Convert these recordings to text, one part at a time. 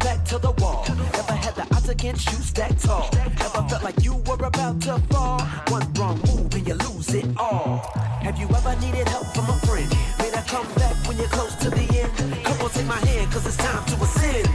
back to the wall. Never had the odds against you stacked tall. Never felt like you were about to fall. One wrong move and you lose it all. Have you ever needed help from a friend? Made a comeback when you're close to the end? Come on, take my hand, cause it's time to ascend.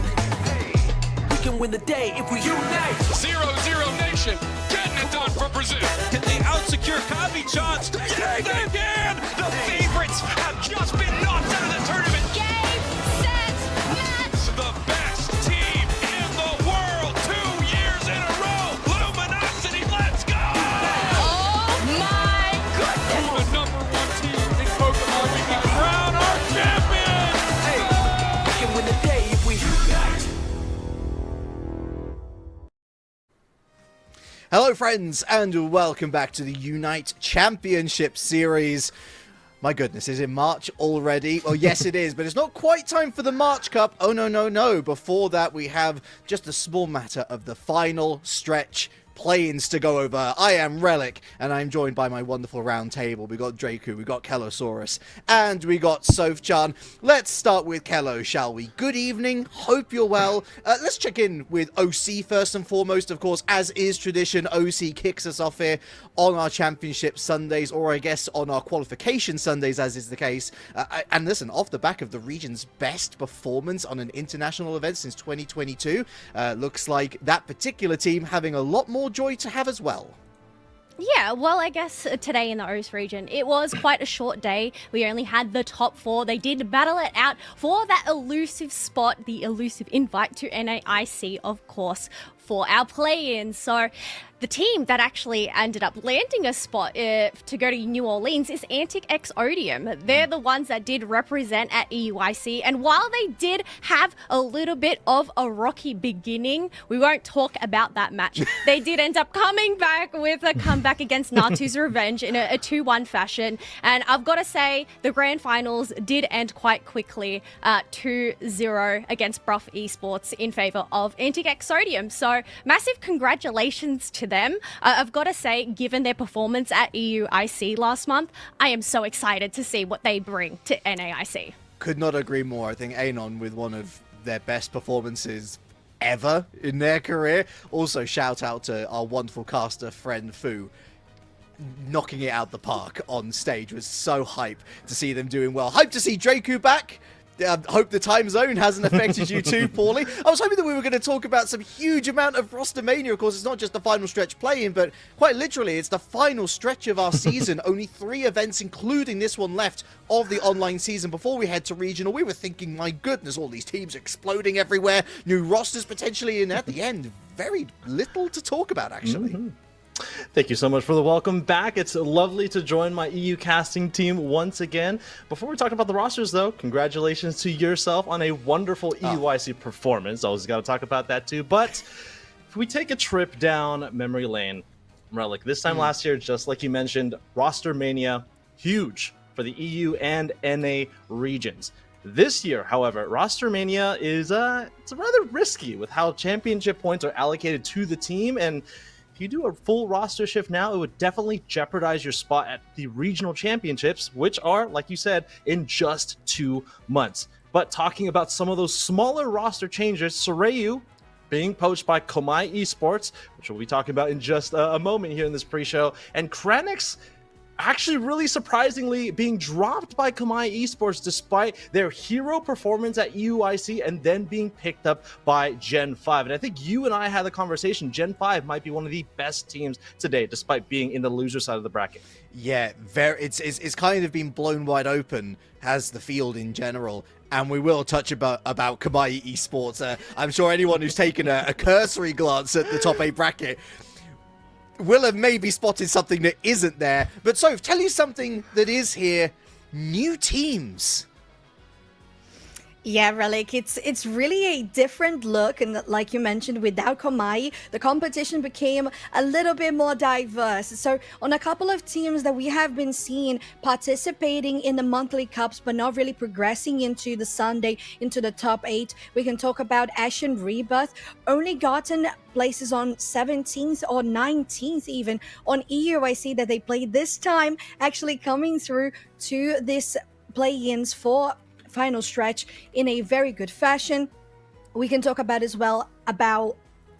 We can win the day if we unite. 0-0 nation, getting it done for Brazil. Can they out-secure Kavi-chans? Yeah, they can! The favorites have just been knocked out of the tournament. Game, set, match! The best team in the world, 2 years in a row. Luminosity, let's go! Oh my goodness! The number one team in Pokemon, we can crown our champion! Hey, we can win the day if we unite. Hello friends and welcome back to the UNITE Championship Series. My goodness, is it March already? Well, yes it is, but it's not quite time for the March Cup. Oh no. Before that we have just a small matter of the final stretch play-ins to go over. I am Relic, and I'm joined by my wonderful round table. We got Draku, we got Kelosaurus, and we got Soph-chan. Let's start with Kelo, shall we? Good evening, hope you're well. Let's check in with OC first and foremost, of course, as is tradition. OC kicks us off here on our Championship Sundays, or I guess on our Qualification Sundays, as is the case. And listen, off the back of the region's best performance on an international event since 2022, looks like that particular team having a lot more joy to have as well. Yeah, well, I guess today in the OS region, it was quite a short day. We only had the top 4. They did battle it out for that elusive spot, the elusive invite to NAIC, of course, for our play-in. So the team that actually ended up landing a spot to go to New Orleans is Antic X Odium. They're the ones that did represent at EUIC, and while they did have a little bit of a rocky beginning, we won't talk about that match. They did end up coming back with a comeback against Natu's Revenge in a 2-1 fashion, and I've got to say the grand finals did end quite quickly, 2-0 against Bruff Esports in favor of Antic X Odium. So massive congratulations to them. I've got to say, given their performance at EUIC last month, I am so excited to see what they bring to NAIC. Could not agree more. I think Anon with one of their best performances ever in their career. Also, shout out to our wonderful caster friend Fu. Knocking it out the park on stage. Was so hype to see them doing well. Hype to see Draku back. Hope the time zone hasn't affected you too poorly. I was hoping that we were going to talk about some huge amount of roster mania. Of course, it's not just the final stretch play-in, but quite literally, it's the final stretch of our season. Only 3 events, including this one left, of the online season before we head to regional. We were thinking, my goodness, all these teams exploding everywhere, new rosters potentially, and at the end, very little to talk about, actually. Thank you so much for the welcome back. It's lovely to join my EU casting team once again. Before we talk about the rosters, though, congratulations to yourself on a wonderful EUIC performance. Always got to talk about that, too. But if we take a trip down memory lane, Relic, this time last year, just like you mentioned, roster mania, huge for the EU and NA regions. This year, however, roster mania is it's rather risky with how championship points are allocated to the team, and if you do a full roster shift now, it would definitely jeopardize your spot at the regional championships, which are, like you said, in just 2 months. But talking about some of those smaller roster changes, Soryu being poached by Komai Esports, which we'll be talking about in just a moment here in this pre-show, and Kranix actually really surprisingly being dropped by Komai Esports despite their hero performance at EUIC and then being picked up by Gen 5. And I think you and I had the conversation, Gen 5 might be one of the best teams today despite being in the loser side of the bracket. Yeah, it's kind of been blown wide open, has the field in general. And we will touch about Komai Esports. I'm sure anyone who's taken a cursory glance at the top 8 bracket will have maybe spotted something that isn't there. But Soph, tell you something that is here. New teams. Yeah, Relic, it's really a different look, and like you mentioned, without Komai, the competition became a little bit more diverse. So on a couple of teams that we have been seeing participating in the monthly cups, but not really progressing into the Sunday, into the top 8, we can talk about Ashen Rebirth, only gotten places on 17th or 19th even on EUIC that they played this time, actually coming through to this play-ins for final stretch in a very good fashion. we can talk about as well about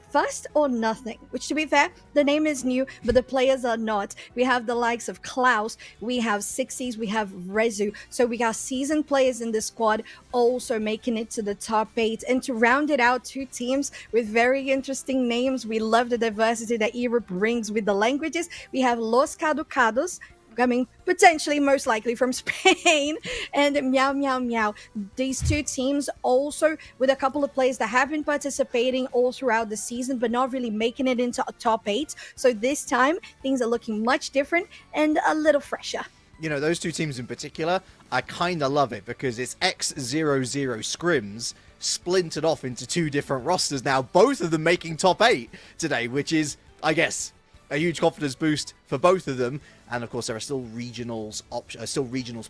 First or Nothing, which, to be fair, the name is new, but the players are not. We have the likes of Klaus, we have Sixties, we have Rezu. So we got seasoned players in the squad also making it to the top 8. And to round it out, 2 teams with very interesting names. We love the diversity that Europe brings with the languages. We have Los Caducados, coming potentially most likely from Spain, and Meow Meow Meow. These 2 teams also with a couple of players that have been participating all throughout the season but not really making it into a top 8. So this time things are looking much different and a little fresher. You know, those 2 teams in particular, I kind of love it because it's X00 Scrims splintered off into 2 different rosters now, both of them making top 8 today, which is, I guess, a huge confidence boost for both of them. And of course, there are still regionals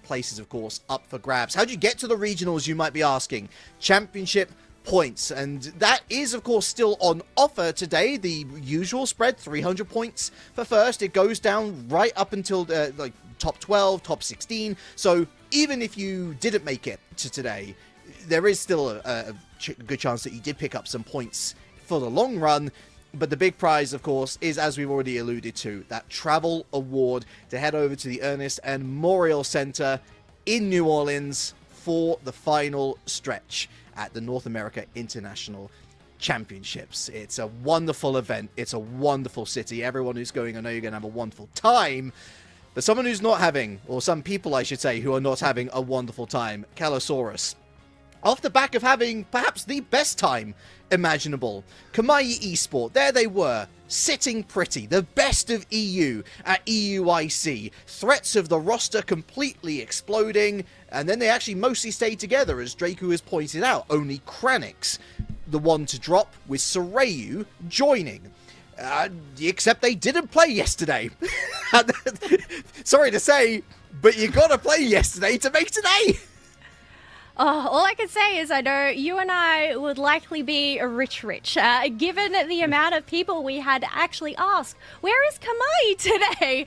places, of course, up for grabs. How do you get to the regionals, you might be asking? Championship points, and that is, of course, still on offer today. The usual spread, 300 points for first. It goes down right up until like top 12, top 16. So even if you didn't make it to today, there is still a good chance that you did pick up some points for the long run. But the big prize, of course, is, as we've already alluded to, that travel award to head over to the Ernest and Memorial Center in New Orleans for the final stretch at the North America International Championships. It's a wonderful event. It's a wonderful city. Everyone who's going, I know you're going to have a wonderful time. But someone who's not having, or some people, I should say, who are not having a wonderful time, Calosaurus. Off the back of having perhaps the best time imaginable. Kamai Esport, there they were, sitting pretty, the best of EU at EUIC. Threats of the roster completely exploding, and then they actually mostly stayed together, as Draku has pointed out. Only Kranix, the one to drop, with Sorayu joining. Except they didn't play yesterday. Sorry to say, but you gotta play yesterday to make today. Oh, all I can say is I know you and I would likely be rich, given the amount of people we had actually ask, where is Kamai today,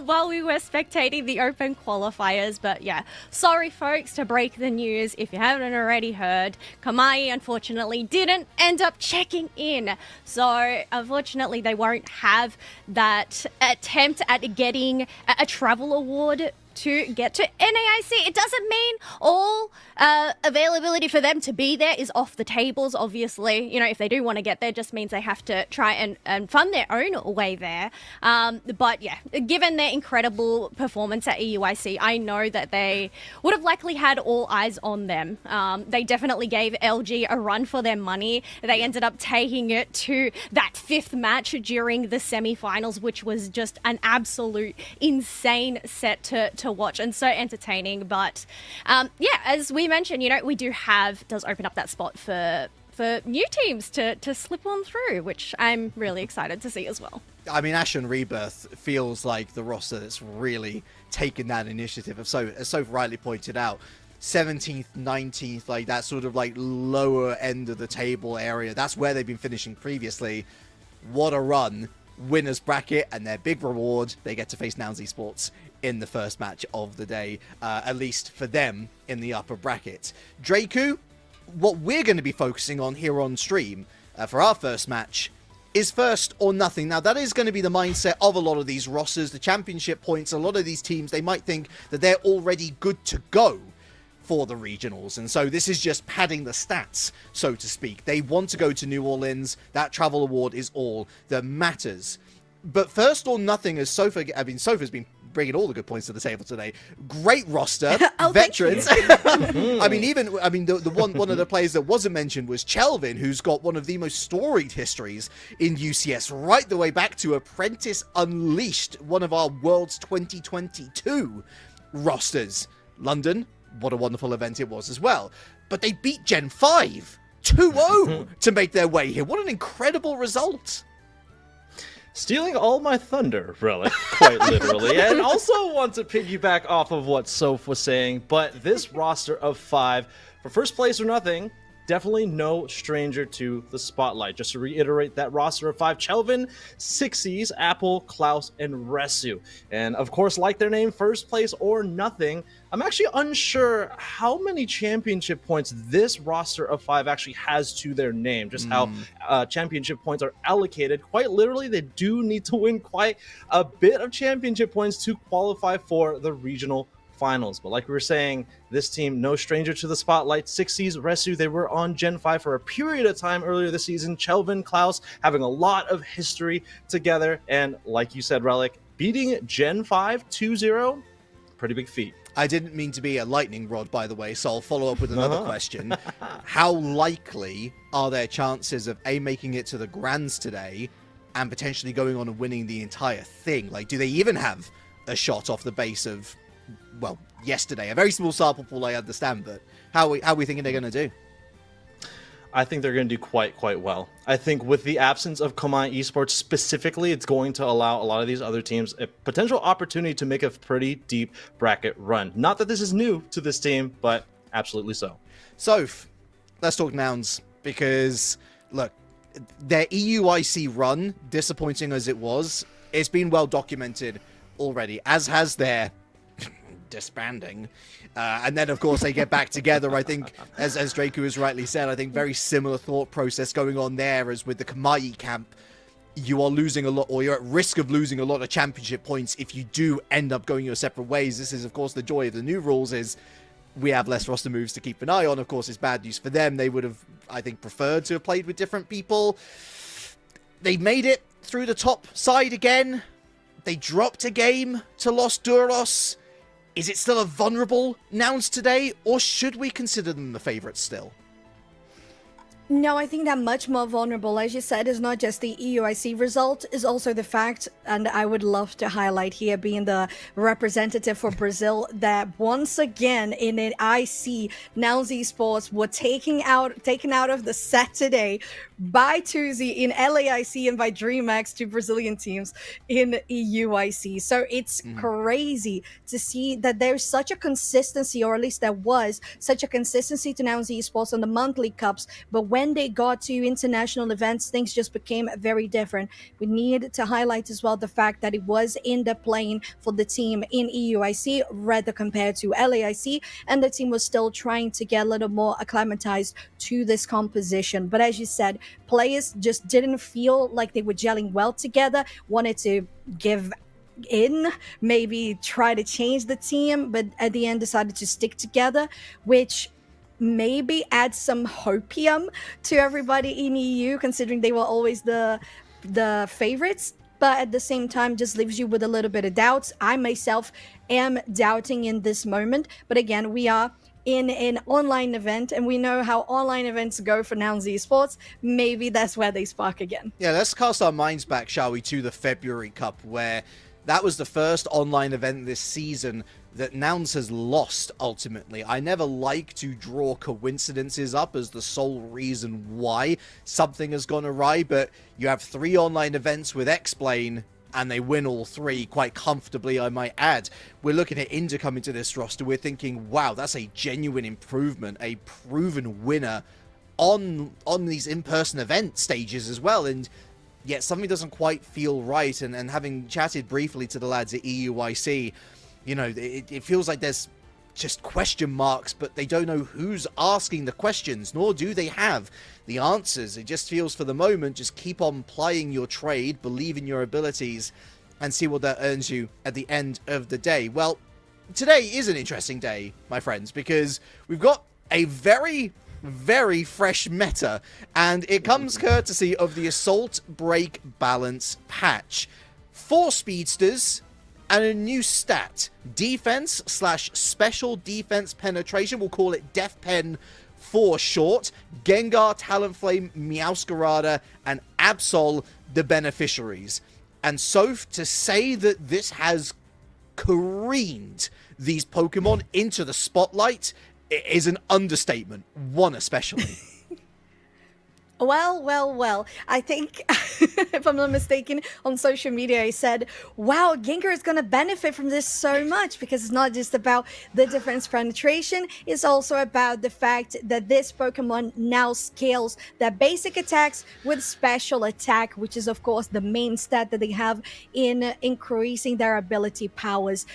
while we were spectating the open qualifiers. But yeah, sorry folks to break the news. If you haven't already heard, Kamai unfortunately didn't end up checking in. So unfortunately they won't have that attempt at getting a travel award to get to NAIC. It doesn't mean all availability for them to be there is off the tables, obviously. You know, if they do want to get there, it just means they have to try and fund their own way there. But yeah, given their incredible performance at EUIC, I know that they would have likely had all eyes on them. They definitely gave LG a run for their money. They ended up taking it to that 5th match during the semi-finals, which was just an absolute insane set to watch and so entertaining. But yeah, as we mentioned, you know, we does open up that spot for new teams to slip on through, which I'm really excited to see as well. I mean, Ashen Rebirth feels like the roster that's really taken that initiative. As Soph rightly pointed out, 17th, 19th, like that sort of like lower end of the table area. That's where they've been finishing previously. What a run. Winners bracket, and their big reward, they get to face Nouns esports in the first match of the day, at least for them in the upper bracket. Draku, what we're going to be focusing on here on stream for our first match is first or nothing. Now, that is going to be the mindset of a lot of these rosters, the championship points. A lot of these teams, they might think that they're already good to go for the regionals, and so this is just padding the stats, so to speak. They want to go to New Orleans. That travel award is all that matters. But first or nothing, as Sopha's been bringing all the good points to the table today. Great roster, veterans. I mean, the one of the players that wasn't mentioned was Chelvin, who's got one of the most storied histories in UCS, right the way back to Apprentice Unleashed, one of our Worlds 2022 rosters. London, what a wonderful event it was as well. But they beat Gen 5 2-0 to make their way here. What an incredible result. Stealing all my thunder, really, quite literally. And also want to piggyback off of what Soph was saying, but this roster of 5, for first place or nothing, definitely no stranger to the spotlight. Just to reiterate that roster of 5: Chelvin, Sixes, Apple, Klaus, and Resu. And of course, like their name, first place or nothing. I'm actually unsure how many championship points this roster of 5 actually has to their name, just how championship points are allocated. Quite literally, they do need to win quite a bit of championship points to qualify for the regional finals. But like we were saying, this team, no stranger to the spotlight. Sixes, Resu, they were on Gen 5 for a period of time earlier this season. Chelvin, Klaus, having a lot of history together. And like you said, Relic, beating Gen 5 2-0, pretty big feat. I didn't mean to be a lightning rod, by the way, so I'll follow up with another question. How likely are their chances of making it to the Grands today and potentially going on and winning the entire thing? Like, do they even have a shot off the base of, well, yesterday? A very small sample pool, I understand, but how are we thinking they're going to do? I think they're going to do quite well. I think with the absence of Komai Esports specifically, it's going to allow a lot of these other teams a potential opportunity to make a pretty deep bracket run. Not that this is new to this team, but absolutely so. So, let's talk Nouns, because, look, their EUIC run, disappointing as it was, it's been well documented already, as has their disbanding. And then, of course, they get back together. I think, as Draku has rightly said, I think very similar thought process going on there as with the Kamai camp. You are losing a lot, or you're at risk of losing a lot of championship points if you do end up going your separate ways. This is, of course, the joy of the new rules is we have less roster moves to keep an eye on. Of course, it's bad news for them. They would have, I think, preferred to have played with different people. They made it through the top side again. They dropped a game to Los Duros. Is it still a vulnerable Nouns today, or should we consider them the favourites still? No, I think they're much more vulnerable. As you said, it's not just the EUIC result, it's also the fact, and I would love to highlight here, being the representative for Brazil, that once again in an IC, Nouns Esports were taken out of the set today by Tuzi in LAIC and by DreamX to Brazilian teams in EUIC. So it's crazy to see that there's such a consistency, or at least there was such a consistency to Nouns Esports on the monthly cups, but when they got to international events, things just became very different. We need to highlight as well the fact that it was in the plane for the team in EUIC rather compared to LAIC, and the team was still trying to get a little more acclimatized to this composition. But as you said, players just didn't feel like they were gelling well together, wanted to give in, maybe try to change the team, but at the end decided to stick together, which maybe adds some hopium to everybody in EU, considering they were always the favorites. But at the same time, just leaves you with a little bit of doubts. I myself am doubting in this moment, but again, we are in an online event, and we know how online events go for Nouns Esports. Maybe that's where they spark again. Yeah, let's cast our minds back, shall we, to the February Cup, where that was the first online event this season that Nouns has lost, ultimately. I never like to draw coincidences up as the sole reason why something has gone awry, but you have 3 online events with X-Plane, and they win all 3 quite comfortably, I might add. We're looking at India coming to this roster. We're thinking, wow, that's a genuine improvement, a proven winner on these in-person event stages as well. And yet something doesn't quite feel right. And having chatted briefly to the lads at EUIC, you know, it feels like there's just question marks, but they don't know who's asking the questions, nor do they have the answers. It just feels, for the moment, just keep on plying your trade, believe in your abilities, and see what that earns you at the end of the day. Well, today is an interesting day, my friends, because we've got a very, very fresh meta, and it comes courtesy of the Assault Break Balance patch. 4 speedsters and a new stat, defense/special defense penetration. We'll call it DefPen for short. Gengar, Talonflame, Meowscarada, and Absol, the beneficiaries. And so to say that this has careened these Pokemon into the spotlight is an understatement. One especially. Well. I think, if I'm not mistaken, on social media, I said, wow, Gengar is going to benefit from this so much because it's not just about the defense penetration. It's also about the fact that this Pokemon now scales their basic attacks with special attack, which is, of course, the main stat that they have in increasing their ability powers.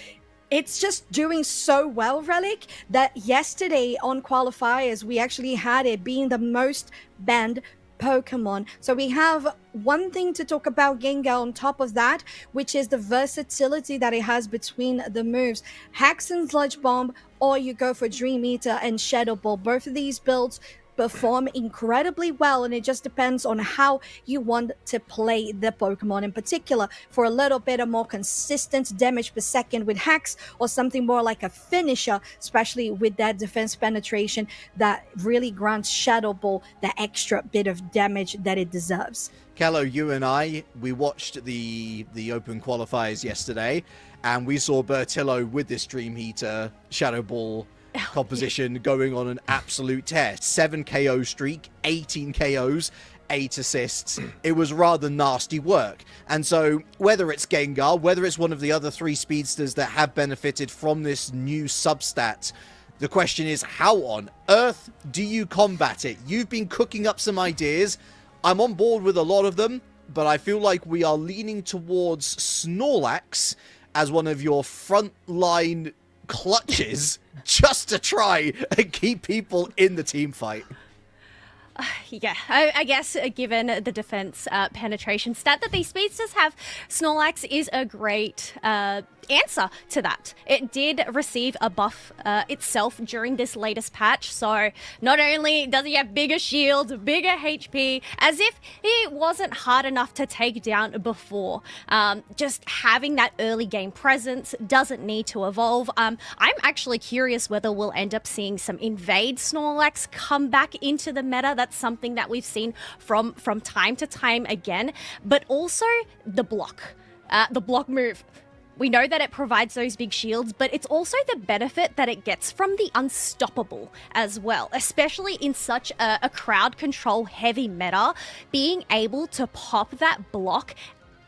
It's just doing so well, Relic, that yesterday on qualifiers, we actually had it being the most banned Pokemon. So we have one thing to talk about Gengar on top of that, which is the versatility that it has between the moves. Hex and Sludge Bomb, or you go for Dream Eater and Shadow Ball. Both of these builds perform incredibly well, and it just depends on how you want to play the Pokemon in particular. For a little bit of more consistent damage per second with Hex, or something more like a finisher, especially with that defense penetration that really grants Shadow Ball the extra bit of damage that it deserves. Kello, you and I, we watched the open qualifiers yesterday, and we saw Bertillo with this Dream Eater Shadow Ball composition going on an absolute tear. 7 KO streak, 18 KOs, 8 assists. It was rather nasty work. And so whether it's Gengar, whether it's one of the other 3 speedsters that have benefited from this new substat, the question is, how on earth do you combat it? You've been cooking up some ideas. I'm on board with a lot of them, but I feel like we are leaning towards Snorlax as one of your frontline clutches just to try and keep people in the team fight. Yeah, I guess given the defense penetration stat that these speedsters have, Snorlax is a great answer to that. It did receive a buff itself during this latest patch, so not only does he have bigger shields, bigger HP, as if he wasn't hard enough to take down before. Just having that early game presence, doesn't need to evolve. I'm actually curious whether we'll end up seeing some invade Snorlax come back into the meta. That's something that we've seen from time to time again, but also the block move. We know that it provides those big shields, but it's also the benefit that it gets from the unstoppable as well, especially in such a crowd control heavy meta. Being able to pop that block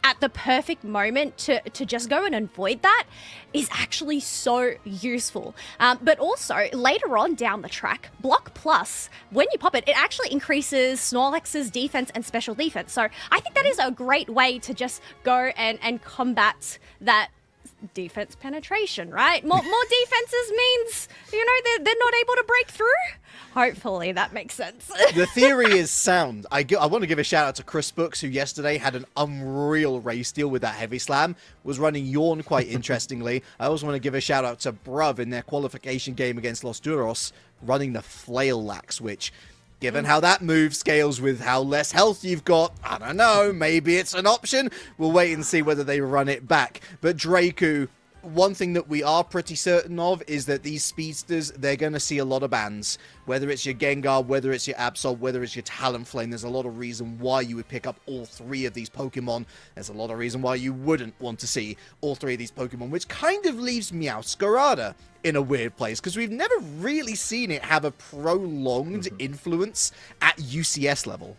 at the perfect moment to just go and avoid that is actually so useful. But also, later on down the track, Block Plus, when you pop it, it actually increases Snorlax's defense and special defense. So I think that is a great way to just go and combat that defense penetration, right? More defenses means, they're not able to break through. Hopefully that makes sense. The theory is sound. I want to give a shout out to Chris Books, who yesterday had an unreal race deal with that heavy slam, was running Yawn quite interestingly. I also want to give a shout out to Bruv in their qualification game against Los Duros, running the Flail Lax, which, given how that move scales with how less health you've got, I don't know, maybe it's an option. We'll wait and see whether they run it back. But Draku, one thing that we are pretty certain of is that these speedsters, they're going to see a lot of bans. Whether it's your Gengar, whether it's your Absol, whether it's your Talonflame, there's a lot of reason why you would pick up all 3 of these Pokemon. There's a lot of reason why you wouldn't want to see all 3 of these Pokemon, which kind of leaves Meowscarada in a weird place, because we've never really seen it have a prolonged influence at UCS level.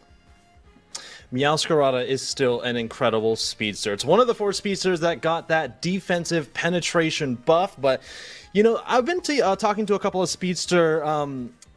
Meowscarada is still an incredible speedster. It's one of the 4 speedsters that got that defensive penetration buff, but, I've been talking to a couple of speedster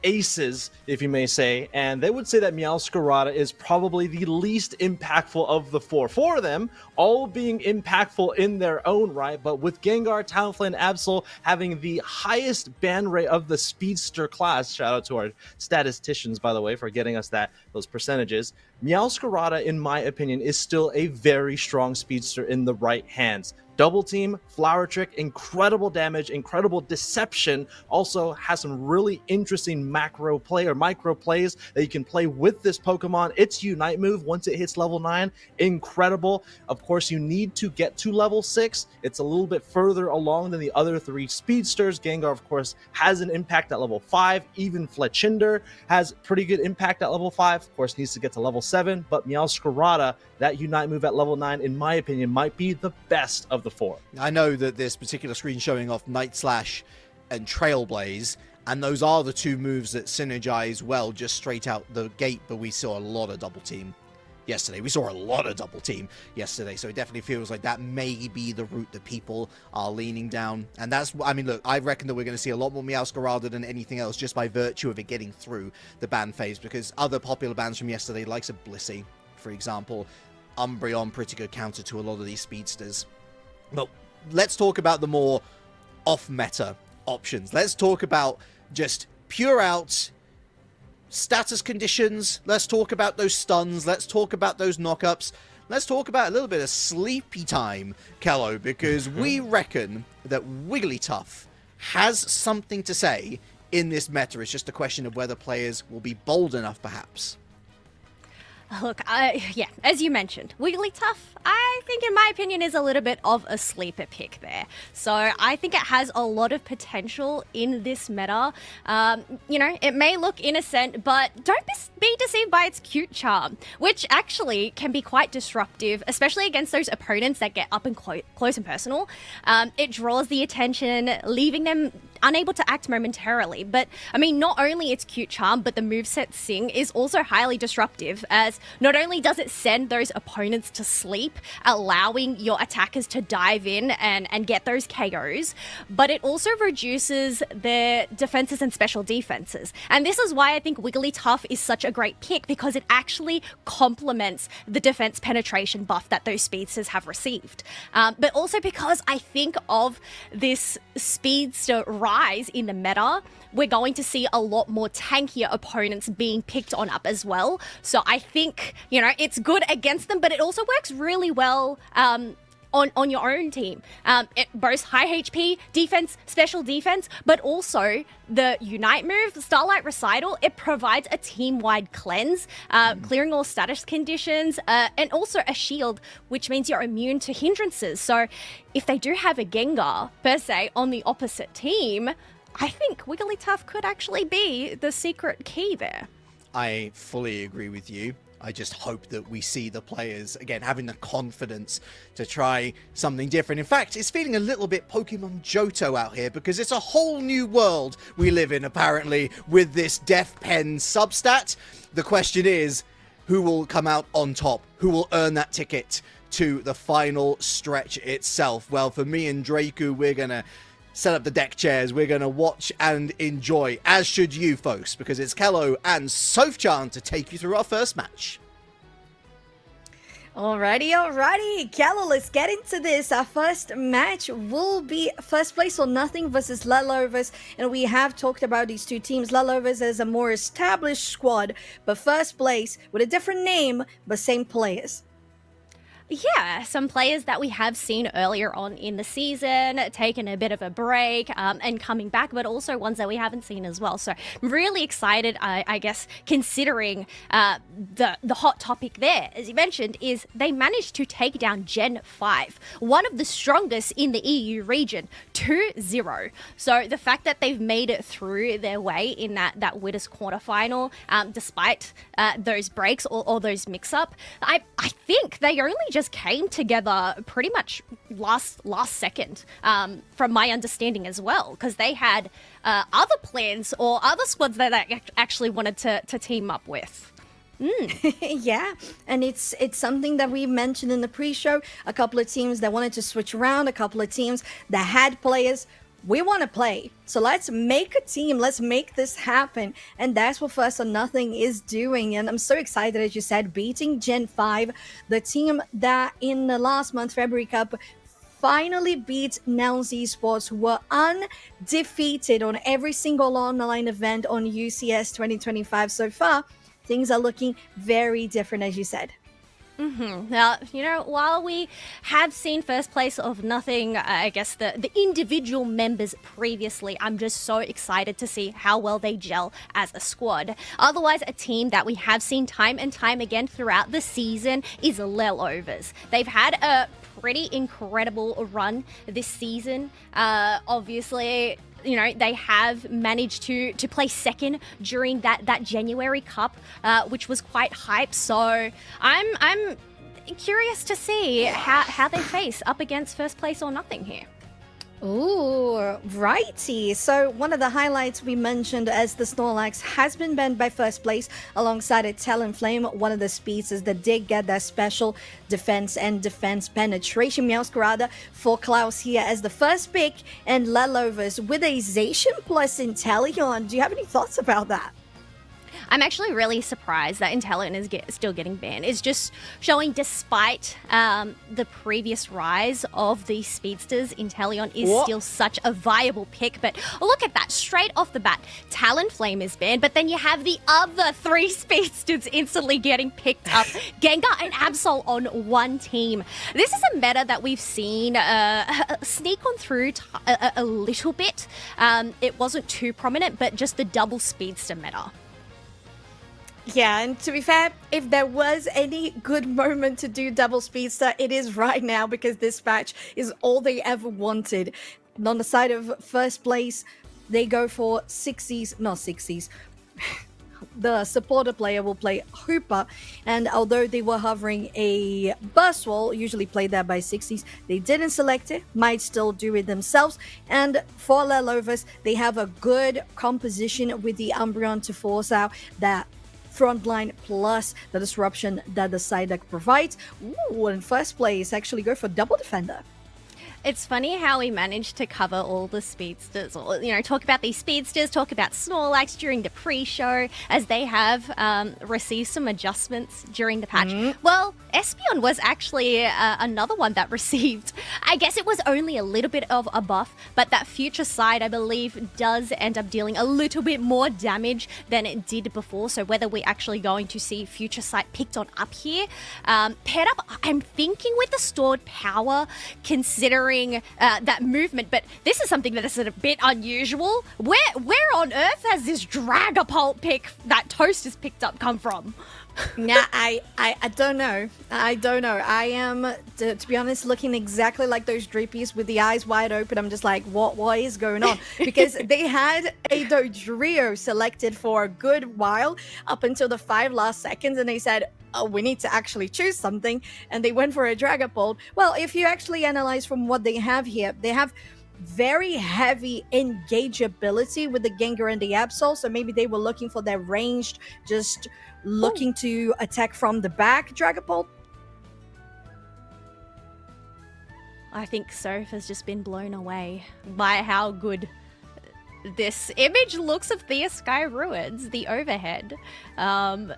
aces, if you may say, and they would say that Meowscarada is probably the least impactful of the 4. 4 of them all being impactful in their own right, but with Gengar, Talonflame, and Absol having the highest ban rate of the speedster class, shout out to our statisticians, by the way, for getting us those percentages, Meowscarada, in my opinion, is still a very strong speedster in the right hands. Double Team, Flower Trick, incredible damage, incredible deception. Also has some really interesting micro plays that you can play with this Pokemon. Its Unite move, once it hits level 9, incredible. Of course, you need to get to level 6. It's a little bit further along than the other 3 speedsters. Gengar, of course, has an impact at level 5. Even Fletchinder has pretty good impact at level 5. Of course, needs to get to level 7. But Meowscarada, that Unite move at level 9, in my opinion, might be the best of the 4. I know that this particular screen showing off Night Slash and Trailblaze, And those are the two moves that synergize well just straight out the gate, but we saw a lot of double team yesterday. So it definitely feels like that may be the route that people are leaning down. And that's, I mean, look, I reckon that we're going to see a lot more Meowscarada than anything else just by virtue of it getting through the ban phase, because other popular bans from yesterday, likes of Blissey, for example, Umbreon, pretty good counter to a lot of these speedsters. But let's talk about the more off-meta options. Let's talk about just pure out status conditions. Let's talk about those stuns. Let's talk about those knockups. Let's talk about a little bit of sleepy time, Kello, because we reckon that Wigglytuff has something to say in this meta. It's just a question of whether players will be bold enough, perhaps. Look, yeah, as you mentioned, Wigglytuff, I think in my opinion is a little bit of a sleeper pick there. So I think it has a lot of potential in this meta. You know, it may look innocent, but don't be deceived by its cute charm, which actually can be quite disruptive, especially against those opponents that get up and close and personal. It draws the attention, leaving them unable to act momentarily. But I mean, not only its cute charm, but the moveset Sing is also highly disruptive, as not only does it send those opponents to sleep, allowing your attackers to dive in and get those KOs, but it also reduces their defenses and special defenses. And this is why I think Wigglytuff is such a great pick, because it actually complements the defense penetration buff that those speedsters have received. But also because I think of this speedster rise in the meta, we're going to see a lot more tankier opponents being picked on up as well. So I think, you know, it's good against them, but it also works really well on your own team. It boasts high HP, defense, special defense, but also the Unite move, Starlight Recital, it provides a team-wide cleanse, clearing all status conditions, and also a shield, which means you're immune to hindrances. So if they do have a Gengar, per se, on the opposite team, I think Wigglytuff could actually be the secret key there. I fully agree with you. I just hope that we see the players, again, having the confidence to try something different. In fact, it's feeling a little bit Pokemon Johto out here, because it's a whole new world we live in, apparently, with this Death Pen substat. The question is, who will come out on top? Who will earn that ticket to the final stretch itself? Well, for me and Draku, we're going to set up the deck chairs. We're going to watch and enjoy, as should you folks, because it's Kello and Sofchan to take you through our first match. Alrighty. Kello, let's get into this. Our first match will be First Place or Nothing versus Lelovers. And we have talked about these two teams. Lelovers is a more established squad, but First Place with a different name, but same players. Yeah, some players that we have seen earlier on in the season, taking a bit of a break and coming back, but also ones that we haven't seen as well. So I'm really excited, I guess, considering the hot topic there, as you mentioned, is they managed to take down Gen 5, one of the strongest in the EU region, 2-0. So the fact that they've made it through their way in that Winners quarterfinal, despite those breaks or those mix-up, I think they only just came together pretty much last second, from my understanding as well, because they had other plans or other squads that they actually wanted to team up with. Yeah, and it's something that we mentioned in the pre-show. A couple of teams that wanted to switch around, a couple of teams that had players. We want to play, so let's make a team, let's make this happen, and that's what First or Nothing is doing. And I'm so excited, as you said, beating Gen 5, the team that in the last month February Cup finally beat Nouns esports, who were undefeated on every single online event on UCS 2025 so far. Things are looking very different, as you said. Now, you know, while we have seen First Place of Nothing, I guess the individual members previously, I'm just so excited to see how well they gel as a squad. Otherwise, a team that we have seen time and time again throughout the season is Lelovers. They've had a pretty incredible run this season. Obviously, you know, they have managed to play second during that January Cup, which was quite hype. So I'm curious to see how they face up against First Place or Nothing here. Ooh, righty. So one of the highlights we mentioned as the Snorlax has been banned by first place alongside a Talonflame, one of the speedsters that did get that special defense and defense penetration. Meowscarada for Klaus here as the first pick, and Lelovers with a Zacian plus Inteleon. Do you have any thoughts about that? I'm actually really surprised that Inteleon is still getting banned. It's just showing, despite the previous rise of the speedsters, Inteleon is still such a viable pick. But look at that, straight off the bat, Talonflame is banned, but then you have the other 3 speedsters instantly getting picked up. Gengar and Absol on one team. This is a meta that we've seen sneak on through a little bit. It wasn't too prominent, but just the double speedster meta. Yeah, and to be fair, if there was any good moment to do double speedster, it is right now, because this match is all they ever wanted. And on the side of first place, they go for 60s, not 60s. The supporter player will play Hooper, and although they were hovering a burst wall, usually played that by 60s, they didn't select it, might still do it themselves. And for Lelovers, they have a good composition with the Umbreon to force out that frontline plus the disruption that the side deck provides. Ooh, in first place, actually go for double defender. It's funny how we managed to cover all the speedsters, or, you know, talk about these speedsters, talk about Snorlax during the pre-show, as they have received some adjustments during the patch. Well, Espeon was actually another one that received, I guess it was only a little bit of a buff, but that future side, I believe, does end up dealing a little bit more damage than it did before. So whether we're actually going to see future sight picked on up here, paired up, I'm thinking with the stored power, considering that movement, but this is something that is a bit unusual. Where on earth has this Dragapult pick that Toast has picked up come from? Nah, I don't know. I don't know. I am, to be honest, looking exactly like those Dreepies with the eyes wide open. I'm just like, what is going on? Because they had a Dodrio selected for a good while, up until the 5 last seconds, and they said, oh, we need to actually choose something, and they went for a Dragapult. Well, if you actually analyze from what they have here, they have very heavy engageability with the Gengar and the Absol, so maybe they were looking for their ranged, just looking to attack from the back Dragapult. I think Soph has just been blown away by how good this image looks of Thea Sky Ruins, the overhead. I'm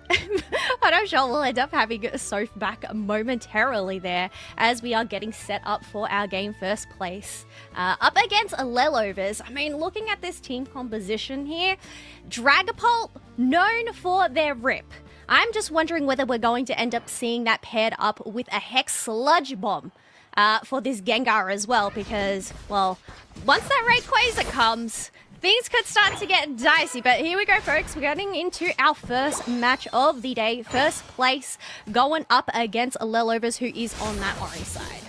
sure we'll end up having Soph back momentarily there, as we are getting set up for our game first place. Up against Lelovers. I mean, looking at this team composition here, Dragapult, known for their rip. I'm just wondering whether we're going to end up seeing that paired up with a Hex Sludge Bomb for this Gengar as well, because, well, once that Rayquaza comes, things could start to get dicey. But here we go, folks. We're getting into our first match of the day. First place going up against Lelovers, who is on that orange side.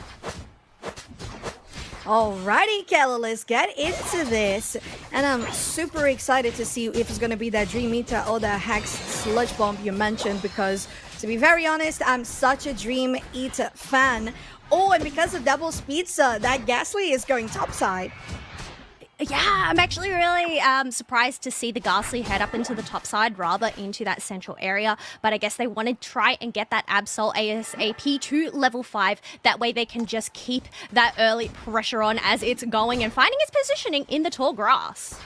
Alrighty, Keller, let's get into this. And I'm super excited to see if it's going to be that Dream Eater or the Hex Sludge Bomb you mentioned, because, to be very honest, I'm such a Dream Eater fan. Oh, and because of double speedster, that Ghastly is going topside. Yeah, I'm actually really surprised to see the Ghastly head up into the top side rather into that central area. But I guess they want to try and get that Absol ASAP to level 5. That way they can just keep that early pressure on as it's going and finding its positioning in the tall grass.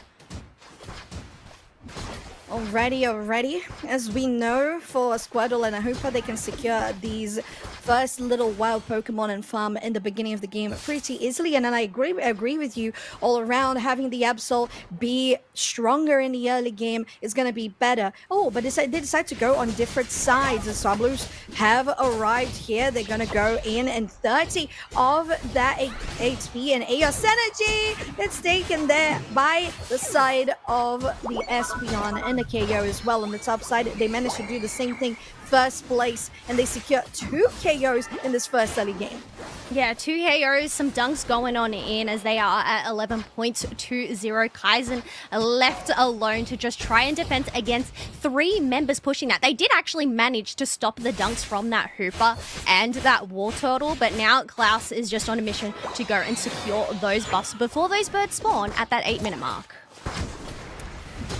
Alrighty. As we know, for a Squirtle and a Hooper, they can secure these first little wild Pokemon and farm in the beginning of the game pretty easily. And then I agree with you all around. Having the Absol be stronger in the early game is going to be better. Oh, but they decide to go on different sides. The Swabloos have arrived here. They're going to go in, and 30 of that HP and Chaos Energy gets taken there by the side of the Espeon. And a KO as well. On the top side, they managed to do the same thing, first place, and they secure 2 KOs in this first early game. Yeah, 2 KOs, some dunks going on in as they are at 11.20. Kaizen left alone to just try and defend against 3 members pushing that. They did actually manage to stop the dunks from that Hooper and that War Turtle, but now Klaus is just on a mission to go and secure those buffs before those birds spawn at that 8-minute mark.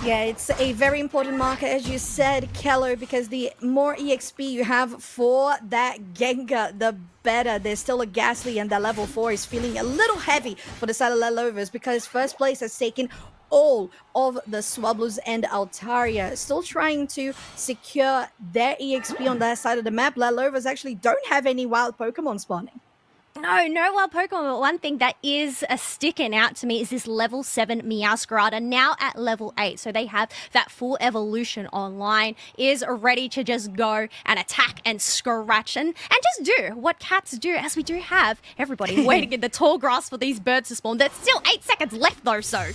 Yeah, it's a very important marker, as you said, Kello, because the more EXP you have for that Gengar, the better. There's still a Ghastly, and that level 4 is feeling a little heavy for the side of Lelovers because first place has taken all of the Swablu's and Altaria. Still trying to secure their EXP on that side of the map. Lelovers actually don't have any wild Pokemon spawning. No wild Pokemon, but one thing that is sticking out to me is this level 7 Meowscarada, now at level 8. So they have that full evolution online, is ready to just go and attack and scratch and just do what cats do, as we do have everybody waiting in the tall grass for these birds to spawn. There's still 8 seconds left though, so...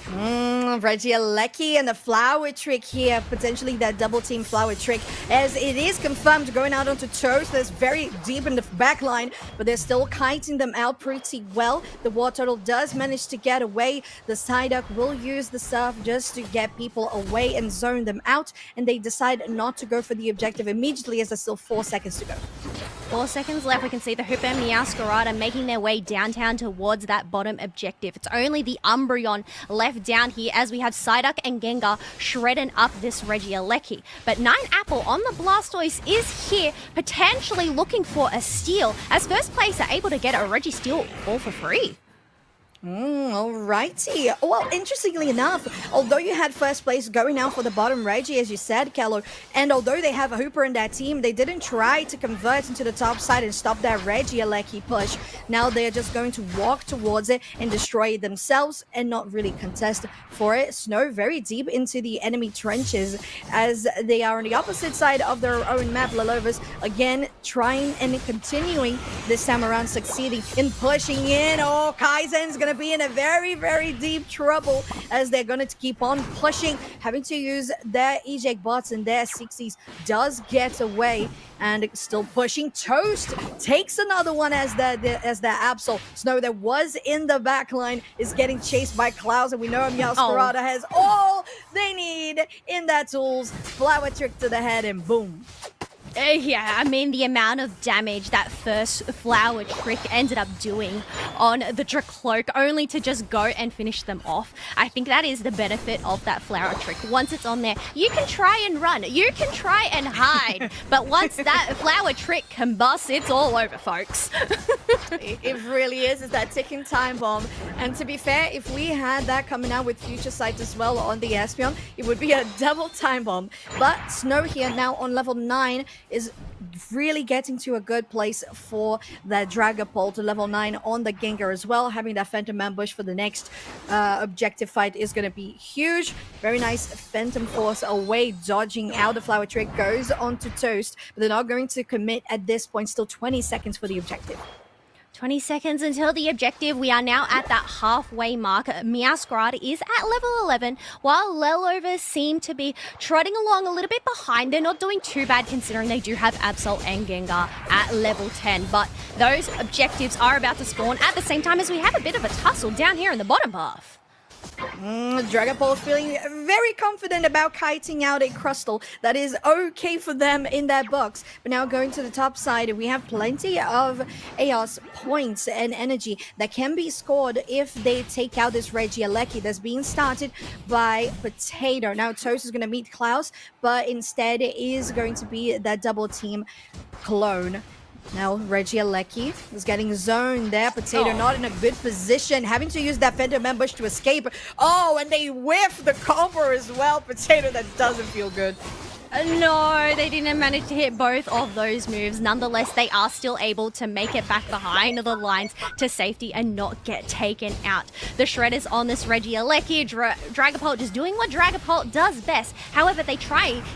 Regieleki and the flower trick here, potentially that double team flower trick, as it is confirmed going out onto Toast. That's very deep in the back line, but they're still kiting them out pretty well. The War Turtle does manage to get away. The Psyduck will use the surf just to get people away and zone them out, and they decide not to go for the objective immediately as there's still 4 seconds to go. 4 seconds left. We can see the Hooper and Meowscarada making their way downtown towards that bottom objective. It's only the Umbreon left down here as we have Psyduck and Gengar shredding up this Regieleki. But 9Apple on the Blastoise is here, potentially looking for a steal, as first place are able to get a Registeel all for free. Alrighty. Well, interestingly enough, although you had first place going out for the bottom Reggie, as you said, Kello, and although they have a Hooper in that team, they didn't try to convert into the top side and stop that Regieleki push. Now they're just going to walk towards it and destroy it themselves and not really contest for it. Snow very deep into the enemy trenches as they are on the opposite side of their own map. Lelovers again trying and continuing this time around, succeeding in pushing in. Oh, Kaizen's gonna be in a very, very deep trouble as they're going to keep on pushing, having to use their eject bots, and their 60s does get away and still pushing. Toast takes another one as the Absol. Snow that was in the back line is getting chased by Klaus, and we know Meowscarada has all they need in that tools. Flower trick to the head and boom. Yeah, I mean, the amount of damage that first flower trick ended up doing on the Dracloak, only to just go and finish them off. I think that is the benefit of that flower trick. Once it's on there, you can try and run, you can try and hide, but once that flower trick combusts, it's all over, folks. It really is. It's that ticking time bomb. And to be fair, if we had that coming out with Future Sight as well on the Espeon, it would be a double time bomb. But Snow here now on level 9 is really getting to a good place for that Dragapult to level 9 on the Gengar as well. Having that Phantom Ambush for the next objective fight is going to be huge. Very nice Phantom Force away, dodging out. The flower trick goes onto Toast, but they're not going to commit at this point. Still 20 seconds for the objective. 20 seconds until the objective. We are now at that halfway mark. Meowscarada is at level 11, while Lelovers seem to be trotting along a little bit behind. They're not doing too bad considering they do have Absol and Gengar at level 10, but those objectives are about to spawn at the same time as we have a bit of a tussle down here in the bottom half. Dragapult feeling very confident about kiting out a Crustle. That is okay for them in that box. But now going to the top side, we have plenty of AOS points and energy that can be scored if they take out this Regieleki that's being started by Potato. Now Toast is going to meet Klaus, but instead it is going to be that double team clone. Now Regieleki is getting zoned there. Potato not in a good position, having to use that Phantom Ambush to escape. Oh, and they whiff the combo as well. Potato, that doesn't feel good. No, they didn't manage to hit both of those moves. Nonetheless, they are still able to make it back behind the lines to safety and not get taken out. The Shredder's on this Regieleki. Dragapult just doing what Dragapult does best. However, they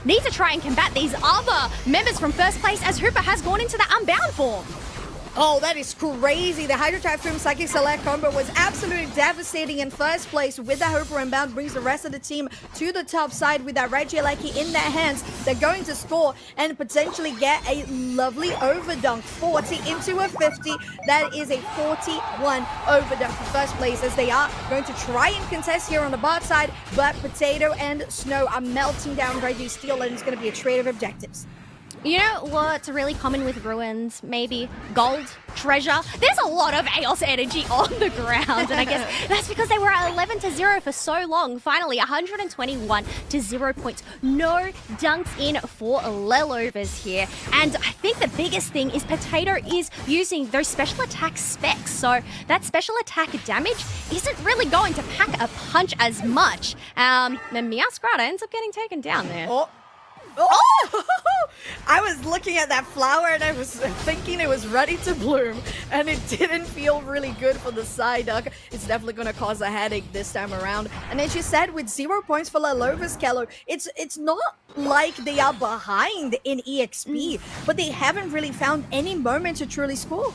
need to try and combat these other members from first place as Hooper has gone into the Unbound form. Oh, that is crazy. The Hydro Typhoon Psychic Select combo was absolutely devastating in first place with the Hooper Inbound, brings the rest of the team to the top side with that Reggie Lucky in their hands. They're going to score and potentially get a lovely overdunk. 40 into a 50. That is a 41 overdunk for first place as they are going to try and contest here on the bot side, but Potato and Snow are melting down Reggie's Steel and it's going to be a trade of objectives. You know what's really common with Ruins? Maybe gold, treasure. There's a lot of Aos energy on the ground, and I guess that's because they were at 11-0 for so long. Finally, 121-0 points. No dunks in for Lelovers here. And I think the biggest thing is Potato is using those special attack specs, so that special attack damage isn't really going to pack a punch as much. And Meowscrata ends up getting taken down there. Oh! I was looking at that flower and I was thinking it was ready to bloom, and it didn't feel really good for the Psyduck. It's definitely going to cause a headache this time around. And as you said, with 0 points for Lelovers, Kello, it's not like they are behind in EXP, but they haven't really found any moment to truly score.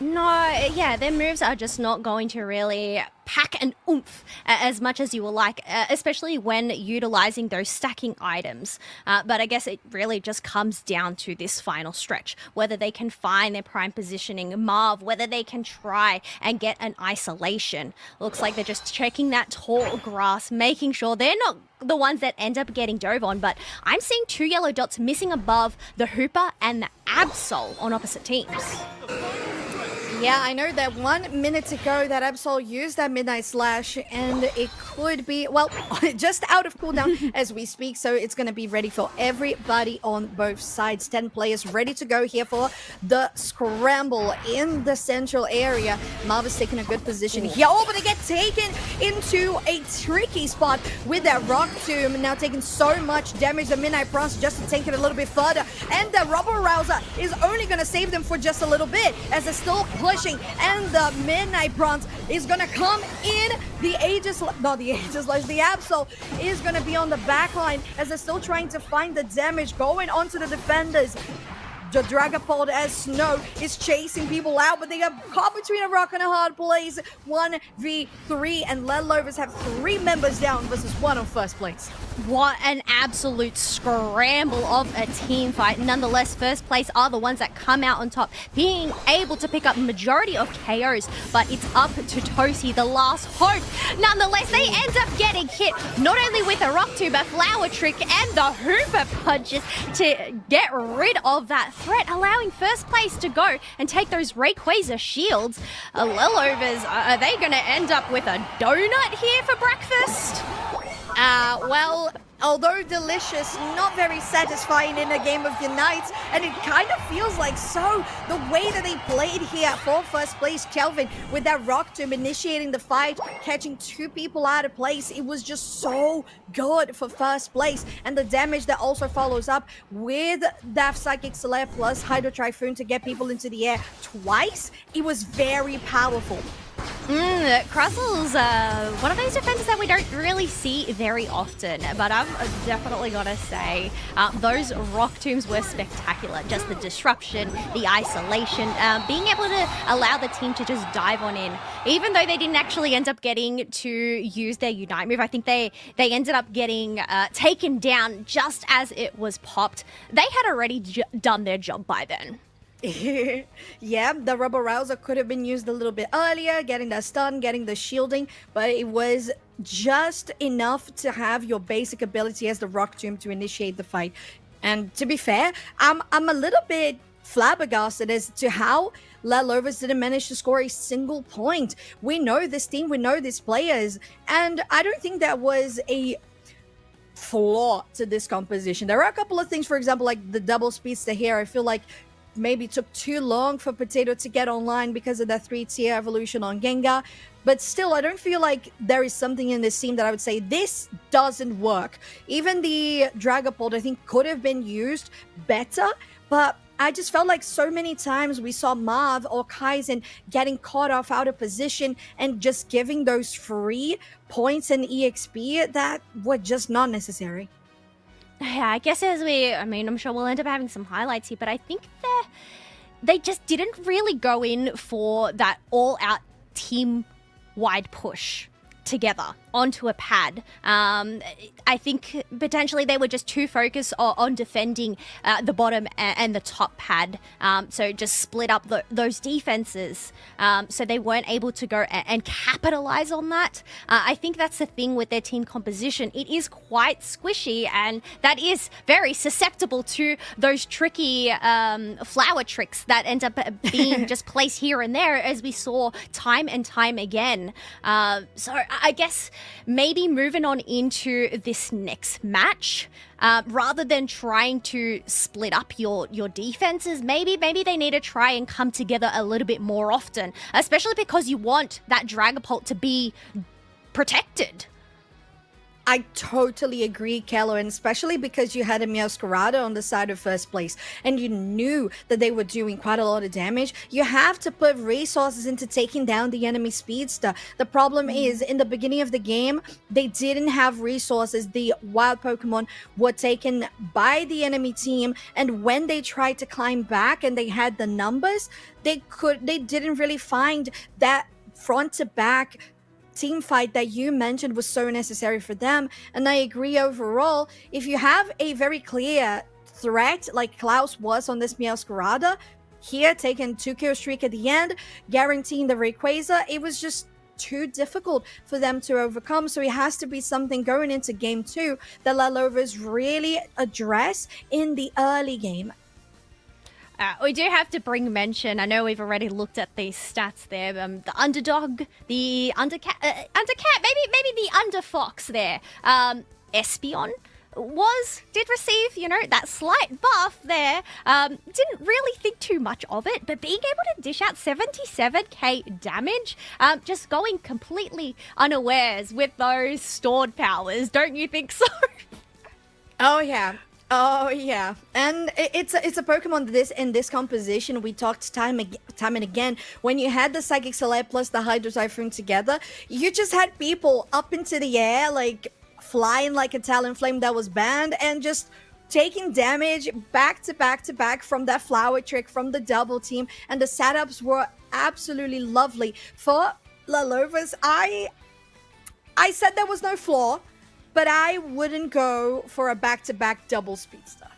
No, yeah, their moves are just not going to really pack an oomph as much as you will like, especially when utilizing those stacking items. But I guess it really just comes down to this final stretch, whether they can find their prime positioning, Marv, whether they can try and get an isolation. Looks like they're just checking that tall grass, making sure they're not the ones that end up getting dove on, but I'm seeing 2 yellow dots missing above the Hooper and the Absol on opposite teams. Yeah, I know that 1 minute ago that Absol used that Midnight Slash, and it could be, well, just out of cooldown as we speak, so it's going to be ready for everybody on both sides. 10 players ready to go here for the scramble in the central area. Marv is taking a good position here. Oh, but they get taken into a tricky spot with that Rock Tomb, now taking so much damage. The Midnight Bronze just to take it a little bit further, and the Rubber Rouser is only going to save them for just a little bit as they're still pushing, and the Midnight Bronze is gonna come in. The Absol is gonna be on the back line as they're still trying to find the damage going onto the defenders. The Dragapult as Snow is chasing people out, but they are caught between a rock and a hard place. 1v3, and Lelovers have 3 members down versus 1 on first place. What an absolute scramble of a team fight. Nonetheless, first place are the ones that come out on top, being able to pick up majority of KOs, but it's up to Tosi, the last hope. Nonetheless, they end up getting hit, not only with a Rock Tomb, but Flower Trick and the Hooper Punches to get rid of that threat, allowing first place to go and take those Rayquaza shields. Lelovers, are they going to end up with a donut here for breakfast? Well, although delicious, not very satisfying in a game of Unite, and it kind of feels like so. The way that they played here for first place, Kelvin, with that Rock Tomb initiating the fight, catching 2 people out of place, it was just so good for first place. And the damage that also follows up with that Psychic Slayer plus Hydro Typhoon to get people into the air twice, it was very powerful. Crustle's one of those defenders that we don't really see very often, but I've definitely got to say those Rock Tombs were spectacular. Just the disruption, the isolation, being able to allow the team to just dive on in. Even though they didn't actually end up getting to use their Unite move, I think they ended up getting taken down just as it was popped. They had already done their job by then. Yeah, the Rubber Rouser could have been used a little bit earlier, getting that stun, getting the shielding, but it was just enough to have your basic ability as the Rock Tomb to initiate the fight. And to be fair, I'm a little bit flabbergasted as to how Lelovers didn't manage to score a single point. We know this team, we know these players, and I don't think that was a flaw to this composition. There are a couple of things, for example, like the double Speedster here. I feel like maybe took too long for Potato to get online because of that 3-tier evolution on Gengar. But still, I don't feel like there is something in this team that I would say this doesn't work. Even the Dragapult, I think, could have been used better, but I just felt like so many times we saw Marv or Kaizen getting caught off out of position and just giving those free points and EXP that were just not necessary. Yeah, I guess I'm sure we'll end up having some highlights here, but I think they just didn't really go in for that all-out team-wide push together onto a pad. I think potentially they were just too focused on defending the bottom and the top pad. So just split up those defenses. So they weren't able to go and capitalize on that. I think that's the thing with their team composition. It is quite squishy, and that is very susceptible to those tricky flower tricks that end up being just placed here and there, as we saw time and time again. So I guess maybe moving on into this next match, rather than trying to split up your defenses, maybe they need to try and come together a little bit more often, especially because you want that Dragapult to be protected. I totally agree, Keller, and especially because you had a Meowscarada on the side of first place and you knew that they were doing quite a lot of damage. You have to put resources into taking down the enemy Speedster. The problem is, in the beginning of the game, they didn't have resources. The wild Pokemon were taken by the enemy team, and when they tried to climb back and they had the numbers, they didn't really find that front to back team fight that you mentioned was so necessary for them. And I agree overall, if you have a very clear threat like Klaus was on this Meowscarada, here taking 2-kill streak at the end, guaranteeing the Rayquaza, it was just too difficult for them to overcome. So it has to be something going into game 2 that Lalovas really address in the early game. We do have to bring mention. I know we've already looked at these stats there. The underdog, the undercat, maybe the underfox there. Espeon did receive, that slight buff there. Didn't really think too much of it, but being able to dish out 77k damage, just going completely unawares with those stored powers. Don't you think so? Oh yeah, and it's a Pokemon in this composition. We talked time and again, when you had the Psychic Select plus the Hydro Typhoon together, you just had people up into the air, like flying like a Talonflame that was banned, and just taking damage back to back from that flower trick, from the double team, and the setups were absolutely lovely. For Lalovas, I said there was no flaw, but I wouldn't go for a back-to-back double Speedster.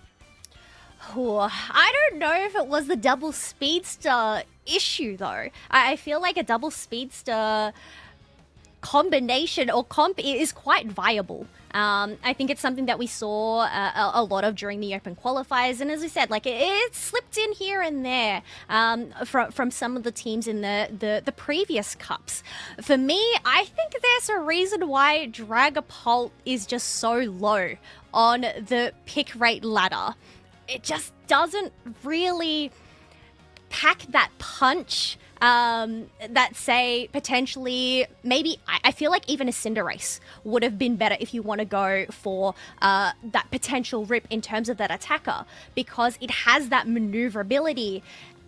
Ooh, I don't know if it was the double Speedster issue, though. I feel like a double Speedster combination or comp is quite viable. I think it's something that we saw a lot of during the open qualifiers, and as we said, like it slipped in here and there from some of the teams in the previous cups. For me, I think there's a reason why Dragapult is just so low on the pick rate ladder. It just doesn't really pack that punch that say potentially maybe I feel like even a Cinderace would have been better if you want to go for that potential rip in terms of that attacker, because it has that maneuverability.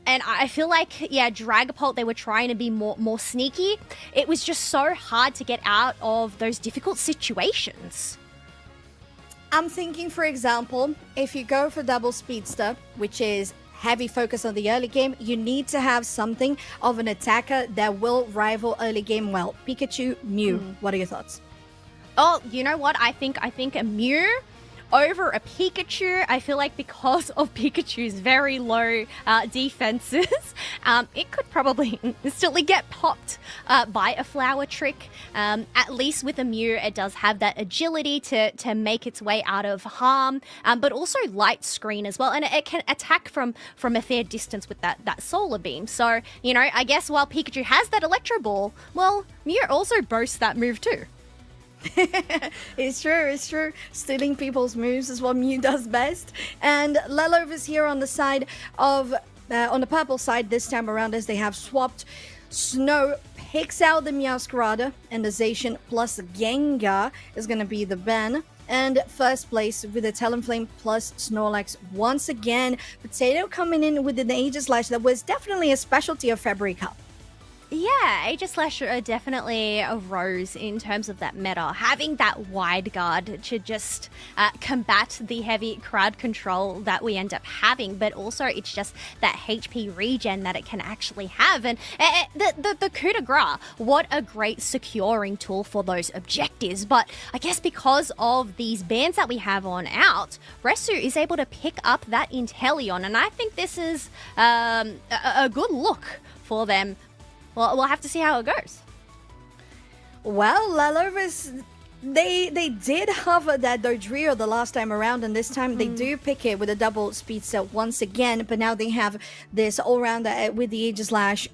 And I feel like, Dragapult, they were trying to be more sneaky. It was just so hard to get out of those difficult situations. I'm thinking, for example, if you go for double Speedster, which is heavy focus on the early game, you need to have something of an attacker that will rival early game well. Pikachu, Mew. What are your thoughts? Oh, you know what? I think a Mew over a Pikachu. I feel like because of Pikachu's very low defenses, it could probably instantly get popped by a flower trick. At least with a Mew, it does have that agility to make its way out of harm, but also light screen as well, and it can attack from a fair distance with that solar beam. So, I guess while Pikachu has that Electro Ball, well, Mew also boasts that move too. It's true. Stealing people's moves is what Mew does best. And Lalovas here on the side of, on the purple side this time around, as they have swapped. Snow picks out the Meowscarada, and the Zacian plus Gengar is going to be the ban. And first place with the Talonflame plus Snorlax once again. Potato coming in with an Aegis Slash that was definitely a specialty of February Cup. Yeah, Aegis Slash definitely arose in terms of that meta. Having that wide guard to just combat the heavy crowd control that we end up having, but also it's just that HP regen that it can actually have. And the coup de grace, what a great securing tool for those objectives. But I guess because of these bans that we have on out, Resu is able to pick up that Inteleon, and I think this is a good look for them. Well, we'll have to see how it goes. Well, Lalovas, they did hover that Dodrio the last time around, and this time they do pick it with a double Speedster once again, but now they have this all-rounder with the Aegis Slash.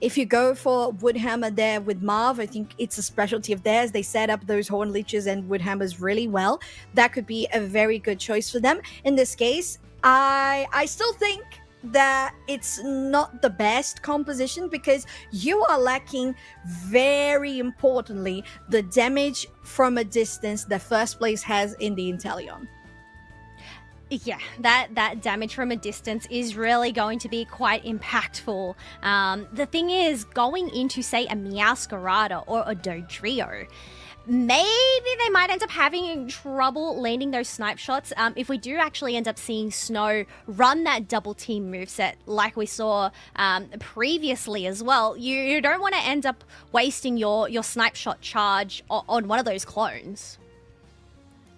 If you go for Woodhammer there with Marv, I think it's a specialty of theirs. They set up those Horn Leeches and Woodhammers really well. That could be a very good choice for them. In this case, I still think that it's not the best composition because you are lacking, very importantly, the damage from a distance that first place has in the Inteleon. Yeah, that damage from a distance is really going to be quite impactful. The thing is, going into, say, a Meowscarada or a Dodrio, maybe they might end up having trouble landing those snipe shots. If we do actually end up seeing Snow run that double team moveset like we saw previously as well, you don't want to end up wasting your snipe shot charge on one of those clones.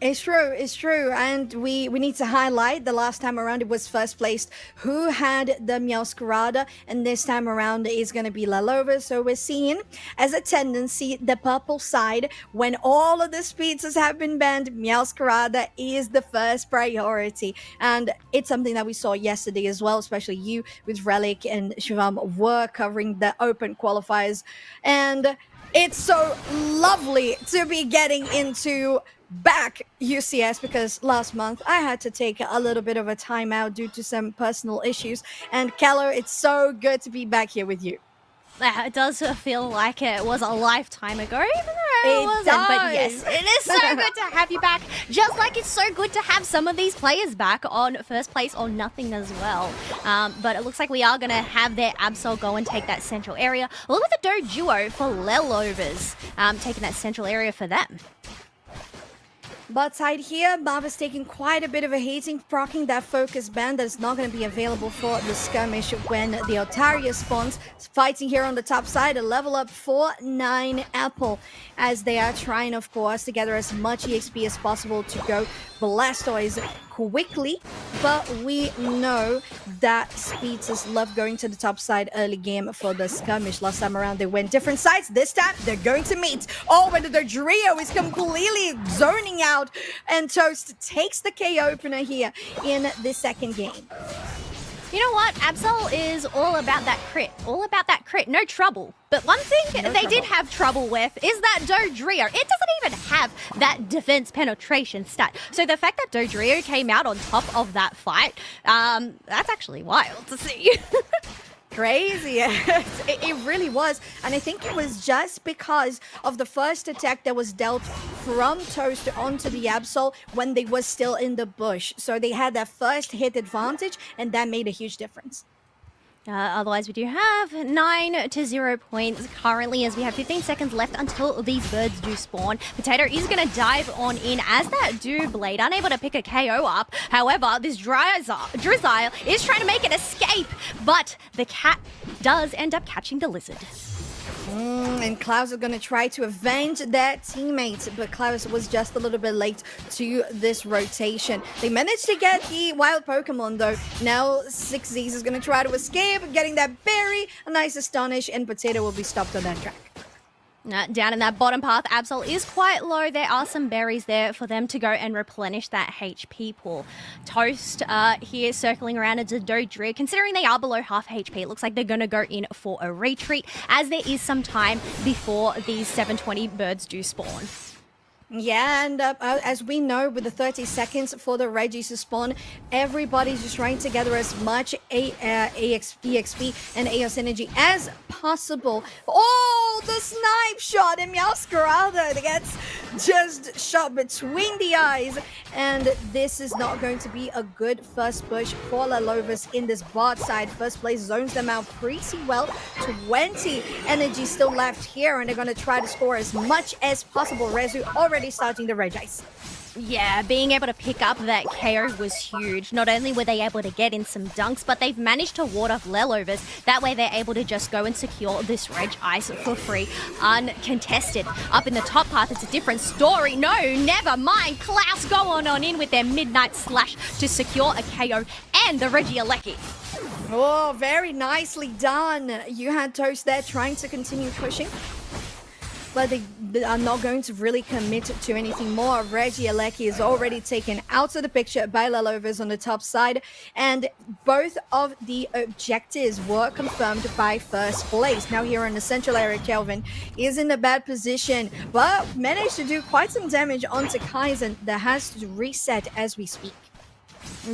It's true. And we need to highlight the last time around it was first placed who had the Meowscarada, and this time around is going to be Lalova. So we're seeing as a tendency the purple side, when all of the speedsters have been banned, Meowscarada is the first priority. And it's something that we saw yesterday as well, especially you with Relic and Shivam were covering the open qualifiers. And it's so lovely to be getting into back UCS because last month I had to take a little bit of a time out due to some personal issues. And Keller, it's so good to be back here with you. It does feel like it was a lifetime ago, even though it wasn't. Does. But yes, it is so good to have you back. Just like it's so good to have some of these players back on first place or nothing as well. But it looks like we are going to have their Absol go and take that central area. Along with the Doduo for Lelovers, taking that central area for them. But side here, Marv is taking quite a bit of a hating, proccing that focus band that is not going to be available for the skirmish when the Altaria spawns. Fighting here on the top side, a level up for 9 Apple, as they are trying, of course, to gather as much EXP as possible to go Blastoise quickly. But we know that Speedsters love going to the top side early game for the skirmish. Last time around, they went different sides. This time, they're going to meet. Oh, but the Dodrio is completely zoning out, and Toast takes the KO opener here in the second game. You know what? Absol is all about that crit. All about that crit. No trouble. But one thing they did have trouble with is that Dodrio. It doesn't even have that defense penetration stat. So the fact that Dodrio came out on top of that fight, that's actually wild to see. Crazy. It really was. And I think it was just because of the first attack that was dealt from Toast onto the Absol when they were still in the bush. So they had that first hit advantage, and that made a huge difference. Otherwise, we do have 9-0 points currently, as we have 15 seconds left until these birds do spawn. Potato is going to dive on in as that Blade, unable to pick a KO up. However, this Drizzile is trying to make an escape, but the cat does end up catching the lizard. And Klaus is going to try to avenge their teammates, but Klaus was just a little bit late to this rotation. They managed to get the wild Pokemon though. Now 6Z's is going to try to escape, getting that berry, a nice Astonish, and Potato will be stopped on that track. Down in that bottom path, Absol is quite low. There are some berries there for them to go and replenish that HP pool. Toast here circling around into Dodrio. Considering they are below half HP, it looks like they're going to go in for a retreat, as there is some time before these 720 birds do spawn. Yeah, and as we know, with the 30 seconds for the Reggies to spawn, everybody's just trying to gather as much EXP and AOS energy as possible. Oh, the snipe shot! And Meowscarada gets just shot between the eyes. And this is not going to be a good first push for Lalovas in this bot side. First place zones them out pretty well. 20 energy still left here, and they're going to try to score as much as possible. Rezu already starting the Reggies. Yeah, being able to pick up that KO was huge. Not only were they able to get in some dunks, but they've managed to ward off Lelovers. That way they're able to just go and secure this Reg Ice for free, uncontested. Up in the top path, it's a different story. No, never mind. Klaus going on in with their Midnight Slash to secure a KO and the Regieleki. Oh, very nicely done. You had Toast there trying to continue pushing, but they are not going to really commit to anything more. Regieleki is already taken out of the picture by Lalovas on the top side, and both of the objectives were confirmed by first place. Now here in the central area, Kelvin is in a bad position, but managed to do quite some damage onto Kaizen that has to reset as we speak.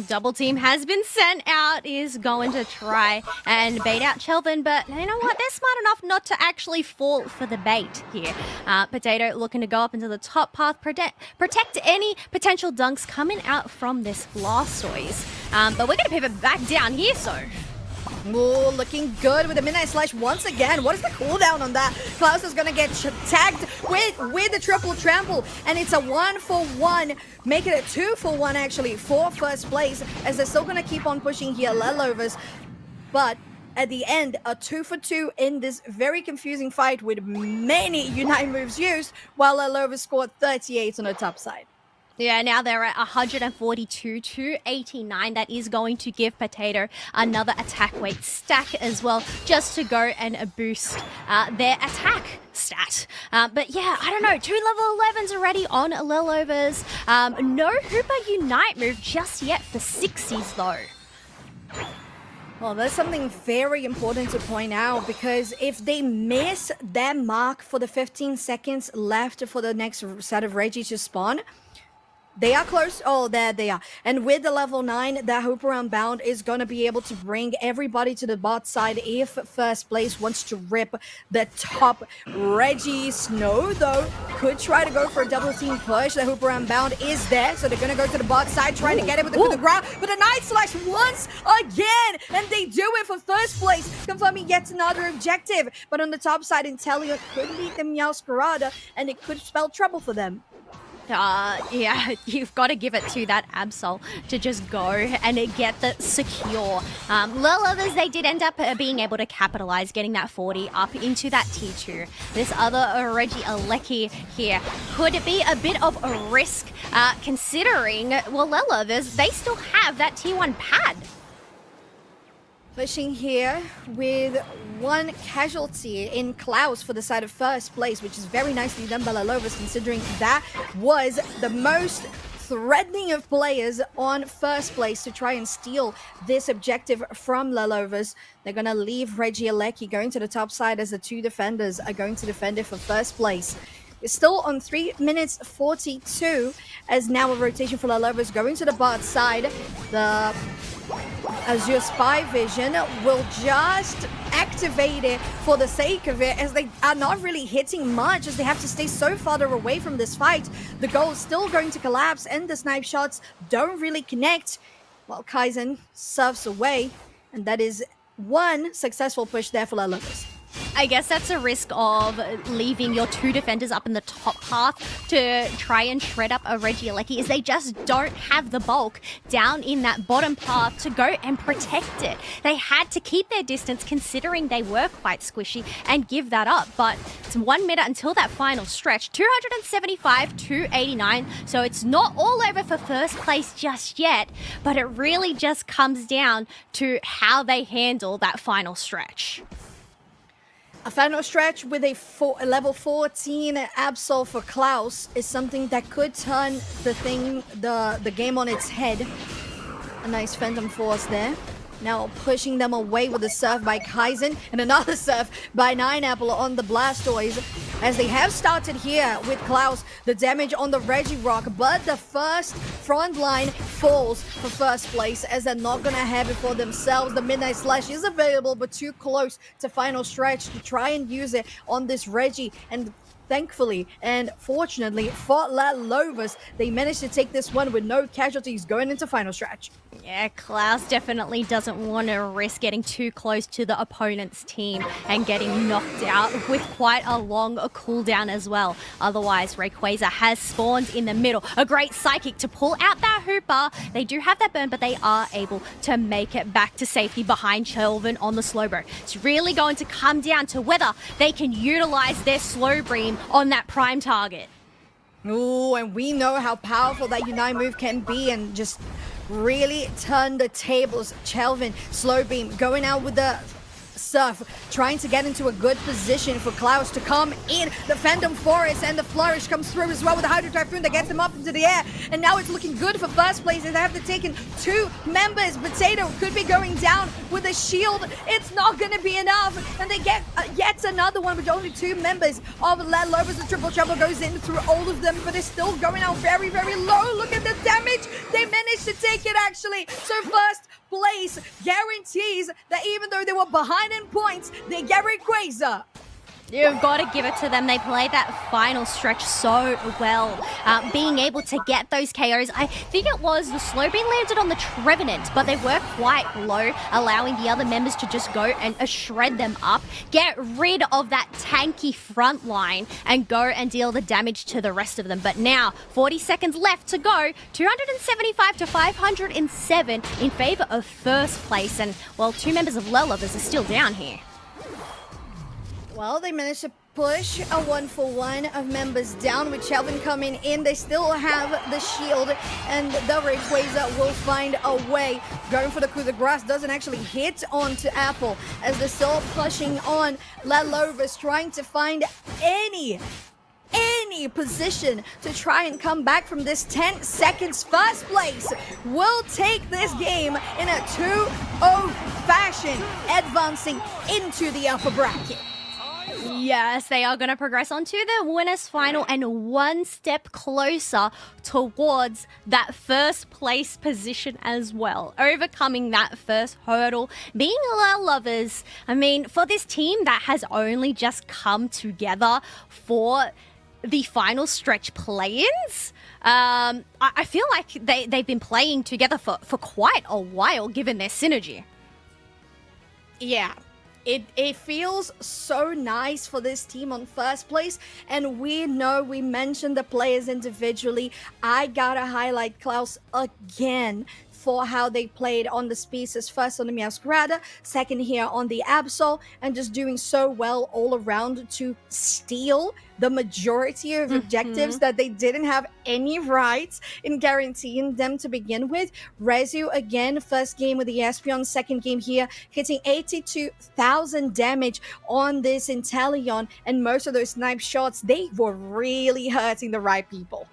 Double team has been sent out, is going to try and bait out Chelvin, but you know what? They're smart enough not to actually fall for the bait here. Potato looking to go up into the top path, protect any potential dunks coming out from this Blastoise. But we're going to pivot back down here, so... Oh, looking good with the Midnight Slash once again. What is the cooldown on that? Klaus is going to get tagged with the triple trample, and it's a 1-for-1. Make it a 2-for-1, actually, for first place, as they're still going to keep on pushing here, Lelovas. But at the end, a 2-for-2 in this very confusing fight with many Unite moves used, while Lelovas scored 38 on the top side. Yeah, now they're at 142 to 89. That is going to give Potato another attack weight stack as well, just to go and boost their attack stat. But yeah, I don't know, 2 level 11s already on Lelovers. No Hooper Unite move just yet for 60s though. Well, there's something very important to point out, because if they miss their mark for the 15 seconds left for the next set of Reggie to spawn, they are close. Oh, there they are. And with the level 9, that Hooper Unbound is going to be able to bring everybody to the bot side if first place wants to rip the top. Reggie Snow, though, could try to go for a double team push. The Hooper Unbound is there, so they're going to go to the bot side, trying to get it with the ground. But the Night Slash once again, and they do it for first place, confirming yet another objective. But on the top side, Intellion could lead the Meowscarada, and it could spell trouble for them. Yeah, you've got to give it to that Absol to just go and get the secure. Lelovers, they did end up being able to capitalize, getting that 40 up into that T2. This other Regieleki here could be a bit of a risk, considering, well, Lelovers, they still have that T1 pad. Pushing here with one casualty in Klaus for the side of first place, which is very nicely done by Lalovas, considering that was the most threatening of players on first place to try and steal this objective from Lalovas. They're going to leave Regieleki going to the top side, as the 2 defenders are going to defend it for first place. It's still on 3 minutes 42, as now a rotation for Lalovas going to the bot side. The Azure Spy Vision will just activate it for the sake of it, as they are not really hitting much, as they have to stay so farther away from this fight. The goal is still going to collapse, and the snipe shots don't really connect, while Kaizen surfs away, and that is one successful push there for Lalovas. I guess that's a risk of leaving your 2 defenders up in the top path to try and shred up a Regieleki, is they just don't have the bulk down in that bottom path to go and protect it. They had to keep their distance, considering they were quite squishy, and give that up. But it's 1 minute until that final stretch, 275 to 89, so it's not all over for first place just yet, but it really just comes down to how they handle that final stretch. A final stretch with a level 14 Absol for Klaus is something that could turn the game on its head. A nice Phantom Force there. Now pushing them away with a serve by Kaizen and another serve by Nineapple on the Blastoise. As they have started here with Klaus, the damage on the Regirock, but the first front line falls for first place as they're not gonna have it for themselves. The Midnight Slash is available, but too close to final stretch to try and use it on this Regi. And thankfully and fortunately for Lovers, they managed to take this one with no casualties going into final stretch. Yeah, Klaus definitely doesn't want to risk getting too close to the opponent's team and getting knocked out with quite a long cooldown as well. Otherwise, Rayquaza has spawned in the middle. A great Psychic to pull out that Hooper. They do have that burn, but they are able to make it back to safety behind Chelvin on the Slowbro. It's really going to come down to whether they can utilize their Slow Beam on that prime target. Ooh, and we know how powerful that Unite move can be and just really turn the tables. Chelvin, Slow Beam, going out with the Surf, trying to get into a good position for Klaus to come in. The Phantom Forest and the Flourish comes through as well with the Hydro Typhoon that gets them up into the air. And now it's looking good for first place as they have to take in 2 members. Potato could be going down with a shield. It's not going to be enough. And they get yet another one with only 2 members of Let Lobos. The Triple Trouble goes in through all of them, but it's still going out very, very low. Look at the damage. They managed to take it actually. So first place guarantees that even though they were behind in points, they get Rayquaza. You've got to give it to them. They played that final stretch so well. Being able to get those KOs. I think it was the Slow Beam landed on the Trevenant, but they were quite low, allowing the other members to just go and shred them up, get rid of that tanky front line, and go and deal the damage to the rest of them. But now, 40 seconds left to go. 275 to 507 in favor of first place. And, well, 2 members of Lelovers are still down here. Well, they managed to push a 1-for-1 of members down with Chelvin coming in. They still have the shield and the Rayquaza will find a way. Going for the coup de grace doesn't actually hit onto Apple as they're still pushing on. Lalovas trying to find any position to try and come back from this 10 seconds. First place will take this game in a 2-0 fashion, advancing into the upper bracket. Yes, they are going to progress on to the winners final and one step closer towards that first place position as well. Overcoming that first hurdle, being Lovers. I mean, for this team that has only just come together for the final stretch play-ins, I feel like they've been playing together for quite a while given their synergy. Yeah. It feels so nice for this team on first place, and we know we mentioned the players individually. I gotta highlight Klaus again for how they played on the Speedsters, first on the Meowscarada, second here on the Absol, and just doing so well all around to steal the majority of objectives that they didn't have any rights in guaranteeing them to begin with. Rezu, again, first game with the Espeon, second game here, hitting 82,000 damage on this Inteleon, and most of those snipe shots, they were really hurting the right people.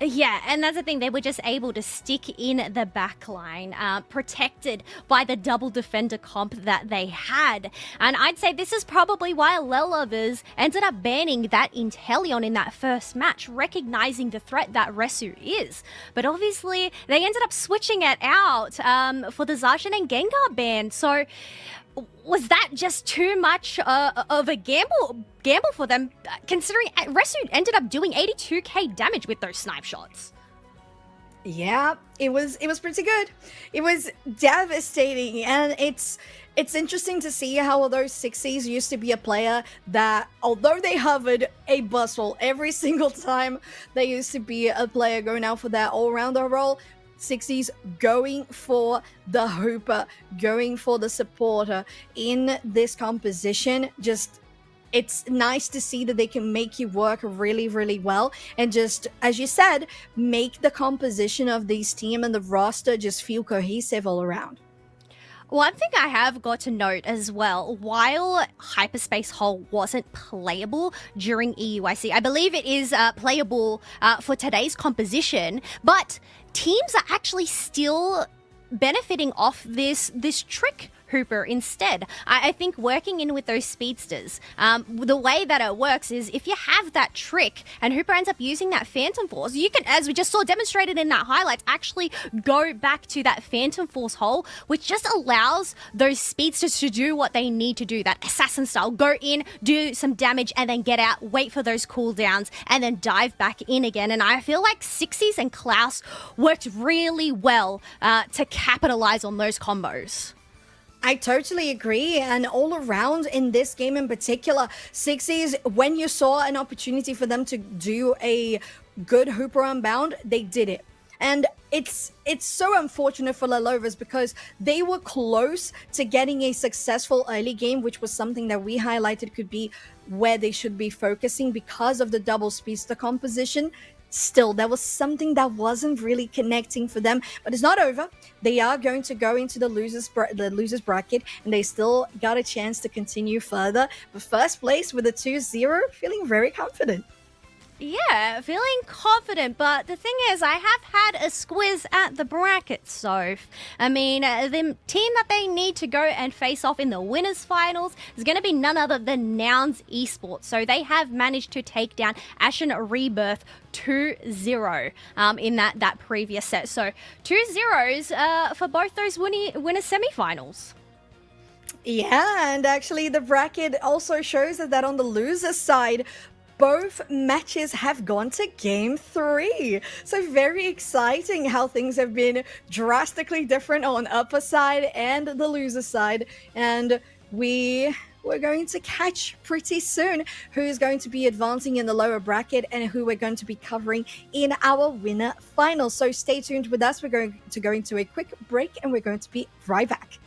Yeah, and that's the thing. They were just able to stick in the back line, protected by the double defender comp that they had. And I'd say this is probably why Lelovers ended up banning that Inteleon in that first match, recognizing the threat that Resu is. But obviously, they ended up switching it out for the Zacian and Gengar ban. So was that just too much of a gamble for them, considering Resu ended up doing 82k damage with those snipe shots? Yeah, it was pretty good. It was devastating, and it's interesting to see how although 60s used to be a player that, although they hovered a bustle every single time, they used to be a player going out for that all-rounder role. 60s going for the Hooper, going for the supporter in this composition. Just, it's nice to see that they can make you work really, really well. And just, as you said, make the composition of this team and the roster just feel cohesive all around. One thing I have got to note as well, while Hyperspace Hole wasn't playable during EUIC, I believe it is playable for today's composition, but teams are actually still benefiting off this trick Hooper instead. I think working in with those speedsters, the way that it works is if you have that trick and Hooper ends up using that Phantom Force, you can, as we just saw demonstrated in that highlight, actually go back to that Phantom Force hole, which just allows those speedsters to do what they need to do, that assassin style, go in, do some damage, and then get out, wait for those cooldowns, and then dive back in again. And I feel like Sixies and Klaus worked really well to capitalize on those combos. I totally agree. And all around in this game in particular, Sixies, when you saw an opportunity for them to do a good Hooper Unbound, they did it. And it's so unfortunate for Lelovas because they were close to getting a successful early game, which was something that we highlighted could be where they should be focusing because of the double speedster composition. Still, there was something that wasn't really connecting for them, but it's not over. They are going to go into the losers bracket, and they still got a chance to continue further. But first place with a 2-0, feeling very confident. Yeah, feeling confident, but the thing is, I have had a squiz at the bracket, so I mean, the team that they need to go and face off in the winners finals is going to be none other than Nouns esports. So they have managed to take down Ashen rebirth 2-0 in that previous set. So 2-0s for both those winners semifinals. Yeah, and actually the bracket also shows that on the loser side, both matches have gone to game 3. So very exciting how things have been drastically different on upper side and the loser side. And we're going to catch pretty soon who's going to be advancing in the lower bracket and who we're going to be covering in our winner final. So stay tuned with us. We're going to go into a quick break and we're going to be right back.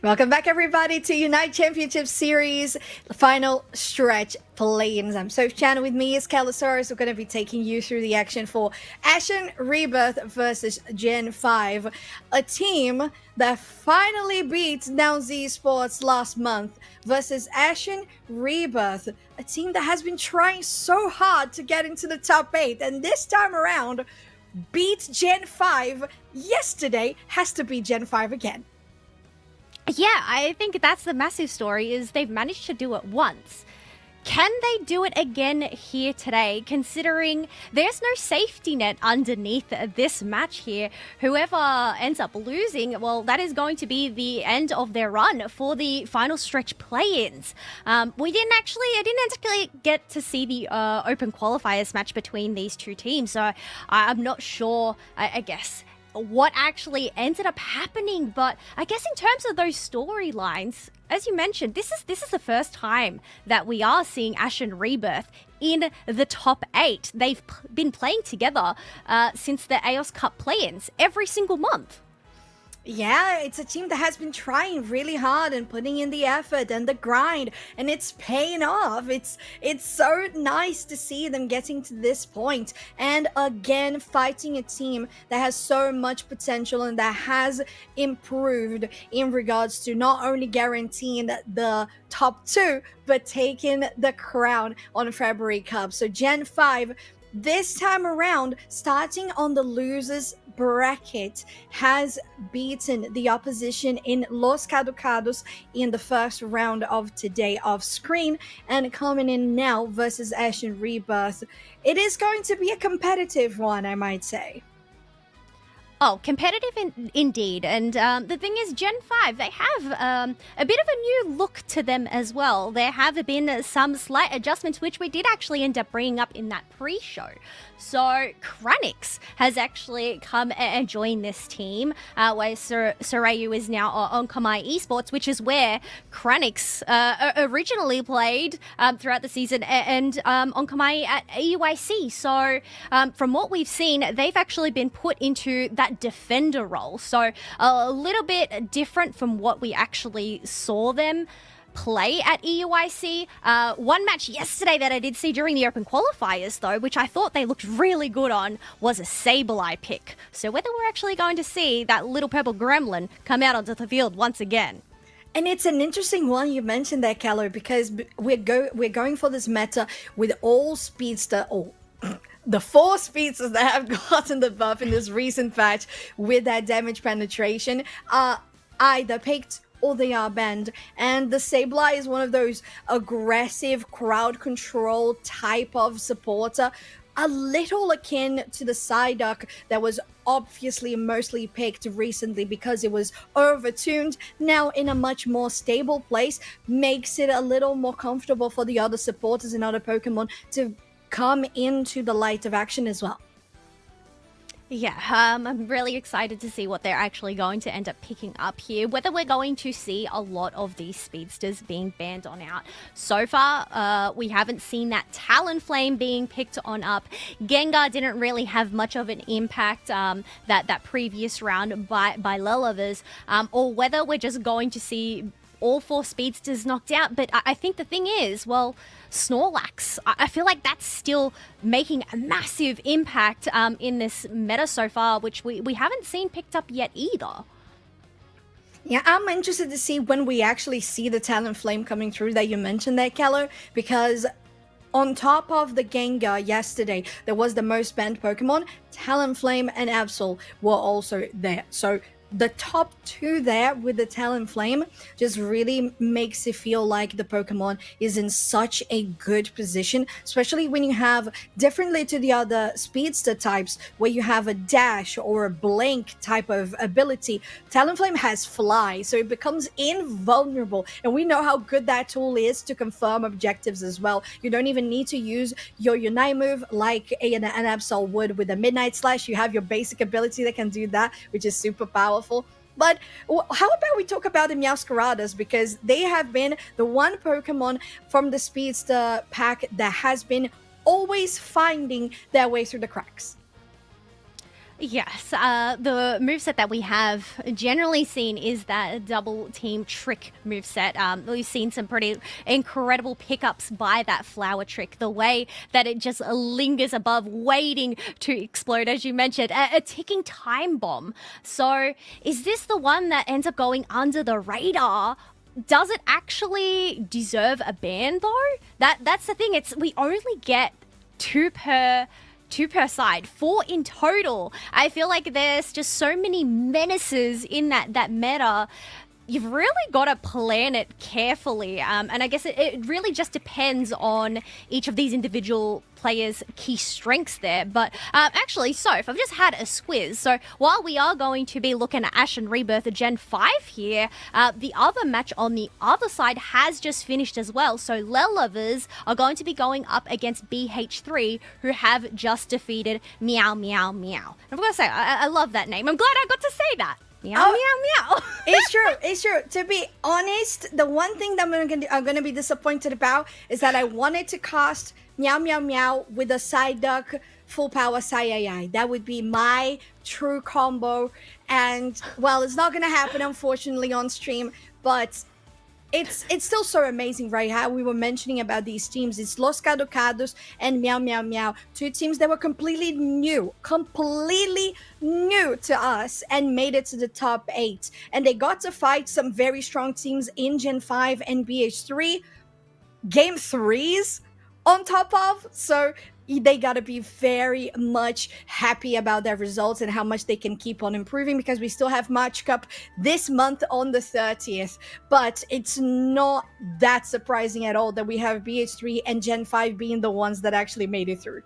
Welcome back, everybody, to UNITE Championship Series final stretch play-ins. I'm Soph-chan. With me is Calosaurus. We're going to be taking you through the action for Ashen, Rebirth versus Gen 5, a team that finally beat Nouns esports last month versus Ashen, Rebirth, a team that has been trying so hard to get into the top 8, and this time around beat Gen 5 yesterday, has to beat Gen 5 again. Yeah, I think that's the massive story, is they've managed to do it once. Can they do it again here today, considering there's no safety net underneath this match here? Whoever ends up losing, well, that is going to be the end of their run for the final stretch play-ins. I didn't actually get to see the open qualifiers match between these two teams, so I'm not sure, I guess, what actually ended up happening. But I guess in terms of those storylines, as you mentioned, this is the first time that we are seeing Ashen Rebirth in the top 8. They've been playing together since the AOS Cup play-ins every single month. Yeah, it's a team that has been trying really hard and putting in the effort and the grind, and it's paying off. It's so nice to see them getting to this point and again fighting a team that has so much potential and that has improved in regards to not only guaranteeing the top 2 but taking the crown on February Cup. So Gen 5 this time around, starting on the losers bracket, has beaten the opposition in Los Caducados in the first round of today off screen, and coming in now versus Ashen Rebirth. It is going to be a competitive one, I might say. Oh, competitive indeed. And the thing is, Gen 5, they have a bit of a new look to them as well. There have been some slight adjustments, which we did actually end up bringing up in that pre-show. So Kranix has actually come and joined this team, where Sorayu is now on Kamai Esports, which is where Kranix originally played throughout the season, and on Kamai at EUIC. So from what we've seen, they've actually been put into that defender role. So a little bit different from what we actually saw them play at EUIC. One match yesterday that I did see during the open qualifiers, though, which I thought they looked really good on, was a Sableye pick. So whether we're actually going to see that little purple gremlin come out onto the field once again. And it's an interesting one you mentioned there, Callo, because we're going for this meta with all Speedster, the 4 Speedsters that have gotten the buff in this recent patch with that damage penetration are either picked or they are banned. And the Sableye is one of those aggressive crowd control type of supporter, a little akin to the Psyduck that was obviously mostly picked recently because it was overtuned. Now in a much more stable place, makes it a little more comfortable for the other supporters and other Pokemon to come into the light of action as well. Yeah, I'm really excited to see what they're actually going to end up picking up here, whether we're going to see a lot of these Speedsters being banned on out. So far, we haven't seen that Talonflame being picked on up. Gengar didn't really have much of an impact that previous round by Lelevers, or whether we're just going to see all 4 Speedsters knocked out. But I think the thing is, well, Snorlax, I feel like that's still making a massive impact in this meta so far, which we haven't seen picked up yet either. Yeah, I'm interested to see when we actually see the Talonflame coming through that you mentioned there, Kello, because on top of the Gengar yesterday, there was the most banned Pokemon. Talonflame and Absol were also there. So the top 2 there with the Talonflame just really makes it feel like the Pokemon is in such a good position, especially when you have, differently to the other Speedster types, where you have a dash or a blink type of ability. Talonflame has fly, so it becomes invulnerable, and we know how good that tool is to confirm objectives as well. You don't even need to use your Unite move like an Absol would with a Midnight Slash. You have your basic ability that can do that, which is super powerful. But how about we talk about the Meowscaradas, because they have been the one Pokemon from the Speedster pack that has been always finding their way through the cracks. Yes, the moveset that we have generally seen is that double team trick moveset. We've seen some pretty incredible pickups by that flower trick. The way that it just lingers above, waiting to explode, as you mentioned, a ticking time bomb. So is this the one that ends up going under the radar? Does it actually deserve a ban though? That's the thing. We only get two per side, 4 in total. I feel like there's just so many menaces in that meta. You've really got to plan it carefully. And I guess it really just depends on each of these individual players' key strengths there. But actually, Soph, I've just had a squiz. So while we are going to be looking at Ashen Rebirth Gen 5 here, the other match on the other side has just finished as well. So Lelovers are going to be going up against BH3, who have just defeated Meow Meow Meow. I'm going to say, I love that name. I'm glad I got to say that. Meow, meow, meow. It's true. To be honest, the one thing that I'm gonna be disappointed about is that I wanted to cast Meow Meow Meow with a side duck full power Sai. That would be my true combo. And well, it's not gonna happen unfortunately on stream, but it's still so amazing, right? How we were mentioning about these teams. It's Los Caducados and Meow Meow Meow. 2 teams that were completely new to us and made it to the top 8. And they got to fight some very strong teams in Gen 5 and BH3. Game 3s on top of. So they got to be very much happy about their results and how much they can keep on improving, because we still have March Cup this month on the 30th. But it's not that surprising at all that we have BH3 and Gen 5 being the ones that actually made it through.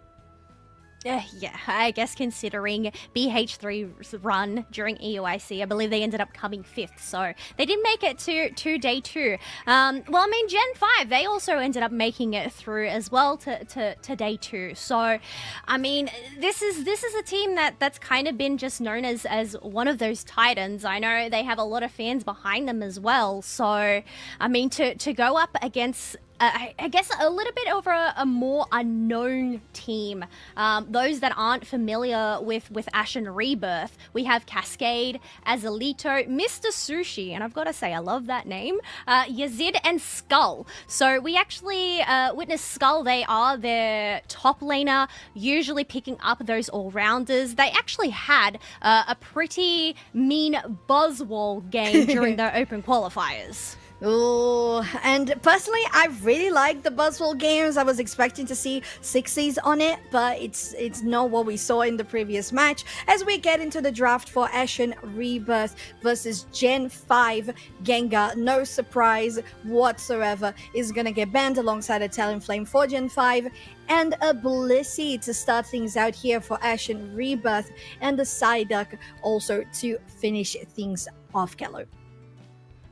Yeah, I guess considering BH3's run during EUIC, I believe they ended up coming 5th, so they didn't make it to day 2. Well, I mean, Gen 5, they also ended up making it through as well to day 2. So, I mean, this is a team that's kind of been just known as one of those titans. I know they have a lot of fans behind them as well. So, I mean, to go up against I guess a little bit over a more unknown team. Those that aren't familiar with Ashen Rebirth, we have Cascade, Azalito, Mr. Sushi, and I've got to say I love that name, Yazid and Skull. So we actually witnessed Skull. They are their top laner, usually picking up those all-rounders. They actually had a pretty mean Buzzwall game during their open qualifiers. Oh, and personally, I really like the Buzzwall games. I was expecting to see 60s on it, but it's not what we saw in the previous match. As we get into the draft for Ashen Rebirth versus Gen 5, Gengar, no surprise whatsoever, is gonna get banned alongside a Talonflame for Gen 5, and a Blissey to start things out here for Ashen Rebirth, and the Psyduck also to finish things off, Kello.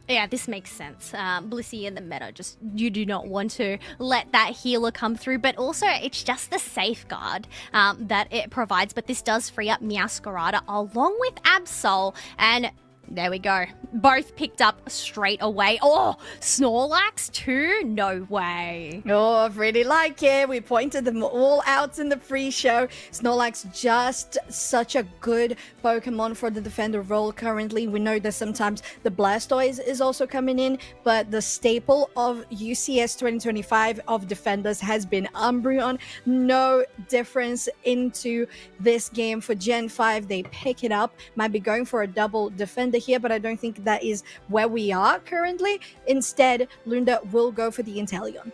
Yeah, this makes sense. Blissey in the meta, just you do not want to let that healer come through, but also it's just the safeguard that it provides. But this does free up Meowscarada along with Absol, and there we go. Both picked up straight away. Oh, Snorlax too? No way. Oh, I really like it. We pointed them all out in the pre-show. Snorlax, just such a good Pokemon for the defender role currently. We know that sometimes the Blastoise is also coming in, but the staple of UCS 2025 of defenders has been Umbreon. No difference into this game for Gen 5. They pick it up. Might be going for a double defender here, but I don't think that is where we are currently. Instead, Lunda will go for the Inteleon.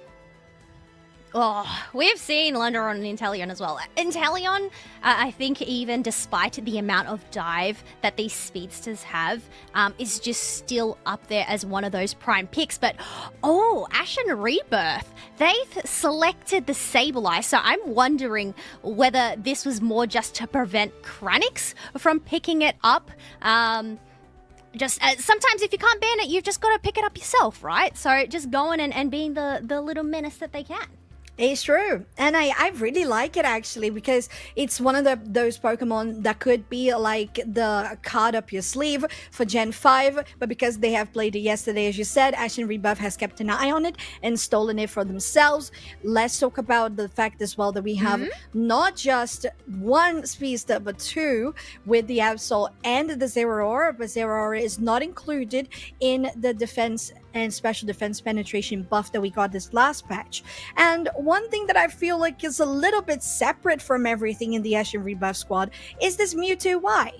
Oh, we've seen Lunda on Inteleon as well. Inteleon, I think even despite the amount of dive that these speedsters have, is just still up there as one of those prime picks. But, oh, Ashen Rebirth, they've selected the Sableye, so I'm wondering whether this was more just to prevent Kranix from picking it up. Just sometimes if you can't ban it, you've just got to pick it up yourself, right? So just going and being the little menace that they can. It's true, and I really like it actually because it's one of those Pokemon that could be like the card up your sleeve for Gen 5, but because they have played it yesterday, as you said, Ashen Rebirth has kept an eye on it and stolen it for themselves. Let's talk about the fact as well that we have not just one Speedster, but two with the Absol and the Zeraora, but Zeraora is not included in the defense and special defense penetration buff that we got this last patch. And one thing that I feel like is a little bit separate from everything in the Ashen Rebuff squad is this Mewtwo Y.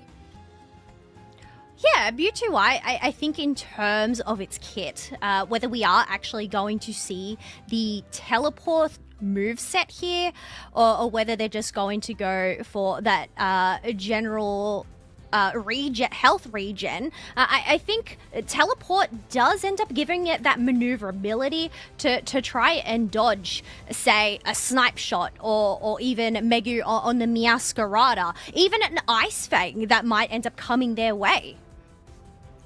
Yeah, Mewtwo I think in terms of its kit, whether we are actually going to see the teleport moveset here, or whether they're just going to go for that general health regen, I think teleport does end up giving it that maneuverability to try and dodge, say, a snipe shot or even Megu on the Meowscarada, even an Ice Fang that might end up coming their way.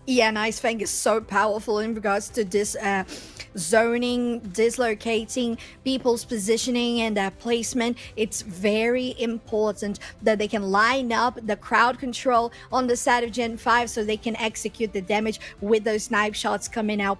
Yeah, and Ice Fang is so powerful in regards to this zoning, dislocating people's positioning and placement. It's very important that they can line up the crowd control on the side of Gen 5 so they can execute the damage with those snipe shots coming out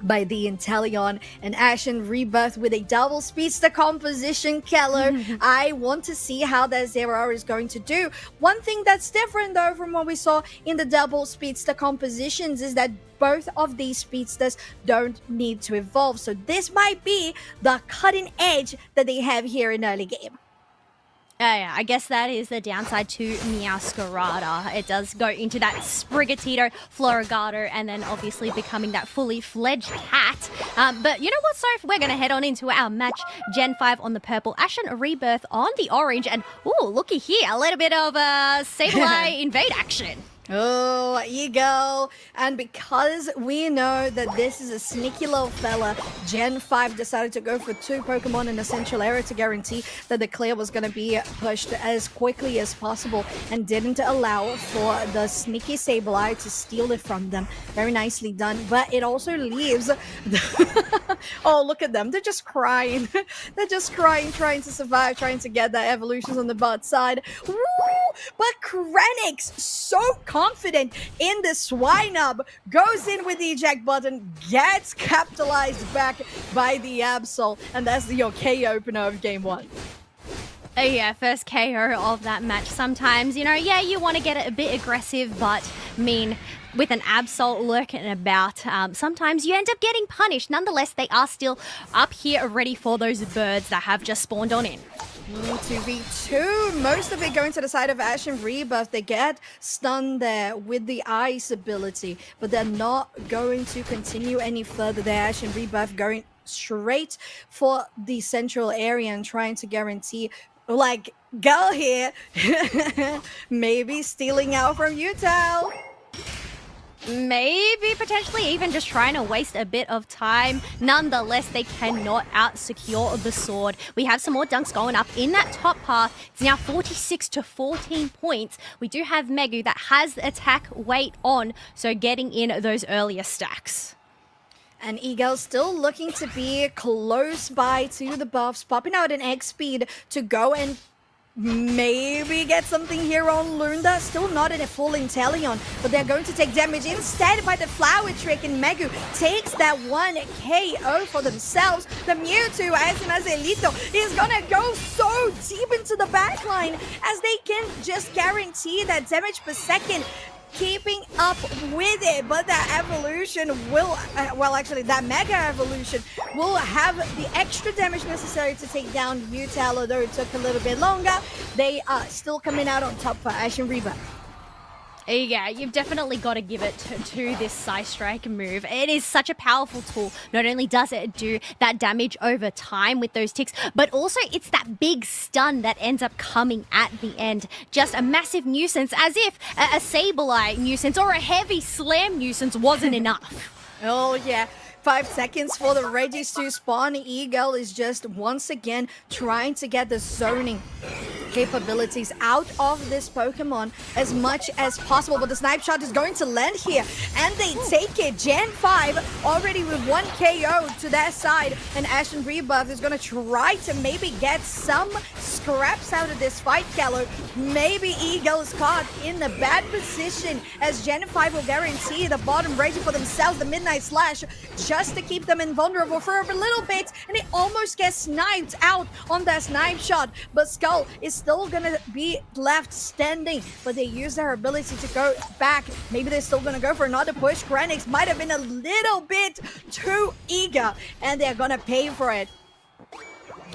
by the Inteleon. And Ashen Rebirth with a double Speedster composition, Keller. I want to see how that Zeraora is going to do. One thing that's different though from what we saw in the double Speedster compositions is that both of these Speedsters don't need to evolve. So this might be the cutting edge that they have here in early game. Yeah, I guess that is the downside to Meowscarada. It does go into that Sprigatito, Floragato, and then obviously becoming that fully fledged cat. But you know what, Soph? We're going to head on into our match. Gen 5 on the purple, Ashen Rebirth on the orange, and ooh, looky here, a little bit of Sableye invade action. Oh, Eagle. And because we know that this is a sneaky little fella, Gen 5 decided to go for two Pokemon in the central area to guarantee that the clear was going to be pushed as quickly as possible and didn't allow for the sneaky Sableye to steal it from them. Very nicely done. But it also leaves... Oh, look at them. They're just crying. They're just crying, trying to survive, trying to get their evolutions on the butt side. Woo! But Krennic's so confident in the Swinub, goes in with the eject button, gets capitalized back by the Absol, and that's the OK opener of game 1. Yeah, first KO of that match. Sometimes, you know, yeah, you want to get it a bit aggressive, but I mean, with an Absol lurking about, sometimes you end up getting punished. Nonetheless, they are still up here ready for those birds that have just spawned on in. 2v2, most of it going to the side of Ashen Rebirth. They get stunned there with the ice ability, but they're not going to continue any further there. Ashen Rebirth going straight for the central area and trying to guarantee, like, girl here, maybe stealing out from Utah. Maybe potentially even just trying to waste a bit of time. Nonetheless, they cannot out-secure the sword. We have some more dunks going up in that top path. It's now 46 to 14 points. We do have Megu that has attack weight on, so getting in those earlier stacks. And Eagle still looking to be close by to the buffs, popping out an X speed to go and maybe get something here on Lunda. Still not in a full Inteleon, but they're going to take damage instead by the Flower Trick, and Megu takes that 1 KO for themselves. The Mewtwo, as an Azelito, is gonna go so deep into the backline as they can just guarantee that damage per second, keeping up with it. But that evolution will, well, actually that Mega Evolution will have the extra damage necessary to take down Utah, although it took a little bit longer. They are still coming out on top for Ashen Rebirth. Yeah, you've definitely got to give it to this Psy Strike move. It is such a powerful tool. Not only does it do that damage over time with those ticks, but also it's that big stun that ends up coming at the end. Just a massive nuisance, as if a Sableye nuisance or a heavy slam nuisance wasn't enough. Oh, yeah. 5 seconds for the Reggies to spawn. Eagle is just once again trying to get the zoning capabilities out of this Pokemon as much as possible, but the snipe shot is going to land here, and they take it. Gen 5 already with 1 KO to their side, and Ashen Rebirth is going to try to maybe get some scraps out of this fight, Gallo. Maybe Eagle is caught in a bad position, as Gen 5 will guarantee the bottom Reggie for themselves, the Midnight Slash, just to keep them invulnerable for a little bit, and it almost gets sniped out on that snipe shot, but Skull is still gonna be left standing, but they use their ability to go back. Maybe they're still gonna go for another push. Krenix might have been a little bit too eager, and they're gonna pay for it.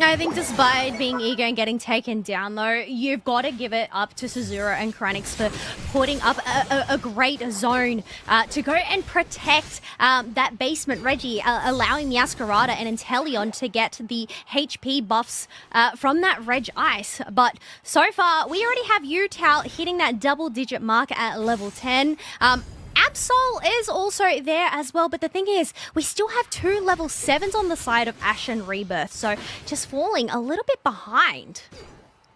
I think despite being eager and getting taken down, though, you've got to give it up to Suzura and Kranix for putting up a great zone to go and protect that basement Reggie, allowing the Ascarada and Inteleon to get the HP buffs from that Reg Ice. But so far, we already have Utao hitting that double-digit mark at level 10. Absol is also there as well, but the thing is, we still have 2 level 7s on the side of Ashen Rebirth, so just falling a little bit behind.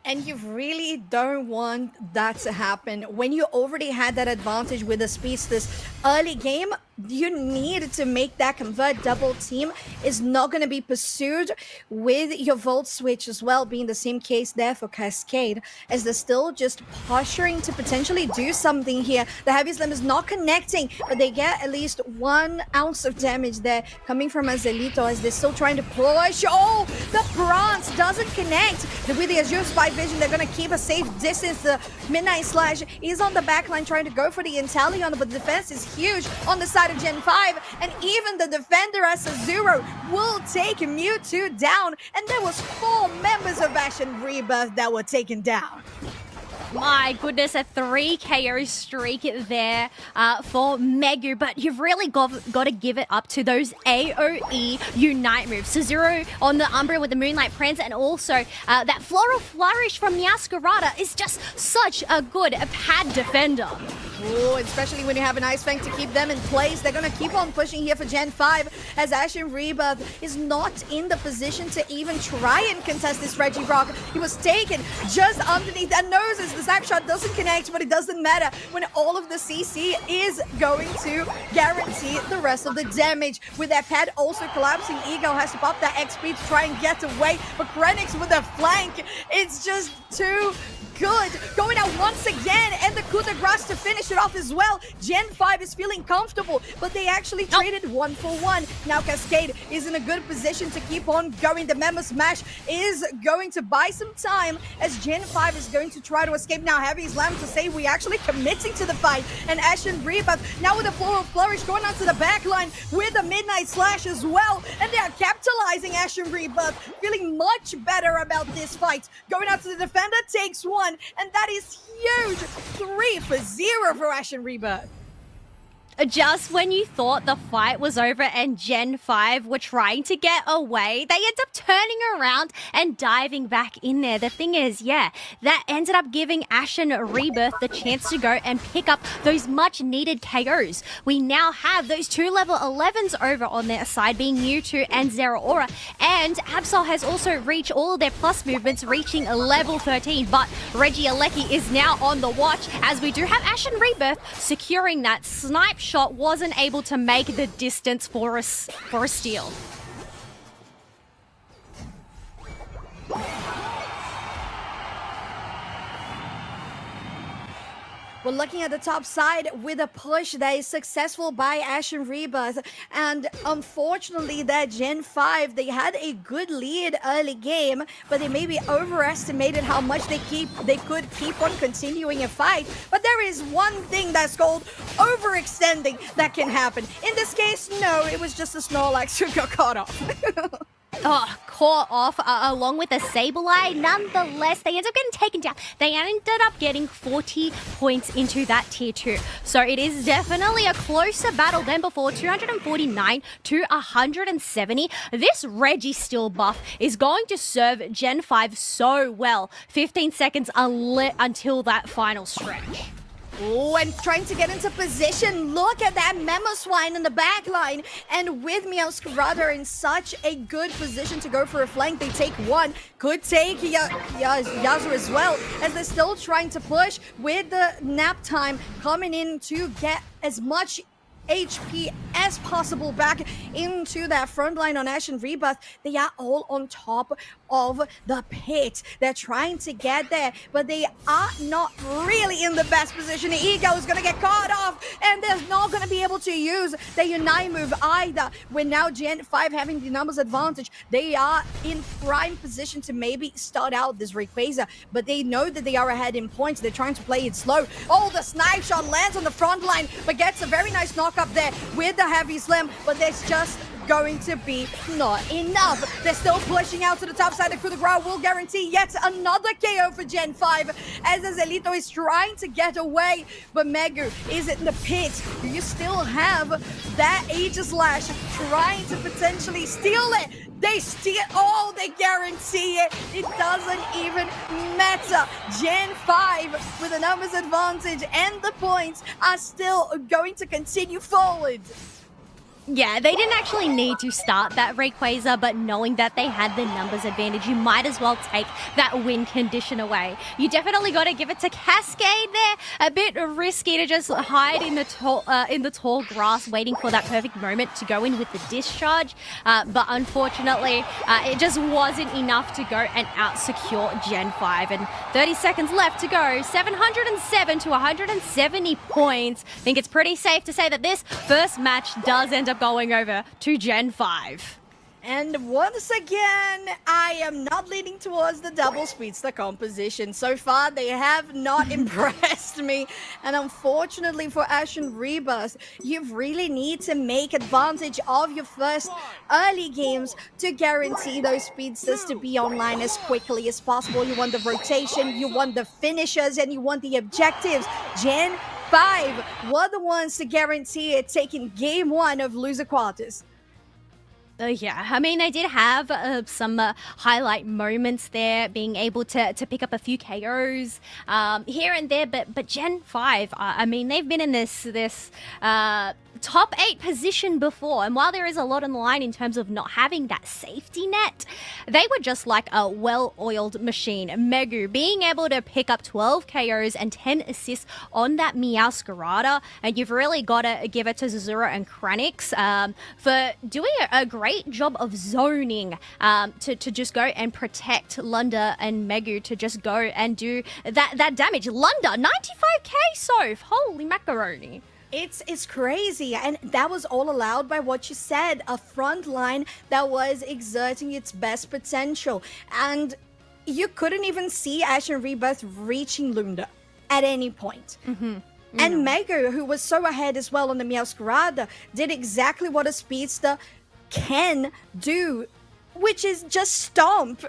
And you really don't want that to happen. When you already had that advantage with the Speedsters early game, you need to make that convert. Double team is not going to be pursued with your Volt Switch as well, being the same case there for Cascade, as they're still just posturing to potentially do something here. The Heavy Slam is not connecting, but they get at least 1 ounce of damage there coming from Azelito as they're still trying to push. Oh, the Bronze doesn't connect. With the Azure Spy Vision, they're going to keep a safe distance. The Midnight Slash is on the backline trying to go for the Inteleon, but the defense is huge on the side of Gen 5, and even the defender as Azuro will take Mewtwo down, and there was 4 members of Ashen Rebirth that were taken down. My goodness, a 3 KO streak there for Megu, but you've really got to give it up to those AoE Unite moves. Suzuru on the Umbra with the Moonlight Prince, and also that Floral Flourish from the Ascarada is just such a good pad defender. Ooh, especially when you have an Ice Fang to keep them in place. They're going to keep on pushing here for Gen 5 as Ashen Rebirth is not in the position to even try and contest this Reggie Rock. He was taken just underneath their noses. The snapshot doesn't connect, but it doesn't matter when all of the CC is going to guarantee the rest of the damage. With that pad also collapsing, Ego has to pop that XP to try and get away, but Krenix with a flank, it's just too good. Going out once again, and the coup de grace to finish it off as well. Gen 5 is feeling comfortable, but they actually traded 1 for 1. Now Cascade is in a good position to keep on going. The Memo Smash is going to buy some time as Gen 5 is going to try to escape. Now Heavy Slam to say we actually committing to the fight, and Ashen Rebirth now with a Floral Flourish going onto the back line with a Midnight Slash as well, and they are capitalizing. Ashen Rebirth feeling much better about this fight. Going out to the defender, takes 1, and that is huge. 3 for 0 for Ashen Rebirth. Just when you thought the fight was over and Gen 5 were trying to get away, they end up turning around and diving back in there. The thing is, yeah, that ended up giving Ashen Rebirth the chance to go and pick up those much-needed KOs. We now have those 2 level 11s over on their side, being Mewtwo and Zeraora, and Absol has also reached all of their plus movements, reaching level 13, but Reggie Alecki is now on the watch, as we do have Ashen Rebirth securing that snipe shot. Wasn't able to make the distance for a steal. We're looking at the top side with a push that is successful by Ashen Rebirth, and unfortunately that Gen 5, they had a good lead early game, but they maybe overestimated how much they could keep on continuing a fight. But there is one thing that's called overextending that can happen. In this case, no, it was just a Snorlax who got caught off. Oh, caught off along with a Sableye. Nonetheless, they ended up getting taken down. They ended up getting 40 points into that tier 2. So it is definitely a closer battle than before. 249 to 170. This Reggie Steel buff is going to serve Gen 5 so well. 15 seconds until that final stretch. Oh, and trying to get into position. Look at that Swine in the back line. And with Meowscarada in such a good position to go for a flank, they take one. Could take Yazu as well, as they're still trying to push with the nap time coming in to get as much HP as possible back into that front line on Ashen Rebirth. They are all on top of the pit. They're trying to get there, but they are not really in the best position. Ego is going to get caught off, and they're not going to be able to use the Unite move either. With now Gen 5 having the numbers advantage, they are in prime position to maybe start out this Rayquaza, but they know that they are ahead in points. They're trying to play it slow. Oh, the snipe shot lands on the front line, but gets a very nice knock up there with the heavy slam, but there's just going to be not enough. They're still pushing out to the top side. The coup de grace will guarantee yet another KO for Gen 5 as Zelito is trying to get away, but Megu is in the pit. You still have that Aegislash trying to potentially steal it. They steal, oh, they guarantee it. It doesn't even matter. Gen 5 with the numbers advantage and the points are still going to continue forward. Yeah, they didn't actually need to start that Rayquaza, but knowing that they had the numbers advantage, you might as well take that win condition away. You definitely got to give it to Cascade there. A bit risky to just hide in the tall grass, waiting for that perfect moment to go in with the discharge. But unfortunately, it just wasn't enough to go and out-secure Gen 5. And 30 seconds left to go. 707 to 170 points. I think it's pretty safe to say that this first match does end up going over to Gen 5. And once again, I am not leaning towards the double Speedster composition. So far, they have not impressed me. And unfortunately for Ashen Rebirth, you really need to make advantage of your first early games to guarantee those Speedsters to be online as quickly as possible. You want the rotation, you want the finishers, and you want the objectives. Gen 5 were the ones to guarantee it, taking game 1 of loser quarters. Yeah, I mean, they did have some highlight moments there, being able to pick up a few KOs here and there, but Gen 5, I mean, they've been in this top 8 position before, and while there is a lot on the line in terms of not having that safety net, they were just like a well-oiled machine. Megu being able to pick up 12 KOs and 10 assists on that Meowscarada, and you've really got to give it to Zazura and Kranix for doing a great job of zoning to just go and protect Lunda and Megu to just go and do that damage. Lunda, 95k Soph, holy macaroni. It's crazy, and that was all allowed by what you said, a front line that was exerting its best potential, and you couldn't even see Ashen Rebirth reaching Lunda at any point. And Megu, who was so ahead as well on the Meowscarada, did exactly what a Speedster can do, which is just stomp.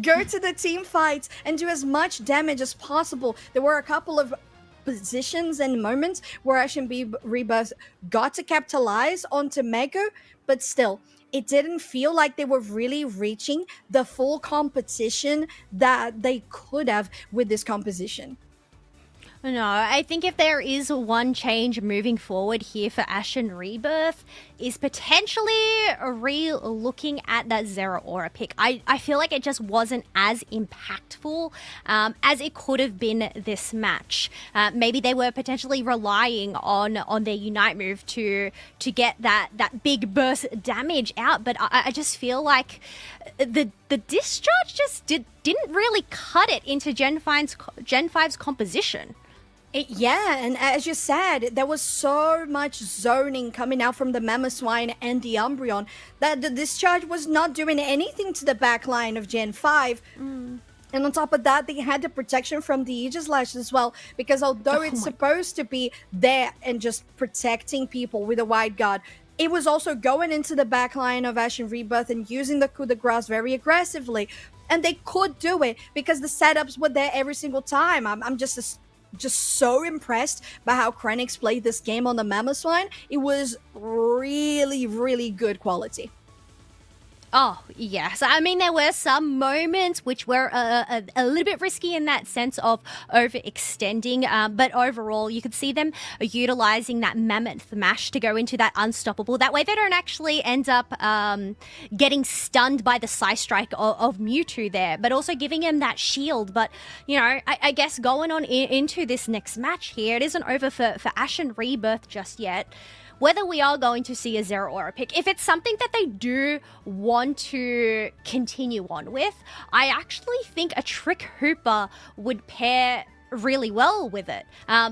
Go to the team fights and do as much damage as possible. There were a couple of positions and moments where Ashen Rebirth got to capitalize onto Megu, but still, it didn't feel like they were really reaching the full competition that they could have with this composition. No, I think if there is one change moving forward here for Ashen Rebirth is potentially re-looking at that Zera Aura pick. I feel like it just wasn't as impactful as it could have been this match. Maybe they were potentially relying on their Unite move to get that big burst damage out, but I just feel like the discharge just didn't really cut it into Gen 5's composition. Yeah, and as you said, there was so much zoning coming out from the Mamoswine and the Umbreon that the discharge was not doing anything to the backline of Gen 5. And on top of that, they had the protection from the Aegislash as well, because although it's supposed to be there and just protecting people with a wide guard, it was also going into the backline of Ashen Rebirth and using the coup de grace very aggressively. And they could do it because the setups were there every single time. I'm just so impressed by how Kranix played this game on the Mamoswine. It was really, really good quality. Oh, yes. I mean, there were some moments which were a little bit risky in that sense of overextending, but overall, you could see them utilizing that mammoth mash to go into that unstoppable. That way, they don't actually end up getting stunned by the side strike of Mewtwo there, but also giving him that shield. But, you know, I guess going on into this next match here, it isn't over for Ashen Rebirth just yet. Whether we are going to see a Zero or a pick, if it's something that they do want to continue on with, I actually think a Trick Hooper would pair really well with it.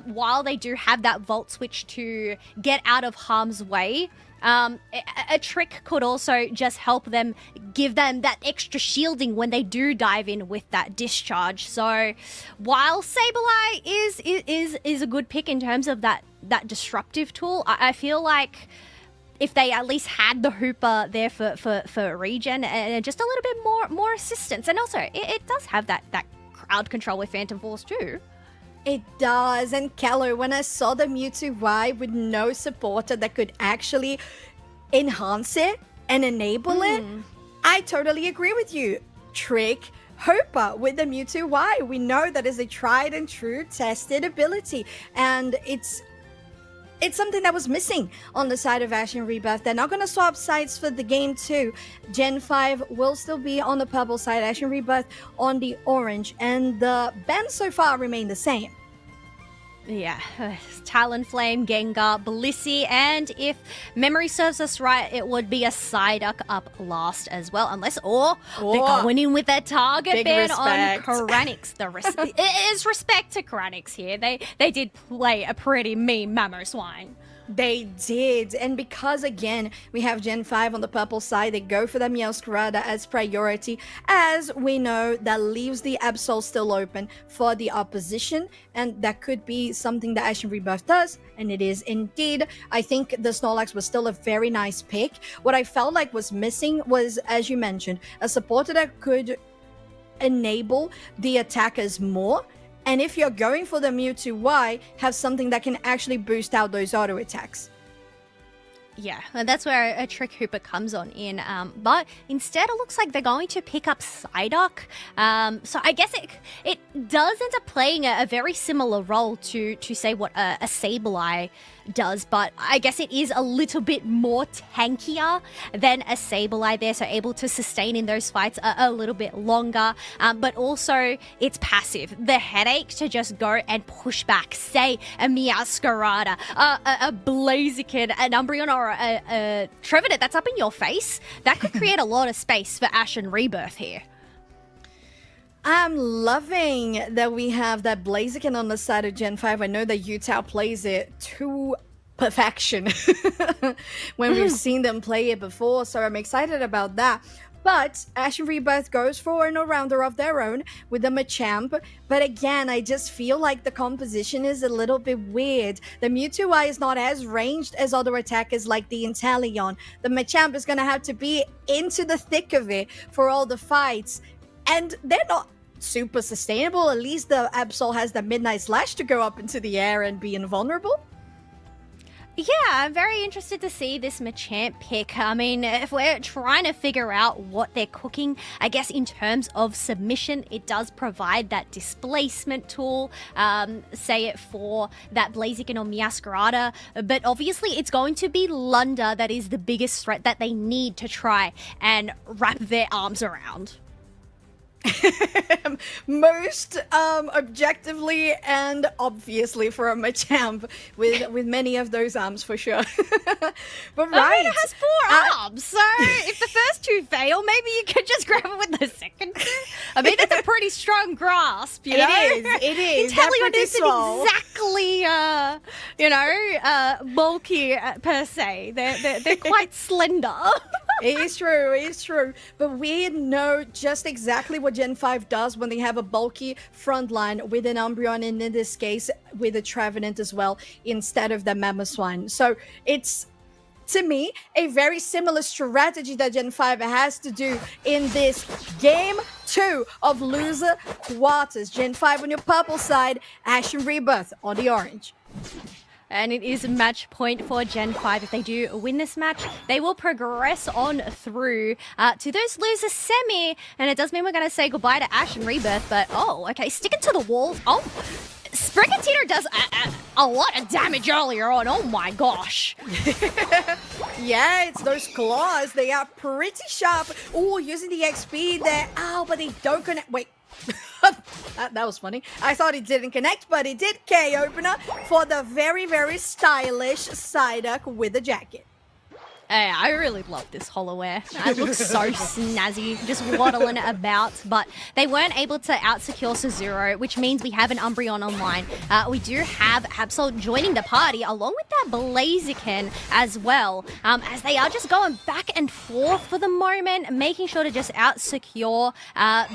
While they do have that Volt Switch to get out of harm's way, a Trick could also just help them, give them that extra shielding when they do dive in with that discharge. So while Sableye is a good pick in terms of that disruptive tool, I feel like if they at least had the Hooper there for regen and just a little bit more assistance, and also it does have that crowd control with Phantom Force too. It does. And Kello, when I saw the Mewtwo Y with no supporter that could actually enhance it and enable it, I totally agree with you. Trick Hooper with the Mewtwo Y. We know that is a tried and true tested ability, and it's something that was missing on the side of Ashen Rebirth. They're not going to swap sides for the game 2. Gen 5 will still be on the purple side, Ashen Rebirth on the orange, and the bans so far remain the same. Yeah, Talonflame, Gengar, Blissey, and if memory serves us right, it would be a Psyduck up last as well, unless, they're going in with their target Big ban respect. on Kranix. It is respect to Kranix here. They did play a pretty mean Mamoswine. They did, and because again we have Gen 5 on the purple side, they go for the Meowscarada as priority, as we know that leaves the Absol still open for the opposition, and that could be something that Ashen Rebirth does, and it is indeed. I think the Snorlax was still a very nice pick. What I felt like was missing was, as you mentioned, a supporter that could enable the attackers more. And if you're going for the Mewtwo Y, have something that can actually boost out those auto attacks. Yeah, and that's where a Trick Hooper comes on in. But instead, it looks like they're going to pick up Psyduck. So I guess it does end up playing a very similar role to say what a Sableye does, but I guess it is a little bit more tankier than a Sableye there, so able to sustain in those fights a little bit longer, but also it's passive. The headache to just go and push back, say a Meowscarada, a Blaziken, an Umbreon, or a Trevenant that's up in your face, that could create a lot of space for Ashen Rebirth here. I'm loving that we have that Blaziken on the side of Gen 5. I know that Utah plays it to perfection when we've seen them play it before, so I'm excited about that. But Ashen Rebirth goes for an all-rounder of their own with the Machamp. But again, I just feel like the composition is a little bit weird. The Mewtwo Y is not as ranged as other attackers like the Inteleon. The Machamp is going to have to be into the thick of it for all the fights. And they're not super sustainable. At least the Absol has the Midnight Slash to go up into the air and be invulnerable. Yeah, I'm very interested to see this Machamp pick. I mean, if we're trying to figure out what they're cooking, I guess in terms of submission, it does provide that displacement tool, say it for that Blaziken or Meowscarada, but obviously it's going to be Lunda that is the biggest threat that they need to try and wrap their arms around. Most objectively and obviously for a Machamp with many of those arms for sure. But right, I mean, it has 4 arms, so if the first 2 fail, maybe you could just grab it with the second 2. I mean, that's a pretty strong grasp, you know? It is. Inteleon isn't exactly, bulky per se. They're quite slender. It is true. But we know just exactly what Gen 5 does when they have a bulky front line with an Umbreon, and in this case, with a Trevenant as well, instead of the Mamoswine. So it's, to me, a very similar strategy that Gen 5 has to do in this Game 2 of loser quarters. Gen 5 on your purple side, Ashen Rebirth on the orange. And it is match point for Gen 5. If they do win this match, they will progress on through to those losers semi. And it does mean we're going to say goodbye to Ashen Rebirth. But, oh, okay, sticking to the walls. Oh, Sprigatito does a lot of damage earlier on. Oh, my gosh. Yeah, it's those claws. They are pretty sharp. Oh, using the XP there. Oh, but they don't connect. Wait. that was funny. I thought it didn't connect, but it did. K opener for the very, very stylish Psyduck with the jacket. Hey, I really love this Hollowware. It looks so snazzy, just waddling about. But they weren't able to out-secure Suzuro, which means we have an Umbreon online. We do have Absol joining the party, along with that Blaziken as well, as they are just going back and forth for the moment, making sure to just out-secure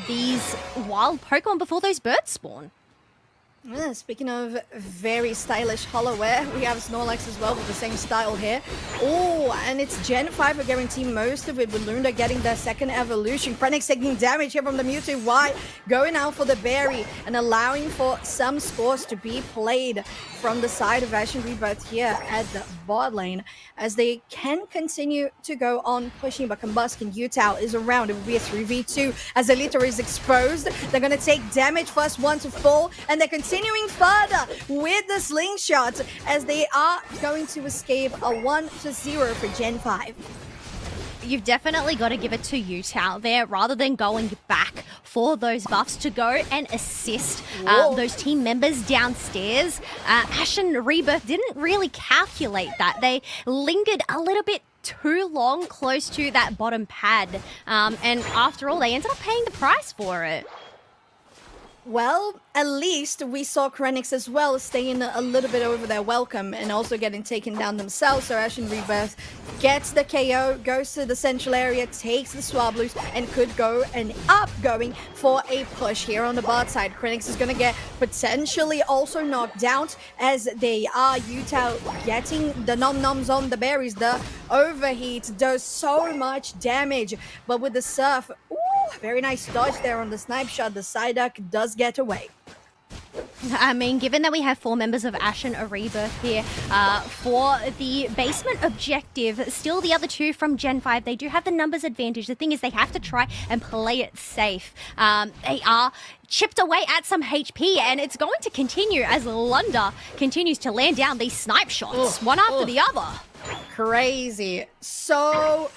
these wild Pokemon before those birds spawn. Speaking of very stylish Hollowware, we have Snorlax as well with the same style here. Oh, and it's Gen 5 are guaranteeing most of it, with Lunda getting their second evolution. Krenix taking damage here from the Mewtwo. Why? Going out for the berry and allowing for some scores to be played from the side of Ashen Rebirth here at the bot lane, as they can continue to go on pushing, but Combuskin Utah is around. It will be a 3v2 as Elita is exposed. They're going to take damage, first one to fall, and they're continuing further with the slingshot as they are going to escape a 1-0 for Gen 5. You've definitely got to give it to Utah there, rather than going back for those buffs to go and assist those team members downstairs. Ashen Rebirth didn't really calculate that. They lingered a little bit too long close to that bottom pad. And after all, they ended up paying the price for it. Well, at least we saw Krenix as well staying a little bit over their welcome and also getting taken down themselves. So Ashen Rebirth gets the KO, goes to the central area, takes the Swablues, and could go and going for a push here on the bot side. Krenix is going to get potentially also knocked out as they are. Utah getting the nom-noms on the berries. The overheat does so much damage, but with the surf, very nice dodge there on the snipe shot. The Psyduck does get away. I mean, given that we have 4 members of Ashen Rebirth here for the basement objective, still the other 2 from Gen 5, they do have the numbers advantage. The thing is, they have to try and play it safe. They are chipped away at some HP, and it's going to continue as Lunda continues to land down these snipe shots, one after the other. Crazy. So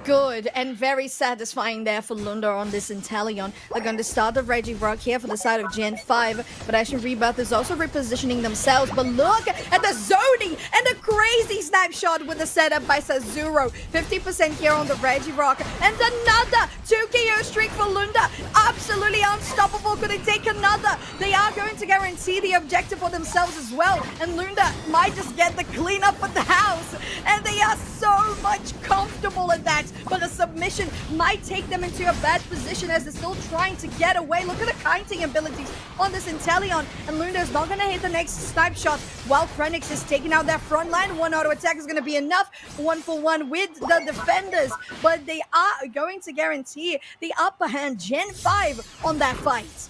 good and very satisfying there for Lunda on this Inteleon. They're going to start the Regirock here for the side of Gen 5, but Ashen Rebirth is also repositioning themselves. But look at the zoning and the crazy snapshot with the setup by Sazuro. 50% here on the Regirock, and another 2 KO streak for Lunda. Absolutely unstoppable. Could it take another? They are going to guarantee the objective for themselves as well, and Lunda might just get the cleanup of the house, and they are so much comfortable at that. But a submission might take them into a bad position as they're still trying to get away. Look at the kiting abilities on this Inteleon, and Lunda is not going to hit the next snipe shot while Krenix is taking out their front line. One auto attack is going to be enough, 1-for-1 with the defenders, but they are going to guarantee the upper hand, Gen 5, on that fight.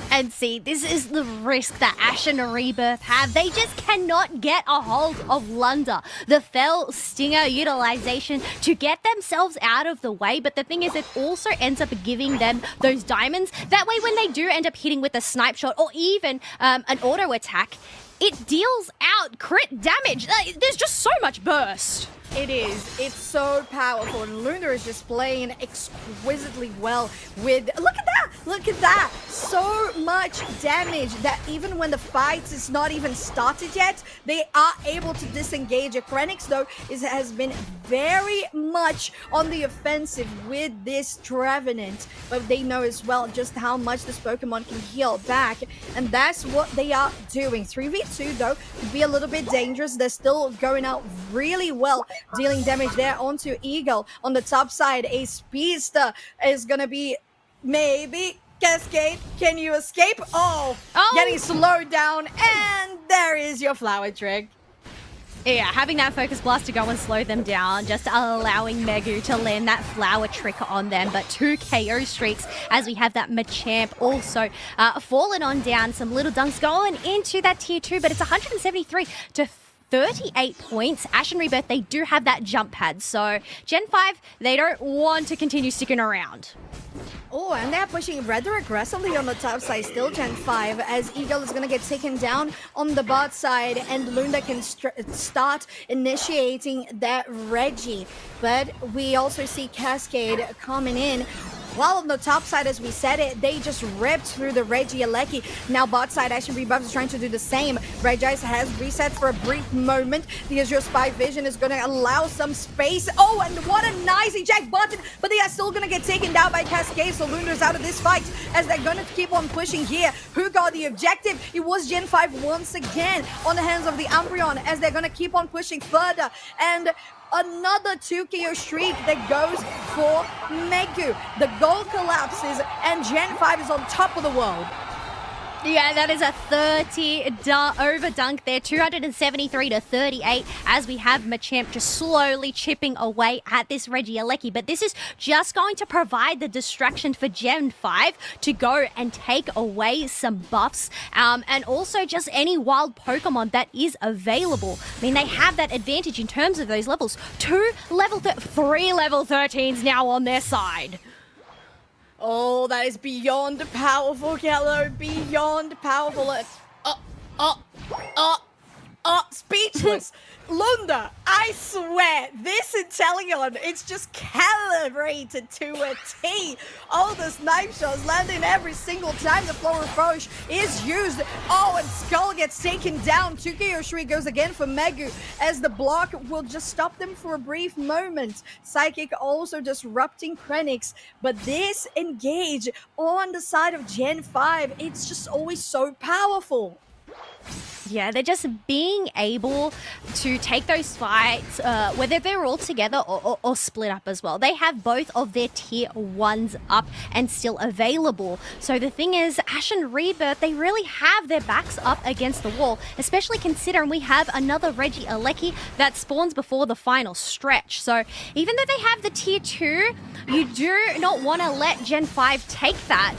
And see, this is the risk that Ashen Rebirth have. They just cannot get a hold of Lunda. The Fell Stinger utilization to get themselves out of the way. But the thing is, it also ends up giving them those diamonds. That way, when they do end up hitting with a snipe shot or even an auto attack, it deals out crit damage. There's just so much burst. It is. It's so powerful, and Luna is just playing exquisitely well with... Look at that! Look at that! So much damage that even when the fight is not even started yet, they are able to disengage. Krenix, though, has been very much on the offensive with this Trevenant, but they know as well just how much this Pokemon can heal back, and that's what they are doing. 3v2, though, could be a little bit dangerous. They're still going out really well, dealing damage there onto Eagle. On the top side, a Speedster is going to be maybe Cascade. Can you escape? Oh, getting slowed down, and there is your flower trick. Yeah, having that Focus Blast to go and slow them down, just allowing Megu to land that flower trick on them. But 2 KO streaks as we have that Machamp also fallen on down. Some little dunks going into that tier 2, but it's 173 to 38 points. Ashen Rebirth, they do have that jump pad. So Gen 5, they don't want to continue sticking around. Oh, and they're pushing rather aggressively on the top side, still Gen 5, as Eagle is going to get taken down on the bot side, and Lunda can start initiating that Reggie. But we also see Cascade coming in. While on the top side, as we said it, they just ripped through the Reggie Alecki. Now bot side, Ashen Rebuff is trying to do the same. Regice has reset for a brief moment. The Azure Spy Vision is going to allow some space. Oh, and what a nice eject button, but they are still going to get taken down by Cascade, so Lunder's out of this fight as they're going to keep on pushing here. Who got the objective? It was Gen 5 once again on the hands of the Umbreon as they're going to keep on pushing further. And another 2 KO streak that goes for Megu. The goal collapses and Gen 5 is on top of the world. Yeah, that is a 30 over dunk there, 273 to 38, as we have Machamp just slowly chipping away at this Reggie Alecki. But this is just going to provide the distraction for Gen 5 to go and take away some buffs, and also just any wild Pokemon that is available. I mean, they have that advantage in terms of those levels. 3 level 13s now on their side. Oh, that is beyond powerful, Kello. Beyond powerful. Speechless. Lunda, I swear, this Inteleon, it's just calibrated to a T. All the snipe shots landing every single time the Floral Frosh is used. Oh, and Skull gets taken down. 2 KO Shriek goes again for Megu, as the block will just stop them for a brief moment. Psychic also disrupting Krenix, but this engage on the side of Gen 5, it's just always so powerful. Yeah, they're just being able to take those fights, whether they're all together or split up as well. They have both of their tier 1s up and still available. So the thing is, Ashen Rebirth, they really have their backs up against the wall, especially considering we have another Reggie Alecki that spawns before the final stretch. So even though they have the tier 2, you do not want to let Gen 5 take that,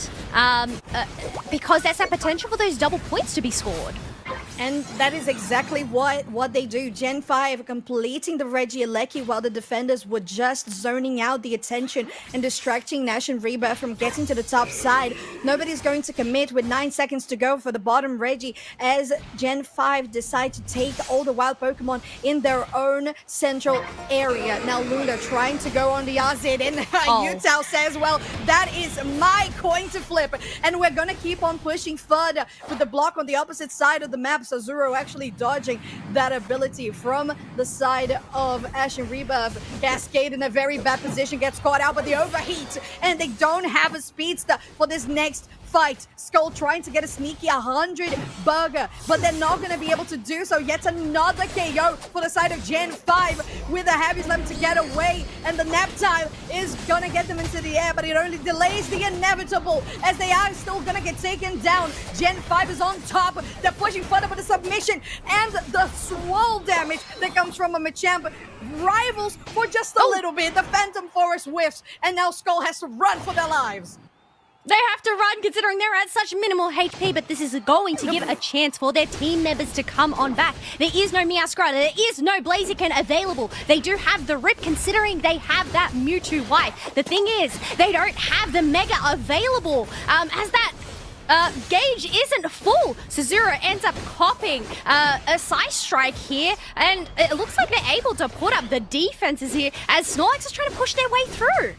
because there's that potential for those double points to be scored. And that is exactly what they do. Gen 5 completing the Reggie Alecki while the defenders were just zoning out the attention and distracting Ashen Rebirth from getting to the top side. Nobody's going to commit with 9 seconds to go for the bottom Reggie, as Gen 5 decide to take all the wild Pokemon in their own central area. Now Luna trying to go on the Azid, and Utah says, well, that is my coin to flip. And we're going to keep on pushing further with the block on the opposite side of the map. Sazuro actually dodging that ability from the side of Ashen Rebirth. Cascade in a very bad position, gets caught out by the overheat, and they don't have a speedster for this next fight. Skull trying to get a sneaky 100 burger, but they're not going to be able to do so. Yet another KO for the side of Gen 5 with a heavy slam to get away, and the nap time is going to get them into the air, but it only delays the inevitable, as they are still going to get taken down. Gen 5 is on top. They're pushing further with the submission and the swole damage that comes from a Machamp rivals for just a little bit. The Phantom Forest whiffs, and now Skull has to run for their lives. They have to run considering they're at such minimal HP, but this is going to give a chance for their team members to come on back. There is no Meowscarada, there is no Blaziken available. They do have the Rip considering they have that Mewtwo White. The thing is, they don't have the Mega available, as that gauge isn't full. Sazuro ends up copping a Side Strike here, and it looks like they're able to put up the defenses here as Snorlax is trying to push their way through.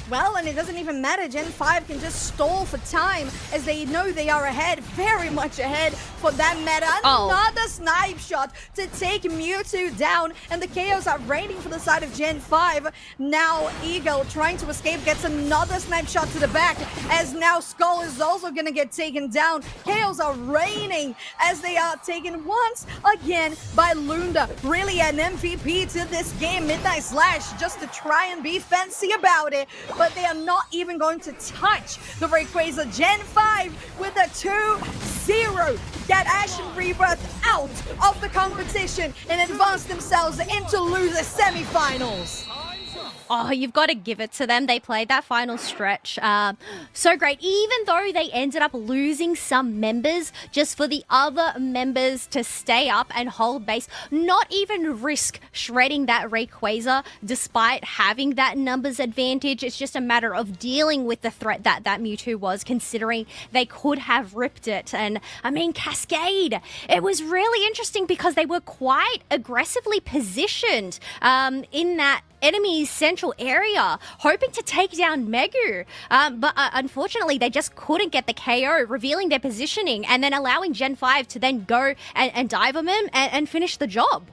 Well, and it doesn't even matter. Gen 5 can just stall for time as they know they are ahead, very much ahead for that meta. Another snipe shot to take Mewtwo down, and the KOs are raining for the side of Gen 5. Now Eagle trying to escape, gets another snipe shot to the back, as now Skull is also going to get taken down. KOs are raining as they are taken once again by Lunda. Really an MVP to this game. Midnight Slash just to try and be fancy about it, but they are not even going to touch the Rayquaza. Gen 5 with a 2 0 get Ashen Rebirth out of the competition and advance themselves into loser semifinals. Oh, you've got to give it to them. They played that final stretch so great, even though they ended up losing some members just for the other members to stay up and hold base, not even risk shredding that Rayquaza despite having that numbers advantage. It's just a matter of dealing with the threat that Mewtwo was, considering they could have ripped it. And I mean, Cascade, it was really interesting because they were quite aggressively positioned in that enemy's central area, hoping to take down Megu. But unfortunately, they just couldn't get the KO, revealing their positioning and then allowing Gen 5 to then go and dive on him and finish the job.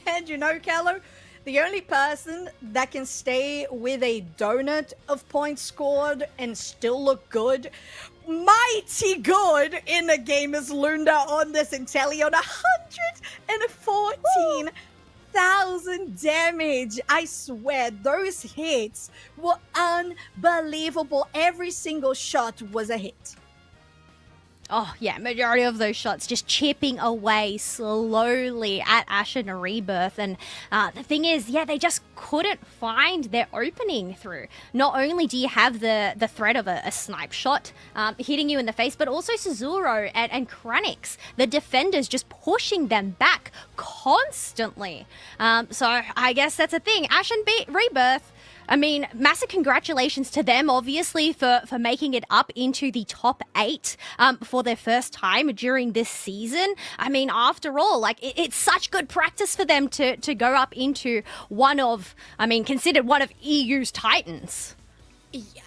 And you know, Callo, the only person that can stay with a donut of points scored and still look good, mighty good in the game, is Lunda on this Inteleon. 114,000 damage. I swear, those hits were unbelievable. Every single shot was a hit. Oh, yeah, majority of those shots just chipping away slowly at Ashen Rebirth. And the thing is, yeah, they just couldn't find their opening through. Not only do you have the threat of a snipe shot hitting you in the face, but also Suzuro and Kranix, the defenders, just pushing them back constantly. So I guess that's a thing. Ashen Rebirth, I mean, massive congratulations to them, obviously, for making it up into the top 8 for their first time during this season. I mean, after all, like, it's such good practice for them to go up into considered one of EU's titans.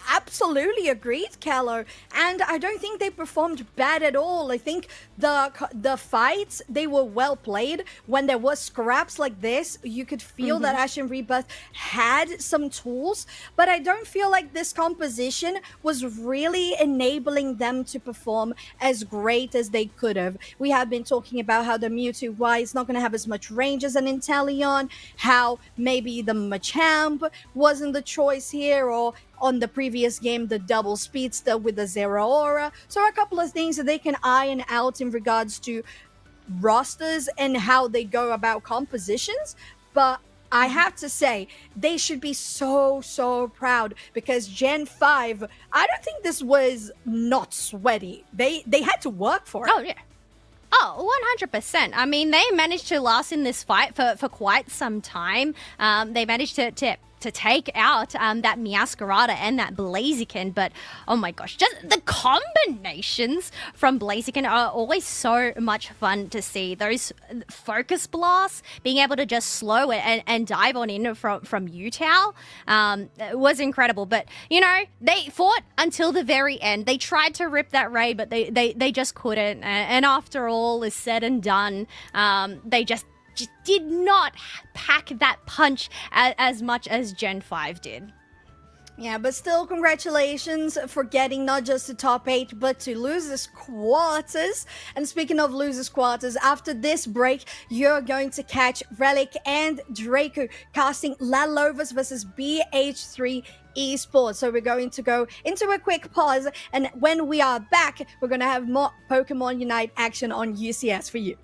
Absolutely agreed, Callo. And I don't think they performed bad at all. I think the fights, they were well played. When there was scraps like this, you could feel that Ashen Rebirth had some tools, but I don't feel like this composition was really enabling them to perform as great as they could have. We have been talking about how the Mewtwo Y is not going to have as much range as an Inteleon, how maybe the Machamp wasn't the choice here, or on the previous game, the double Speedster with the Zeraora. So a couple of things that they can iron out in regards to rosters and how they go about compositions. But I have to say, they should be so proud, because Gen 5, I don't think this was not sweaty. They had to work for it. Oh, yeah. Oh, 100%. I mean, they managed to last in this fight for quite some time. They managed to take out that Meowscarada and that Blaziken, but oh my gosh, just the combinations from Blaziken are always so much fun to see. Those focus blasts, being able to just slow it and dive on in from Utao was incredible. But, you know, they fought until the very end. They tried to rip that Ray, but they just couldn't. And after all is said and done, they just did not pack that punch as much as Gen 5 did. Yeah, but still, congratulations for getting not just to top 8, but to losers quarters. And speaking of losers quarters, after this break, you're going to catch Relic and Draco casting Lalovas versus BH3 esports. So we're going to go into a quick pause, and when we are back, we're going to have more Pokemon Unite action on UCS for you.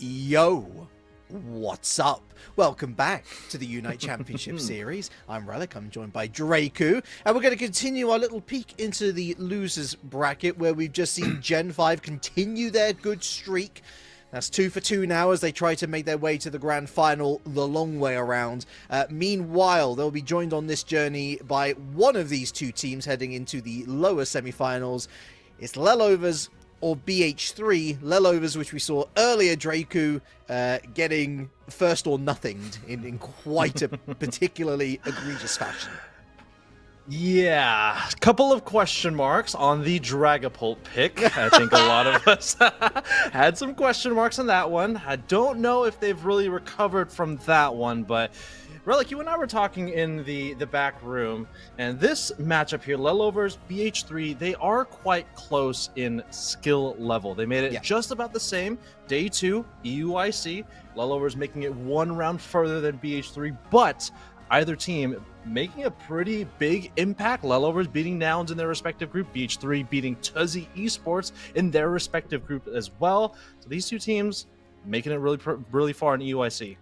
Yo, what's up? Welcome back to the UNITE Championship Series. I'm Relic, I'm joined by Draku, and we're going to continue our little peek into the losers bracket where we've just seen Gen 5 continue their good streak. That's 2 for 2 now as they try to make their way to the grand final the long way around. Meanwhile, they'll be joined on this journey by one of these two teams heading into the lower semi-finals. It's Lelovers or BH3. Lelovers, which we saw earlier, Draku getting first or nothinged in quite a particularly egregious fashion. Yeah, a couple of question marks on the Dragapult pick. I think a lot of us had some question marks on that one. I don't know if they've really recovered from that one, but Relic, you and I were talking in the back room, and this matchup here, Lelovers, BH3, they are quite close in skill level. They made it just about the same. Day 2, EUIC, Lelovers making it one round further than BH3, but either team making a pretty big impact. Lelovers beating Nouns in their respective group, BH3 beating Tuzzy Esports in their respective group as well. So these two teams making it really far in EUIC.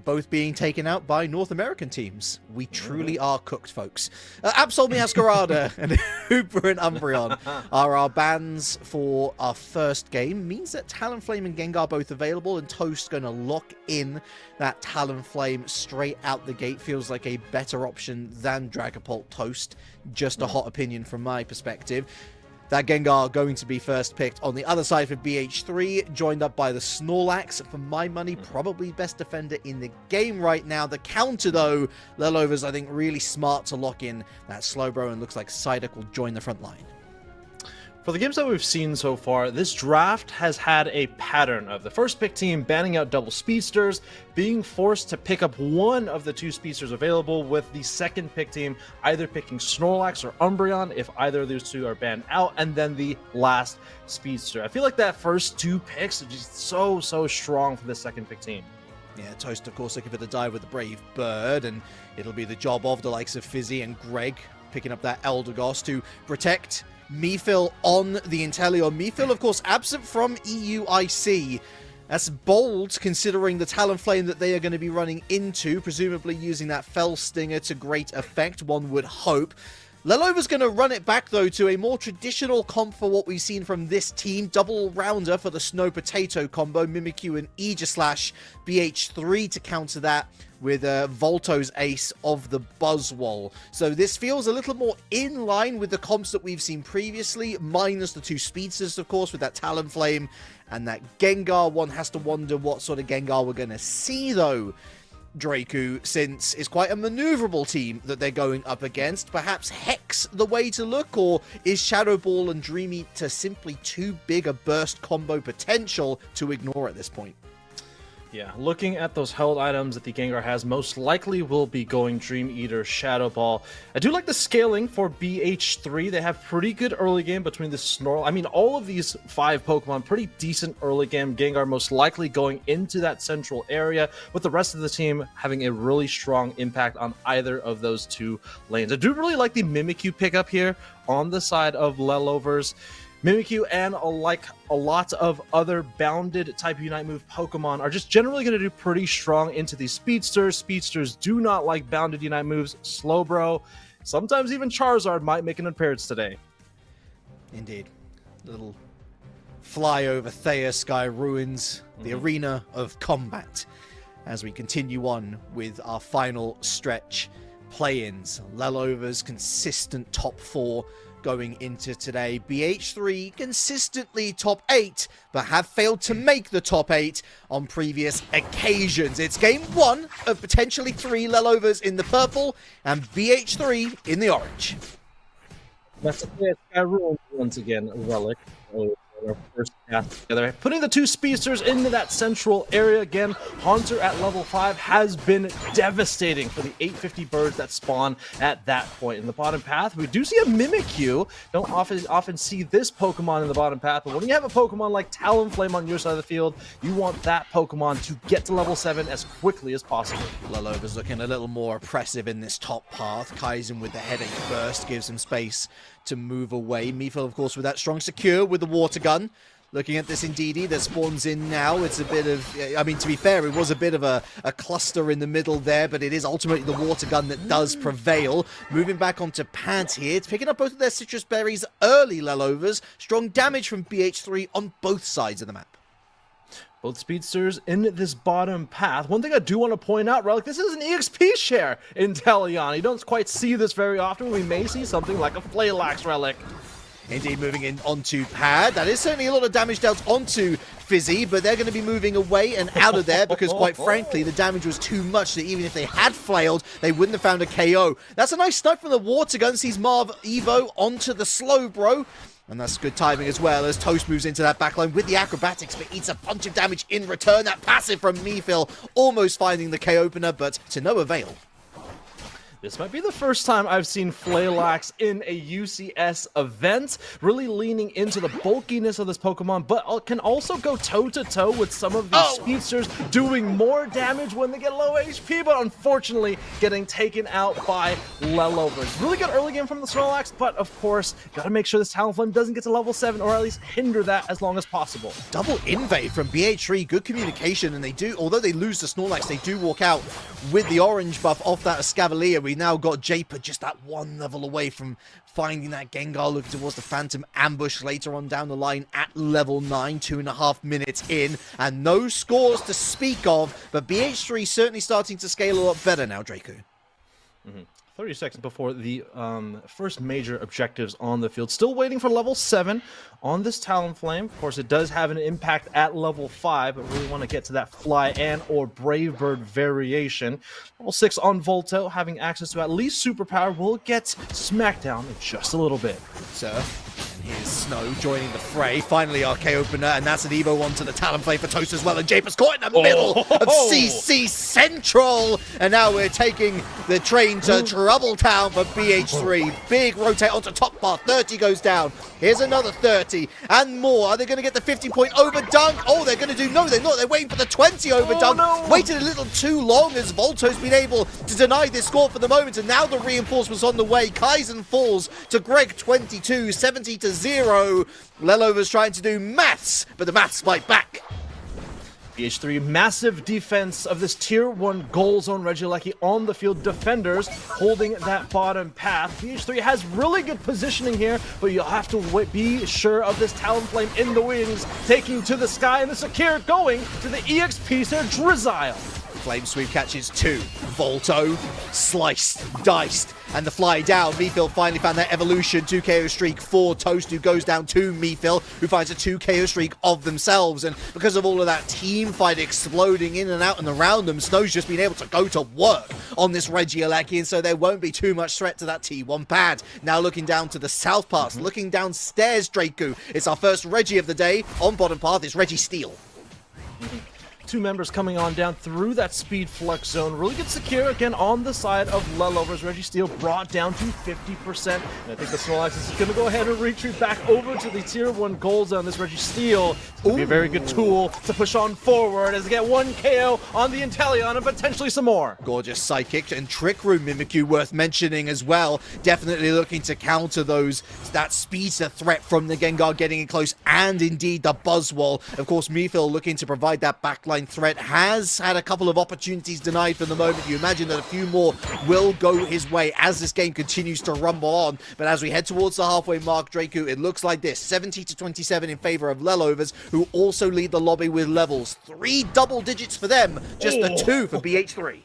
Both being taken out by North American teams. We truly are cooked, folks. Absol Masquerada and Hooper and Umbreon are our bans for our first game. Means that Talonflame and Gengar both available, and Toast going to lock in that Talonflame straight out the gate. Feels like a better option than Dragapult Toast. Just a hot opinion from my perspective. That Gengar going to be first picked on the other side for BH3, joined up by the Snorlax. For my money, probably best defender in the game right now. The counter, though, Lelovers, I think, really smart to lock in that Slowbro, and looks like Psyduck will join the front line. For the games that we've seen so far, this draft has had a pattern of the first pick team banning out double speedsters, being forced to pick up one of the two speedsters available, with the second pick team either picking Snorlax or Umbreon if either of those two are banned out, and then the last speedster. I feel like that first two picks are just so strong for the second pick team. Yeah, Toast, of course, looking for the dive with the Brave Bird, and it'll be the job of the likes of Fizzy and Greg picking up that Eldegoss to protect Mephil on the Inteleon. Mephil, of course, absent from EUIC. That's bold, considering the Talonflame that they are going to be running into, presumably using that Fell Stinger to great effect, one would hope. Lelova's going to run it back, though, to a more traditional comp for what we've seen from this team. Double rounder for the Snow Potato combo, Mimikyu and Aegislash. BH3 to counter that with Volto's ace of the Buzzwole. So this feels a little more in line with the comps that we've seen previously, minus the two speedsters, of course, with that Talonflame and that Gengar. One has to wonder what sort of Gengar we're going to see, though, Draku, since it's quite a maneuverable team that they're going up against. Perhaps Hex the way to look, or is Shadow Ball and Dream Eater simply too big a burst combo potential to ignore at this point? Yeah, looking at those held items that the Gengar has, most likely will be going Dream Eater, Shadow Ball. I do like the scaling for BH3. They have pretty good early game between the Snorlax. I mean, all of these 5 Pokemon, pretty decent early game. Gengar most likely going into that central area, with the rest of the team having a really strong impact on either of those two lanes. I do really like the Mimikyu pickup here on the side of Lelovers. Mimikyu and like a lot of other bounded type Unite move Pokemon are just generally going to do pretty strong into these speedsters. Speedsters do not like bounded Unite moves. Slowbro, sometimes even Charizard might make an appearance today. Indeed. Little fly over Thea Sky ruins the arena of combat as we continue on with our final stretch play-ins. Lelovers consistent top 4 going into today. BH3 consistently top 8, but have failed to make the top 8 on previous occasions. It's game 1 of potentially 3 Lelovers in the purple and BH3 in the orange. That's it. I ruined once again, Relic. Our first cast together. Putting the two speedsters into that central area again. Haunter at level 5 has been devastating for the 850 birds that spawn at that point. In the bottom path, we do see a Mimikyu. Don't often see this Pokemon in the bottom path, but when you have a Pokemon like Talonflame on your side of the field, you want that Pokemon to get to level 7 as quickly as possible. Lelova's looking a little more oppressive in this top path. Kaizen with the headache burst gives him space to move away. Mephil, of course, with that strong secure with the water gun. Looking at this Indeedee that spawns in now, it's a bit of, I mean, to be fair, it was a bit of a cluster in the middle there, but it is ultimately the water gun that does prevail. Moving back onto Pad here, it's picking up both of their citrus berries early, Lelovers. Strong damage from BH3 on both sides of the map. Both speedsters in this bottom path. One thing I do want to point out, Relic, this is an EXP share in Teleon. You don't quite see this very often. We may see something like a Flaylax Relic. Indeed, moving in onto Pad. That is certainly a lot of damage dealt onto Fizzy, but they're going to be moving away and out of there because, quite frankly, the damage was too much that even if they had flailed, they wouldn't have found a KO. That's a nice snipe from the water gun. Sees Marv Evo onto the slow bro. And that's good timing as well as Toast moves into that backline with the acrobatics, but eats a bunch of damage in return. That passive from Mephil almost finding the K opener, but to no avail. This might be the first time I've seen Flaylax in a UCS event, really leaning into the bulkiness of this Pokemon, but can also go toe-to-toe with some of these speedsters, doing more damage when they get low HP, but unfortunately getting taken out by Lelovers. Really good early game from the Snorlax, but of course, gotta make sure this Talonflame doesn't get to level 7, or at least hinder that as long as possible. Double invade from BH3, good communication, and they do, although they lose the Snorlax, they do walk out with the orange buff off that Escavalier. We now got Japer just that one level away from finding that Gengar, looking towards the Phantom Ambush later on down the line at level 9, 2.5 minutes in, and no scores to speak of, but BH3 certainly starting to scale a lot better now, Draco. 30 seconds before the first major objectives on the field. Still waiting for level 7 on this Talonflame. Of course, it does have an impact at level 5, but really want to get to that Fly and or Brave Bird variation. Level 6 on Volto, having access to at least Superpower, will get smacked down in just a little bit. Surf. And here's Snow joining the fray. Finally, our K opener, and that's an Evo onto the Talonflame for Toast as well. And Japer's caught in the middle of CC Central. And now we're taking the train to Trouble Town for BH3. Big rotate onto top bar. 30 goes down. Here's another 30 and more. Are they going to get the 50-point over dunk? Oh, they're going to do, no, they're not. They're waiting for the 20 over dunk. No. Waited a little too long as Volto's been able to deny this score for the moment. And now the reinforcements on the way. Kaizen falls to Greg 22, 70-0. Lelover's trying to do maths, but the maths fight back. BH3, massive defense of this tier 1 goal zone. Regieleki on the field, defenders holding that bottom path. BH3 has really good positioning here, but you'll have to be sure of this Talonflame in the wings, taking to the sky, and the Secure going to the EXP Sir Drizzile. Flame Sweep catches 2. Volto, sliced, diced, and the fly down. Mephil finally found that evolution. 2 KO streak for Toast, who goes down to Mephil, who finds a 2 KO streak of themselves. And because of all of that team fight exploding in and out and around them, Snow's just been able to go to work on this Regieleki, and so there won't be too much threat to that T1 pad. Now looking down to the south pass, looking downstairs, Draco. It's our first Reggie of the day. On bottom path, it's Reggie Steele. 2 members coming on down through that speed flux zone. Really good secure again on the side of Lelovers. Reggie Steele brought down to 50%. And I think the Snorlax is going to go ahead and retreat back over to the tier 1 goal zone. This Reggie Steele will be a very good tool to push on forward as they get 1 KO on the Inteleon and potentially some more. Gorgeous Psychic and Trick Room Mimikyu worth mentioning as well. Definitely looking to counter that Speedster threat from the Gengar getting in close, and indeed the Buzzwole. Of course, Mephil looking to provide that backline threat, has had a couple of opportunities denied for the moment. You imagine that a few more will go his way as this game continues to rumble on. But as we head towards the halfway mark, Draco, it looks like this: 70-27 in favor of Lelovers, who also lead the lobby with levels. 3 double digits for them, just the 2 for BH3.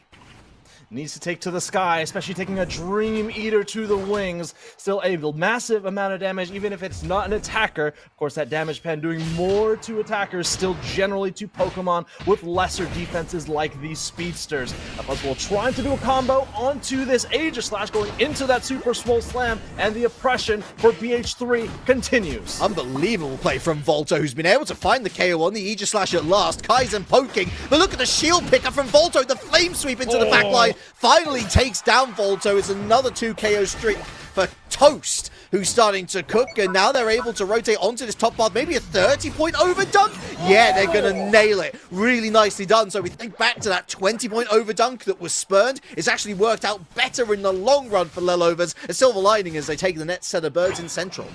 Needs to take to the sky, especially taking a Dream Eater to the wings. Still a massive amount of damage, even if it's not an attacker. Of course, that damage pen doing more to attackers, still generally to Pokemon with lesser defenses like these Speedsters. Buzzwole trying to do a combo onto this Aegislash, going into that Super Swole Slam, and the oppression for BH3 continues. Unbelievable play from Volto, who's been able to find the KO on the Aegislash at last. Kaizen poking, but look at the shield pickup from Volto. The Flame Sweep into the backline finally takes down Volto. It's another 2 KO streak for Toast, who's starting to cook, and now they're able to rotate onto this top path. Maybe a 30-point overdunk? Yeah, they're going to nail it. Really nicely done. So we think back to that 20-point overdunk that was spurned. It's actually worked out better in the long run for Lelovers. A silver lining as they take the next set of birds in Central.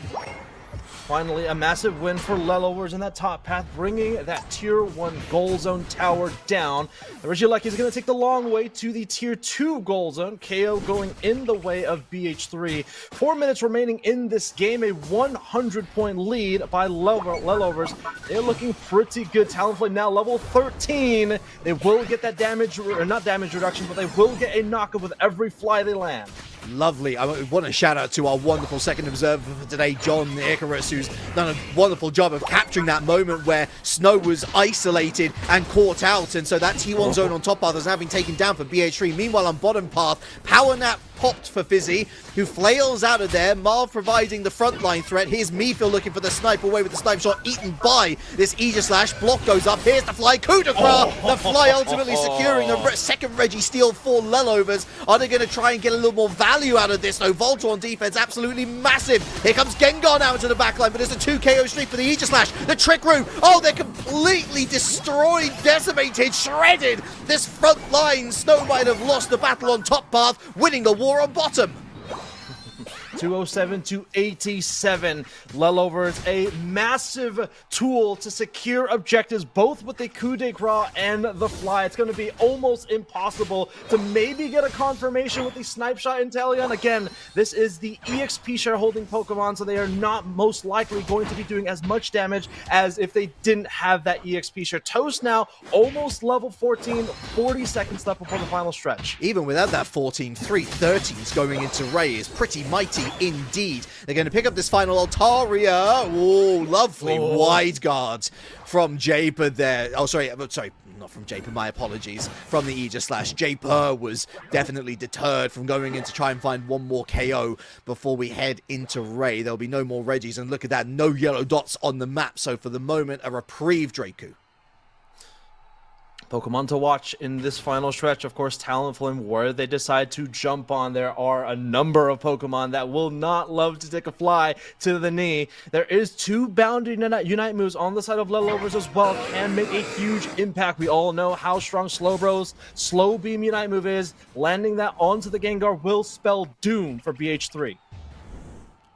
Finally, a massive win for Lelovers in that top path, bringing that Tier 1 goal zone tower down. Regieleki is going to take the long way to the Tier 2 goal zone. KO going in the way of BH3. 4 minutes remaining in this game, a 100-point lead by Lelovers. They're looking pretty good. Talonflame now level 13. They will get that damage, or not damage reduction, but they will get a knockup with every fly they land. Lovely. I want to shout out to our wonderful second observer for today, John Icarus, who's done a wonderful job of capturing that moment where Snow was isolated and caught out, and so that T1 zone on top path has now been taken down for BH3. Meanwhile, on bottom path, Power Nap popped for Fizzy, who flails out of there. Marv providing the frontline threat. Here's Mephil looking for the snipe, away with the snipe shot, eaten by this Aegislash. Block goes up. Here's the fly. Coup de grace. The fly ultimately securing the second Reggie steal for Lelovers. Are they going to try and get a little more value out of this? No, Voltor on defense, absolutely massive. Here comes Gengar now into the backline, but there's a 2 KO streak for the Aegislash. The Trick Room. Oh, they're completely destroyed, decimated, shredded. This front line, Snow might have lost the battle on top path, winning the war on bottom. 207 to 87. Lelovers, a massive tool to secure objectives, both with the coup de grace and the fly. It's going to be almost impossible to maybe get a confirmation with the snipe shot Inteleon. Again, this is the EXP share holding Pokemon, so they are not most likely going to be doing as much damage as if they didn't have that EXP share. Toast now almost level 14, 40 seconds left before the final stretch. Even without that 14, 313s going into Ray is pretty mighty indeed. They're going to pick up this final Altaria. Oh, lovely wide guard from Japer there. Oh, sorry, not from Japer, my apologies. From the Aegislash. Japer was definitely deterred from going in to try and find one more KO before we head into Ray. There'll be no more Reggies, and look at that, no yellow dots on the map. So for the moment, a reprieve, Draku. Pokemon to watch in this final stretch, of course, Talonflame, where they decide to jump on. There are a number of Pokemon that will not love to take a fly to the knee. There is 2 Boundary Unite moves on the side of Lelovers as well, can make a huge impact. We all know how strong Slowbro's Slow Beam Unite move is. Landing that onto the Gengar will spell doom for BH3.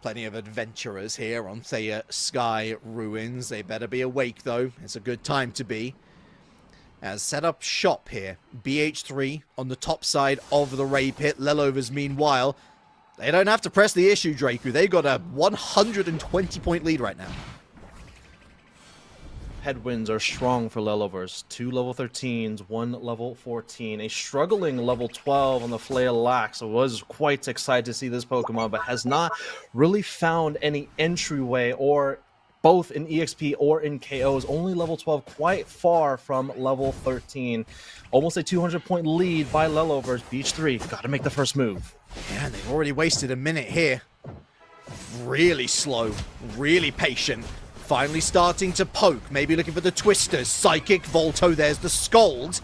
Plenty of adventurers here on Thea Sky Ruins. They better be awake, though. It's a good time to be. As set up shop here, BH3 on the top side of the Ray pit. Lelovers, meanwhile, they don't have to press the issue, Draku. They got a 120-point lead right now. Headwinds are strong for Lelovers. 2 level 13s, 1 level 14. A struggling level 12 on the Flail Lax. I was quite excited to see this Pokemon, but has not really found any entryway or both in EXP or in KOs. Only level 12, quite far from level 13. Almost a 200-point lead by Lelovers. BH3, got to make the first move. Yeah, they've already wasted a minute here. Really slow, really patient. Finally starting to poke, maybe looking for the Twisters. Psychic, Volto, there's the Scold.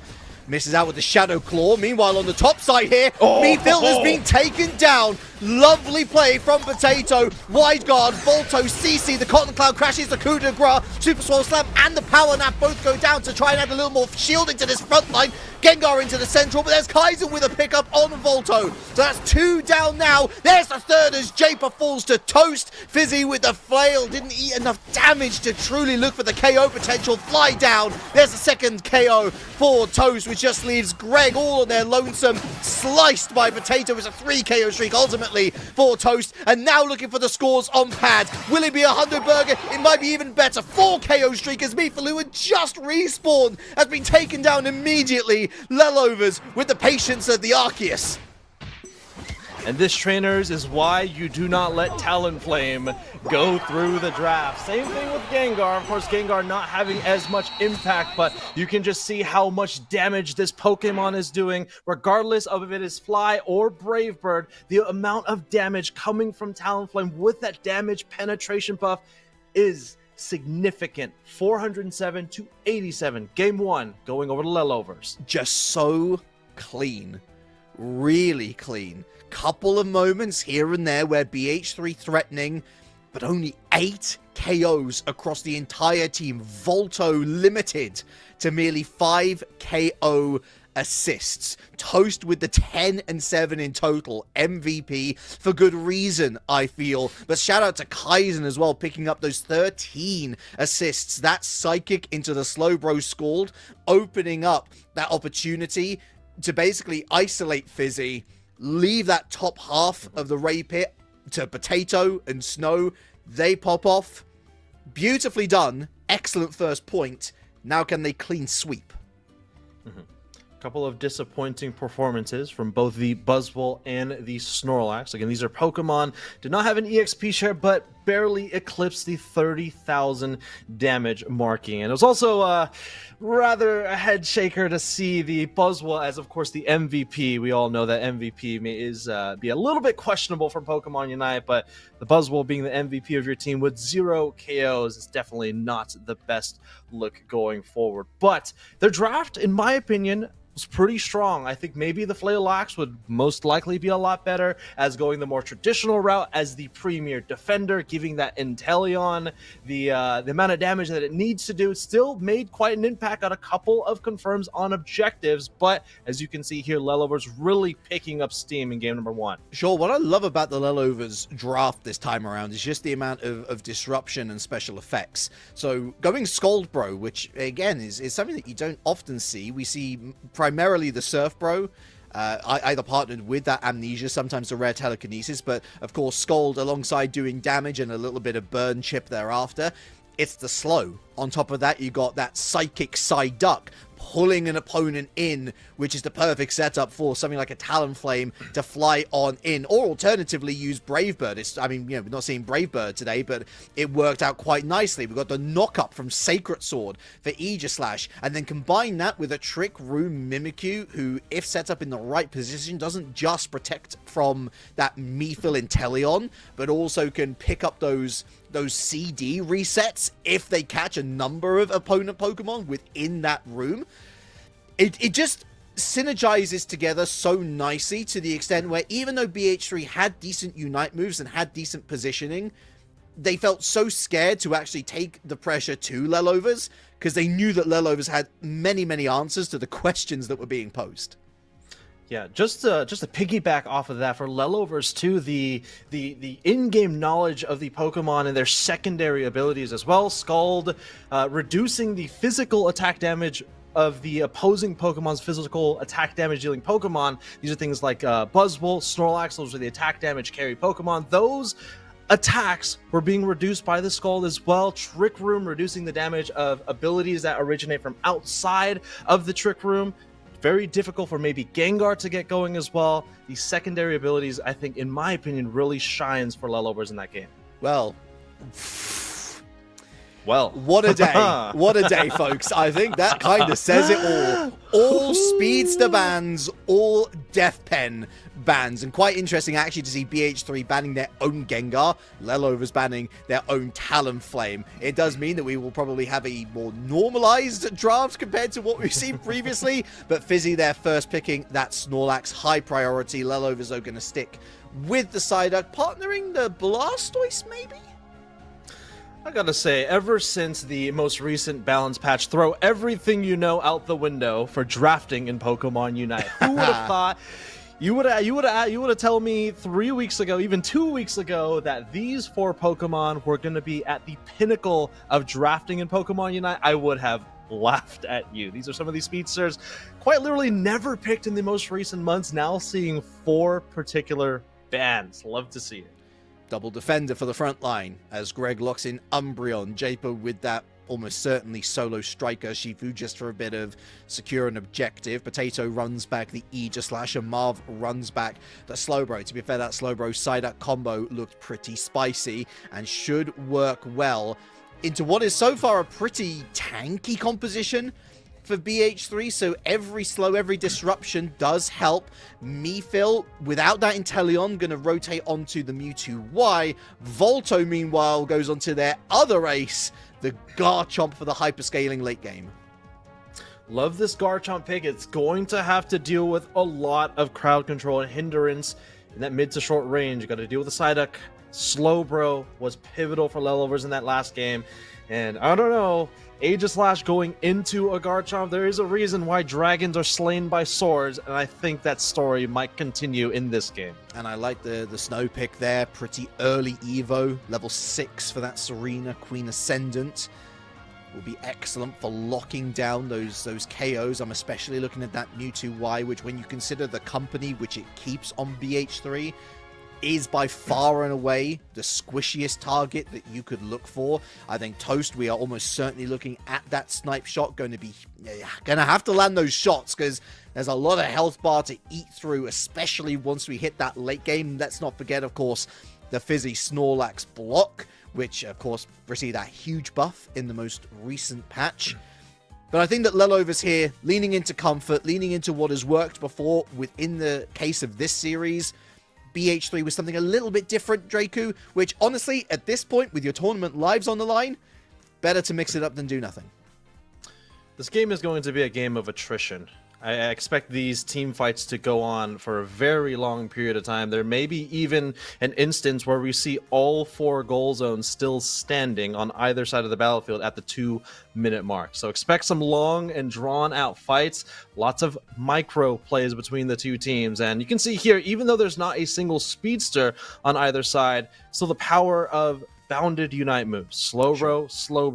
Misses out with the Shadow Claw. Meanwhile, on the top side here, Mephil has been taken down. Lovely play from Potato. Wide guard, Volto, CC. The Cotton Cloud crashes, the Coup de Grace, Super Swole Slam, and the Power Nap both go down to try and add a little more shielding to this front line. Gengar into the central, but there's Kaizen with a pickup on Volto. So that's 2 down now. There's the third as Japer falls to toast. Fizzy with the flail didn't eat enough damage to truly look for the KO potential. Fly down. There's the second KO for Toast, which just leaves Greg all on their lonesome. Sliced by Potato. It's a 3 KO streak ultimately for Toast. And now looking for the scores on pad. Will it be 100 burger? It might be even better. 4 KO streak as Mephil, who had just respawned, has been taken down immediately. Lelovers with the patience of the Arceus. And this, trainers, is why you do not let Talonflame go through the draft. Same thing with Gengar. Of course, Gengar not having as much impact, but you can just see how much damage this Pokemon is doing, regardless of if it is Fly or Brave Bird. The amount of damage coming from Talonflame with that damage penetration buff is significant. 407 to 87. Game 1 going over to Lelovers. Just so clean. Really clean. Couple of moments here and there where BH3 threatening, but only 8 KOs across the entire team. Volto limited to merely 5 KO assists. Toast with the 10 and 7 in total. MVP for good reason, I feel. But shout out to Kaizen as well, picking up those 13 assists. That psychic into the slow bro Scald, opening up that opportunity to basically isolate Fizzy, leave that top half of the Ray Pit to Potato and Snow. They pop off. Beautifully done. Excellent first point. Now can they clean sweep? Couple of disappointing performances from both the Buzzwole and the Snorlax. Again, these are Pokemon. Did not have an EXP share, but barely eclipsed the 30,000 damage marking. And it was also rather a head shaker to see the Buzzwole as, of course, the MVP. We all know that MVP is be a little bit questionable from Pokemon Unite, but the Buzzwole being the MVP of your team with 0 KOs is definitely not the best look going forward. But their draft, in my opinion, was pretty strong. I think maybe the Flaylax would most likely be a lot better as going the more traditional route as the premier defender, giving that Inteleon the amount of damage that it needs to do. It still made quite an impact on a couple of confirms on objectives, but as you can see here, Lelover's really picking up steam in game number 1. Sure, what I love about the Lelover's draft this time around is just the amount of disruption and special effects. So going Scald Bro, which again is something that you don't often see. We see primarily the Surf Bro, either partnered with that Amnesia, sometimes the rare Telekinesis, but of course Scald alongside doing damage and a little bit of burn chip thereafter. It's the slow. On top of that, you got that Psychic Psyduck pulling an opponent in, which is the perfect setup for something like a Talonflame to fly on in, or alternatively use Brave Bird. I mean, we're not seeing Brave Bird today, but it worked out quite nicely. We got the knock-up from Sacred Sword for Aegislash, and then combine that with a Trick Room Mimikyu, who, if set up in the right position, doesn't just protect from that Mephil Inteleon, but also can pick up those CD resets if they catch a number of opponent Pokemon within that room. It just synergizes together so nicely to the extent where even though BH3 had decent Unite moves and had decent positioning, they felt so scared to actually take the pressure to Lelovers because they knew that Lelovers had many, many answers to the questions that were being posed. Yeah, just to piggyback off of that, for Lelovers too, the in-game knowledge of the Pokemon and their secondary abilities as well. Scald, reducing the physical attack damage of the opposing Pokemon's physical attack damage dealing Pokemon. These are things like Buzzwole, Snorlax, those are the attack damage carry Pokemon. Those attacks were being reduced by the Scald as well. Trick Room reducing the damage of abilities that originate from outside of the Trick Room. Very difficult for maybe Gengar to get going as well. These secondary abilities, I think, in my opinion, really shines for Lelovers in that game. Well, what a day. What a day, folks. I think that kind of says it all. All Speedster bans, all Death Pen bans, and quite interesting actually to see BH3 banning their own Gengar, Lelovers banning their own Talonflame. It does mean that we will probably have a more normalized draft compared to what we've seen previously, but Fizzy there first picking that Snorlax, high priority. Lelovers are going to stick with the Psyduck, partnering the Blastoise maybe? I gotta say, ever since the most recent balance patch, throw everything you know out the window for drafting in Pokemon Unite. Who would have thought? You would have told me 3 weeks ago, even 2 weeks ago, that these 4 Pokemon were going to be at the pinnacle of drafting in Pokemon Unite. I would have laughed at you. These are some of these speedsters quite literally never picked in the most recent months. Now seeing 4 particular bans. Love to see it. Double defender for the front line as Greg locks in Umbreon. Japer with that almost certainly solo striker. Shifu just for a bit of secure an objective. Potato runs back the Aegislash and Marv runs back the Slowbro. To be fair, that Slowbro Psyduck combo looked pretty spicy and should work well into what is so far a pretty tanky composition for BH3, so every slow, every disruption does help. Mephil, without that Inteleon, going to rotate onto the Mewtwo Y. Volto, meanwhile, goes onto their other ace, the Garchomp for the hyperscaling late game. Love this Garchomp pick. It's going to have to deal with a lot of crowd control and hindrance in that mid to short range. You got to deal with the Psyduck, Slowbro was pivotal for Lelovers in that last game. And I don't know, Aegislash going into a Garchomp, there is a reason why dragons are slain by swords, and I think that story might continue in this game. And I like the snow pick there. Pretty early Evo. Level 6 for that Serena Queen Ascendant. Will be excellent for locking down those KOs. I'm especially looking at that Mewtwo Y, which when you consider the company which it keeps on BH3, is by far and away the squishiest target that you could look for. I think Toast, we are almost certainly looking at that snipe shot. Going to have to land those shots because there's a lot of health bar to eat through, especially once we hit that late game. Let's not forget, of course, the Fizzy Snorlax block, which, of course, received that huge buff in the most recent patch. But I think that Lelovers here, leaning into comfort, leaning into what has worked before within the case of this series. BH3 was something a little bit different, Draku, which honestly, at this point, with your tournament lives on the line, better to mix it up than do nothing. This game is going to be a game of attrition. I expect these team fights to go on for a very long period of time. There may be even an instance where we see all 4 goal zones still standing on either side of the battlefield at the 2-minute mark. So expect some long and drawn out fights, lots of micro plays between the two teams. And you can see here, even though there's not a single speedster on either side, still the power of bounded Unite moves. Slow Row, Slow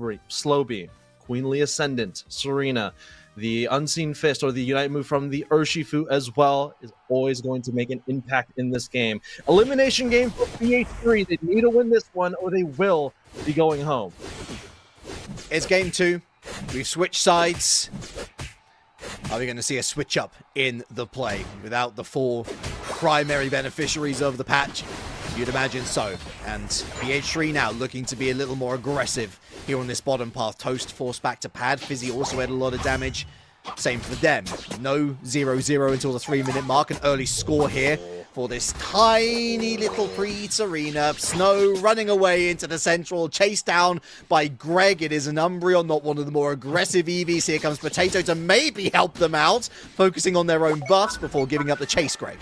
Beam, Queenly Ascendant, Serena. The Unseen Fist or the Unite move from the Urshifu as well is always going to make an impact in this game. Elimination game for BH3. They need to win this one or they will be going home. It's game 2. We've switched sides. Are we going to see a switch up in the play without the 4 primary beneficiaries of the patch? You'd imagine so. And BH3 now looking to be a little more aggressive here on this bottom path. Toast forced back to pad. Fizzy also had a lot of damage. Same for them. No 0-0 until the 3-minute mark. An early score here for this tiny little pre-Serena. Snow running away into the central. Chased down by Greg. It is an Umbreon, not one of the more aggressive EVs. Here comes Potato to maybe help them out. Focusing on their own buffs before giving up the chase, Greg.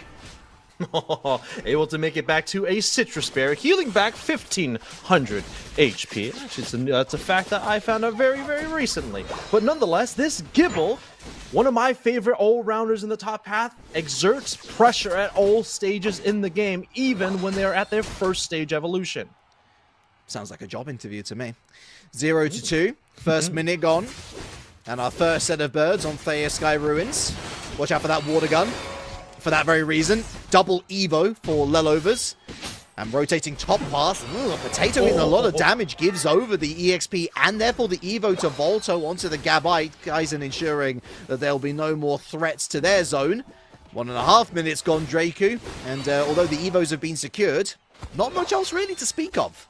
Able to make it back to a Citrus Bear, healing back 1,500 HP. Actually, that's a fact that I found out very, very recently. But nonetheless, this Gibble, one of my favorite all-rounders in the top path, exerts pressure at all stages in the game, even when they are at their first stage evolution. Sounds like a job interview to me. 0-2, first minute gone. And our first set of birds on Thea Sky Ruins. Watch out for that water gun. For that very reason, double Evo for Lelovers. And rotating top path. Potato in a lot of damage, gives over the EXP and therefore the Evo to Volto onto the Gabite. Kaizen ensuring that there'll be no more threats to their zone. 1.5 minutes gone, Draku. And although the Evos have been secured, not much else really to speak of.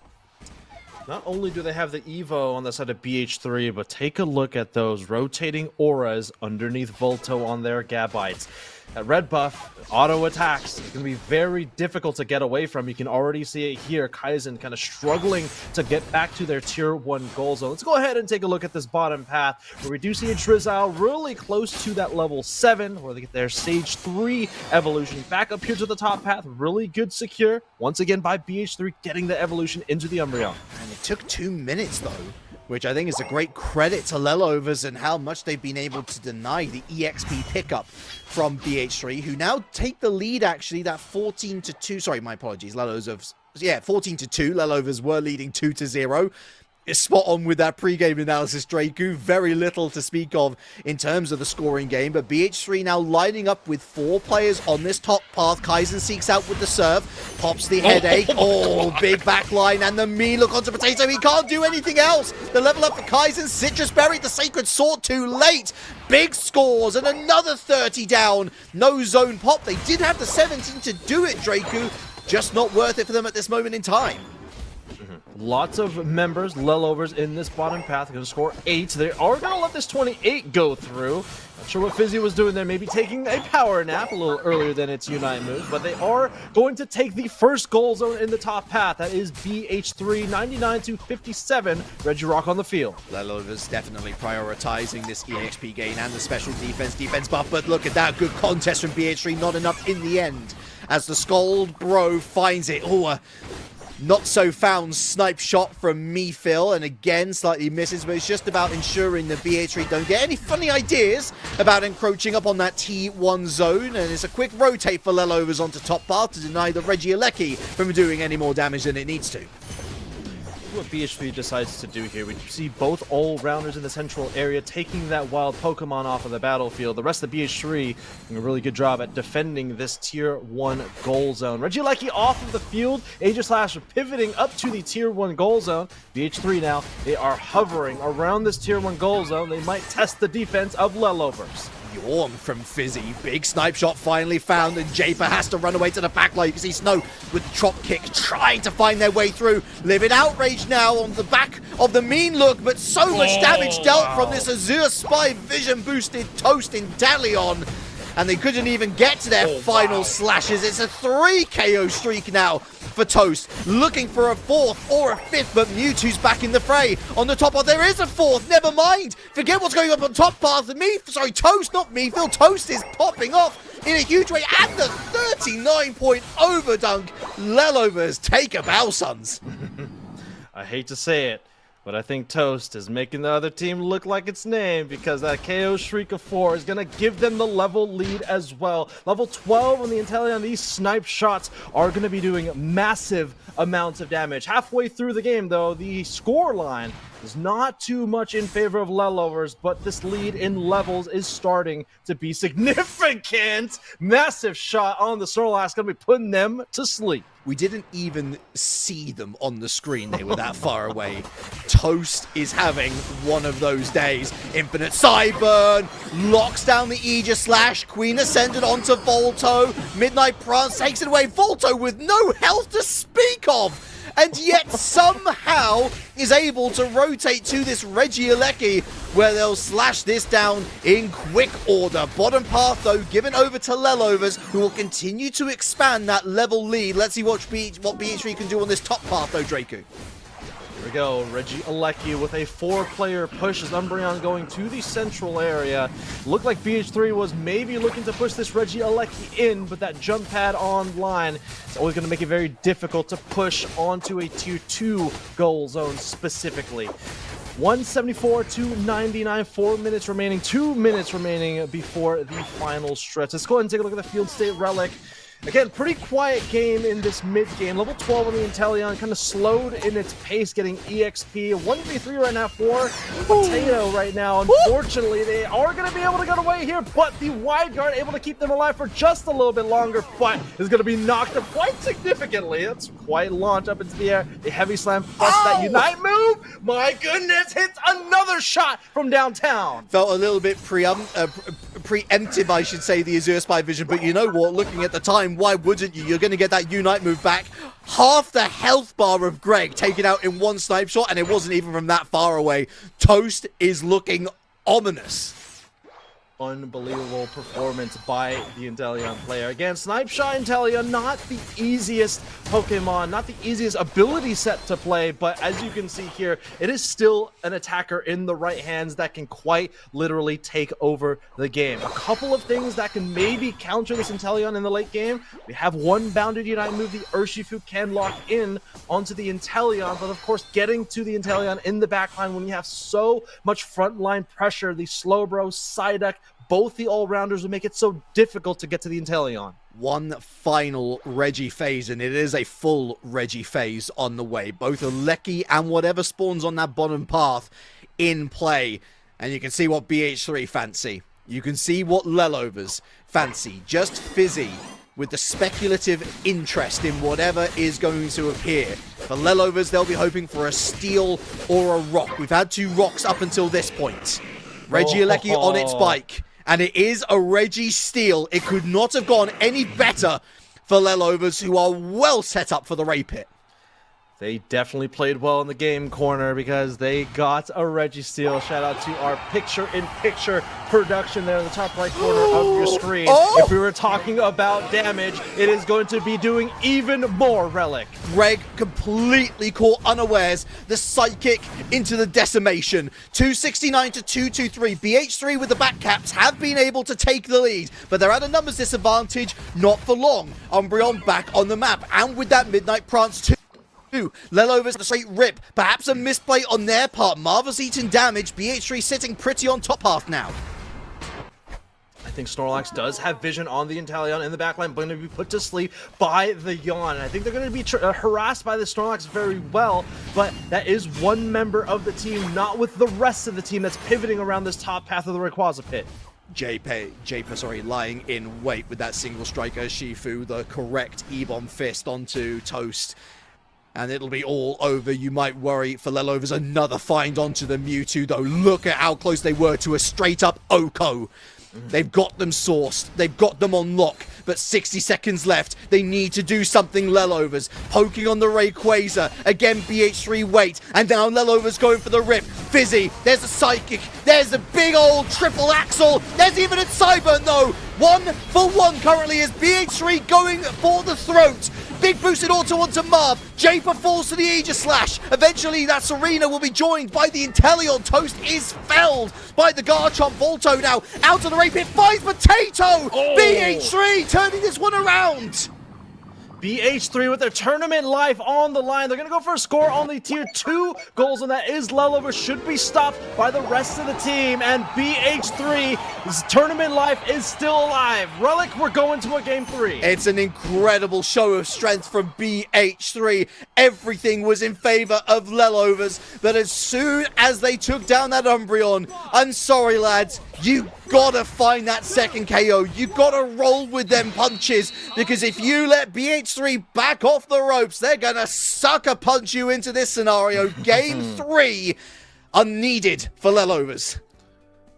Not only do they have the Evo on the side of BH3, but take a look at those rotating auras underneath Volto on their Gabites. That red buff, auto attacks, is going to be very difficult to get away from. You can already see it here. Kaizen kind of struggling to get back to their tier 1 goal zone. Let's go ahead and take a look at this bottom path, where we do see a Drizzile really close to that level 7, where they get their stage 3 evolution. Back up here to the top path, really good secure. Once again by BH3, getting the evolution into the Umbreon. And it took 2 minutes though, which I think is a great credit to Lelovers and how much they've been able to deny the EXP pickup from BH3, who now take the lead actually, that 14-2, sorry, my apologies, Lelovers, yeah, 14-2, Lelovers were leading 2-0. Is spot on with that pre-game analysis, Draku. Very little to speak of in terms of the scoring game, but BH3 now lining up with 4 players on this top path. Kaizen seeks out with the serve, pops the headache. Oh, big backline, and the mean look onto Potato. He can't do anything else. The level up for Kaizen. Citrus buried the Sacred Sword too late. Big scores, and another 30 down. No zone pop. They did have the 17 to do it, Draku. Just not worth it for them at this moment in time. Lots of members, Lelovers in this bottom path. Going to score 8. They are going to let this 28 go through. Not sure what Fizzy was doing there. Maybe taking a power nap a little earlier than its Unite moves. But they are going to take the first goal zone in the top path. That is BH3, 99-57. Regirock on the field. Lelovers definitely prioritizing this EXP gain and the special defense buff. But look at that good contest from BH3. Not enough in the end as the Scold Bro finds it. Oh, Not so found snipe shot from Phil, and again slightly misses, but it's just about ensuring the BH3 don't get any funny ideas about encroaching up on that T1 zone, and it's a quick rotate for Lelovers onto top path to deny the Regieleki from doing any more damage than it needs to. What BH3 decides to do here, we see both all-rounders in the central area taking that wild Pokemon off of the battlefield. The rest of BH3 doing a really good job at defending this Tier 1 goal zone. Regieleki off of the field, Aegislash pivoting up to the Tier 1 goal zone. BH3 now, they are hovering around this Tier 1 goal zone. They might test the defense of Lelovers. Yawn from Fizzy. Big snipe shot finally found, and Japer has to run away to the back line. You can see Snow with Chop Kick trying to find their way through. Livid Outrage now on the back of the mean look, but so much damage dealt from this Azure Spy Vision boosted Toast in Dalion. And they couldn't even get to their final slashes. It's a 3 KO streak now for Toast. Looking for a 4th or a 5th, but Mewtwo's back in the fray. On the top path, there is a 4th. Never mind. Forget what's going on top path. Toast, not me. Phil Toast is popping off in a huge way. And the 39-point overdunk. Lelovers take a bow, sons. I hate to say it, but I think Toast is making the other team look like its name, because that KO Shriek of 4 is going to give them the level lead as well. Level 12 on the Inteleon. These snipe shots are going to be doing massive amounts of damage. Halfway through the game, though, the score line is not too much in favor of Lelovers, but this lead in levels is starting to be significant. Massive shot on the Snorlax, going to be putting them to sleep. We didn't even see them on the screen. They were that far away. Toast is having one of those days. Infinite Cyburn locks down the Aegislash. Queen Ascended onto Volto. Midnight Prance takes it away. Volto with no health to speak of, and yet somehow is able to rotate to this Regieleki, where they'll slash this down in quick order. Bottom path, though, given over to Lelovers, who will continue to expand that level lead. Let's see what BH3 can do on this top path, though, Draku. Here we go, Regieleki with a 4-player push as Umbreon going to the central area. Looked like BH3 was maybe looking to push this Regieleki in, but that jump pad online is always going to make it very difficult to push onto a Tier 2 goal zone specifically. 174 to 99, 4 minutes remaining, 2 minutes remaining before the final stretch. Let's go ahead and take a look at the field state relic. Again, pretty quiet game in this mid-game. Level 12 on the Inteleon, kind of slowed in its pace, getting EXP. 1v3 right now for Potato right now. Unfortunately, they are going to be able to get away here, but the wide guard able to keep them alive for just a little bit longer, but is going to be knocked up quite significantly. That's quite launch up into the air. The heavy slam plus that Unite move. My goodness, hits another shot from downtown. Felt a little bit preemptive, I should say, the Azure Spy Vision, but you know what? Looking at the time, why wouldn't you? You're going to get that Unite move back. Half the health bar of Greg taken out in one snipe shot, and it wasn't even from that far away. Toast is looking ominous. Unbelievable performance by the Inteleon player. Again, Snipe Shot Inteleon, not the easiest Pokemon, not the easiest ability set to play, but as you can see here, it is still an attacker in the right hands that can quite literally take over the game. A couple of things that can maybe counter this Inteleon in the late game. We have one bounded Unite move the Urshifu can lock in onto the Inteleon, but of course getting to the Inteleon in the backline when you have so much frontline pressure, the Slowbro, Psyduck, both the all-rounders will make it so difficult to get to the Inteleon. One final Regi phase, and it is a full Regi phase on the way. Both a Lecky and whatever spawns on that bottom path in play. And you can see what BH3 fancy. You can see what Lelovers fancy. Just Fizzy with the speculative interest in whatever is going to appear. For Lelovers, they'll be hoping for a steel or a rock. We've had 2 rocks up until this point. Regieleki on its bike. And it is a Regi Steel. It could not have gone any better for Lelovers, who are well set up for the Ray Pit. They definitely played well in the game corner because they got a Registeel. Shout out to our picture-in-picture production there in the top right corner of your screen. If we were talking about damage, it is going to be doing even more, Relic. Greg completely caught unawares. The Psychic into the Decimation. 269 to 223. BH3 with the back caps have been able to take the lead, but they're at a numbers disadvantage, not for long. Umbreon back on the map, and with that Midnight Prance too. Lelovers the straight rip. Perhaps a misplay on their part. Marvel's eaten damage. BH3 sitting pretty on top half now. I think Snorlax does have vision on the Inteleon in the backline, going to be put to sleep by the Yawn. I think they're going to be harassed by the Snorlax very well, but that is one member of the team, not with the rest of the team that's pivoting around this top path of the Rayquaza pit. Japer, lying in wait with that single striker Shifu, the correct E-bomb fist onto Toast. And it'll be all over. You might worry for Lelovers. Another find onto the Mewtwo, though. Look at how close they were to a straight-up Oko. They've got them sourced. They've got them on lock. But 60 seconds left. They need to do something, Lelovers. Poking on the Rayquaza. Again, BH3 wait. And now Lelovers going for the rip. Fizzy. There's a Psychic. There's a big old triple axle. There's even a Cyburn, though. 1-for-1 currently is BH3 going for the throat. Big boosted auto onto Marv. Japer falls to the Aegis Slash. Eventually, that Serena will be joined by the Inteleon. Toast is felled by the Garchomp. Volto now out of the raid pit. Finds Potato. Oh. BH3 turning this one around. BH3 with their tournament life on the line. They're going to go for a score on the tier 2 goals, and that is Lelover. Should be stopped by the rest of the team, and BH3's tournament life is still alive. Relic, we're going to a game 3. It's an incredible show of strength from BH3. Everything was in favor of Lelovers, but as soon as they took down that Umbreon, I'm sorry, lads, you gotta find that second KO. You gotta roll with them punches, because if you let BH3 back off the ropes, they're gonna sucker punch you into this scenario. Game 3 unneeded for Lelovers.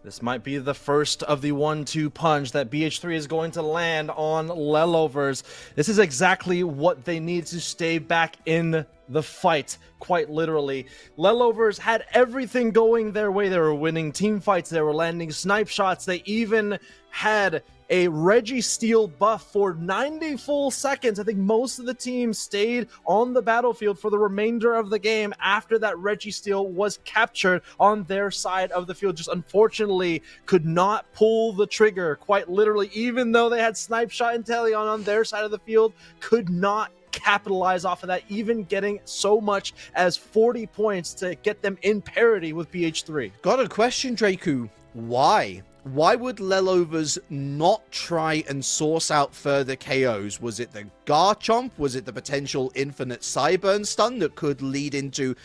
This might be the first of the 1-2 punch that BH3 is going to land on Lelovers. This is exactly what they need to stay back in the fight, quite literally. Lelovers had everything going their way. They were winning team fights. They were landing snipe shots. They even had a Registeel buff for 90 full seconds. I think most of the team stayed on the battlefield for the remainder of the game after that Registeel was captured on their side of the field. Just unfortunately could not pull the trigger, quite literally, even though they had Snipe Shot and Inteleon on their side of the field, could not capitalize off of that, even getting so much as 40 points to get them in parity with BH3. Got a question, Draku. Why? Why would Lelovers not try and source out further KOs? Was it the Garchomp? Was it the potential infinite Cyburn stun that could lead into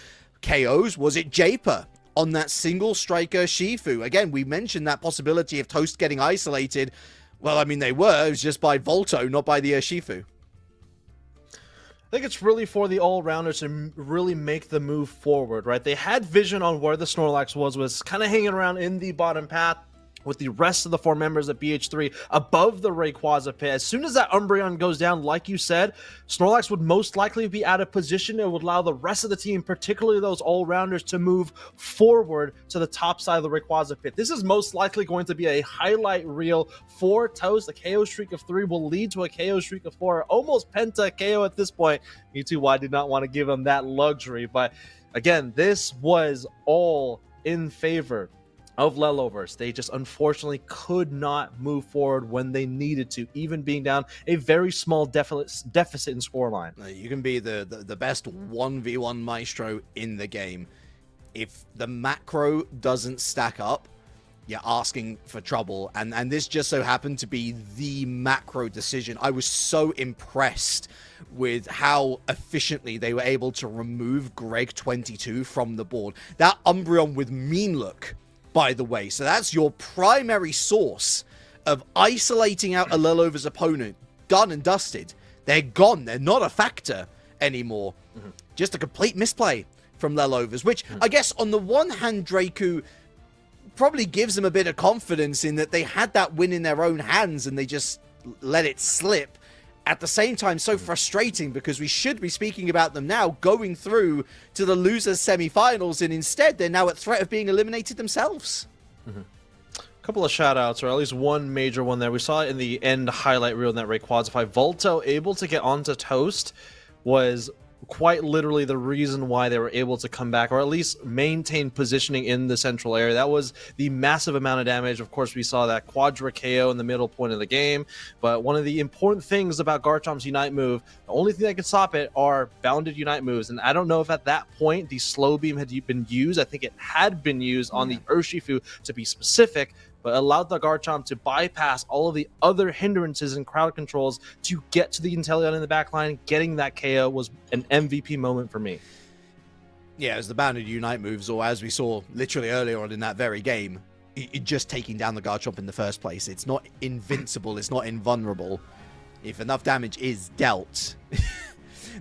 KOs? Was it Japer on that single striker Shifu? Again, we mentioned that possibility of Toast getting isolated. Well, I mean, they were. It was just by Volto, not by the Shifu. I think it's really for the all-rounders to really make the move forward, right? They had vision on where the Snorlax was kind of hanging around in the bottom path, with the rest of the 4 members at BH3 above the Rayquaza pit. As soon as that Umbreon goes down, like you said, Snorlax would most likely be out of position. It would allow the rest of the team, particularly those all-rounders, to move forward to the top side of the Rayquaza pit. This is most likely going to be a highlight reel for Toast. The KO streak of 3 will lead to a KO streak of 4, almost penta KO at this point. Mewtwo, I did not want to give him that luxury, but again, this was all in favor of Lelovers. They just unfortunately could not move forward when they needed to, even being down a very small deficit in scoreline. You can be the best 1v1 maestro in the game. If the macro doesn't stack up, you're asking for trouble. And this just so happened to be the macro decision. I was so impressed with how efficiently they were able to remove Greg22 from the board. That Umbreon with Mean Look, by the way. So that's your primary source of isolating out a Lelover's opponent. Done and dusted. They're gone. They're not a factor anymore. Just a complete misplay from Lelovers, which I guess on the one hand, Draku probably gives them a bit of confidence in that they had that win in their own hands and they just let it slip. At the same time, so frustrating because we should be speaking about them now going through to the losers semi-finals, and instead they're now at threat of being eliminated themselves. A couple of shout-outs, or at least one major one there. We saw it in the end highlight reel in that Rayquaza fight. Volto able to get onto Toast was quite literally the reason why they were able to come back, or at least maintain positioning in the central area. That was the massive amount of damage. Of course, we saw that Quadra KO in the middle point of the game, but one of the important things about Garchomp's Unite move, the only thing that can stop it are bounded Unite moves, and I don't know if at that point the slow beam had been used. I think it had been used on the Urshifu to be specific, but allowed the Garchomp to bypass all of the other hindrances and crowd controls to get to the Inteleon in the backline. Getting that KO was an MVP moment for me. Yeah, as the bounded Unite moves, or as we saw literally earlier on in that very game, just taking down the Garchomp in the first place. It's not invincible, it's not invulnerable. If enough damage is dealt,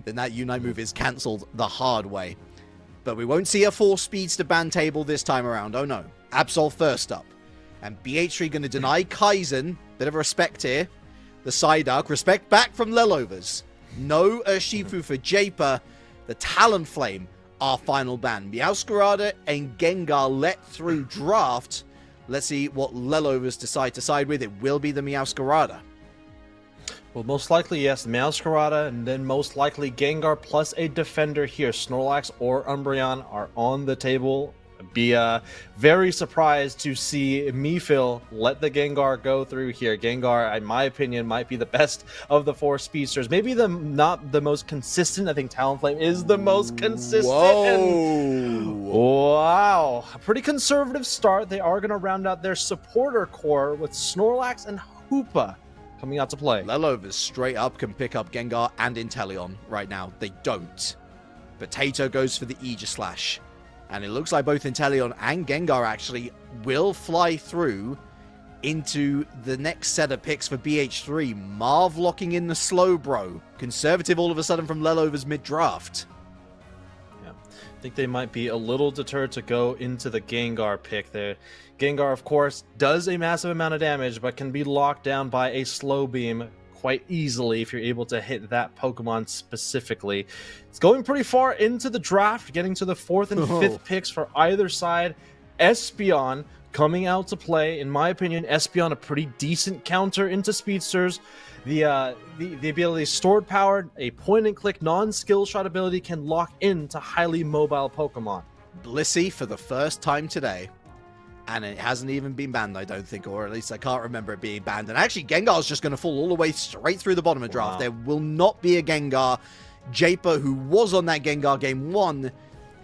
then that Unite move is cancelled the hard way. But we won't see a 4 Speedster ban table this time around, oh no. Absol first up. And BH3 going to deny Kaizen. Bit of respect here. The Psyduck. Respect back from Lelovers. No Urshifu for Japer. The Talonflame, our final ban. Meowscarada and Gengar let through draft. Let's see what Lelovers decide to side with. It will be the Meowscarada. Well, most likely, yes, Meowscarada, and then most likely Gengar plus a defender here. Snorlax or Umbreon are on the table. Be very surprised to see Mifil let the Gengar go through here. Gengar, in my opinion, might be the best of the 4 Speedsters. Maybe not the most consistent. I think Talonflame is the most consistent. Whoa! Wow. A pretty conservative start. They are going to round out their supporter core with Snorlax and Hoopa coming out to play. Lelovers straight up can pick up Gengar and Inteleon right now. They don't. Potato goes for the Aegislash. And it looks like both Inteleon and Gengar actually will fly through into the next set of picks for BH3. Marv locking in the slow bro. Conservative all of a sudden from Lelovers mid-draft. Yeah, I think they might be a little deterred to go into the Gengar pick there. Gengar, of course, does a massive amount of damage, but can be locked down by a slow beam quite easily if you're able to hit that Pokemon specifically. It's going pretty far into the draft, getting to the 4th and 5th picks for either side. Espeon coming out to play. In my opinion, Espeon a pretty decent counter into Speedsters. The ability stored power, a point and click non-skill shot ability can lock into highly mobile Pokemon. Blissey for the first time today. And it hasn't even been banned, I don't think, or at least I can't remember it being banned. And actually, Gengar's just going to fall all the way straight through the bottom of draft. Wow. There will not be a Gengar. Japer, who was on that Gengar game 1,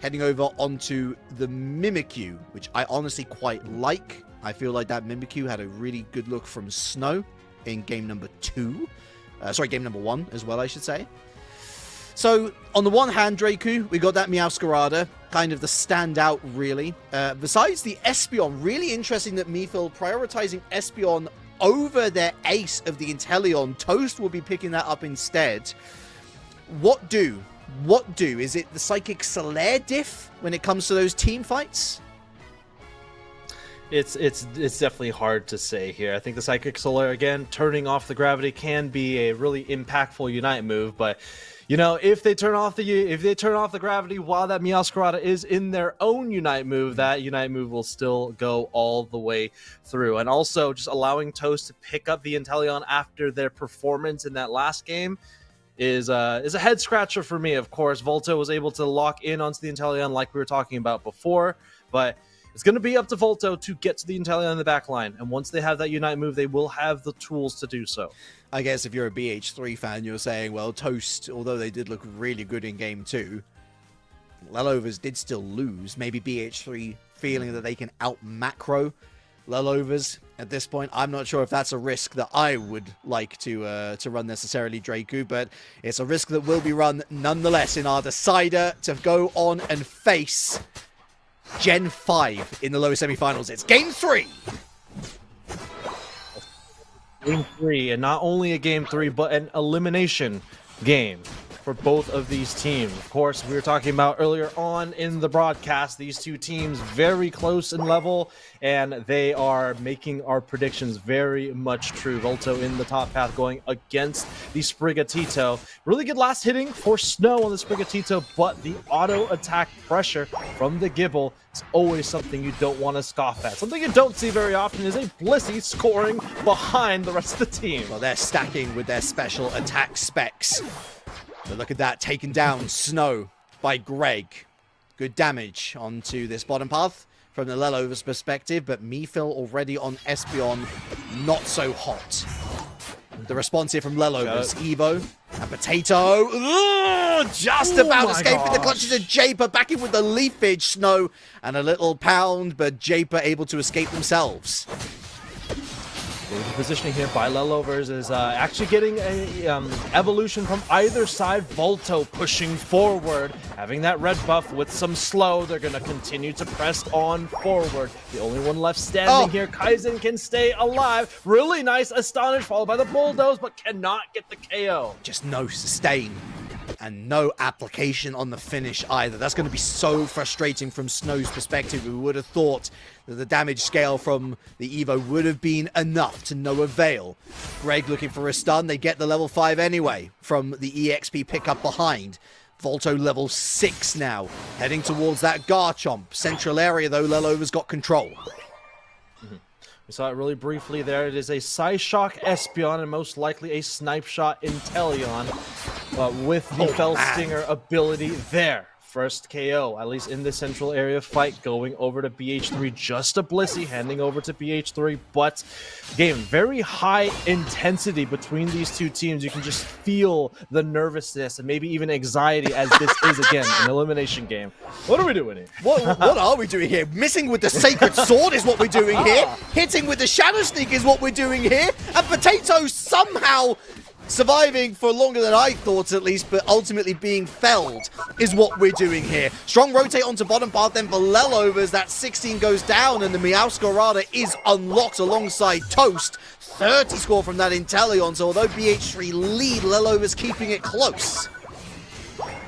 heading over onto the Mimikyu, which I honestly quite like. I feel like that Mimikyu had a really good look from Snow in game number 2. Game number 1 as well, I should say. So, on the one hand, Dracu, we got that Meowscarada, kind of the standout, really. Besides the Espeon, really interesting that Mifil prioritizing Espeon over their ace of the Inteleon. Toast will be picking that up instead. What do? Is it the Psychic Solaire diff when it comes to those team fights? It's definitely hard to say here. I think the Psychic Solaire, again, turning off the gravity can be a really impactful Unite move, but you know, if they turn off the gravity while that Meowscarada is in their own Unite move, that Unite move will still go all the way through. And also, just allowing Toast to pick up the Inteleon after their performance in that last game is a head scratcher for me. Of course, Volto was able to lock in onto the Inteleon like we were talking about before, but it's going to be up to Volto to get to the Inteleon in the back line. And once they have that Unite move, they will have the tools to do so. I guess if you're a BH3 fan, you're saying, well, Toast, although they did look really good in game 2, Lelovers did still lose. Maybe BH3 feeling that they can out-macro Lelovers at this point. I'm not sure if that's a risk that I would like to run necessarily, Dracu, but it's a risk that will be run nonetheless in our decider to go on and face Gen 5 in the lower semifinals. It's Game 3! Game 3, and not only a Game 3, but an elimination game for both of these teams. Of course, we were talking about earlier on in the broadcast, these two teams very close in level, and they are making our predictions very much true. Volto in the top path going against the Sprigatito. Really good last hitting for Snow on the Sprigatito, but the auto attack pressure from the Gibble is always something you don't want to scoff at. Something you don't see very often is a Blissey scoring behind the rest of the team. Well, they're stacking with their special attack specs. But look at that, taken down Snow by Greg. Good damage onto this bottom path from the Lelover's perspective, but Mephil already on Espeon, not so hot. The response here from Lelovers, Evo, and Potato, just about escaping the clutches of Japer, back in with the leafage, Snow, and a little pound, but Japer able to escape themselves. The positioning here by Lelovers is actually getting a evolution from either side. Volto pushing forward, having that red buff with some slow. They're going to continue to press on forward. The only one left standing here. Kaizen can stay alive. Really nice Astonish followed by the Bulldoze, but cannot get the KO. Just no sustain. And no application on the finish either. That's going to be so frustrating from Snow's perspective. We would have thought that the damage scale from the Evo would have been enough to no avail. Greg looking for a stun. They get the level 5 anyway from the EXP pickup behind. Volto level 6 now. Heading towards that Garchomp. Central area though, Lelover's got control. We saw it really briefly there. It is a Psyshock Espeon and most likely a Snipe Shot Inteleon with the Fell Stinger ability there. First KO, at least in the central area fight, going over to BH3. Just a Blissey, handing over to BH3. But, game, very high intensity between these two teams. You can just feel the nervousness and maybe even anxiety as this is, again, an elimination game. What are we doing here? What are we doing here? Missing with the Sacred Sword is what we're doing here. Hitting with the Shadow Sneak is what we're doing here. And Potato somehow surviving for longer than I thought, at least, but ultimately being felled is what we're doing here. Strong rotate onto bottom path, then for Lelovers, that 16 goes down, and the Meowscarada is unlocked alongside Toast. 30 score from that Inteleon, so although BH3 lead, Lelovers keeping it close.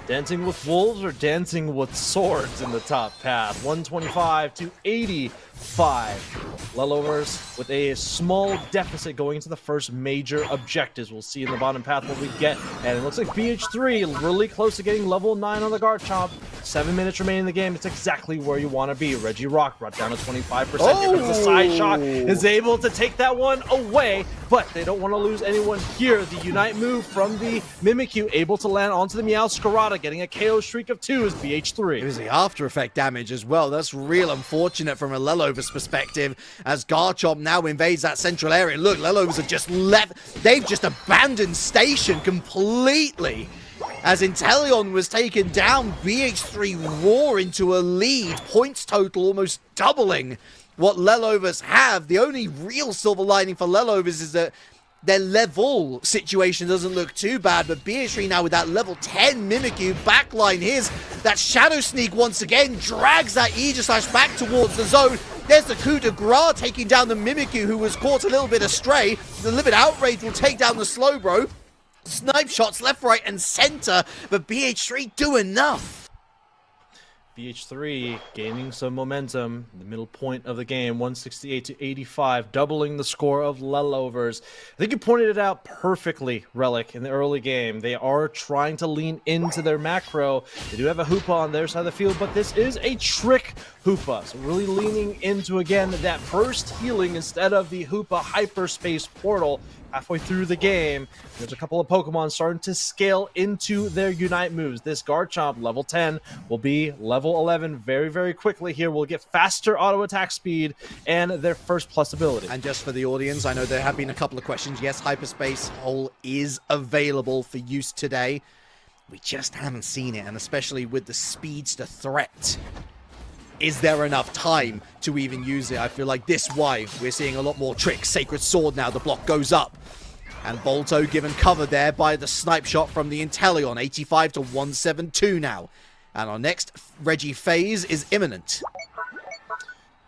Dancing with wolves or dancing with swords in the top path. 125 to 85. Lelovers with a small deficit going into the first major objectives. We'll see in the bottom path what we get. And it looks like BH3 really close to getting level 9 on the Garchomp. 7 minutes remaining in the game. It's exactly where you want to be. Reggie Rock brought down to 25%. Here comes the side shot. Is able to take that one away, but they don't want to lose anyone here. The Unite move from the Mimikyu able to land onto the Meowscarada, getting a KO streak of 2 is BH3. It was the after effect damage as well. That's real unfortunate from a Lelover's perspective as Garchomp now invades that central area. Look, Lelovers have just left. They've just abandoned station completely. As Inteleon was taken down, BH3 roar into a lead. Points total almost doubling what Lelovers have. The only real silver lining for Lelovers is that their level situation doesn't look too bad, but BH3 now with that level 10 Mimikyu backline. Here's that Shadow Sneak once again, drags that Aegislash back towards the zone. There's the coup de grace taking down the Mimikyu, who was caught a little bit astray. The Livid Outrage will take down the Slowbro. Snipe shots left, right, and center, but BH3 do enough. BH3 gaining some momentum, the middle point of the game, 168 to 85, doubling the score of Lelovers. I think you pointed it out perfectly, Relic, in the early game. They are trying to lean into their macro. They do have a Hoopa on their side of the field, but this is a trick Hoopa. So really leaning into, again, that burst healing instead of the Hoopa hyperspace portal. Halfway through the game, there's a couple of Pokemon starting to scale into their Unite moves. This Garchomp, level 10, will be level 11 very, very quickly here. We'll get faster auto attack speed and their first plus ability. And just for the audience, I know there have been a couple of questions. Yes, Hyperspace Hole is available for use today. We just haven't seen it, and especially with the Speedster threat. Is there enough time to even use it? I feel like this why we're seeing a lot more tricks. Sacred Sword now, the block goes up. And Volto given cover there by the snipe shot from the Inteleon. 85 to 172 now. And our next Reggie phase is imminent.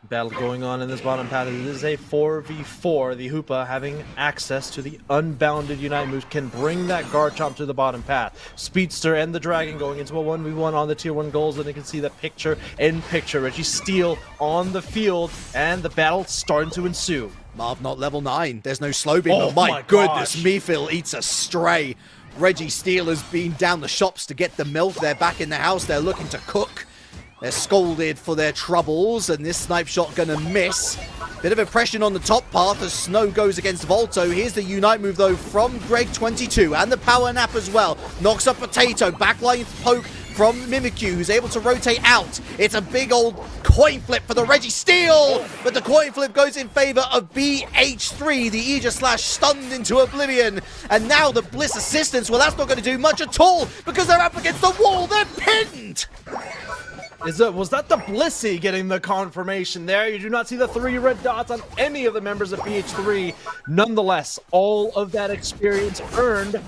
Battle going on in this bottom path. It is a 4v4. The Hoopa, having access to the unbounded Unite moves, can bring that Garchomp to the bottom path. Speedster and the Dragon going into a 1v1 on the tier 1 goals, and you can see the picture-in-picture. Reggie Steele on the field, and the battle starting to ensue. Marv not level 9. There's no slow beam. Oh My goodness, gosh. Mephil eats a stray. Reggie Steele has been down the shops to get the milk. They're back in the house. They're looking to cook. They're scolded for their troubles, and this snipe shot gonna miss. Bit of impression on the top path as Snow goes against Volto. Here's the Unite move, though, from Greg22, and the power nap as well. Knocks up Potato, backline poke from Mimikyu, who's able to rotate out. It's a big old coin flip for the Reggie steal, but the coin flip goes in favor of BH3. The Aegis Slash stunned into oblivion, and now the Bliss assistance, well, that's not going to do much at all because they're up against the wall. They're pinned. Was that the Blissey getting the confirmation there? You do not see the 3 red dots on any of the members of BH3. Nonetheless, all of that experience earned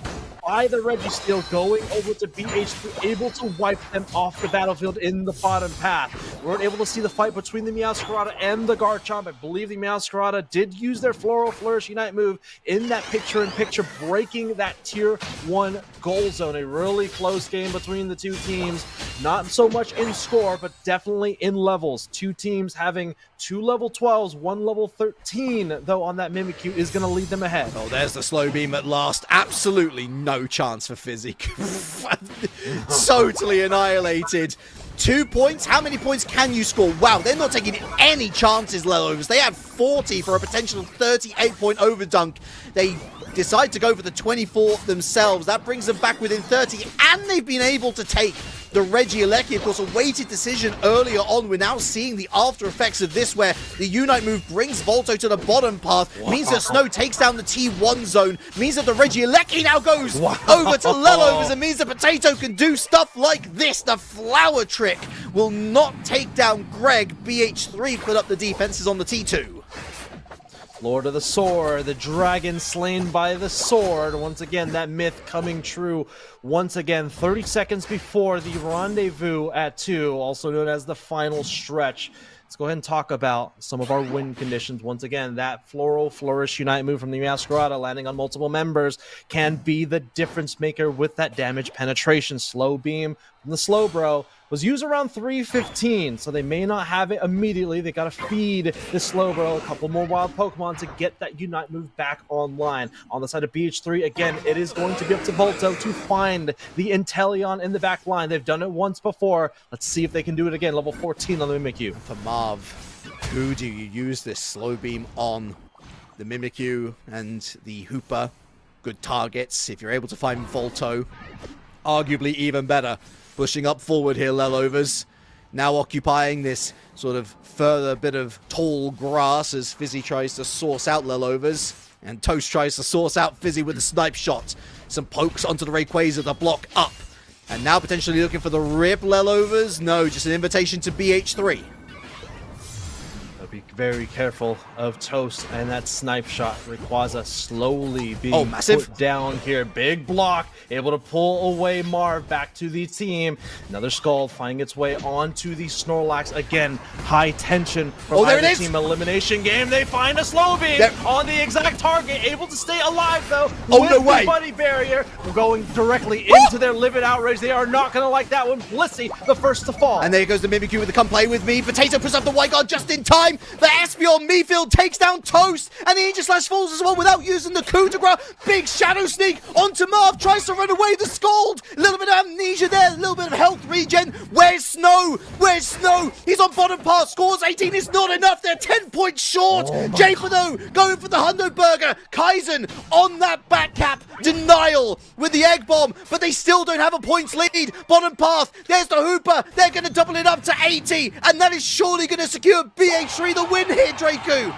by the Registeel going over to BH3, able to wipe them off the battlefield in the bottom path. We weren't able to see the fight between the Meowscarada and the Garchomp. I believe the Meowscarada did use their Floral Flourish Unite move in that picture-in-picture, breaking that Tier 1 goal zone. A really close game between the two teams. Not so much in score, but definitely in levels. Two teams having 2 level 12s, 1 level 13, though, on that Mimikyu is going to lead them ahead. Oh, there's the slow beam at last. Absolutely no chance for Fizzy. Totally annihilated. 2 points? How many points can you score? Wow, they're not taking any chances, Lelovers. They had 40 for a potential 38-point overdunk. They decide to go for the 24 themselves. That brings them back within 30, and they've been able to take the Regieleki. Of course, a weighted decision earlier on. We're now seeing the after effects of this, where the Unite move brings Volto to the bottom path, means that Snow takes down the T1 zone, means that the Regieleki now goes over to Lelovers, and means the Potato can do stuff like this. The flower trick will not take down Greg. BH3 put up the defenses on the T2. Lord of the Sword, the dragon slain by the sword. Once again, that myth coming true. Once again, 30 seconds before the rendezvous at 2, also known as the final stretch. Let's go ahead and talk about some of our win conditions. Once again, that Floral Flourish Unite move from the Meowscarada landing on multiple members can be the difference maker with that damage penetration. Slow beam from the Slowbro was used around 3:15, so they may not have it immediately. They got to feed this Slowbro a couple more wild Pokemon to get that Unite move back online. On the side of BH3, again, it is going to be up to Volto to find the Inteleon in the back line. They've done it once before. Let's see if they can do it again. Level 14 on the Mimikyu. For Marv, who do you use this slow beam on? The Mimikyu and the Hooper. Good targets. If you're able to find Volto, arguably even better. Pushing up forward here, Lelovers. Now occupying this sort of further bit of tall grass as Fizzy tries to source out Lelovers. And Toast tries to source out Fizzy with a snipe shot. Some pokes onto the Rayquaza, the block up. And now potentially looking for the rip, Lelovers. No, just an invitation to BH3. Be very careful of Toast and that snipe shot. Rayquaza slowly being put down here. Big block, able to pull away Marv back to the team. Another Scald finding its way onto the Snorlax. Again, high tension from either team elimination game. They find a slow beam on the exact target, able to stay alive though. Oh, no way. The buddy barrier going directly into their livid outrage. They are not going to like that one. Blissey, the first to fall. And there goes the Mimikyu with the come play with me. Potato puts up the white guard just in time. The Espeon Meafield takes down Toast, and the Aegis Slash falls as well without using the coup de grace. Big Shadow Sneak onto Marv, tries to run away the Scald. A little bit of amnesia there, a little bit of health regen. Where's Snow? Where's Snow? He's on bottom path, scores 18 is not enough. They're 10 points short. Japano going for the Hundo Burger. Kaizen on that back cap. Denial with the Egg Bomb, but they still don't have a points lead. Bottom path, there's the Hooper. They're going to double it up to 80, and that is surely going to secure BH3 the win here, Draku.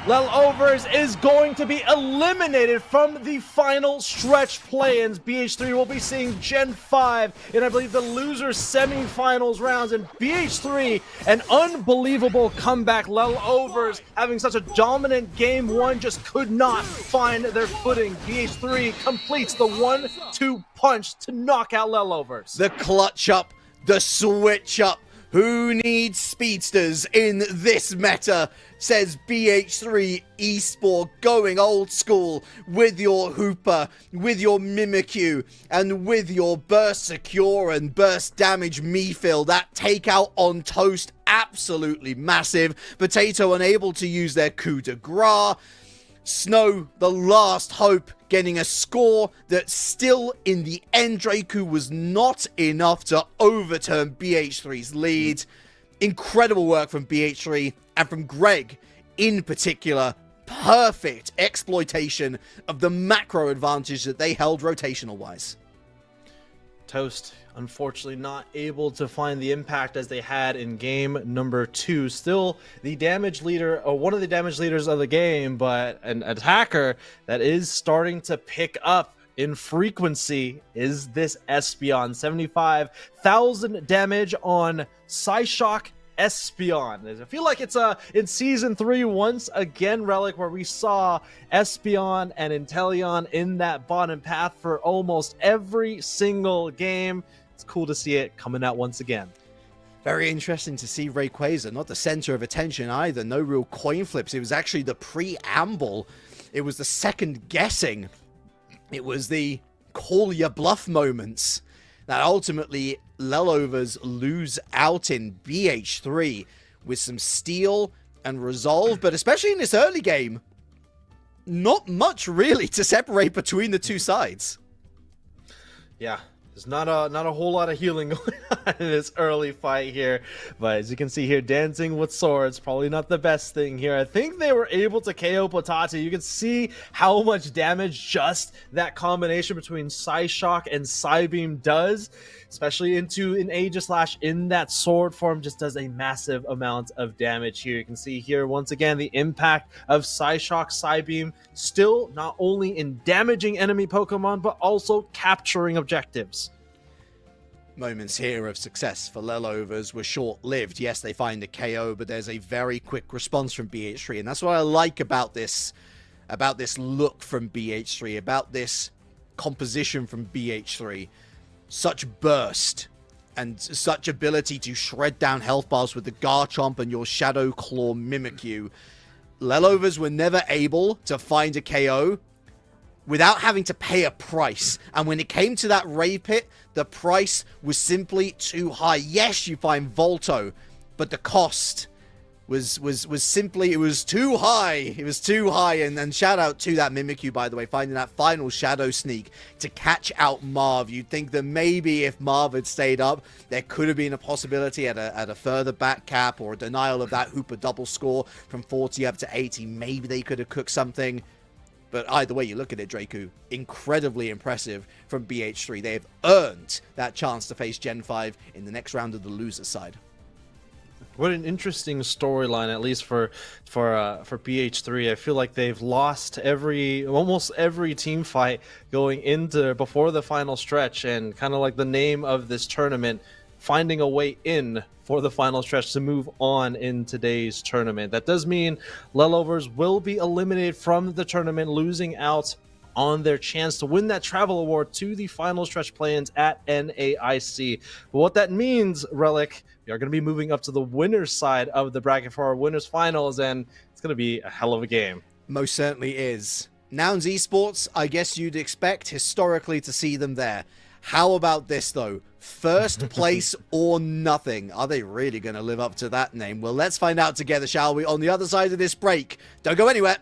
Lelovers is going to be eliminated from the final stretch play-ins. BH3 will be seeing Gen 5 in, I believe, the losers semifinals rounds. And BH3, an unbelievable comeback. Lelovers having such a dominant game one, just could not find their footing. BH3 completes the 1-2 punch to knock out Lelovers. The clutch up, the switch up. Who needs speedsters in this meta? Says BH3 Esport, going old school with your Hooper, with your Mimikyu, and with your Burst Secure and Burst Damage Meafill. That takeout on Toast, absolutely massive. Potato unable to use their coup de grace. Snow, the last hope, getting a score that still in the end, Draku, was not enough to overturn BH3's lead. Incredible work from BH3 and from Greg in particular. Perfect exploitation of the macro advantage that they held rotational wise. Toast, unfortunately not able to find the impact as they had in game number 2. Still the damage leader, or one of the damage leaders of the game, but an attacker that is starting to pick up in frequency is this Espeon. 75,000 damage on Psyshock Espeon. I feel like it's in season 3 once again, Relic, where we saw Espeon and Inteleon in that bottom path for almost every single game. It's cool to see it coming out once again. Very interesting to see Rayquaza, not the center of attention either. No real coin flips. It was actually the preamble. It was the second guessing. It was the call your bluff moments that ultimately Lelovers lose out in. BH3 with some steel and resolve, but especially in this early game, not much really to separate between the two sides. Yeah, there's not a whole lot of healing going on in this early fight here, but as you can see here, dancing with swords, probably not the best thing here. I think they were able to KO Potato. You can see how much damage just that combination between Psyshock and Psybeam does, especially into an Aegislash in that sword form, just does a massive amount of damage here. You can see here once again the impact of Psyshock, Psybeam, still not only in damaging enemy Pokemon, but also capturing objectives. Moments here of success for Lelovers were short-lived. Yes, they find a KO, but there's a very quick response from BH3, and that's what I like about this look from BH3, about this composition from BH3. Such burst and such ability to shred down health bars with the Garchomp and your Shadow Claw Mimikyu. Lelovers were never able to find a KO without having to pay a price. And when it came to that Ray Pit, the price was simply too high. Yes, you find Volto, but the cost was simply, it was too high. It was too high. And shout out to that Mimikyu, by the way, finding that final Shadow Sneak to catch out Marv. You'd think that maybe if Marv had stayed up, there could have been a possibility at a further back cap or a denial of that Hooper double score from 40 up to 80. Maybe they could have cooked something. But either way you look at it, Draku, incredibly impressive from BH3. They have earned that chance to face Gen 5 in the next round of the loser side. What an interesting storyline, at least for BH3. I feel like they've lost almost every team fight going into before the final stretch, and kind of like the name of this tournament, finding a way in for the final stretch to move on in today's tournament. That does mean Lelovers will be eliminated from the tournament, losing out on their chance to win that travel award to the final stretch play-ins at NAIC. But what that means, Relic, we are going to be moving up to the winner's side of the bracket for our winners finals, and it's going to be a hell of a game. Most certainly is. Nouns esports, I guess you'd expect historically to see them there. How about this, though? First place or nothing. Are they really going to live up to that name? Well, let's find out together, shall we? On the other side of this break. Don't go anywhere.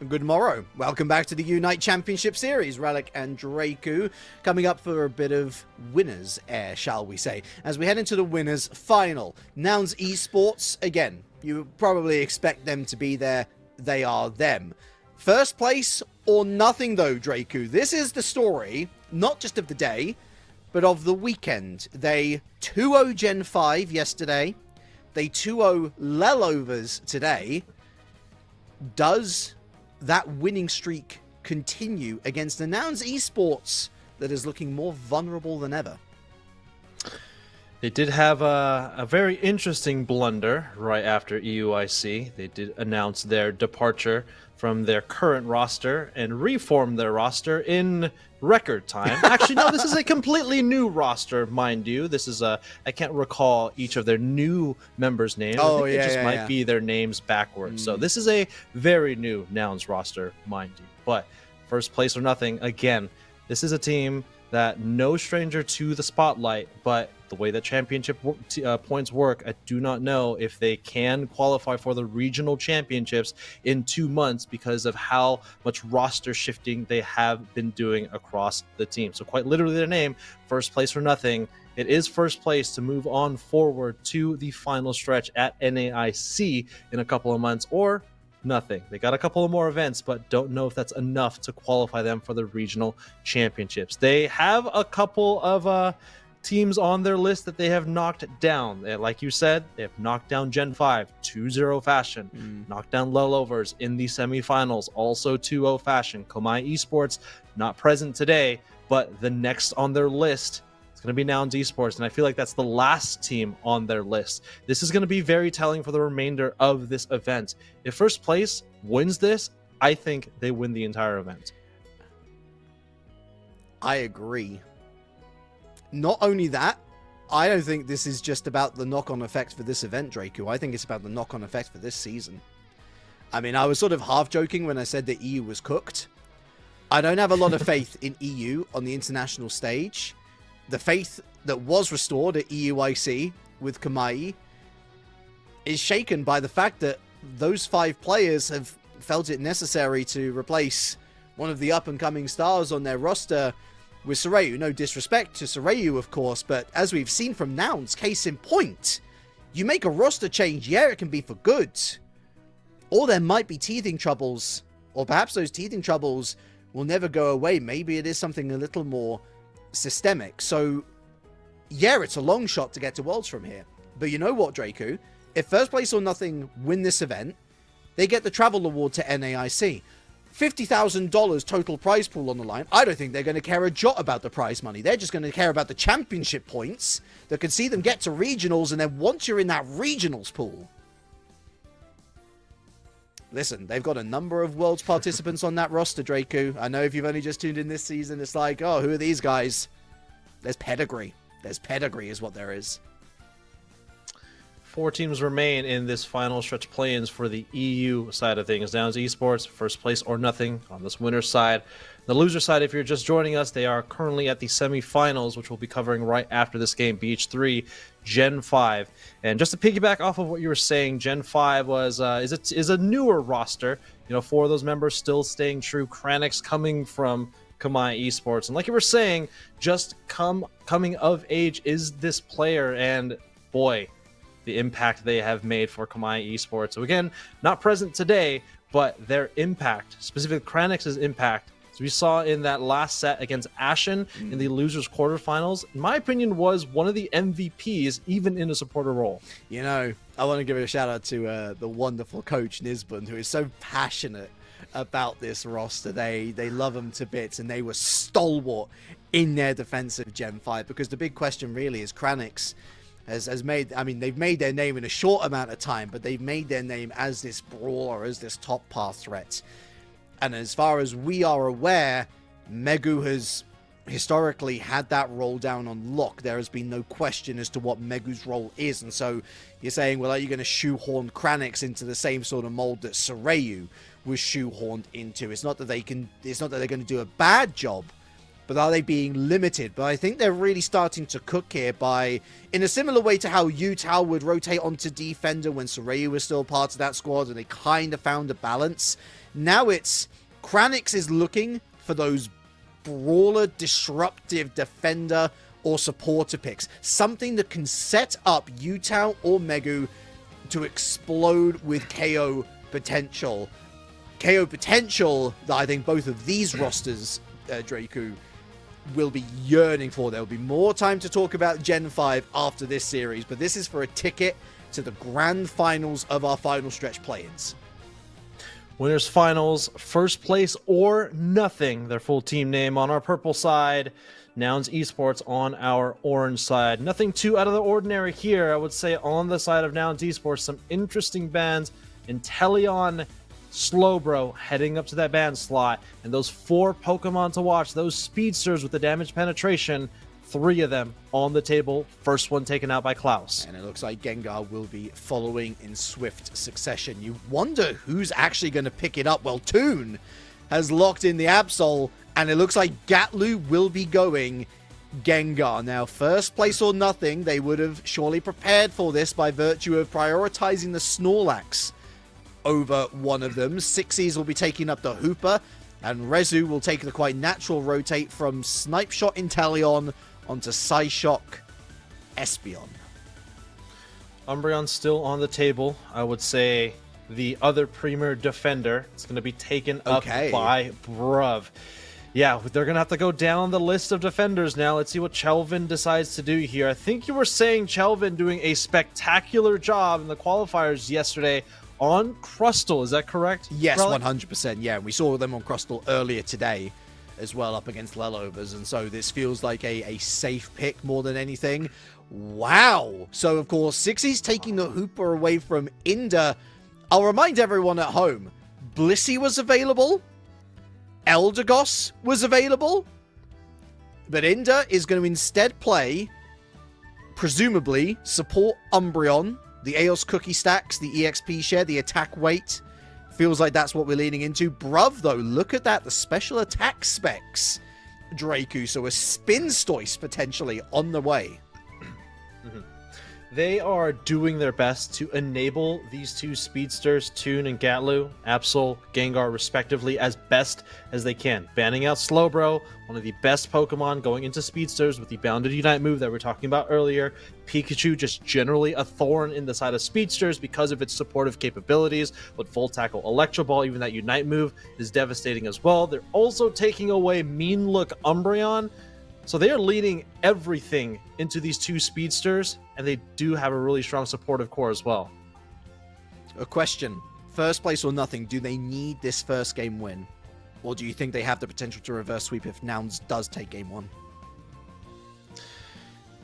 Good morrow. Welcome back to the UNITE Championship Series. Relic and Draku coming up for a bit of winners air, shall we say, as we head into the winners final. Nouns esports, again, you probably expect them to be there. They are them. First place or nothing though, Draku. This is the story, not just of the day, but of the weekend. They 2-0 Gen 5 yesterday. They 2-0 Lelovers today. Does that winning streak continue against the Nouns esports that is looking more vulnerable than ever? They did have a very interesting blunder right after EUIC. They did announce their departure from their current roster and reform their roster in record time. Actually, no, this is a completely new roster, mind you. This is I can't recall each of their new members' names. Oh, I think yeah, it just yeah, might yeah. be their names backwards. So this is a very new Nouns roster, mind you. But first place or nothing, again, this is a team that no stranger to the spotlight, but the way that championship points work, I do not know if they can qualify for the regional championships in 2 months because of how much roster shifting they have been doing across the team. So quite literally their name, first place or nothing. It is first place to move on forward to the final stretch at NAIC in a couple of months, or nothing. They got a couple of more events, but don't know if that's enough to qualify them for the regional championships. They have a couple of teams on their list that they have knocked down. Like you said, they have knocked down Gen 5 2-0 fashion, knocked down Lelovers in the semifinals, also 2-0 fashion. Komai Esports not present today, but the next on their list, it's going to be Nouns Esports, and I feel like that's the last team on their list. This is going to be very telling for the remainder of this event. If first place wins this, I think they win the entire event. I agree. Not only that, I don't think this is just about the knock-on effect for this event, Draku. I think it's about the knock-on effect for this season. I mean, I was sort of half joking when I said that EU was cooked. I don't have a lot of faith in EU on the international stage. The faith that was restored at EUIC with Kamai is shaken by the fact that those 5 players have felt it necessary to replace one of the up-and-coming stars on their roster with Sorayu. No disrespect to Sorayu, of course, but as we've seen from Nouns, case in point, you make a roster change, yeah, it can be for good. Or there might be teething troubles, or perhaps those teething troubles will never go away. Maybe it is something a little more systemic. So, yeah, it's a long shot to get to Worlds from here. But you know what, Draku? If first place or nothing win this event, they get the travel award to NAIC. $50,000 total prize pool on the line. I don't think they're going to care a jot about the prize money. They're just going to care about the championship points that can see them get to regionals, and then once you're in that regionals pool... Listen, they've got a number of Worlds participants on that roster, Draku. I know if you've only just tuned in this season, it's like, oh, who are these guys? There's pedigree. There's pedigree is what there is. 4 teams remain in this final stretch play-ins for the EU side of things. Nouns Esports, first place or nothing on this winner's side. The loser side, if you're just joining us, they are currently at the semifinals, which we'll be covering right after this game, BH3, Gen 5. And just to piggyback off of what you were saying, Gen 5 was is a newer roster. You know, 4 of those members still staying true. Kranix coming from Kamai Esports. And like you were saying, just coming of age is this player, and boy, the impact they have made for Kamai Esports. So again, not present today, but their impact, specifically Kranix's impact, as we saw in that last set against Ashen in the losers quarterfinals, in my opinion, was one of the MVPs, even in a supporter role. You know, I want to give a shout out to the wonderful coach Nisbun, who is so passionate about this roster. They love them to bits, and they were stalwart in their defense of Gen 5, because the big question really is Kranix has made, I mean, they've made their name in a short amount of time, but they've made their name as this brawler, as this top path threat. And as far as we are aware, Megu has historically had that role down on lock. There has been no question as to what Megu's role is. And so you're saying, well, are you going to shoehorn Kranix into the same sort of mold that Sorayu was shoehorned into? It's not that they're going to do a bad job, but are they being limited? But I think they're really starting to cook here by, in a similar way to how Utah would rotate onto defender when Sorayu was still part of that squad, and they kind of found a balance. Now it's Kranix is looking for those brawler, disruptive defender or supporter picks. Something that can set up Yutao or Megu to explode with KO potential. KO potential that I think both of these rosters, Draku, will be yearning for. There will be more time to talk about Gen 5 after this series, but this is for a ticket to the grand finals of our final stretch play-ins. Winners finals, first place or nothing, their full team name on our purple side. Nouns Esports on our orange side. Nothing too out of the ordinary here. I would say on the side of Nouns Esports, some interesting bans. Inteleon, Slowbro heading up to that ban slot. And those 4 Pokemon to watch, those Speedsters with the damage penetration, 3 of them on the table. First one taken out by Klaus. And it looks like Gengar will be following in swift succession. You wonder who's actually going to pick it up. Well, Toon has locked in the Absol, and it looks like Gatlu will be going Gengar. Now, first place or nothing, they would have surely prepared for this by virtue of prioritizing the Snorlax over one of them. Sixies will be taking up the Hooper, and Rezu will take the quite natural rotate from Snipe Shot Inteleon onto Psyshock Espeon. Umbreon's still on the table. I would say the other premier defender is going to be taken up by Bruv. Yeah, they're going to have to go down the list of defenders now. Let's see what Chelvin decides to do here. I think you were saying Chelvin doing a spectacular job in the qualifiers yesterday on Crustle. Is that correct? Yes, Relic? 100%. Yeah, we saw them on Crustle earlier today as well, up against Lelovers, and so this feels like a safe pick more than anything. Wow! So, of course, Sixie's taking the Hooper away from Inda. I'll remind everyone at home, Blissey was available, Eldegoss was available, but Inda is going to instead play, presumably, support Umbreon, the Eos cookie stacks, the EXP share, the attack weight. Feels like that's what we're leaning into. Bruv, though, look at that. The special attack specs, Draku. So a Spinstoise potentially on the way. They are doing their best to enable these 2 Speedsters, Toon and Gatlu, Absol, Gengar, respectively, as best as they can. Banning out Slowbro, one of the best Pokemon going into Speedsters with the Bounded Unite move that we were talking about earlier. Pikachu just generally a thorn in the side of Speedsters because of its supportive capabilities. With Full Tackle, Electro Ball, even that Unite move is devastating as well. They're also taking away Mean Look Umbreon. So they are leading everything into these 2 Speedsters, and they do have a really strong supportive core as well. A question. First place or nothing, do they need this first game win? Or do you think they have the potential to reverse sweep if Nouns does take game 1?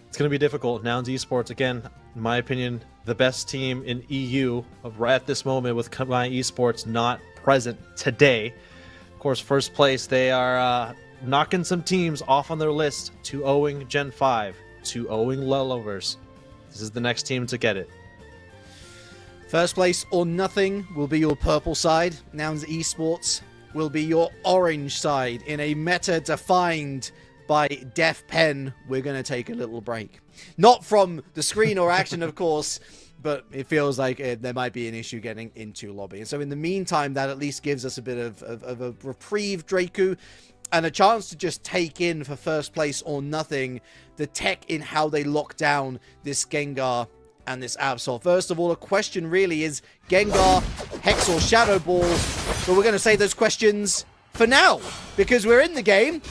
It's going to be difficult. Nouns Esports, again, in my opinion, the best team in EU right at this moment with Combined Esports not present today. Of course, first place, they are knocking some teams off on their list. 2-0ing Gen 5, 2-0ing Lelovers. This is the next team to get it. First place or nothing will be your purple side. Nouns Esports will be your orange side. In a meta defined by Def Pen, we're going to take a little break. Not from the screen or action, of course, but it feels like there might be an issue getting into lobby. And so in the meantime, that at least gives us a bit of a reprieve, Draku, and a chance to just take in for first place or nothing the tech in how they lock down this Gengar and this Absol. First of all, a question really is Gengar, Hex or Shadow Ball, but we're going to save those questions for now because we're in the game.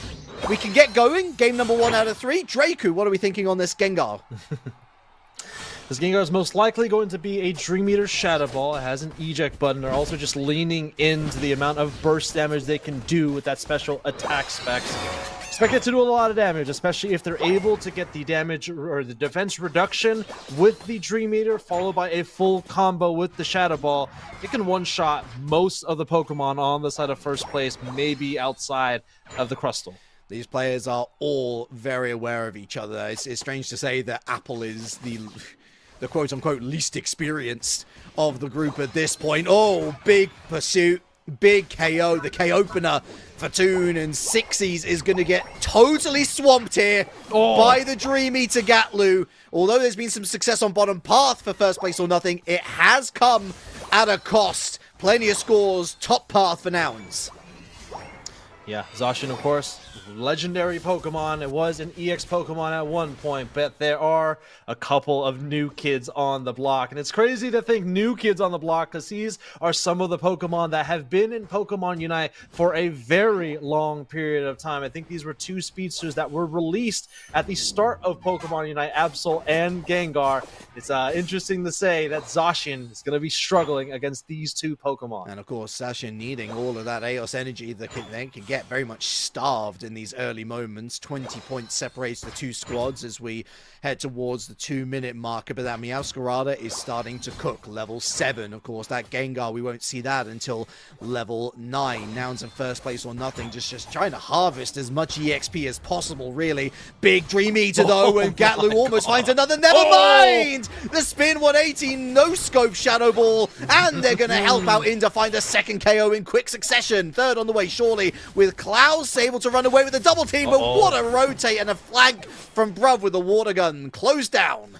We can get going. Game number 1 out of 3. Draku, what are we thinking on this Gengar? This Gengar is most likely going to be a Dream Eater Shadow Ball. It has an eject button. They're also just leaning into the amount of burst damage they can do with that special attack specs. Expect it to do a lot of damage, especially if they're able to get the damage or the defense reduction with the Dream Eater, followed by a full combo with the Shadow Ball. It can one-shot most of the Pokemon on the side of first place, maybe outside of the Crustle. These players are all very aware of each other. It's strange to say that Apple is the quote-unquote least experienced of the group at this point. Oh, big pursuit, big KO. The K-opener for Toon, and Sixies is going to get totally swamped here by the Dream Eater Gatlu. Although there's been some success on bottom path for first place or nothing, it has come at a cost. Plenty of scores, top path for Nouns. Yeah, Zacian, of course, legendary Pokemon. It was an EX Pokemon at one point, but there are a couple of new kids on the block. And it's crazy to think new kids on the block, because these are some of the Pokemon that have been in Pokemon Unite for a very long period of time. I think these were two speedsters that were released at the start of Pokemon Unite, Absol and Gengar. It's interesting to say that Zacian is going to be struggling against these two Pokemon. And of course, Ashen needing all of that AOS energy that they can get very much starved in these early moments. 20 points separates the two squads as we head towards the 2-minute marker, but that Meowscarada is starting to cook. Level 7, of course. That Gengar, we won't see that until level 9. Nouns in first place or nothing, just trying to harvest as much EXP as possible, really. Big Dream Eater, though, and Gatlu almost finds another. Never mind! The spin 180, no scope Shadow Ball, and they're going to help out in to find a second KO in quick succession. Third on the way, surely, with Klaus able to run away with a double team, but what a rotate and a flank from Bruv with the water gun. Closed down.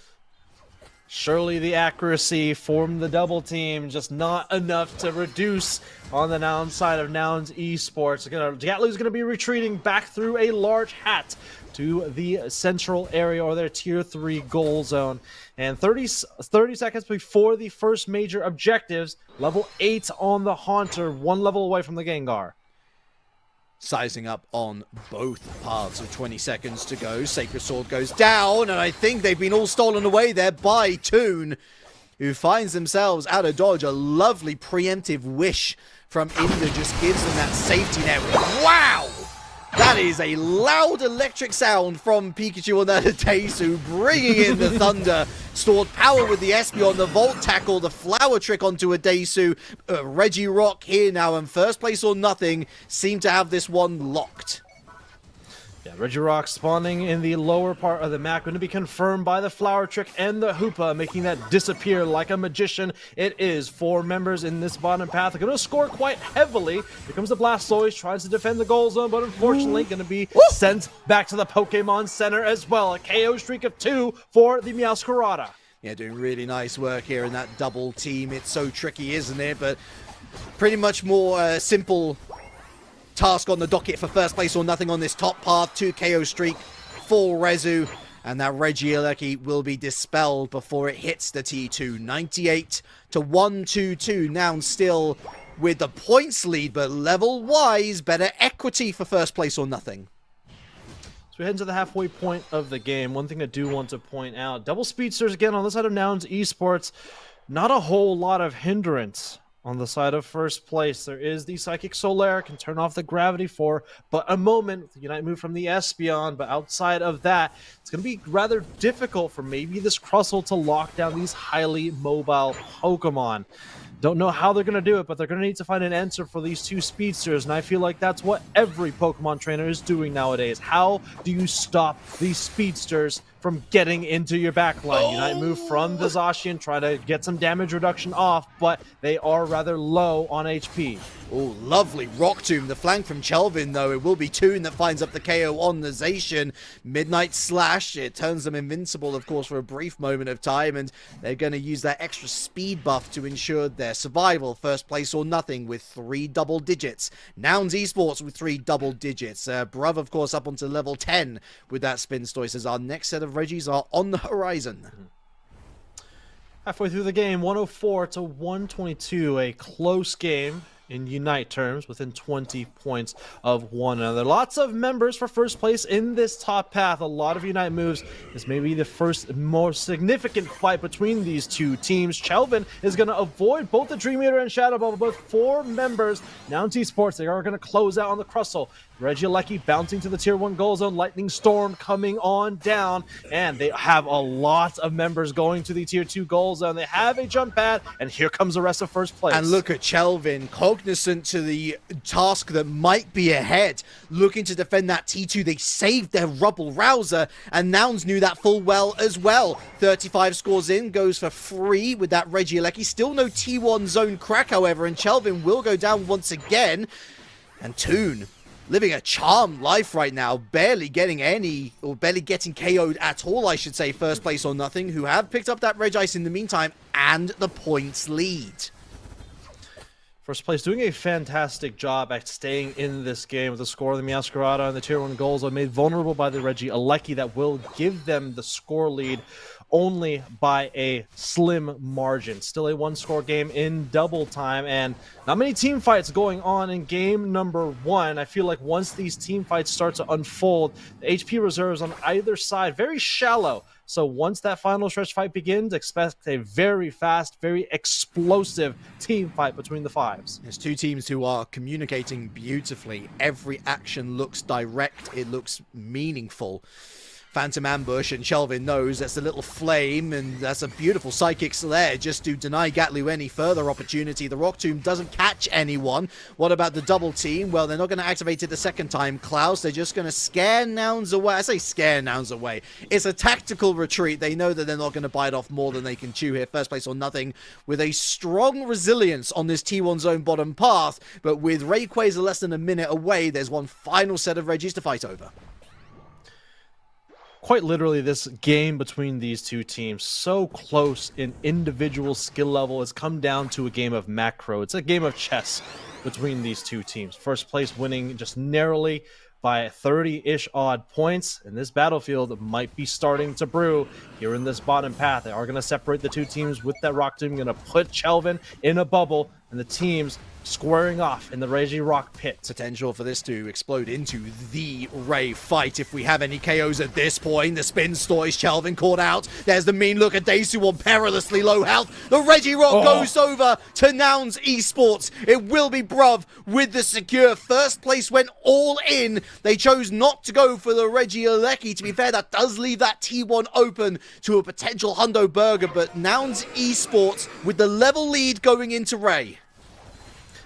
Surely the accuracy from the double team, just not enough to reduce on the Nouns side of Nouns esports. Gatlu's going to be retreating back through a large hat to the central area, or their tier 3 goal zone. And 30 seconds before the first major objectives, level 8 on the Haunter, 1 level away from the Gengar. Sizing up on both paths with 20 seconds to go. Sacred Sword goes down, and I think they've been all stolen away there by Toon, who finds themselves out of dodge. A lovely preemptive wish from Inda just gives them that safety net. Wow! That is a loud electric sound from Pikachu on that Adesu, bringing in the thunder. Stored power with the Espeon, the Volt Tackle, the Flower Trick onto Adesu. Regirock here now in first place or nothing, seem to have this one locked. Yeah, Regirock spawning in the lower part of the map, going to be confirmed by the Flower Trick and the Hoopa, making that disappear like a magician. It is 4 members in this bottom path. They're going to score quite heavily. Here comes the Blastoise, tries to defend the goal zone, but unfortunately going to be sent back to the Pokemon Center as well. A KO streak of 2 for the Meowscarada. Yeah, doing really nice work here in that double team. It's so tricky, isn't it? But pretty much more simple task on the docket for first place or nothing on this top path. 2 KO streak for Rezu, and that Regieleki will be dispelled before it hits the T2. 98 to 122. Now still with the points lead, but level-wise, better equity for first place or nothing. So we head into the halfway point of the game. One thing I do want to point out, double speedsters again on the side of Nouns esports. Not a whole lot of hindrance on the side of first place. There is the Psychic Solaire, can turn off the gravity for but a moment with the Unite move from the Espeon, but outside of that, it's going to be rather difficult for maybe this Crustle to lock down these highly mobile Pokemon. Don't know how they're going to do it, but they're going to need to find an answer for these two speedsters, and I feel like that's what every Pokemon trainer is doing nowadays. How do you stop these speedsters from getting into your backline? Unite move from the Zacian, try to get some damage reduction off, but they are rather low on HP. Oh, lovely Rock Tomb. The flank from Chelvin, though. It will be Toon that finds up the KO on the Zacian. Midnight Slash. It turns them invincible, of course, for a brief moment of time, and they're going to use that extra speed buff to ensure their survival. First place or nothing with 3 double digits. Nouns Esports with 3 double digits. Bruv, of course, up onto level 10 with that Spinstoise, as our next set of Reggies are on the horizon. Halfway through the game, 104 to 122. A close game in Unite terms, within 20 points of one another. Lots of members for first place in this top path. A lot of Unite moves. This may be the first more significant fight between these two teams. Chelvin is going to avoid both the Dream Eater and Shadow Ball, both 4 members. Nouns Esports, they are going to close out on the Crustle. Regieleki bouncing to the tier 1 goal zone. Lightning Storm coming on down. And they have a lot of members going to the tier 2 goal zone. They have a jump pad, and here comes the rest of first place. And look at Chelvin, cognizant to the task that might be ahead, looking to defend that T2. They saved their Rubble Rouser, and Nouns knew that full well as well. 35 scores in, goes for free with that Regieleki. Still no T1 zone crack, however, and Chelvin will go down once again. And Toon, living a charmed life right now, barely getting KO'd at all, I should say, first place or nothing, who have picked up that Regice in the meantime, and the points lead. First place doing a fantastic job at staying in this game with the score of the Meowscarada and the tier 1 goals are made vulnerable by the Reggie Alecki that will give them the score lead only by a slim margin. Still a 1-score game in double time, and not many team fights going on in game number 1. I feel like once these team fights start to unfold, the HP reserves on either side very shallow. So once that final stretch fight begins, expect a very fast, very explosive team fight between the fives. There's two teams who are communicating beautifully. Every action looks direct. It looks meaningful. Phantom Ambush, and Shelvin knows that's a little flame, and that's a beautiful Psychic Slayer just to deny Gatlu any further opportunity. The Rock Tomb doesn't catch anyone. What about the double team? Well, they're not going to activate it the second time, Klaus. They're just going to scare Nouns away. I say scare Nouns away. It's a tactical retreat. They know that they're not going to bite off more than they can chew here. First place or nothing, with a strong resilience on this T1 zone bottom path, but with Rayquaza less than a minute away, there's one final set of Reggies to fight over. Quite literally, this game between these two teams, so close in individual skill level, has come down to a game of macro. It's a game of chess between these two teams. First place winning just narrowly by 30-ish odd points, and this battlefield might be starting to brew here in this bottom path. They are going to separate the two teams with that Rock Tomb, going to put Chelvin in a bubble, and the teams squaring off in the Reggie Rock pit. Potential for this to explode into the Ray fight if we have any KOs at this point. The spin stories, Chelvin caught out. There's the mean look at Daisu on perilously low health. The Reggie Rock goes over to Nouns Esports. It will be Bruv with the secure. First place went all in. They chose not to go for the Reggie Alecki. To be fair, that does leave that T1 open to a potential Hundo Burger, but Nouns Esports with the level lead going into Ray.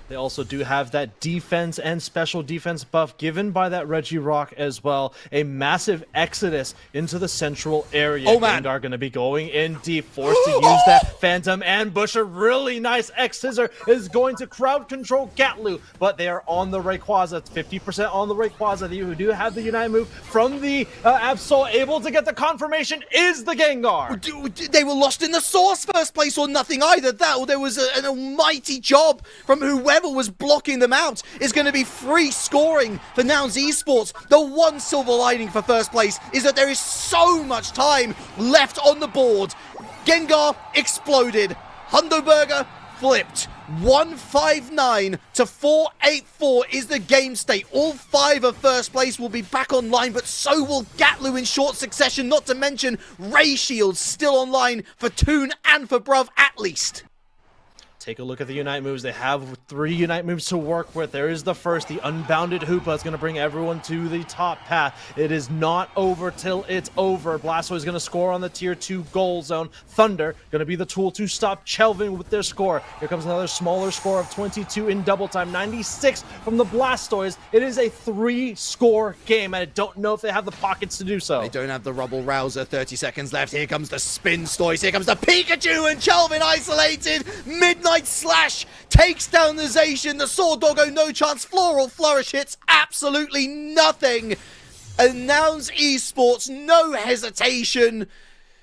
They also do have that defense and special defense buff given by that Reggie Rock as well. A massive exodus into the central area. Oh, man. Gengar going to be going in deep, forced to use that Phantom Ambush. A really nice X-Scissor is going to crowd control Gatlu, but they are on the Rayquaza. It's 50% on the Rayquaza. You do have the Unite move from the Absol, able to get the confirmation is the Gengar. They were lost in the source, first place or nothing either. That or there was an almighty job from whoever was blocking them out. Is going to be free scoring for Nouns Esports. The one silver lining for first place is that there is so much time left on the board. Gengar exploded. Hundo Burger flipped. 159 to 484 is the game state. All 5 of first place will be back online, but so will Gatlu in short succession, not to mention Ray Shields still online for Toon and for Bruv at least. Take a look at the Unite moves. They have 3 Unite moves to work with. There is the first, the Unbounded Hoopa. Is going to bring everyone to the top path. It is not over till it's over. Blastoise is going to score on the tier 2 goal zone. Thunder going to be the tool to stop Chelvin with their score. Here comes another smaller score of 22 in double time. 96 from the Blastoise. It is a 3-score game, and I don't know if they have the pockets to do so. They don't have the Rubble Rouser. 30 seconds left. Here comes the Spin Stories. Here comes the Pikachu, and Chelvin isolated. Midnight Slash takes down the Zacian. The Sword Doggo, no chance. Floral Flourish hits absolutely nothing. And Nouns Esports, no hesitation,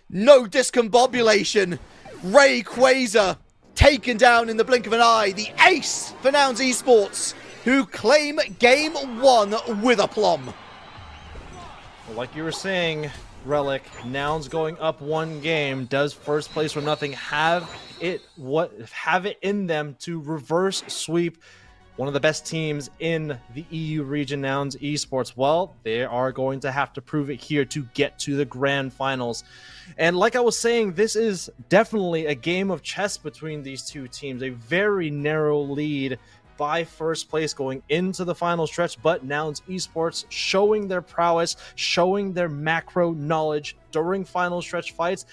no discombobulation. Rayquaza taken down in the blink of an eye. The ace for Nouns Esports, who claim game 1 with aplomb. Well, like you were saying, Relic, Nouns going up 1 game. Does first place for nothing have it in them to reverse sweep one of the best teams in the EU region, Nouns Esports? Well, they are going to have to prove it here to get to the grand finals. And like I was saying, this is definitely a game of chess between these two teams. A very narrow lead by first place going into the final stretch, but Nouns Esports showing their prowess, showing their macro knowledge during final stretch fights,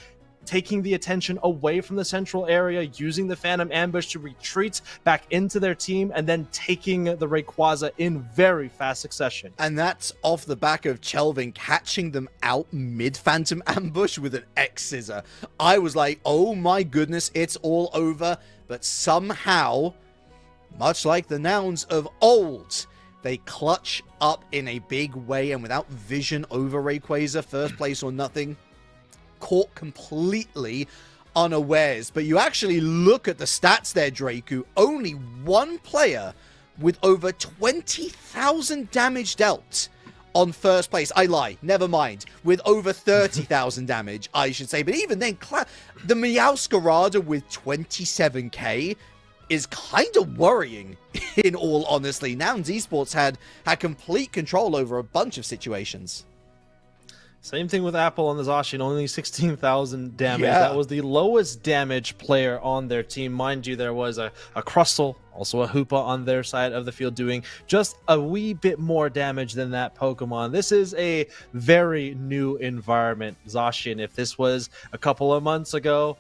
taking the attention away from the central area, using the Phantom Ambush to retreat back into their team, and then taking the Rayquaza in very fast succession. And that's off the back of Chelvin catching them out mid-Phantom Ambush with an X-Scissor. I was like, oh my goodness, it's all over. But somehow, much like the Nouns of old, they clutch up in a big way, and without vision over Rayquaza, first place or nothing, caught completely unawares. But you actually look at the stats there, Draku. Only one player with over 20,000 damage dealt on first place. I lie, never mind. With over 30,000 damage, I should say. But even then, the Meowscarada with 27k is kind of worrying, in all honesty. Nouns Esports had complete control over a bunch of situations. Same thing with Apple on the Ashen, only 16,000 damage. Yeah. That was the lowest damage player on their team. Mind you, there was a Crustle, also a Hoopa on their side of the field doing just a wee bit more damage than that Pokemon. This is a very new environment, Zacian. If this was a couple of months ago,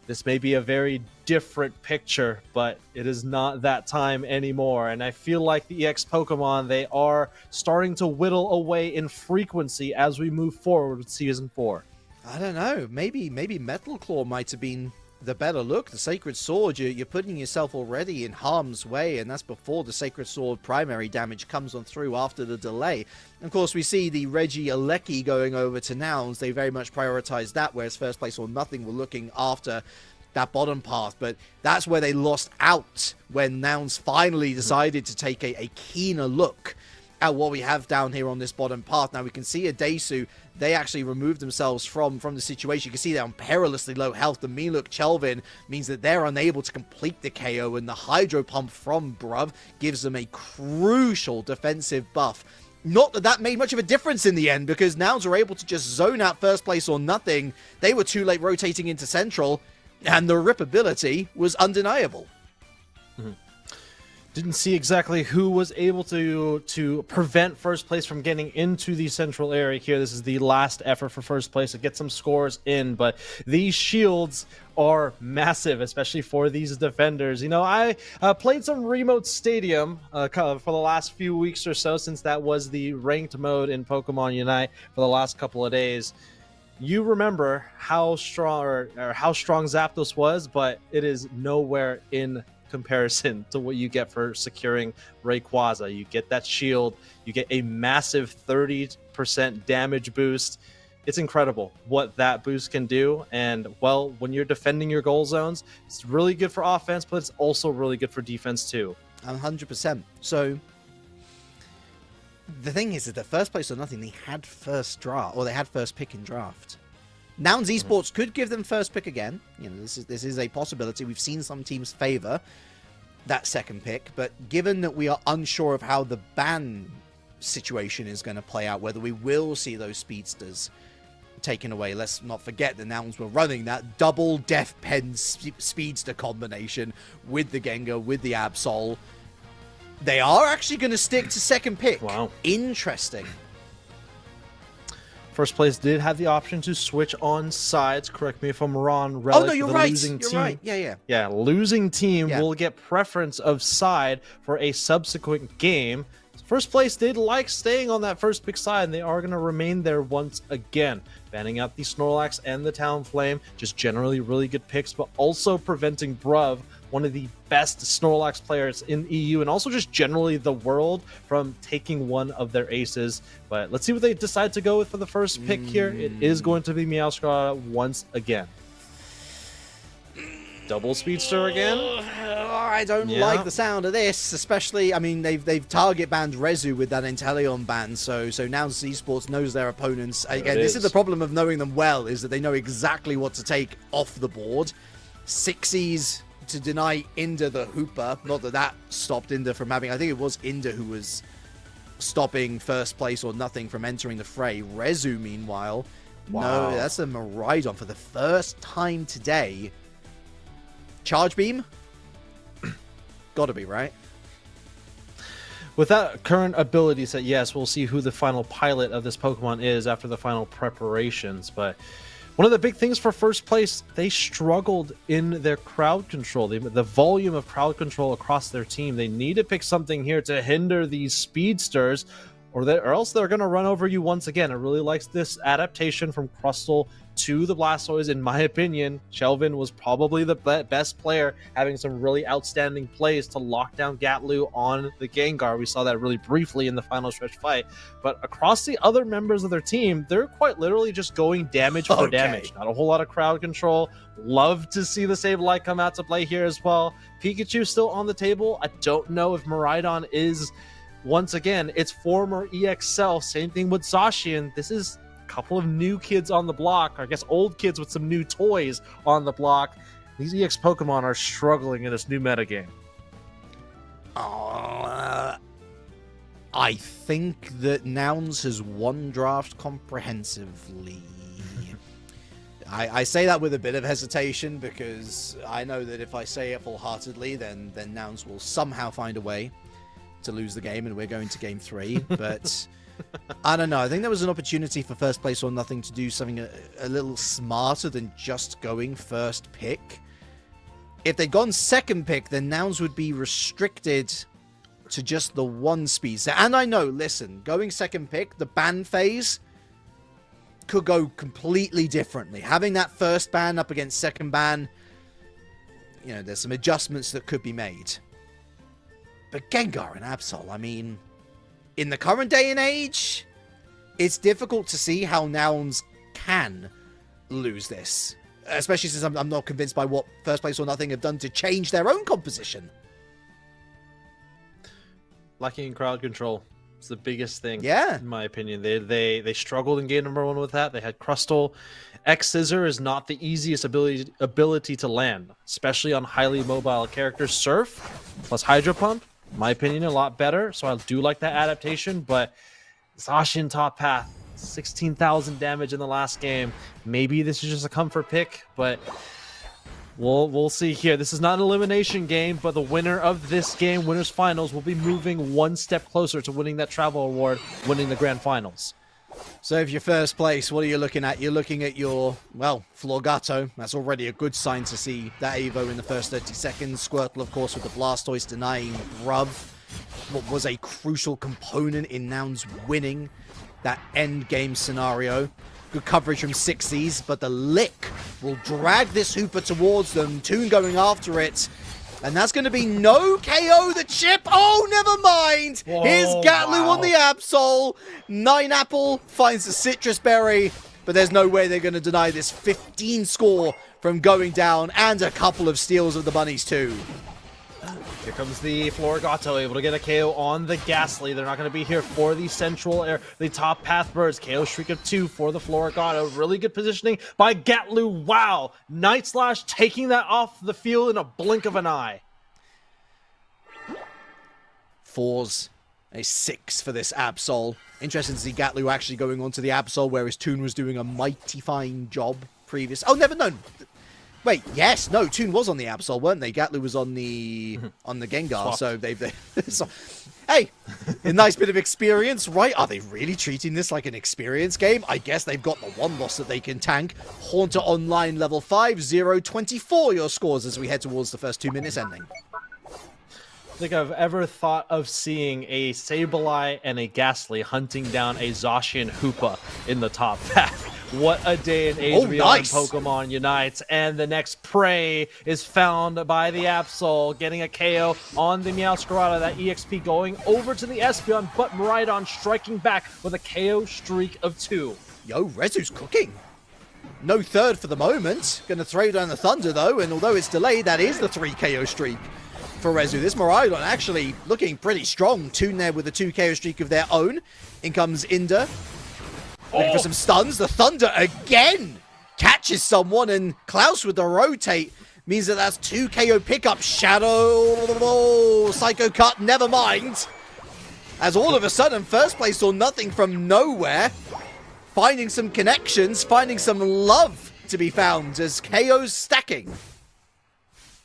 this may be a very different picture, but it is not that time anymore. And I feel like the EX Pokemon, they are starting to whittle away in frequency as we move forward with Season 4. I don't know. Maybe Metal Claw might have been the better look. The Sacred Sword, you're putting yourself already in harm's way, and that's before the Sacred Sword primary damage comes on through after the delay. And of course, we see the Reggie Alecki going over to Nouns. They very much prioritized that, whereas First Place or Nothing were looking after that bottom path. But that's where they lost out when Nouns finally decided to take a keener look at what we have down here on this bottom path. Now we can see Adesu, they actually removed themselves from the situation. You can see they're on perilously low health. The Miluk Chelvin means that they're unable to complete the KO, and the Hydro Pump from Bruv gives them a crucial defensive buff. Not that made much of a difference in the end, because Nouns were able to just zone out First Place or Nothing. They were too late rotating into Central, and the ripability was undeniable. Didn't see exactly who was able to prevent First Place from getting into the central area here. This is the last effort for First Place to get some scores in, but these shields are massive, especially for these defenders. You know, I played some Remote Stadium for the last few weeks or so, since that was the ranked mode in Pokemon Unite for the last couple of days. You remember how strong or how strong Zapdos was, but it is nowhere in comparison to what you get for securing Rayquaza. You get that shield, you get a massive 30% damage boost. It's incredible what that boost can do. And well, when you're defending your goal zones, it's really good for offense, but it's also really good for defense too. 100%. So the thing is that the First Place or Nothing, they had first draft, or they had first pick in draft. Nouns Esports could give them first pick again. You know, this is a possibility. We've seen some teams favor that second pick, but given that we are unsure of how the ban situation is going to play out, whether we will see those speedsters taken away. Let's not forget the Nouns were running that double Death Pen speedster combination with the Gengar, with the Absol. They are actually going to stick to second pick. Wow. Interesting. First Place did have the option to switch on sides. Correct me if I'm wrong. Relic, Oh, no, you're the right. losing You're team. right. Yeah. Yeah, losing team Yeah. will get preference of side for a subsequent game. First Place did like staying on that first pick side, and they are going to remain there once again. Banning out the Snorlax and the Talonflame, just generally really good picks, but also preventing Bruv, one of the best Snorlax players in EU, and also just generally the world, from taking one of their aces. But let's see what they decide to go with for the first pick here. It is going to be Meowscarada once again. Double Speedster again? I don't like the sound of this, especially, I mean, they've target banned Rezu with that Inteleon ban, so now Esports knows their opponents. Again, this is the problem of knowing them well, is that they know exactly what to take off the board. Sixes to deny Inda the Hooper, not that stopped Inda from having, I think it was Inda who was stopping First Place or Nothing from entering the fray. Rezu, meanwhile, Wow. no, that's a Miraidon for the first time today. Charge Beam? Gotta be, right? With that current ability set, yes, we'll see who the final pilot of this Pokemon is after the final preparations. But one of the big things for First Place, they struggled in their crowd control. The volume of crowd control across their team. They need to pick something here to hinder these speedsters. or else they're going to run over you once again. I really likes this adaptation from Crustle to the Blastoise. In my opinion, Shelvin was probably the best player, having some really outstanding plays to lock down Gatlu on the Gengar. We saw that really briefly in the final stretch fight, but across the other members of their team, they're quite literally just going damage for damage. Not a whole lot of crowd control. Love to see the Sableye come out to play here as well. Pikachu still on the table. I don't know if Miraidon is, once again, its former EX self. Same thing with Zacian. This is a couple of new kids on the block, or I guess old kids with some new toys on the block. These EX Pokemon are struggling in this new metagame. I think that Nouns has won draft comprehensively. I say that with a bit of hesitation, because I know that if I say it full-heartedly, then Nouns will somehow find a way to lose the game, and we're going to game 3. But I don't know. I think there was an opportunity for first place or nothing to do something a little smarter than just going first pick. If they'd gone second pick, then Nouns would be restricted to just the one Speedster. And I know, listen, going second pick, the ban phase could go completely differently. Having that first ban up against second ban, you know, there's some adjustments that could be made. But Gengar and Absol, I mean, in the current day and age, it's difficult to see how Nouns can lose this. Especially since I'm not convinced by what first place or nothing have done to change their own composition. Lacking in crowd control. It's the biggest thing, yeah, in my opinion. They struggled in game number 1 with that. They had Crustle. X Scissor is not the easiest ability to land, especially on highly mobile characters. Surf plus Hydro Pump, in my opinion, a lot better. So I do like that adaptation. But Ashen top path, 16,000 damage in the last game. Maybe this is just a comfort pick, but we'll see here. This is not an elimination game, but the winner of this game, winners finals, will be moving one step closer to winning that travel award, winning the grand finals. So if you're first place, what are you looking at? You're looking at your, well, Florgato. That's already a good sign to see that Evo in the first 30 seconds. Squirtle, of course, with the Blastoise denying Bruv, what was a crucial component in Nouns winning that end game scenario. Good coverage from Sixies, but the Lick will drag this Hooper towards them. Toon going after it. And that's going to be no KO the chip. Oh, never mind. Whoa, here's Gatlu on the Absol. 9-Apple finds the Citrus Berry, but there's no way they're going to deny this 15 score from going down, and a couple of steals of the bunnies too. Here comes the Florigato, able to get a KO on the Ghastly. They're not going to be here for the central air, the top path birds. KO streak of 2 for the Florigato. Really good positioning by Gatlu. Wow. Night Slash taking that off the field in a blink of an eye. 4s, a 6 for this Absol. Interesting to see Gatlu actually going on to the Absol, whereas Toon was doing a mighty fine job previous. Oh, never known. Wait, yes, no, Toon was on the Absol, weren't they? Gatlu was on the Gengar, Swapped. so they've so, hey, a nice bit of experience, right? Are they really treating this like an experience game? I guess they've got the one loss that they can tank. Haunter Online level 5, 0-24 your scores as we head towards the first 2 minutes ending. I think I've ever thought of seeing a Sableye and a Ghastly hunting down a Zacian Hoopa in the top path. What a day and age we are in Pokemon UNITE. And the next prey is found by the Absol, getting a KO on the Meowscarada. That EXP going over to the Espeon, but Miraidon striking back with a KO streak of 2. Yo, Rezu's cooking. No third for the moment. Gonna throw down the Thunder though, and although it's delayed, that is the 3 KO streak for Rezu. This Miraidon actually looking pretty strong. Toon there with a 2 KO streak of their own. In comes Inda. Looking for some stuns. The Thunder again catches someone, and Klaus with the rotate means that that's 2 KO pickup. Shadow, Psycho Cut, never mind. As all of a sudden, first place saw nothing from nowhere. Finding some connections, finding some love to be found as KO's stacking.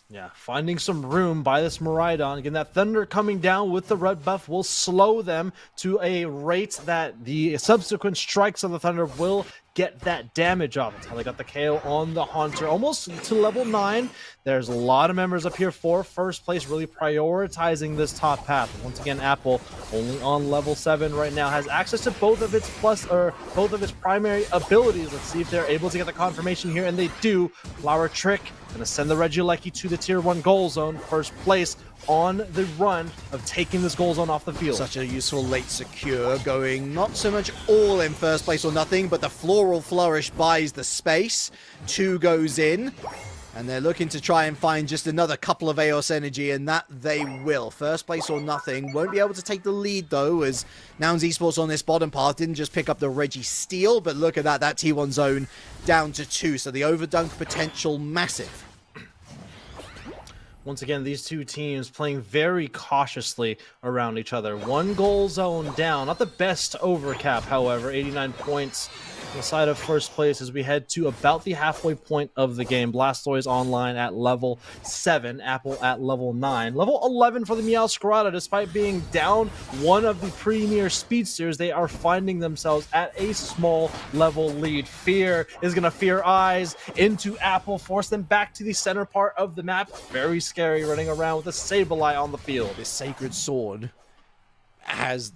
Yeah, finding some room by this Miraidon. Again, that Thunder coming down with the red buff will slow them to a rate that the subsequent strikes of the Thunder will get that damage off. That's how they got the KO on the Haunter, almost to level 9. There's a lot of members up here for first place, really prioritizing this top path. Once again, Apple only on level 7 right now, has access to both of its both of its primary abilities. Let's see if they're able to get the confirmation here, and they do. Flower Trick gonna send the Regieleki to the tier 1 goal zone, first place on the run of taking this goal zone off the field. Such a useful late secure, going not so much all in first place or nothing, but the Floral Flourish buys the space. 2 goes in, and they're looking to try and find just another couple of Eos energy, and that they will. First place or nothing. Won't be able to take the lead, though, as Nouns Esports on this bottom path didn't just pick up the Reggie steal, but look at that T1 zone down to 2, so the overdunk potential massive. Once again, these two teams playing very cautiously around each other. 1 goal zone down. Not the best overcap, however. 89 points on the side of first place as we head to about the halfway point of the game. Blastoise online at level 7. Apple at level 9. Level 11 for the Meowscarada. Despite being down one of the premier speedsters, they are finding themselves at a small level lead. Fear is going to fear eyes into Apple, force them back to the center part of the map. Very scary running around with a Sableye on the field. This Sacred Sword has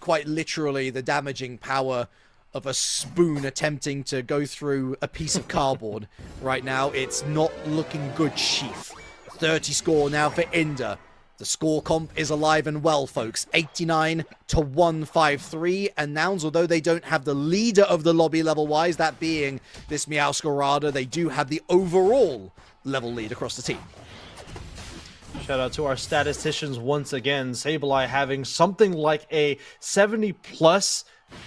quite literally the damaging power of a spoon attempting to go through a piece of cardboard. Right now, it's not looking good, Chief. 30 score now for Inder. The score comp is alive and well, folks. 89 to 153. And Nouns, although they don't have the leader of the lobby level-wise, that being this Meowscarada, they do have the overall level lead across the team. Shout out to our statisticians once again. Sableye having something like a 70+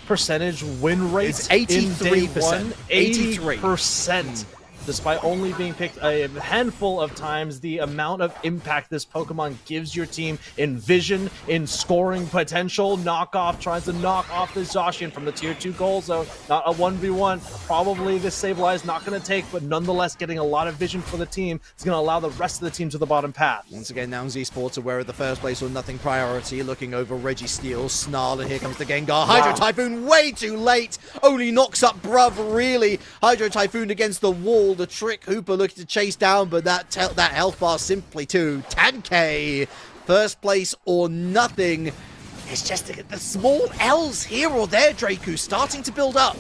percentage win rate. It's 83%. 80%. Despite only being picked a handful of times, the amount of impact this Pokemon gives your team in vision, in scoring potential, knockoff, trying to knock off this Zacian from the tier 2 goal zone. Not a 1v1. Probably this Sableye is not going to take, but nonetheless getting a lot of vision for the team. It's going to allow the rest of the team to the bottom path. Once again, Nouns Esports aware of the first place or nothing priority, looking over Reggie Steel, Snarl, and here comes the Gengar. Hydro Typhoon way too late, only knocks up Bruv, really. Hydro Typhoon against the wall, the Trick Hooper looking to chase down, but that health bar simply too tanky. First place or nothing. It's just the small L's here or there, Draku, starting to build up.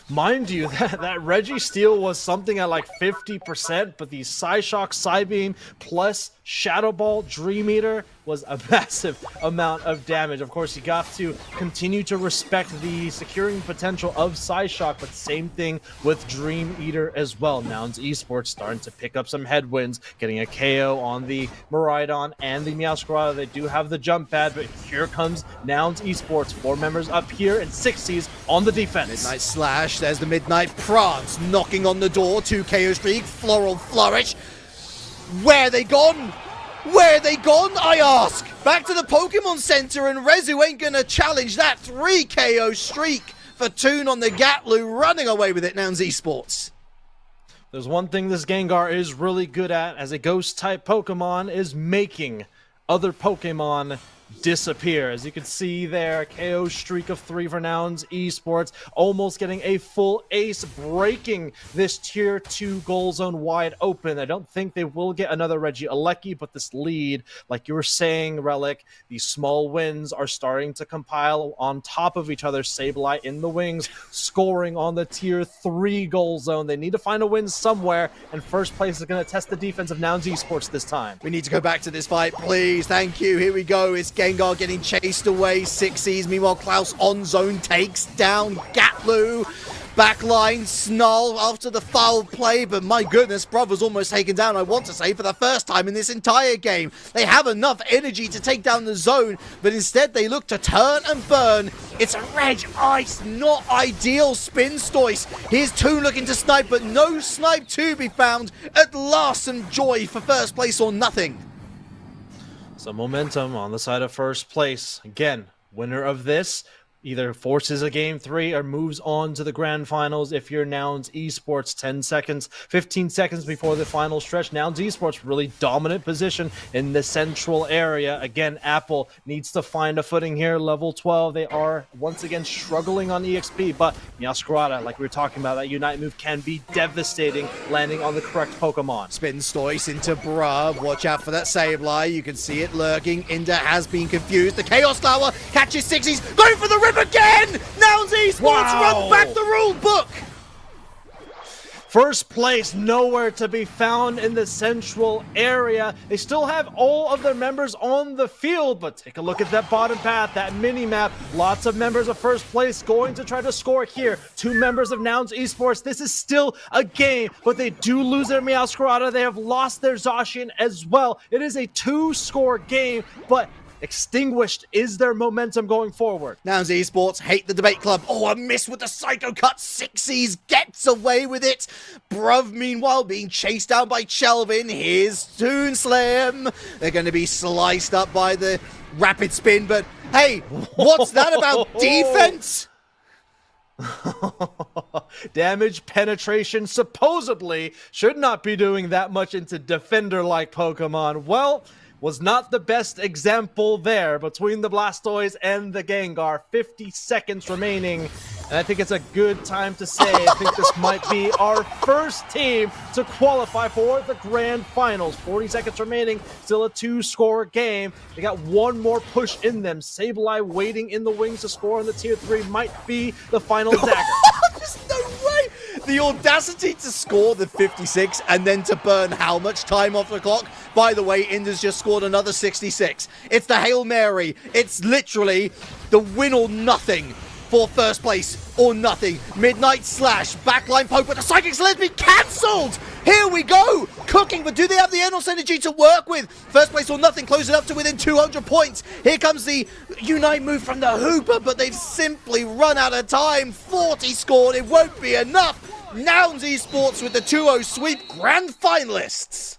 Mind you, that Reggie Steel was something at like 50%, but the Psyshock, Psybeam, plus Shadow Ball, Dream Eater was a massive amount of damage. Of course, you got to continue to respect the securing potential of Psyshock, but same thing with Dream Eater as well. Nouns Esports starting to pick up some headwinds, getting a KO on the Miraidon and the Meowscarada. They do have the jump pad, but here comes Nouns Esports. 4 members up here and 60s on the defense. Midnight Slash, there's the Midnight Prance knocking on the door. 2 KO streak, Floral Flourish. Where they gone? Where they gone, I ask? Back to the Pokemon Center, and Rezu ain't gonna challenge that 3 KO streak for Toon on the Gatlu, running away with it, Nouns Esports. There's one thing this Gengar is really good at as a ghost-type Pokemon is making other Pokemon disappear. As you can see there, KO streak of 3 for Nouns Esports, almost getting a full ace, breaking this tier 2 goal zone wide open. I don't think they will get another Regieleki, but this lead, like you were saying, Relic, these small wins are starting to compile on top of each other. Sableye in the wings, scoring on the tier 3 goal zone. They need to find a win somewhere, and first place is going to test the defense of Nouns Esports this time. We need to go back to this fight, please. Thank you. Here we go. It's Gengar getting chased away. 6Cs. Meanwhile, Klaus on zone takes down Gatlu. Backline, Snarl after the foul play, but my goodness, Brother's almost taken down, I want to say, for the first time in this entire game. They have enough energy to take down the zone, but instead they look to turn and burn. It's a Reg Ice, not ideal. Spinstoise. Here's Toon looking to snipe, but no snipe to be found. At last, some joy for first place or nothing. Some momentum on the side of first place. Again, winner of this either forces a game 3 or moves on to the grand finals. If you're Nouns Esports, 15 seconds before the final stretch. Nouns Esports really dominant position in the central area. Again, Apple needs to find a footing here. Level 12, they are once again struggling on EXP, but Meowscarada, like we were talking about, that Unite move can be devastating, landing on the correct Pokemon. Spin Stoice into Bruh. Watch out for that Sableye. You can see it lurking. Inda has been confused. The Chaos Flower catches Sixties. Going for the rip again! Nouns Esports run back the rule book! First place nowhere to be found in the central area. They still have all of their members on the field, but take a look at that bottom path, that mini-map. Lots of members of first place going to try to score here. 2 members of Nouns Esports. This is still a game, but they do lose their Meowscarada. They have lost their Zacian as well. It is a 2-score game, but extinguished is their momentum going forward. Nouns Esports hate the debate club. Oh, a miss with the Psycho Cut. Sixties gets away with it. Bruv, meanwhile, being chased down by Chelvin. Here's Toon Slam. They're going to be sliced up by the rapid spin, but hey, what's that about defense? Damage penetration supposedly should not be doing that much into defender-like Pokemon. Well, was not the best example there between the Blastoise and the Gengar. 50 seconds remaining, and I think it's a good time to say I think this might be our first team to qualify for the grand finals. 40 seconds remaining, still a 2-score game. They got one more push in them. Sableye waiting in the wings to score on the tier 3 might be the final dagger. There's no way! The audacity to score the 56 and then to burn how much time off the clock? By the way, Inda's just scored another 66. It's the Hail Mary. It's literally the win or nothing for first place or nothing. Midnight Slash, backline poke, but the Psychic Sledge be cancelled! Here we go! Cooking, but do they have the Enos energy to work with? First place or nothing, close it up to within 200 points. Here comes the Unite move from the Hooper, but they've simply run out of time. 40 scored, it won't be enough. Nouns Esports with the 2-0 sweep, grand finalists.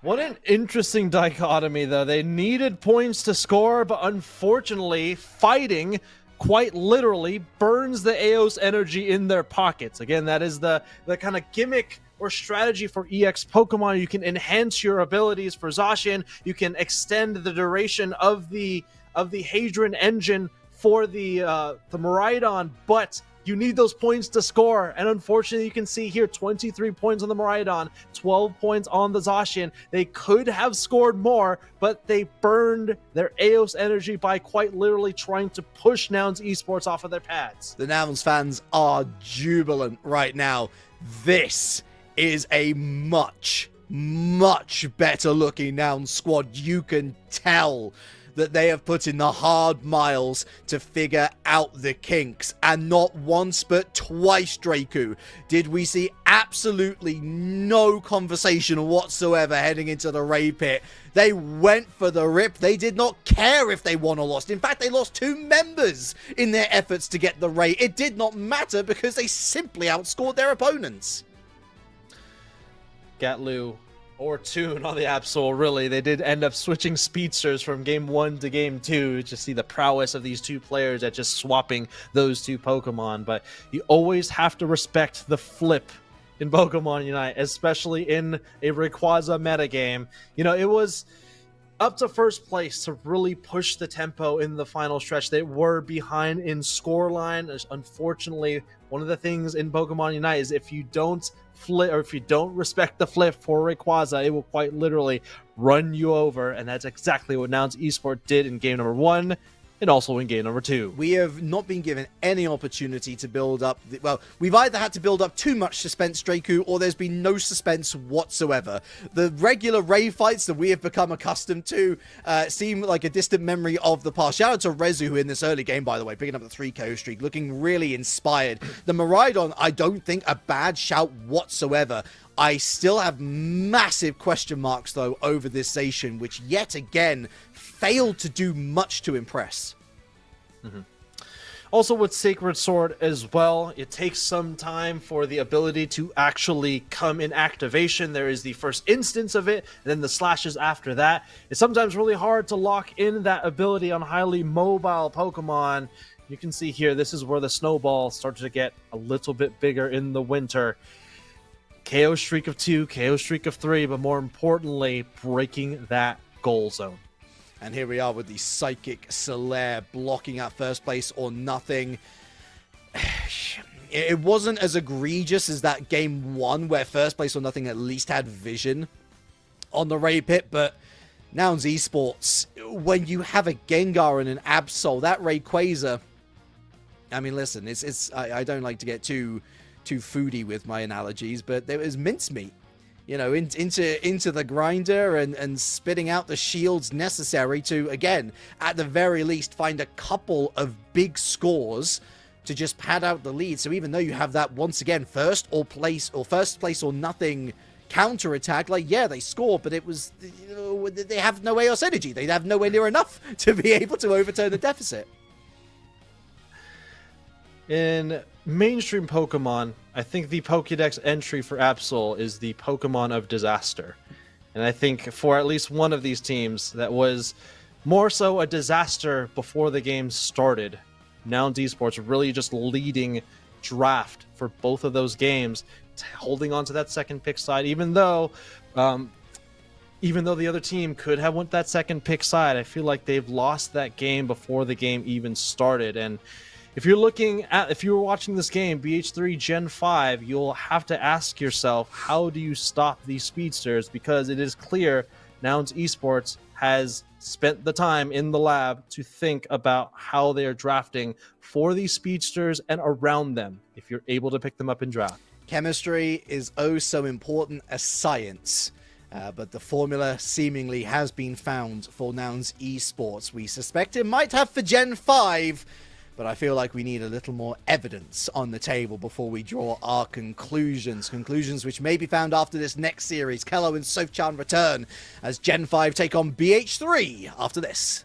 What an interesting dichotomy, though. They needed points to score, but unfortunately, fighting quite literally burns the Eos energy in their pockets. Again, that is the kind of gimmick or strategy for EX Pokemon. You can enhance your abilities for Zacian. You can extend the duration of the Hadron engine for the Miraidon, but you need those points to score, and unfortunately you can see here 23 points on the Miraidon, 12 points on the Zacian. They could have scored more, but they burned their Eos energy by quite literally trying to push Nouns Esports off of their pads. The Nouns fans are jubilant right now. This is a much better looking Nouns squad. You can tell that they have put in the hard miles to figure out the kinks. And not once but twice, Draku, did we see absolutely no conversation whatsoever heading into the raid pit. They went for the rip. They did not care if they won or lost. In fact, they lost 2 members in their efforts to get the raid. It did not matter because they simply outscored their opponents. Gatlu or Toon on the Absol, really. They did end up switching Speedsters from game 1 to game 2 to see the prowess of these 2 players at just swapping those 2 Pokemon. But you always have to respect the flip in Pokemon Unite, especially in a Rayquaza metagame. You know, it was up to first place to really push the tempo in the final stretch. They were behind in scoreline. Unfortunately, one of the things in Pokemon Unite is if you don't flip, or if you don't respect the flip for Rayquaza, it will quite literally run you over, and that's exactly what Nouns Esports did in game number 1 and also in game number 2. We have not been given any opportunity to build up... well, we've either had to build up too much suspense, Draku, or there's been no suspense whatsoever. The regular raid fights that we have become accustomed to seem like a distant memory of the past. Shout out to Rezu, who in this early game, by the way, picking up the 3 KO streak, looking really inspired. The Miraidon, I don't think a bad shout whatsoever. I still have massive question marks, though, over this Ashen, which yet again failed to do much to impress. Also with Sacred Sword as well, it takes some time for the ability to actually come in activation. There is the first instance of it, and then the slashes after that. It's sometimes really hard to lock in that ability on highly mobile Pokemon. You can see here, this is where the snowball started to get a little bit bigger in the winter. KO streak of 2, KO streak of 3, but more importantly, breaking that goal zone. And here we are with the Psychic Solaire blocking at first place or nothing. It wasn't as egregious as that game 1 where first place or nothing at least had vision on the raid pit, but Nouns esports, when you have a Gengar and an Absol, that Rayquaza, I mean, listen, I don't like to get too foodie with my analogies, but there was mincemeat, you know, into the grinder and spitting out the shields necessary to, again, at the very least, find a couple of big scores to just pad out the lead. So even though you have that, once again, first place or nothing counter attack, like, yeah, they score, but it was, you know, they have no AOS energy. They have nowhere near enough to be able to overturn the deficit. In mainstream Pokemon, I think the Pokédex entry for Absol is the Pokemon of disaster. And I think for at least one of these teams, that was more so a disaster before the game started. Nouns esports really just leading draft for both of those games, holding on to that second pick side, even though the other team could have went that second pick side. I feel like they've lost that game before the game even started. And if you're watching this game, BH3 Gen 5, you'll have to ask yourself, how do you stop these speedsters? Because it is clear Nouns esports has spent the time in the lab to think about how they are drafting for these speedsters and around them, if you're able to pick them up in draft. Chemistry is oh so important as science, but the formula seemingly has been found for Nouns esports. We suspect it might have for Gen 5, but I feel like we need a little more evidence on the table before we draw our conclusions. Conclusions which may be found after this next series. Kello and Sofchan return as Gen 5 take on BH3 after this.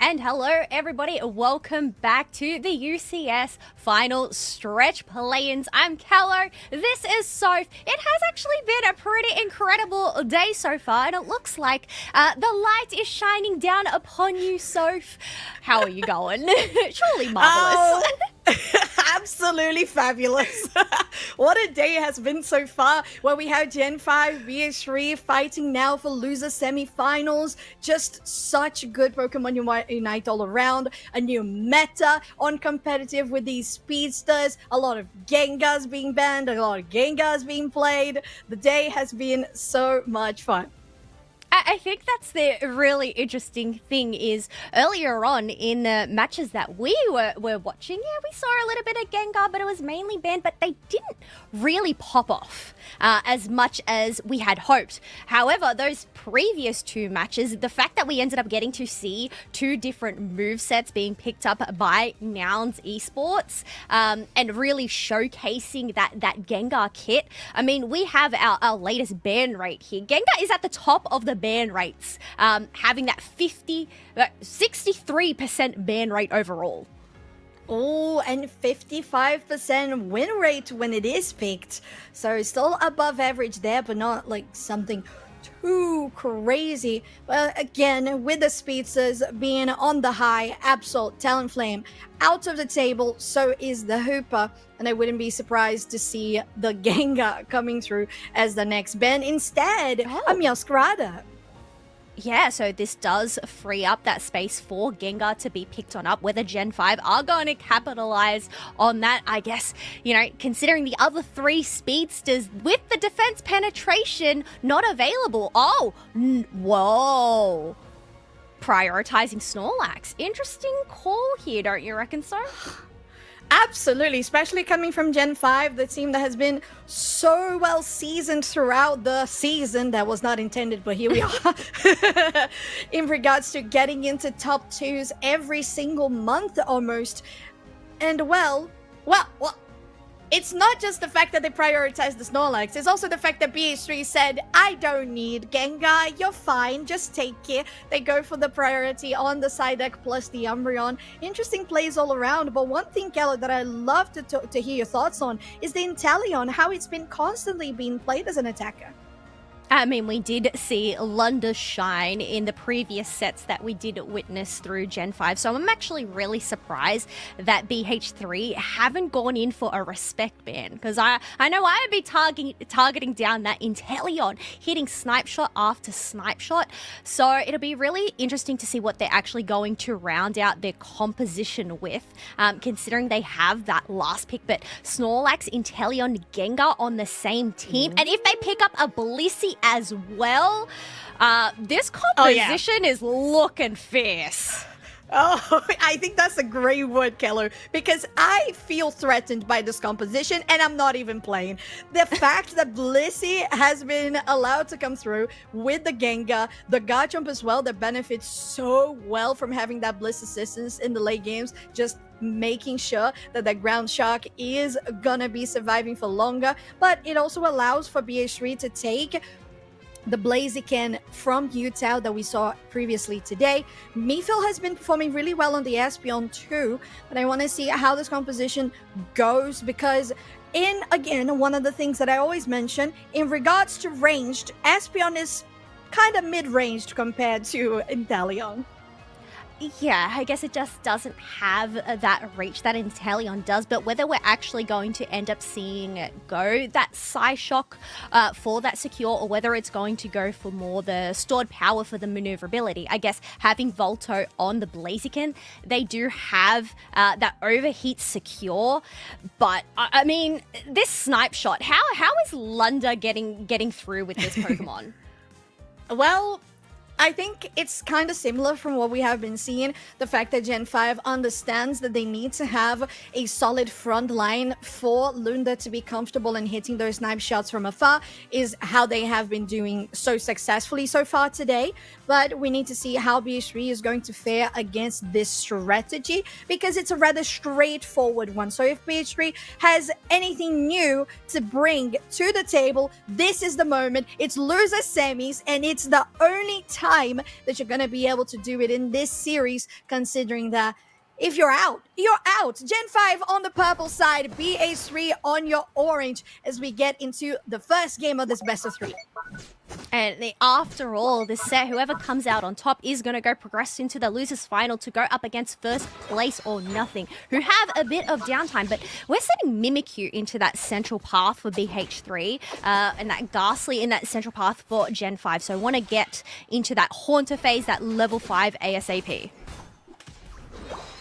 And hello, everybody. Welcome back to the UCS final stretch play-ins. I'm Callo. This is Soph. It has actually been a pretty incredible day so far, and it looks like the light is shining down upon you, Soph. How are you going? Surely marvelous. Absolutely fabulous. What a day it has been so far, where we have Gen 5, BH3 fighting now for loser semi-finals. Just such good Pokemon Unite all around. A new meta on competitive with these speedsters. A lot of Gengars being banned, a lot of Gengars being played. The day has been so much fun. I think that's the really interesting thing is earlier on in the matches that we were watching, we saw a little bit of Gengar, but it was mainly banned, but they didn't really pop off as much as we had hoped. However, those previous two matches, the fact that we ended up getting to see two different movesets being picked up by Nouns esports and really showcasing that Gengar kit. I mean, we have our latest ban rate here. Gengar is at the top of the ban rates, having that 63% ban rate overall. Oh, and 55% win rate when it is picked. So still above average there, but not like something too crazy. But again, with the Speedsters being on the high, Absol, Talonflame out of the table, so is the Hooper. And I wouldn't be surprised to see the Gengar coming through as the next ban. Instead, a Meowscarada. Yeah, so this does free up that space for Gengar to be picked on up, whether Gen 5 are going to capitalize on that. I guess, considering the other three speedsters with the defense penetration not available. Oh, whoa. Prioritizing Snorlax. Interesting call here, don't you reckon so? Absolutely, especially coming from Gen 5, the team that has been so well seasoned throughout the season. That was not intended, but here we are. In regards to getting into top twos every single month almost. And well, it's not just the fact that they prioritize the Snorlax, it's also the fact that BH3 said, I don't need Gengar, you're fine, just take it. They go for the priority on the Psyduck plus the Umbreon. Interesting plays all around, but one thing, Kelly, that I love to hear your thoughts on is the Inteleon, how it's been constantly being played as an attacker. I mean, we did see Lunda shine in the previous sets that we did witness through Gen 5, so I'm actually really surprised that BH3 haven't gone in for a respect ban, because I know I would be targeting down that Inteleon, hitting snipe shot after snipe shot, so it'll be really interesting to see what they're actually going to round out their composition with, considering they have that last pick, but Snorlax, Inteleon, Gengar on the same team, and if they pick up a Blissey as well, this composition is looking fierce. Oh, I think that's a great word, Keller, because I feel threatened by this composition, and I'm not even playing. The fact that Blissey has been allowed to come through with the Gengar, the Garchomp as well, that benefits so well from having that Bliss assistance in the late games, just making sure that the ground shark is gonna be surviving for longer, but it also allows for BH3 to take the Blaziken from Utah that we saw previously today. Mephil has been performing really well on the Espeon too, but I want to see how this composition goes, because again, one of the things that I always mention in regards to ranged, Espeon is kind of mid-ranged compared to Inteleon. Yeah, I guess it just doesn't have that reach that Inteleon does, but whether we're actually going to end up seeing it go that Psyshock for that secure, or whether it's going to go for more the stored power for the maneuverability. I guess having Volto on the Blaziken, they do have that overheat secure, but I mean, this snipe shot, how is Lunda getting through with this Pokemon? Well, I think it's kind of similar from what we have been seeing. The fact that Gen 5 understands that they need to have a solid front line for Lunda to be comfortable in hitting those snipe shots from afar is how they have been doing so successfully so far today. But we need to see how BH3 is going to fare against this strategy, because it's a rather straightforward one. So if BH3 has anything new to bring to the table, this is the moment. It's loser semis, and it's the only time time that you're going to be able to do it in this series, considering that if you're out, you're out. Gen 5 on the purple side, BH3 on your orange as we get into the first game of this best of 3. And after all, this set, whoever comes out on top is going to go progress into the losers final to go up against first place or nothing, who have a bit of downtime. But we're sending Mimikyu into that central path for BH3 and that Ghastly in that central path for Gen 5. So want to get into that Haunter phase, that level 5 ASAP.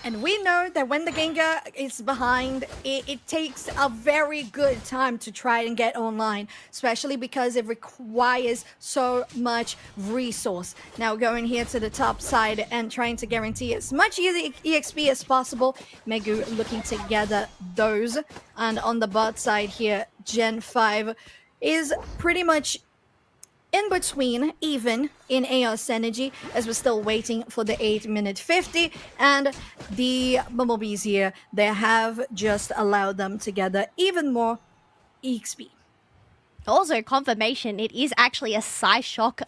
And we know that when the Gengar is behind, it takes a very good time to try and get online, especially because it requires so much resource. Now going here to the top side and trying to guarantee as much EXP as possible. Megu looking to gather those. And on the bot side here, Gen 5 is pretty much in between, even in AOS Energy, as we're still waiting for the 8-minute 50, and the Bumblebees here, they have just allowed them to gather even more EXP. Also, confirmation, it is actually a Psyshock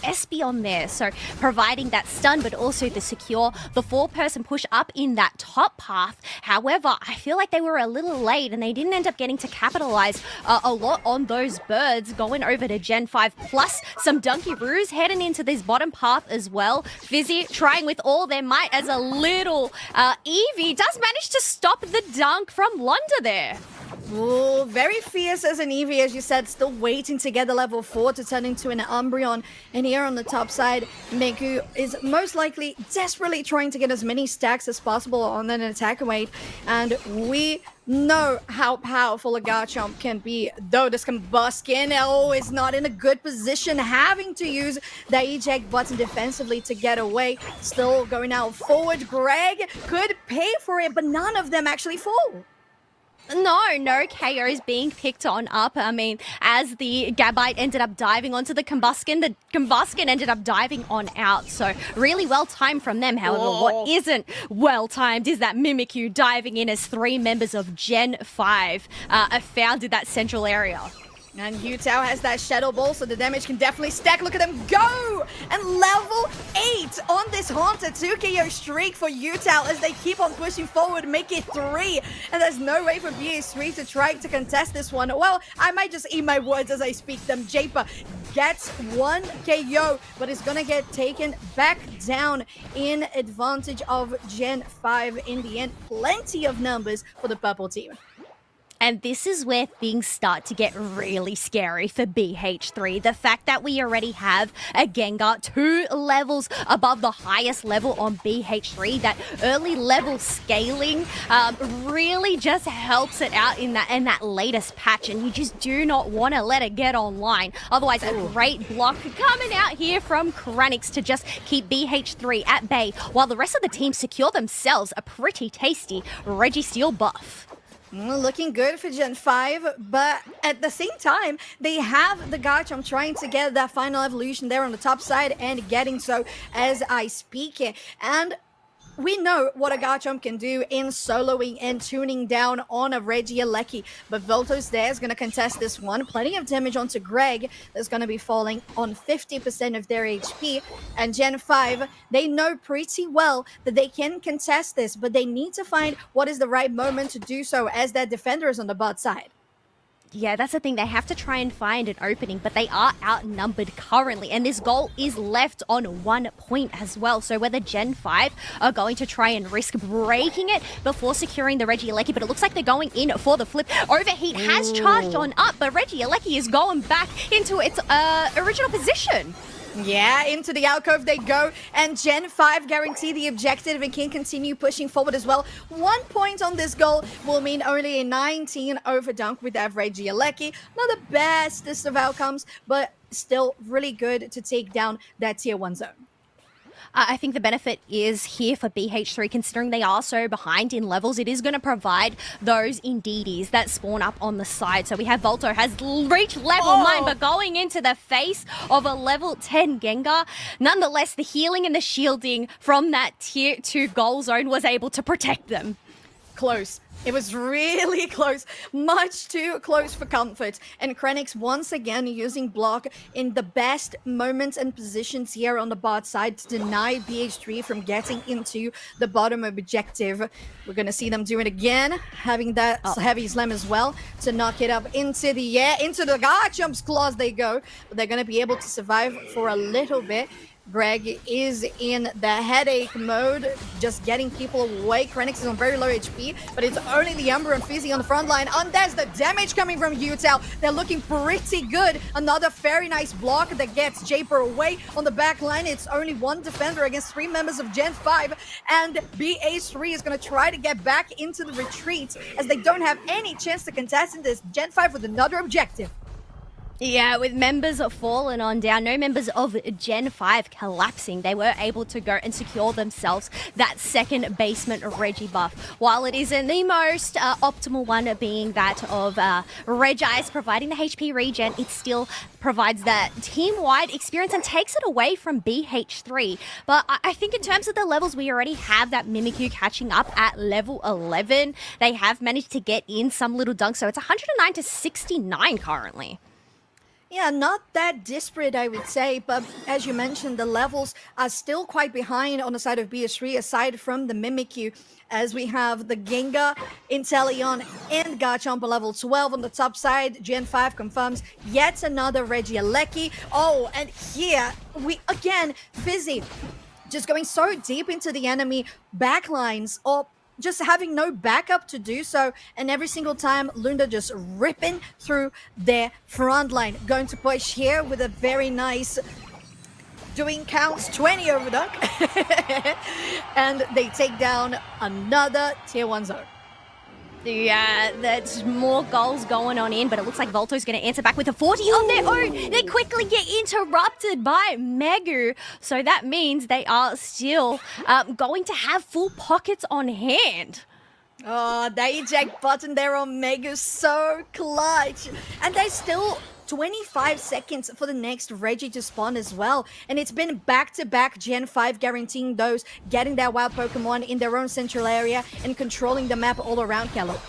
SP on there, so providing that stun, but also the secure, the 4-person push up in that top path. However, I feel like they were a little late, and they didn't end up getting to capitalize a lot on those birds, going over to Gen 5, plus some Dunky-Roos heading into this bottom path as well. Fizzy trying with all their might as a little Eevee does manage to stop the dunk from Lunda there. Ooh, very fierce as an Eevee, as you said, still waiting to get the level 4 to turn into an Umbreon. And here on the top side, Megu is most likely desperately trying to get as many stacks as possible on an attack weight. And we know how powerful a Garchomp can be, though this Combuskin is not in a good position, having to use the eject button defensively to get away. Still going out forward. Greg could pay for it, but none of them actually fall. No KOs being picked on up. I mean, as the Gabite ended up diving onto the Combuskin ended up diving on out. So really well timed from them. However, what isn't well timed is that Mimikyu diving in as 3 members of Gen 5 founded that central area. And Yutao has that Shadow Ball, so the damage can definitely stack. Look at them go! And level 8 on this Haunter 2KO streak for Yutao as they keep on pushing forward, make it 3. And there's no way for BH3 to try to contest this one. Well, I might just eat my words as I speak them. Japer gets 1 KO, but is gonna get taken back down in advantage of Gen 5 in the end. Plenty of numbers for the purple team. And this is where things start to get really scary for BH3. The fact that we already have a Gengar 2 levels above the highest level on BH3, that early level scaling really just helps it out in that latest patch, and you just do not want to let it get online. Otherwise, a great block coming out here from Kranix to just keep BH3 at bay, while the rest of the team secure themselves a pretty tasty Registeel buff. Looking good for Gen 5, but at the same time, they have the Garchomp trying to get that final evolution there on the top side and getting so as I speak it. And we know what a Garchomp can do in soloing and tuning down on a Regieleki, but Voltos there is going to contest this one. Plenty of damage onto Greg. That's going to be falling on 50% of their HP. And Gen 5, they know pretty well that they can contest this, but they need to find what is the right moment to do so as their defenders on the bot side. Yeah, that's the thing. They have to try and find an opening, but they are outnumbered currently. And this goal is left on 1 point as well. So whether Gen 5 are going to try and risk breaking it before securing the Regieleki, but it looks like they're going in for the flip. Overheat has charged on up, but Regieleki is going back into its original position. Yeah, into the alcove they go, and Gen 5 guarantee the objective and can continue pushing forward as well. 1 point on this goal will mean only a 19 over dunk with that Regieleki. Not the bestest of outcomes, but still really good to take down that tier 1 zone. I think the benefit is here for BH3, considering they are so behind in levels. It is going to provide those Indeedis that spawn up on the side. So we have Volto has reached level 9, but going into the face of a level 10 Gengar. Nonetheless, the healing and the shielding from that tier 2 goal zone was able to protect them. Close. It was really close, much too close for comfort. And Krenix once again using block in the best moments and positions here on the bot side to deny BH3 from getting into the bottom objective. We're going to see them do it again, having that heavy slam as well to knock it up into the air, into the Garchomp's claws they go. But they're going to be able to survive for a little bit. Greg is in the headache mode, just getting people away. Krenix is on very low HP, but it's only the Ember and Fizzy on the front line. And there's the damage coming from Utah. They're looking pretty good. Another very nice block that gets Japer away on the back line. It's only one defender against 3 members of Gen 5, and BH3 is going to try to get back into the retreat as they don't have any chance to contest in this Gen 5 with another objective. Yeah, with members falling on down, no members of Gen 5 collapsing, they were able to go and secure themselves that second basement Reggie buff. While it isn't the most optimal one, being that of Regice providing the HP regen, it still provides that team-wide experience and takes it away from BH3. But I think in terms of the levels, we already have that Mimikyu catching up at level 11. They have managed to get in some little dunks, so it's 109 to 69 currently. Yeah, not that disparate, I would say, but as you mentioned, the levels are still quite behind on the side of BS3, aside from the Mimikyu, as we have the Gengar, Inteleon, and Garchomp level 12 on the top side. Gen 5 confirms yet another Regieleki. Oh, and here, again, Fizzy, just going so deep into the enemy backlines, or just having no backup to do so, and every single time Lunda just ripping through their front line. Going to push here with a very nice doing counts 20 over dunk. And they take down another tier 1 zone. Yeah, that's more goals going on in, but it looks like Volto's going to answer back with a 40 of their own. They quickly get interrupted by Megu, so that means they are still going to have full pockets on hand. Oh, the eject button there on Megu, so clutch. And they still 25 seconds for the next Reggie to spawn as well. And it's been back-to-back Gen 5 guaranteeing those getting their wild Pokemon in their own central area and controlling the map all around, Kello.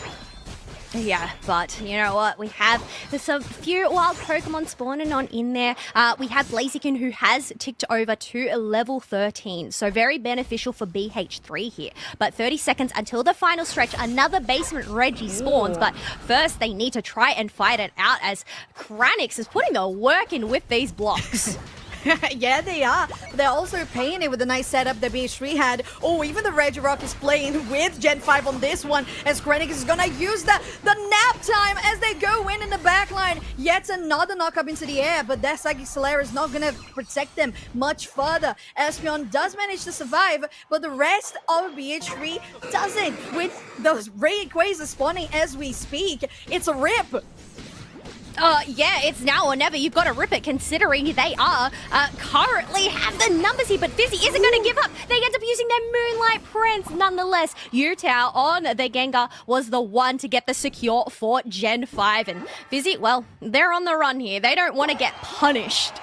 Yeah, but you know what? We have some few wild Pokemon spawning on in there. We have Blaziken, who has ticked over to level 13, so very beneficial for BH3 here. But 30 seconds until the final stretch. Another basement Reggie spawns, but first they need to try and fight it out as Kranix is putting the work in with these blocks. Yeah, they are. They're also paying it with a nice setup that BH3 had. Oh, even the Regirock is playing with Gen 5 on this one, as Krenix is gonna use the nap time as they go in the backline. Yet another knock up into the air, but that Psychic Slayer is not gonna protect them much further. Espeon does manage to survive, but the rest of BH3 doesn't. With those Rayquazas spawning as we speak, it's a rip. Yeah, it's now or never. You've got to rip it, considering they are currently have the numbers here, but Fizzy isn't going to give up. They end up using their Moonlight Prince nonetheless. Utah on the Gengar was the one to get the secure for Gen 5, and Fizzy, well, they're on the run here. They don't want to get punished.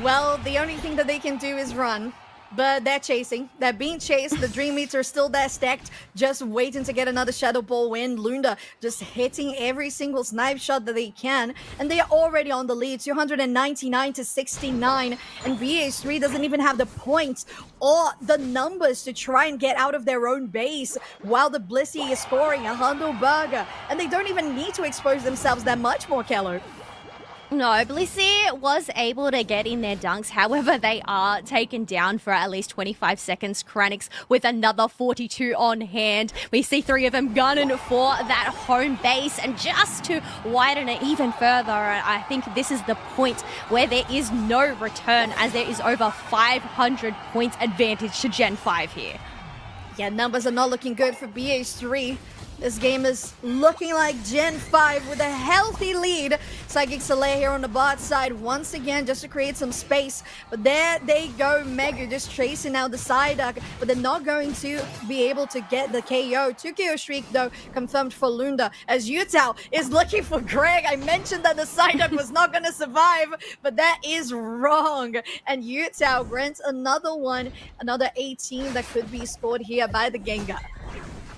Well, the only thing that they can do is run. But they're chasing. They're being chased. The Dream Meter is still there stacked, just waiting to get another Shadow Ball win. Lunda just hitting every single snipe shot that they can. And they are already on the lead, 299 to 69. And BH3 doesn't even have the points or the numbers to try and get out of their own base, while the Blissey is scoring a Handleburger. And they don't even need to expose themselves that much more, Kello. No, Blissey was able to get in their dunks. However, they are taken down for at least 25 seconds. Kranix with another 42 on hand. We see 3 of them gunning for that home base. And just to widen it even further, I think this is the point where there is no return, as there is over 500 points advantage to Gen 5 here. Yeah, numbers are not looking good for BH3. This game is looking like Gen 5 with a healthy lead. Psychic Soleil here on the bot side once again just to create some space. But there they go, Megu just chasing out the Psyduck, but they're not going to be able to get the KO. 2 KO streak though confirmed for Lunda, as Utah is looking for Greg. I mentioned that the Psyduck was not going to survive, but that is wrong. And Utah grants another one, another 18 that could be scored here by the Gengar.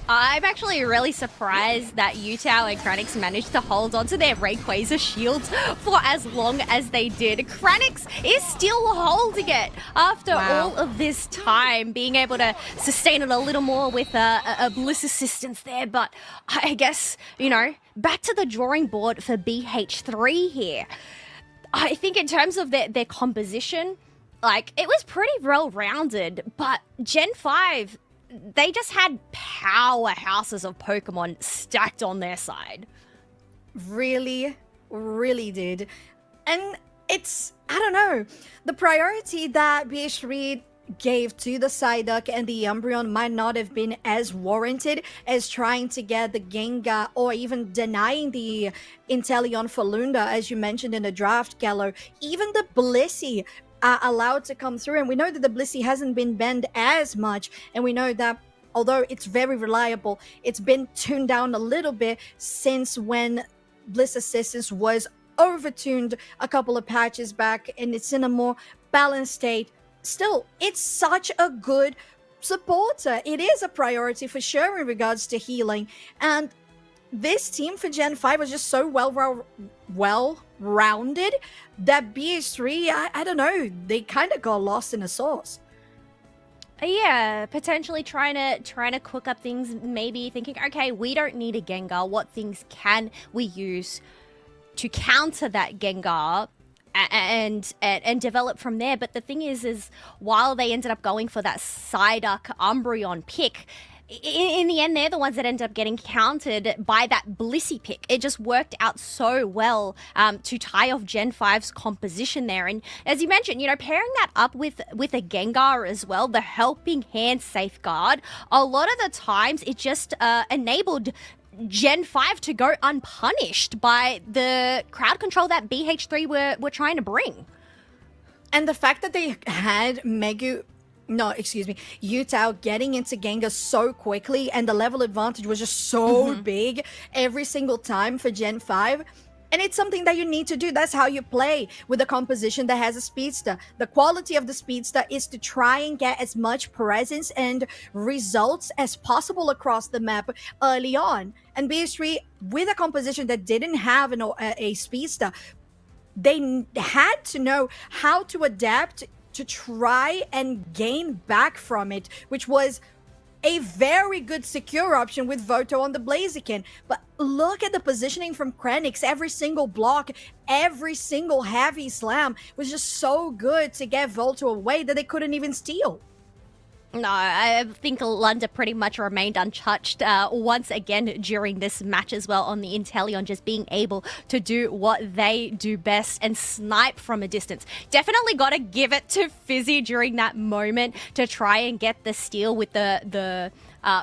I'm actually really surprised that Utah and Kranix managed to hold on to their Rayquaza shields for as long as they did. Kranix is still holding it after all of this time, being able to sustain it a little more with a Bliss assistance there. But I guess, back to the drawing board for BH3 here. I think in terms of their composition, it was pretty well-rounded, but Gen 5... they just had powerhouses of Pokemon stacked on their side. Really, really did. And it's, I don't know, the priority that BH3 gave to the Psyduck and the Umbreon might not have been as warranted as trying to get the Gengar or even denying the Inteleon for Lunda, as you mentioned in the draft, Gallo. Even the Blissey allowed to come through, and we know that the Blissey hasn't been banned as much, and we know that although it's very reliable, it's been tuned down a little bit since when Bliss Assistance was overtuned a couple of patches back, and it's in a more balanced state. Still, it's such a good supporter. It is a priority for sure in regards to healing, and this team for Gen 5 was just so well-rounded that BH3, I don't know, they kind of got lost in the sauce. Yeah, potentially trying to cook up things, maybe thinking, okay, we don't need a Gengar. What things can we use to counter that Gengar and develop from there? But the thing is while they ended up going for that Psyduck Umbreon pick, in the end, they're the ones that end up getting countered by that Blissey pick. It just worked out so well to tie off Gen 5's composition there. And as you mentioned, pairing that up with a Gengar as well, the helping hand safeguard, a lot of the times it just enabled Gen 5 to go unpunished by the crowd control that BH3 were trying to bring. And the fact that they had Utah getting into Gengar so quickly, and the level advantage was just so big every single time for Gen 5. And it's something that you need to do. That's how you play with a composition that has a Speedster. The quality of the Speedster is to try and get as much presence and results as possible across the map early on. And BH3, with a composition that didn't have a Speedster, they had to know how to adapt to try and gain back from it, which was a very good secure option with Voto on the Blaziken. But look at the positioning from Kranix. Every single block, every single heavy slam was just so good to get Voto away that they couldn't even steal. No, I think Lunda pretty much remained untouched once again during this match as well on the Inteleon, just being able to do what they do best and snipe from a distance. Definitely got to give it to Fizzy during that moment to try and get the steal with the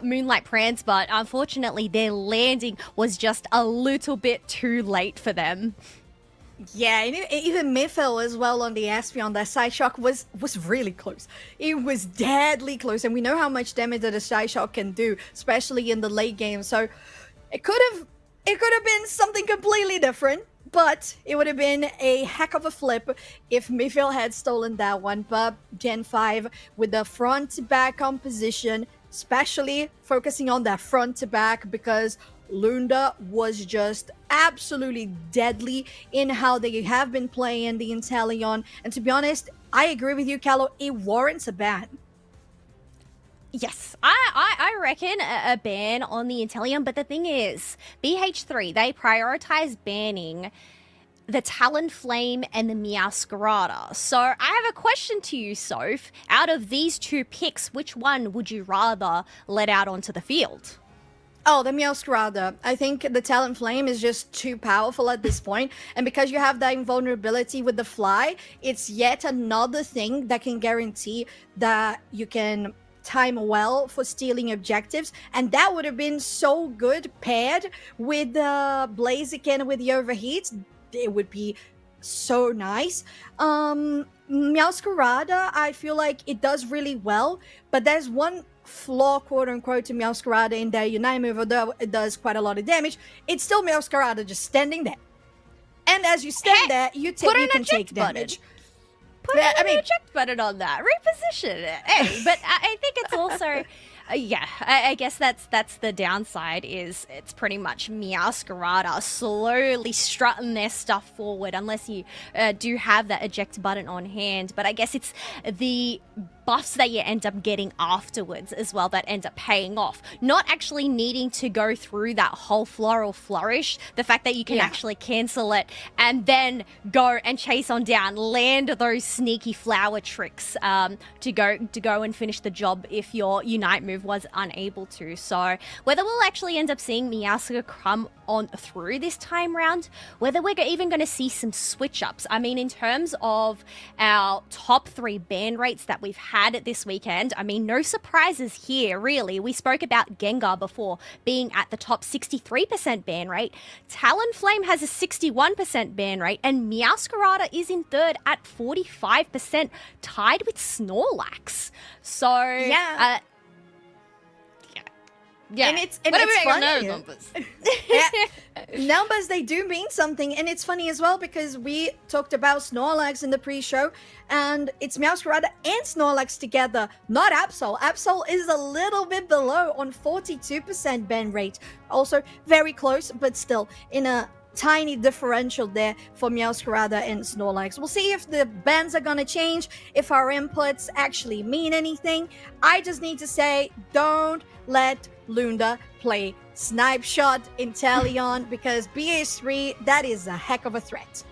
Moonlight Prance, but unfortunately their landing was just a little bit too late for them. Yeah, and even Mythil as well on the Espeon, that Side Shock was really close. It was deadly close, and we know how much damage that a Side Shock can do, especially in the late game. So it could have been something completely different, but it would have been a heck of a flip if Mythil had stolen that one. But Gen 5 with the front to back composition, especially focusing on that front to back, because Lunda was just absolutely deadly in how they have been playing the Inteleon. And to be honest, I agree with you, Callo, it warrants a ban. Yes, I reckon a ban on the Inteleon, but the thing is, BH3, they prioritize banning the Talonflame and the Meowscarada. So I have a question to you, Soph. Out of these two picks, which one would you rather let out onto the field? Oh, the Meowscarada. I think the Talonflame is just too powerful at this point, and because you have that invulnerability with the fly, it's yet another thing that can guarantee that you can time well for stealing objectives, and that would have been so good paired with the Blaziken with the overheat. It would be so nice. Meowscarada, I feel like it does really well, but there's one flaw, quote unquote, to Meowscarada in their Unite move, although it does quite a lot of damage. It's still Meowscarada just standing there, and as you stand there, you can take damage. Put an eject button on that. Reposition it. Hey, but I think it's also Yeah, I guess that's the downside. Is it's pretty much Meowscarada slowly strutting their stuff forward, unless you do have that eject button on hand. But I guess it's the buffs that you end up getting afterwards as well that end up paying off. Not actually needing to go through that whole floral flourish. The fact that you can actually cancel it and then go and chase on down, land those sneaky flower tricks to go and finish the job if your Unite move was unable to. So whether we'll actually end up seeing Meowscarada come on through this time round, whether we're even going to see some switch ups. I mean, in terms of our top 3 ban rates that we've had this weekend, I mean, no surprises here, really. We spoke about Gengar before being at the top 63% ban rate. Talonflame has a 61% ban rate, and Meowscarada is in third at 45%, tied with Snorlax. So, yeah. And it's Whatever funny. those numbers. Numbers, they do mean something, and it's funny as well because we talked about Snorlax in the pre-show, and it's Meowscarada and Snorlax together, not Absol. Absol is a little bit below on 42% ban rate. Also very close, but still in a tiny differential there for Meowscarada and Snorlax. We'll see if the bans are gonna change, if our inputs actually mean anything. I just need to say, don't let Lunda play Snipe Shot Inteleon because BH3, that is a heck of a threat.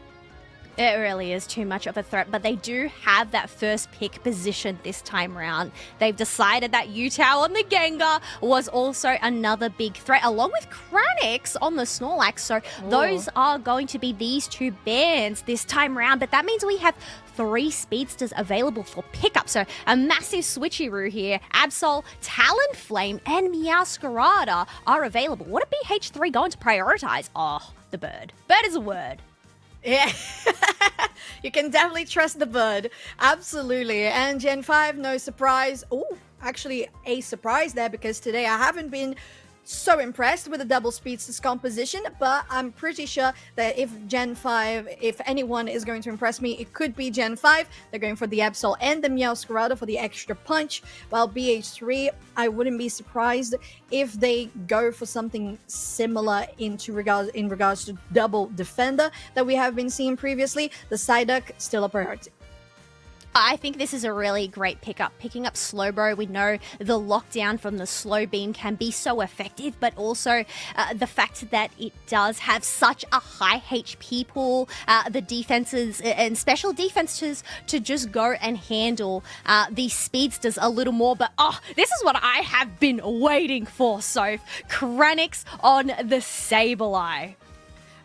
It really is too much of a threat, but they do have that first pick position this time round. They've decided that Utao on the Gengar was also another big threat, along with Kranix on the Snorlax. So those are going to be these 2 bans this time round, but that means we have 3 Speedsters available for pickup. So a massive switcheroo here. Absol, Talonflame, and Meowscarada are available. What are BH3 going to prioritize? Oh, the bird. Bird is a word. Yeah, you can definitely trust the bird. Absolutely. And Gen 5, no surprise. Oh, actually a surprise there because today I haven't been so impressed with the double Speedsters composition, but I'm pretty sure that if Gen 5, if anyone is going to impress me, it could be Gen 5. They're going for the Absol and the Meowscarada for the extra punch, while BH3, I wouldn't be surprised if they go for something similar in regards to double Defender that we have been seeing previously. The Psyduck, still a priority. I think this is a really great pickup. Picking up Slowbro, we know the lockdown from the Slow Beam can be so effective, but also the fact that it does have such a high HP pool, the defenses and special defenses to just go and handle these Speedsters a little more. But this is what I have been waiting for, Soph. Kranix on the Sableye.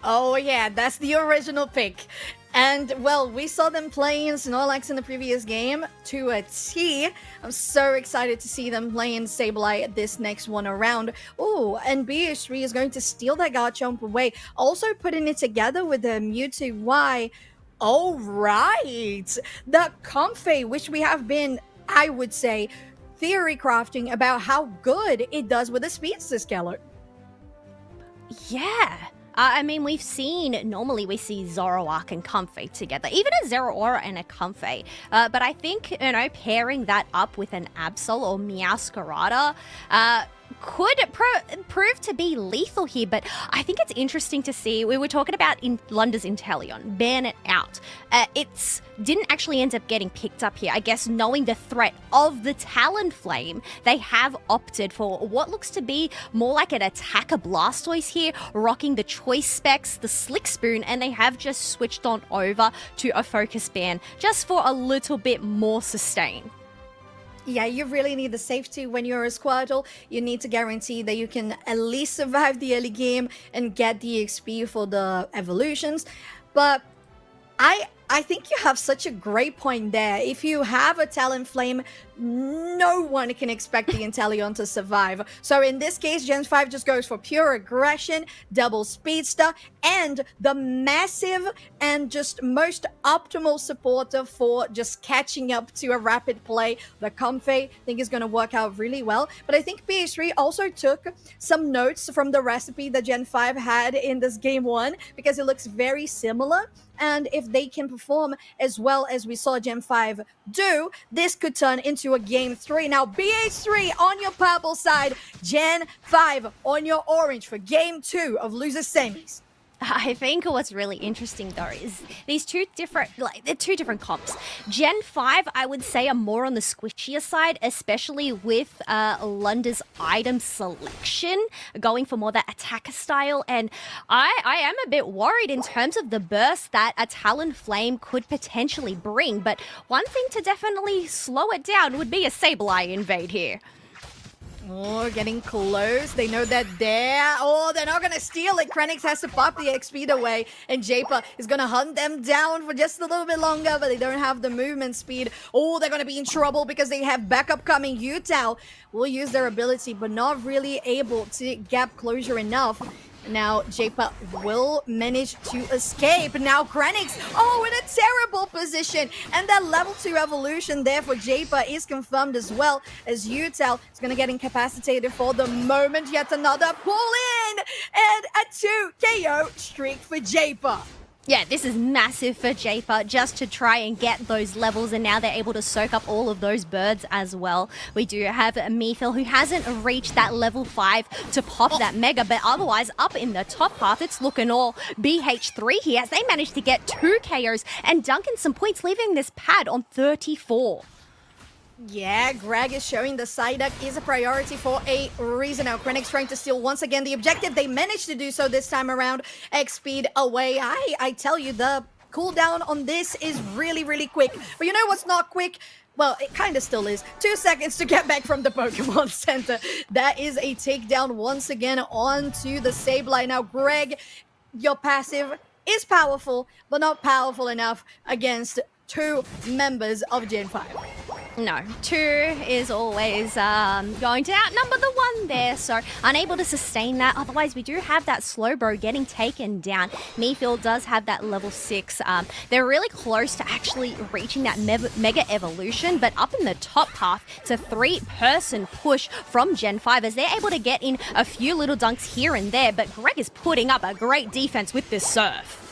Oh yeah, that's the original pick. And, well, we saw them playing Snorlax in the previous game to a T. I'm so excited to see them playing Sableye this next one around. Oh, and BH3 is going to steal that Garchomp away. Also putting it together with the Mewtwo Y. All right. The Comfey, which we have been, I would say, theory crafting about how good it does with the Speedster Scalar. Yeah. I mean, normally we see Zoroark and Comfey together, even a Zeraora and a Comfey. But I think, pairing that up with an Absol or Meowscarada could prove to be lethal here. But I think it's interesting to see, we were talking about Lunda's Inteleon, ban it out. It didn't actually end up getting picked up here. I guess knowing the threat of the Talonflame, they have opted for what looks to be more like an attacker Blastoise here, rocking the choice specs, the Slick Spoon, and they have just switched on over to a focus ban just for a little bit more sustain. Yeah, you really need the safety when you're a Squirtle. You need to guarantee that you can at least survive the early game and get the XP for the evolutions. But I think you have such a great point there. If you have a Talonflame, no one can expect the Inteleon to survive. So in this case, Gen 5 just goes for pure aggression, double Speedster, and the massive and just most optimal supporter for just catching up to a rapid play. The Comfey, I think, is going to work out really well. But I think BH3 also took some notes from the recipe that Gen 5 had in this game 1 because it looks very similar. And if they can form, as well as we saw Gen 5 do, this could turn into a Game 3. Now, BH3 on your purple side, Gen 5 on your orange for Game 2 of Losers Semis. I think what's really interesting though is these they're two different comps. Gen 5, I would say, are more on the squishier side, especially with Lunda's item selection, going for more that attacker style. And I am a bit worried in terms of the burst that a Talonflame could potentially bring. But one thing to definitely slow it down would be a Sableye invade here. Oh, getting close. They know that they're not going to steal it. Krenix has to pop the X speed away, and Japa is going to hunt them down for just a little bit longer, but they don't have the movement speed. Oh, they're going to be in trouble because they have backup coming. Utah will use their ability, but not really able to gap closure enough. Now, Japa will manage to escape. Now, Krenix, in a terrible position. And that level 2 evolution there for Japa is confirmed as well, as Utah is going to get incapacitated for the moment. Yet another pull in and a 2 KO streak for Japa. Yeah, this is massive for Japa just to try and get those levels, and now they're able to soak up all of those birds as well. We do have Mephil, who hasn't reached that level 5 to pop that mega, but otherwise up in the top half, it's looking all BH3 here as they managed to get 2 KOs and Duncan some points, leaving this pad on 34. Yeah, Greg is showing the Psyduck is a priority for a reason. Now, Krenix trying to steal once again the objective. They managed to do so this time around. X-Speed away. I tell you, the cooldown on this is really, really quick. But you know what's not quick? Well, it kind of still is. 2 seconds to get back from the Pokemon Center. That is a takedown once again onto the Sableye. Now, Greg, your passive is powerful, but not powerful enough against 2 members of Gen 5. No, 2 is always going to outnumber the 1 there, so unable to sustain that. Otherwise, we do have that Slowbro getting taken down. Mephil does have that level 6. They're really close to actually reaching that Mega Evolution, but up in the top half, it's a 3-person push from Gen 5 as they're able to get in a few little dunks here and there, but Greg is putting up a great defense with this surf.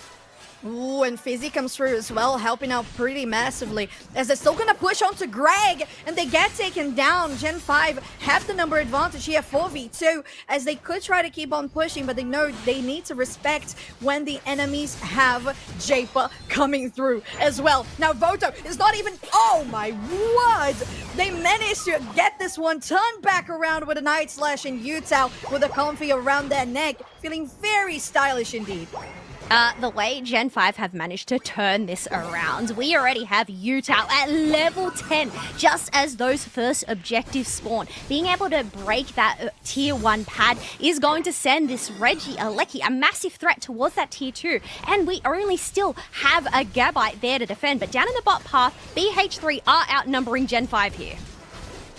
Ooh, and Fizzy comes through as well, helping out pretty massively, as they're still gonna push onto Greg, and they get taken down. Gen 5 have the number advantage here, 4v2, as they could try to keep on pushing, but they know they need to respect when the enemies have Japa coming through as well. Now, Voto is not even, oh my word! They managed to get this one turned back around with a Night Slash, and Utah with a comfy around their neck, feeling very stylish indeed. The way Gen 5 have managed to turn this around, we already have Utah at level 10, just as those first objectives spawn. Being able to break that tier 1 pad is going to send this Reggie Alecki a massive threat towards that tier 2, and we only still have a Gabite there to defend, but down in the bot path, BH3 are outnumbering Gen 5 here.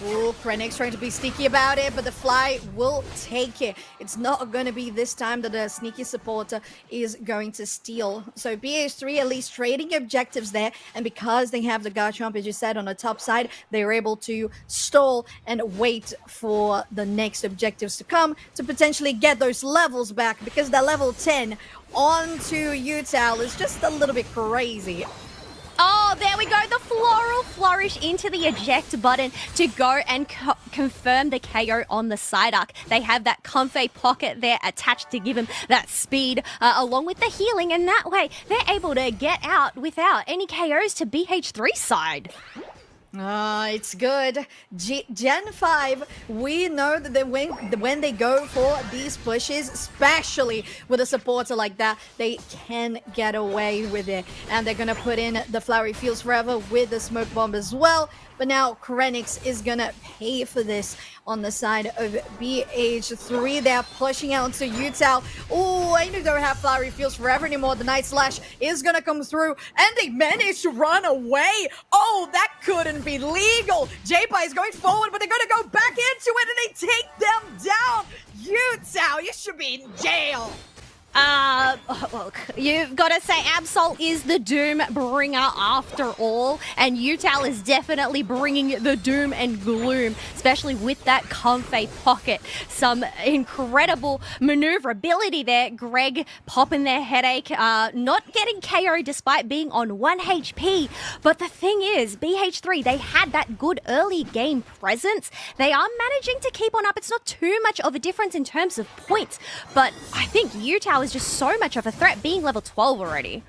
Ooh, Krenix trying to be sneaky about it, but the Fly will take it. It's not going to be this time that a sneaky supporter is going to steal. So BH3 at least trading objectives there, and because they have the Garchomp, as you said, on the top side, they were able to stall and wait for the next objectives to come to potentially get those levels back, because that level 10 onto Utah is just a little bit crazy. Oh, there we go. The Floral Flourish into the eject button to go and confirm the KO on the Psyduck. They have that Comfey pocket there attached to give him that speed along with the healing, and that way they're able to get out without any KOs to BH3's side. It's good. Gen 5, we know that when they go for these pushes, especially with a supporter like that, they can get away with it. And they're going to put in the Flowery Fields Forever with the Smoke Bomb as well. But now Krenix is going to pay for this on the side of BH3. They're pushing out to Utah. Oh, I don't have Flowery Fields Forever anymore. The Night Slash is going to come through, and they managed to run away. Oh, that couldn't be legal. Japa is going forward, but they're going to go back into it, and they take them down. Utah, you should be in jail. Look, you've got to say Absol is the doom bringer after all, and Utal is definitely bringing the doom and gloom, especially with that Comfey pocket. Some incredible maneuverability there. Greg popping their headache, not getting KO despite being on 1 HP. But the thing is, BH3, they had that good early game presence. They are managing to keep on up. It's not too much of a difference in terms of points, but I think Utal is just so much of a threat, being level 12 already.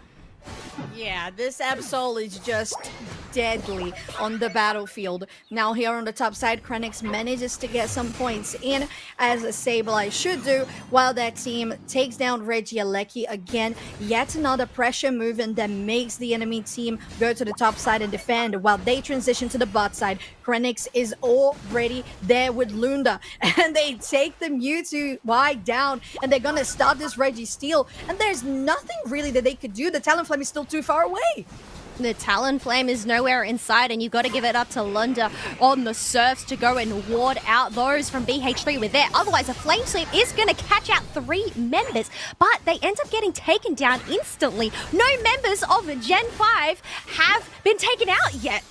Yeah, this Absol is just deadly on the battlefield. Now here on the top side, Krenix manages to get some points in, as a Sableye should do, while that team takes down Regieleki again. Yet another pressure move, and that makes the enemy team go to the top side and defend, while they transition to the bot side. Krenix is already there with Lunda, and they take the Mewtwo wide down, and they're gonna stop this Registeel, and there's nothing really that they could do. The Talonflame is still too far away. The Talonflame is nowhere in sight, and you've got to give it up to Lunda on the surfs to go and ward out those from BH3 with there. Otherwise, a Flame Sweep is going to catch out 3 members, but they end up getting taken down instantly. No members of Gen 5 have been taken out yet.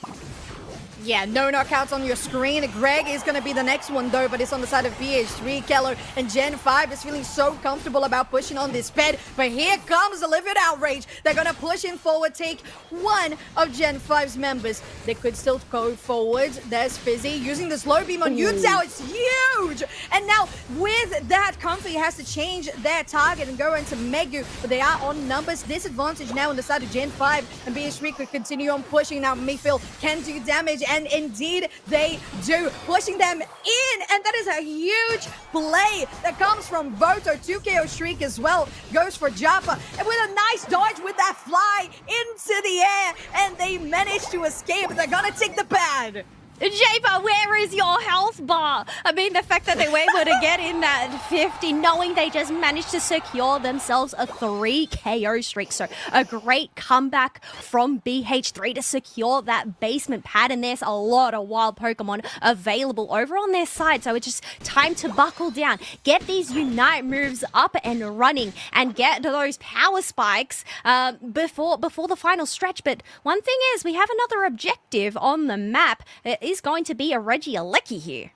Yeah, no knockouts on your screen. Greg is going to be the next one, though, but it's on the side of BH3. Keller and Gen 5 is feeling so comfortable about pushing on this ped, but here comes the Livid Outrage. They're going to push in forward, take one of Gen 5's members. They could still go forward. There's Fizzy using the slow beam on Utah. It's huge! And now, with that, Comfey has to change their target and go into Megu, but they are on numbers disadvantage now on the side of Gen 5, and BH3 could continue on pushing. Now, Mayfield can do damage, and indeed they do, pushing them in, and that is a huge play that comes from Voto. 2KO Shriek as well goes for Japa, and with a nice dodge with that fly into the air, and they manage to escape. They're gonna take the pad. Japa, where is your health bar? I mean, the fact that they were able to get in that 50, knowing they just managed to secure themselves a 3 KO streak. So a great comeback from BH3 to secure that basement pad. And there's a lot of wild Pokemon available over on their side. So it's just time to buckle down, get these Unite moves up and running, and get those power spikes before the final stretch. But one thing is, we have another objective on the map. It is going to be a Regieleki here.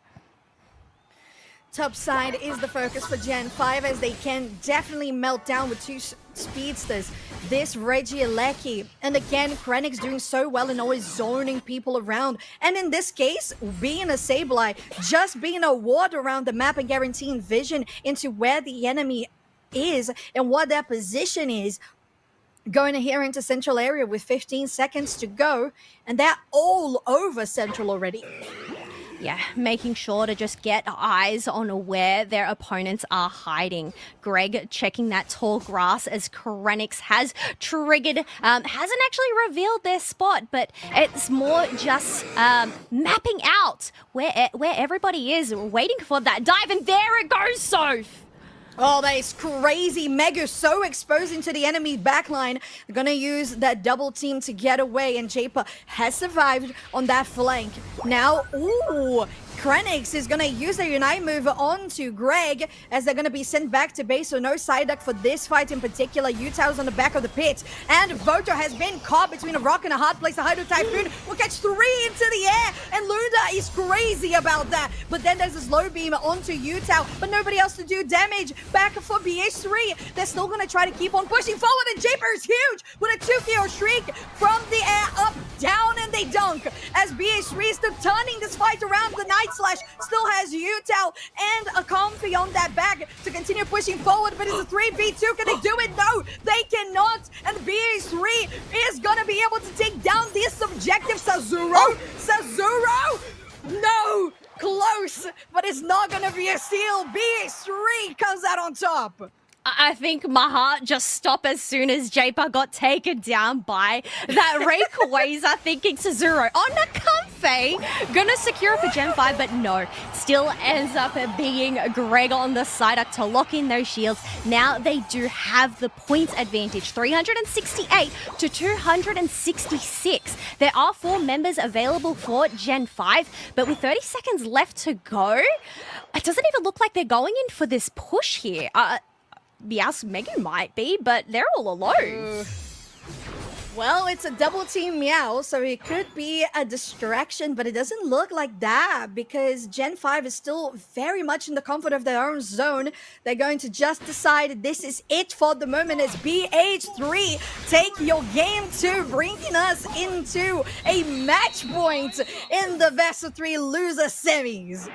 Top side is the focus for Gen 5, as they can definitely melt down with 2 speedsters. This Regieleki, and again, Krenix doing so well and always zoning people around. And in this case, being a Sableye, just being a ward around the map and guaranteeing vision into where the enemy is and what their position is. Going here into central area with 15 seconds to go, and they're all over central already. Yeah, making sure to just get eyes on where their opponents are hiding. Greg checking that tall grass as Krenix has triggered, hasn't actually revealed their spot, but it's more just mapping out where everybody is, waiting for that dive, and there it goes, Soph! Oh, that is crazy. Mega so exposing to the enemy backline. They're going to use that double team to get away, and Japa has survived on that flank. Now, ooh, Krenix is going to use their Unite move onto Greg, as they're going to be sent back to base, so no side duck for this fight in particular. Utah's on the back of the pit, and Voto has been caught between a rock and a hard place. The Hydro Typhoon will catch 3 into the air, and Lunda is crazy about that. But then there's a slow beam onto Utah, but nobody else to do damage. Back for BH3. They're still going to try to keep on pushing forward, and Japer is huge with a 2KO Shriek from the air, up, down, and they dunk. As BH3 is still turning this fight around, the Night Slash still has Utah and a Comfey on that back to continue pushing forward, but it's a 3v2. Can they do it? No, they cannot. And BH3 is going to be able to take down this objective. Sazuro! No! Close, but it's not going to be a steal. BH3 comes out on top. I think my heart just stopped as soon as Japa got taken down by that Rayquaza, thinking Sazuro on a Comfey, gonna secure it for Gen 5, but no, still ends up being Greg on the side to lock in those shields. Now they do have the points advantage, 368 to 266. There are 4 members available for Gen 5, but with 30 seconds left to go, it doesn't even look like they're going in for this push here. Meowth Megan might be, but they're all alone. Well, it's a double team Meow, so it could be a distraction, but it doesn't look like that because Gen 5 is still very much in the comfort of their own zone. They're going to just decide this is it for the moment as BH3 take your game 2, bringing us into a match point in the best of 3 loser semis.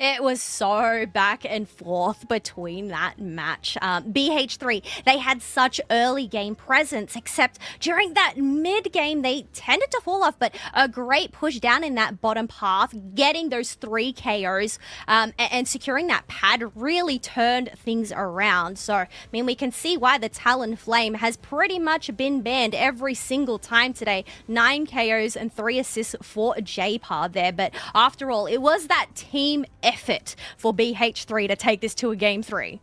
It was so back and forth between that match. BH3, they had such early game presence, except during that mid game, they tended to fall off, but a great push down in that bottom path, getting those 3 KOs and securing that pad really turned things around. So, I mean, we can see why the Talonflame has pretty much been banned every single time today. 9 KOs and 3 assists for J-Par there, but after all, it was that team effort for BH3 to take this to a game 3.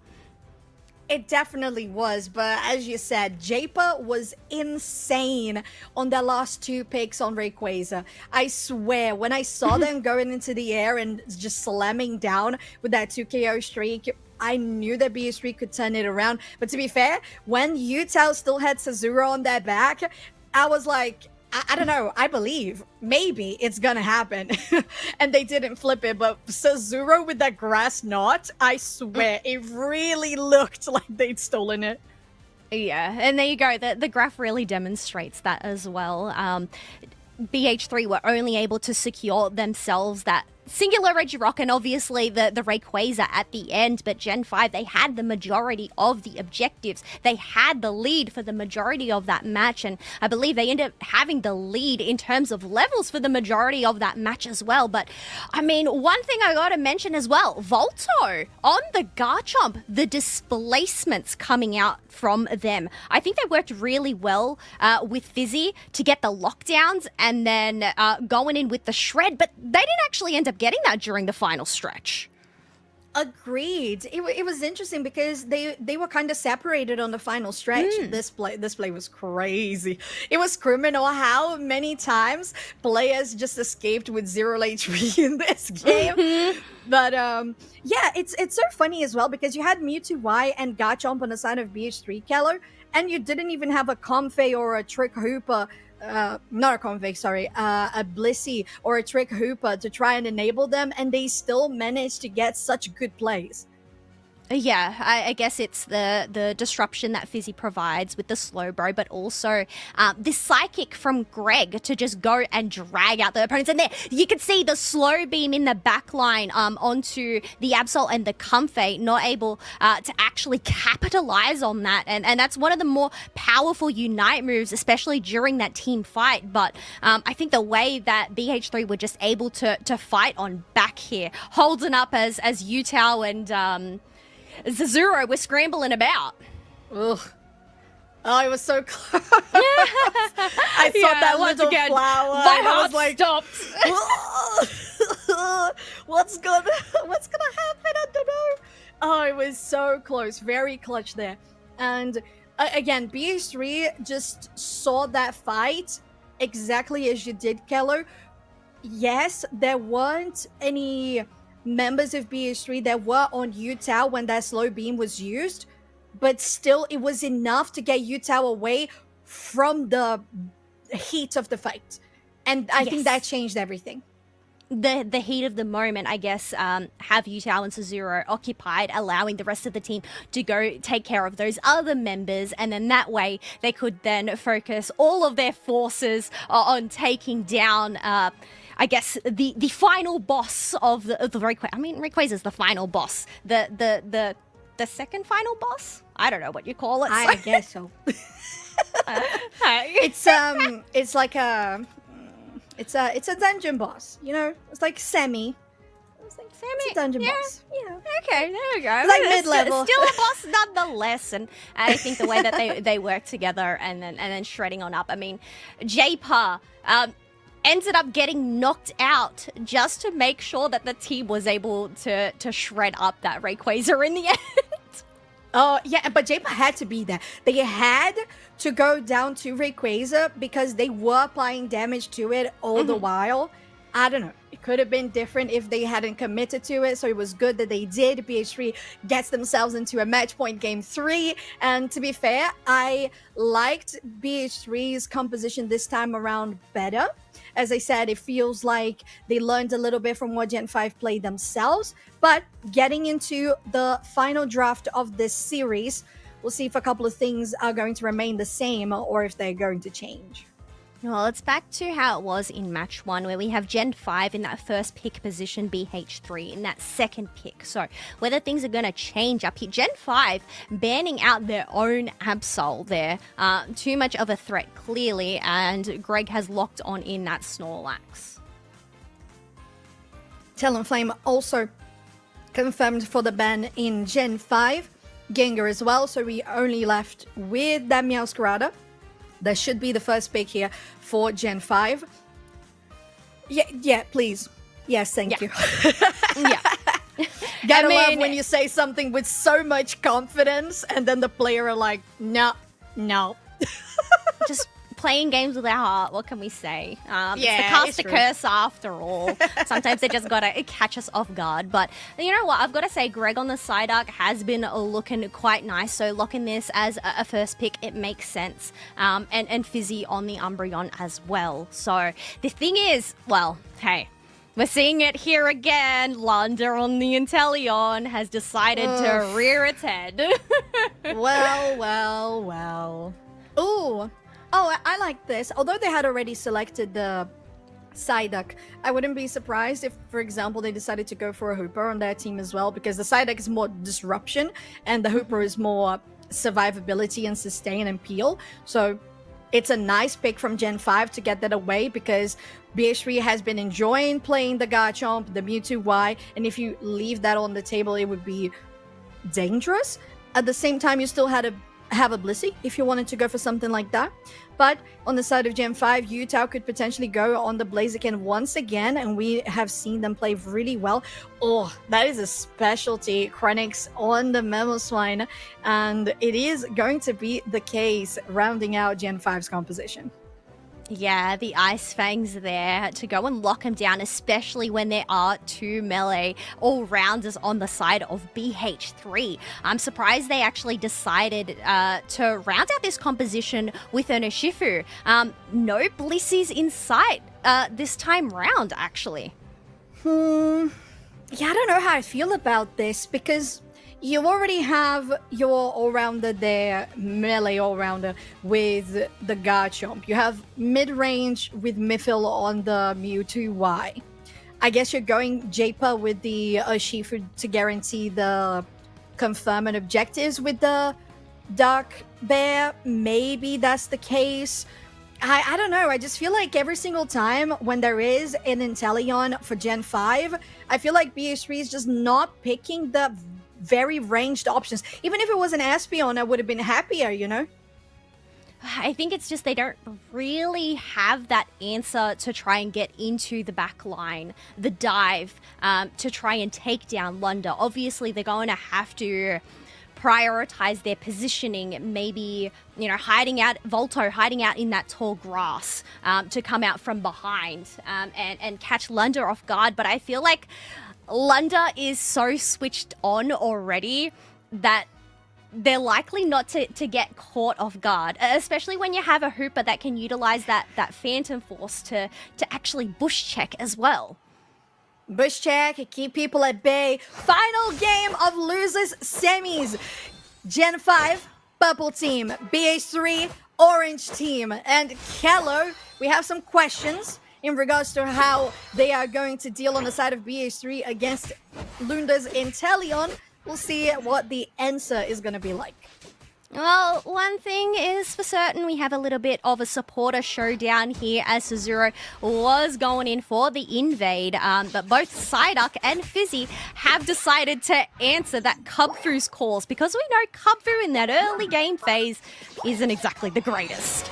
It definitely was, but as you said, Japa was insane on their last 2 picks on Rayquaza. I swear, when I saw them going into the air and just slamming down with that 2 KO streak, I knew that BH3 could turn it around. But to be fair, when Utah still had Sazura on their back, I was like, I don't know, I believe maybe it's gonna happen. And they didn't flip it, but Sazura with that grass knot, I swear it really looked like they'd stolen it. Yeah, and there you go. The graph really demonstrates that as well. BH3 were only able to secure themselves that singular Regirock and obviously the Rayquaza at the end, but Gen 5, they had the majority of the objectives. They had the lead for the majority of that match, and I believe they ended up having the lead in terms of levels for the majority of that match as well. But, I mean, one thing I gotta mention as well, Volto on the Garchomp, the displacements coming out from them. I think they worked really well with Fizzy to get the lockdowns and then going in with the Shred, but they didn't actually end up getting that during the final stretch. Agreed. It was interesting because they were kind of separated on the final stretch. This play was crazy. It was criminal how many times players just escaped with 0 HP in this game. But yeah, it's so funny as well because you had Mewtwo Y and Garchomp on the side of BH3 Keller, and you didn't even have a Comfey or a Trick Hooper. Not a Convict, sorry, a Blissey or a Trick Hooper to try and enable them, and they still managed to get such good plays. Yeah, I guess it's the disruption that Fizzy provides with the Slowbro, but also this Psychic from Greg to just go and drag out the opponents. And there, you can see the slow beam in the back line onto the Absol and the Comfey, not able to actually capitalize on that. And that's one of the more powerful Unite moves, especially during that team fight. But I think the way that BH3 were just able to fight on back here, holding up as Utah and Zazuro was scrambling about. Ugh. Oh, it was so close. I saw that little flower. My heart stopped. What's gonna happen? I don't know. Oh, it was so close. Very clutch there. And again, BH3 just saw that fight exactly as you did, Keller. Yes, there weren't any members of BH3 that were on Utah when that slow beam was used, but still it was enough to get Utah away from the heat of the fight. And I think that changed everything. The heat of the moment, I guess, have Utah and Sazuro occupied, allowing the rest of the team to go take care of those other members, and then that way they could then focus all of their forces on taking down I guess the final boss of the Rayquaza. I mean, Rayquaza's the final boss. The second final boss? I don't know what you call it. I guess so. It's like it's a dungeon boss. You know, it's like semi. It's a dungeon boss. Yeah. Okay, there we go. Like mid-level. Still a boss nonetheless, and I think the way that they work together and then shredding on up. I mean, J-Pa ended up getting knocked out just to make sure that the team was able to shred up that Rayquaza in the end. Oh, yeah, but J-Pa had to be there. They had to go down to Rayquaza because they were applying damage to it all the while. I don't know. could have been different if they hadn't committed to it. So it was good that they did. BH3 gets themselves into a match point game 3. And to be fair, I liked BH3's composition this time around better. As I said, it feels like they learned a little bit from what Gen 5 played themselves. But getting into the final draft of this series, we'll see if a couple of things are going to remain the same or if they're going to change. Well, it's back to how it was in match 1, where we have Gen 5 in that first pick position, BH3 in that second pick. So whether things are going to change up here. Gen 5 banning out their own Absol there. Too much of a threat, clearly, and Greg has locked on in that Snorlax. Talonflame also confirmed for the ban in Gen 5. Gengar as well, so we only left with that Meowscarada. That should be the first pick here for Gen 5. Yeah, please. Yes, thank you. Yeah. Gotta love when you say something with so much confidence and then the player are like, no. Just playing games with our heart, what can we say? It's the Yeah, caster it's true. curse after all. Sometimes they just gotta catch us off guard. But you know what? I've got to say, Greg on the side arc has been looking quite nice. So locking this as a first pick, it makes sense. And Fizzy on the Umbreon as well. So the thing is, well, hey, we're seeing it here again. Lunda on the Inteleon has decided to rear its head. Well. Ooh. Oh, I like this. Although they had already selected the Psyduck, I wouldn't be surprised if, for example, they decided to go for a Hooper on their team as well, because the Psyduck is more disruption and the Hooper is more survivability and sustain and peel. So it's a nice pick from Gen 5 to get that away, because BH3 has been enjoying playing the Garchomp, the Mewtwo Y, and if you leave that on the table, it would be dangerous. At the same time, you still had have a Blissey if you wanted to go for something like that. But on the side of Gen 5, Yutao could potentially go on the Blaziken once again, and we have seen them play really well. Oh, that is a specialty, Krenix on the Mamoswine, and it is going to be the case rounding out Gen 5's composition. Yeah, the Ice Fangs there to go and lock him down, especially when there are 2 melee all-rounders on the side of BH3. I'm surprised they actually decided to round out this composition with an Urshifu. No Blissies in sight this time round, actually. Yeah, I don't know how I feel about this, because you already have your all-rounder there, melee all-rounder, with the Garchomp. You have mid-range with Miffle on the Mewtwo Y. I guess you're going Japa with the Urshifu to guarantee the confirm and objectives with the Dark Bear. Maybe that's the case. I don't know. I just feel like every single time when there is an Inteleon for Gen 5, I feel like BH3 is just not picking the very ranged options. Even if it was an Espeon, I would have been happier, you know? I think it's just they don't really have that answer to try and get into the back line, the dive, to try and take down Lunda. Obviously, they're going to have to prioritize their positioning, maybe, you know, hiding out in that tall grass to come out from behind and catch Lunda off guard. But I feel like Lunda is so switched on already that they're likely not to get caught off guard, especially when you have a Hooper that can utilize that Phantom Force to actually bush check as well. Bush check, keep people at bay. Final game of losers semis. Gen 5, purple team. BH3, orange team. And Kello, we have some questions in regards to how they are going to deal on the side of BH3 against Lunda's Inteleon. We'll see what the answer is going to be like. Well, one thing is for certain, we have a little bit of a supporter showdown here as Suzuro was going in for the invade, but both Psyduck and Fizzy have decided to answer that Cubthru's calls, because we know Cubthru in that early game phase isn't exactly the greatest.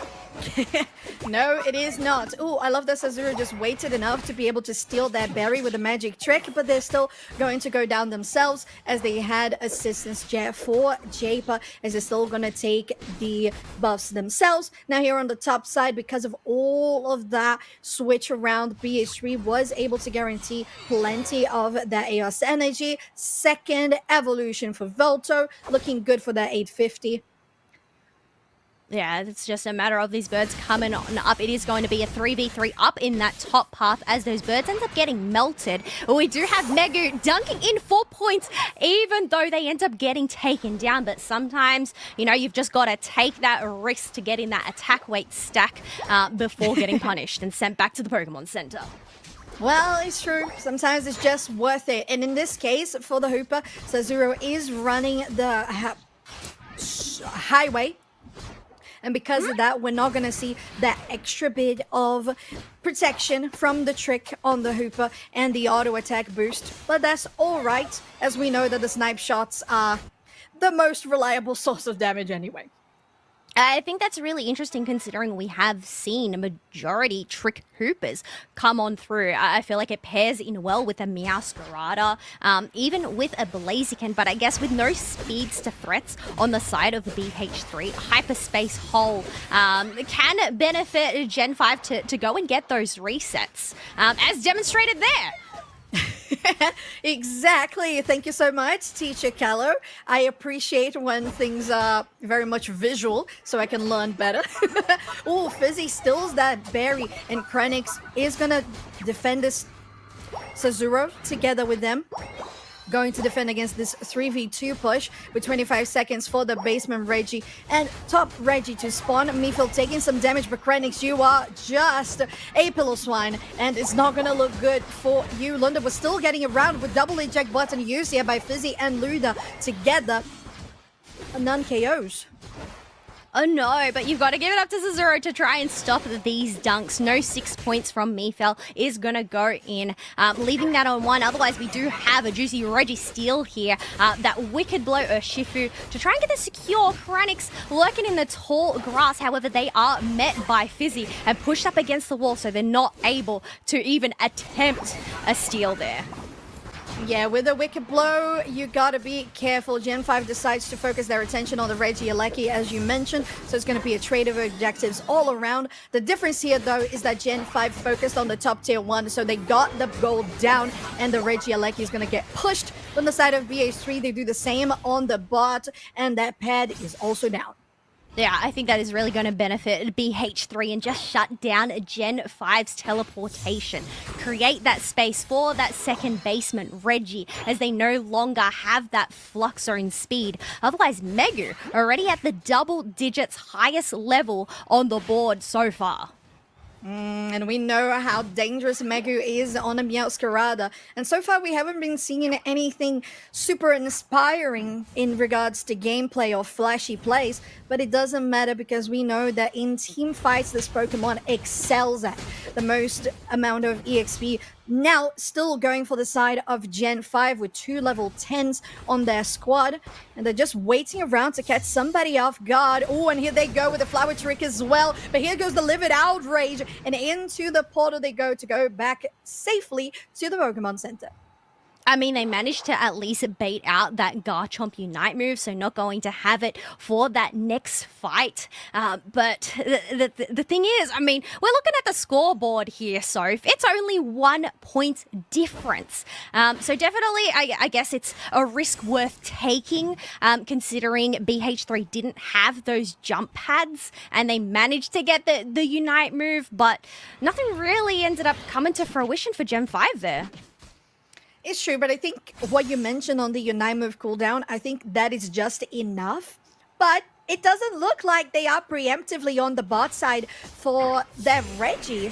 No, it is not. Oh, I love that Sazuru just waited enough to be able to steal that berry with a magic trick, but they're still going to go down themselves as they had assistance jet for Japer, as they're still going to take the buffs themselves. Now here on the top side, because of all of that switch around, BH3 was able to guarantee plenty of that AOS energy. Second evolution for Volto, looking good for that 850. Yeah, it's just a matter of these birds coming on up. It is going to be a 3v3 up in that top path as those birds end up getting melted. We do have Megu dunking in 4 points, even though they end up getting taken down. But sometimes, you know, you've just got to take that risk to get in that attack weight stack before getting punished and sent back to the Pokemon Center. Well, it's true. Sometimes it's just worth it. And in this case, for the Hooper, Sazuro is running the highway. And because of that, we're not going to see that extra bit of protection from the trick on the Hooper and the auto attack boost. But that's all right, as we know that the snipe shots are the most reliable source of damage anyway. I think that's really interesting considering we have seen a majority trick hoopers come on through. I feel like it pairs in well with a Meowscarada, even with a Blaziken, but I guess with no Speedster threats on the side of the BH3, Hyperspace Hole can benefit Gen 5 to go and get those resets, as demonstrated there. Exactly. Thank you so much, Teacher Callow. I appreciate when things are very much visual so I can learn better. Oh, Fizzy steals that berry, and Krenix is going to defend this Sazuro together with them. Going to defend against this 3v2 push with 25 seconds for the basement Reggie and top Reggie to spawn. Mefield taking some damage, but Krenix, you are just a pillow swine, and it's not going to look good for you. Lunda was still getting around with double eject button used here by Fizzy and Luda together. None KOs. Oh no, but you've got to give it up to Sazuro to try and stop these dunks. No 6 points from Mefield is going to go in, leaving that on 1. Otherwise, we do have a juicy Reggie steal here. That wicked blow Urshifu to try and get the secure. Kranix lurking in the tall grass. However, they are met by Fizzy and pushed up against the wall, so they're not able to even attempt a steal there. Yeah, with a wicked blow, you gotta be careful. Gen 5 decides to focus their attention on the Reggie Alecki, as you mentioned, so it's gonna be a trade of objectives all around. The difference here, though, is that Gen 5 focused on the top tier 1, so they got the gold down, and the Reggie Alecki is gonna get pushed. On the side of BH3, they do the same on the bot, and that pad is also down. Yeah, I think that is really going to benefit BH3 and just shut down Gen 5's teleportation. Create that space for that second basement, Reggie, as they no longer have that flux zone speed. Otherwise, Megu already at the double digits highest level on the board so far. And we know how dangerous Megu is on a Meowscarada. And so far, we haven't been seeing anything super inspiring in regards to gameplay or flashy plays. But it doesn't matter because we know that in team fights, this Pokemon excels at the most amount of EXP. Now, still going for the side of Gen 5 with 2 level 10s on their squad. And they're just waiting around to catch somebody off guard. Oh, and here they go with the flower trick as well. But here goes the Livid Outrage. And into the portal they go to go back safely to the Pokemon Center. I mean, they managed to at least bait out that Garchomp Unite move, so not going to have it for that next fight. But the thing is, I mean, we're looking at the scoreboard here, Soph. It's only 1 point difference. So definitely, I guess it's a risk worth taking, considering BH3 didn't have those jump pads, and they managed to get the Unite move, but nothing really ended up coming to fruition for Gen 5 there. It's true, but I think what you mentioned on the Unite move cooldown, I think that is just enough. But it doesn't look like they are preemptively on the bot side for that Reggie.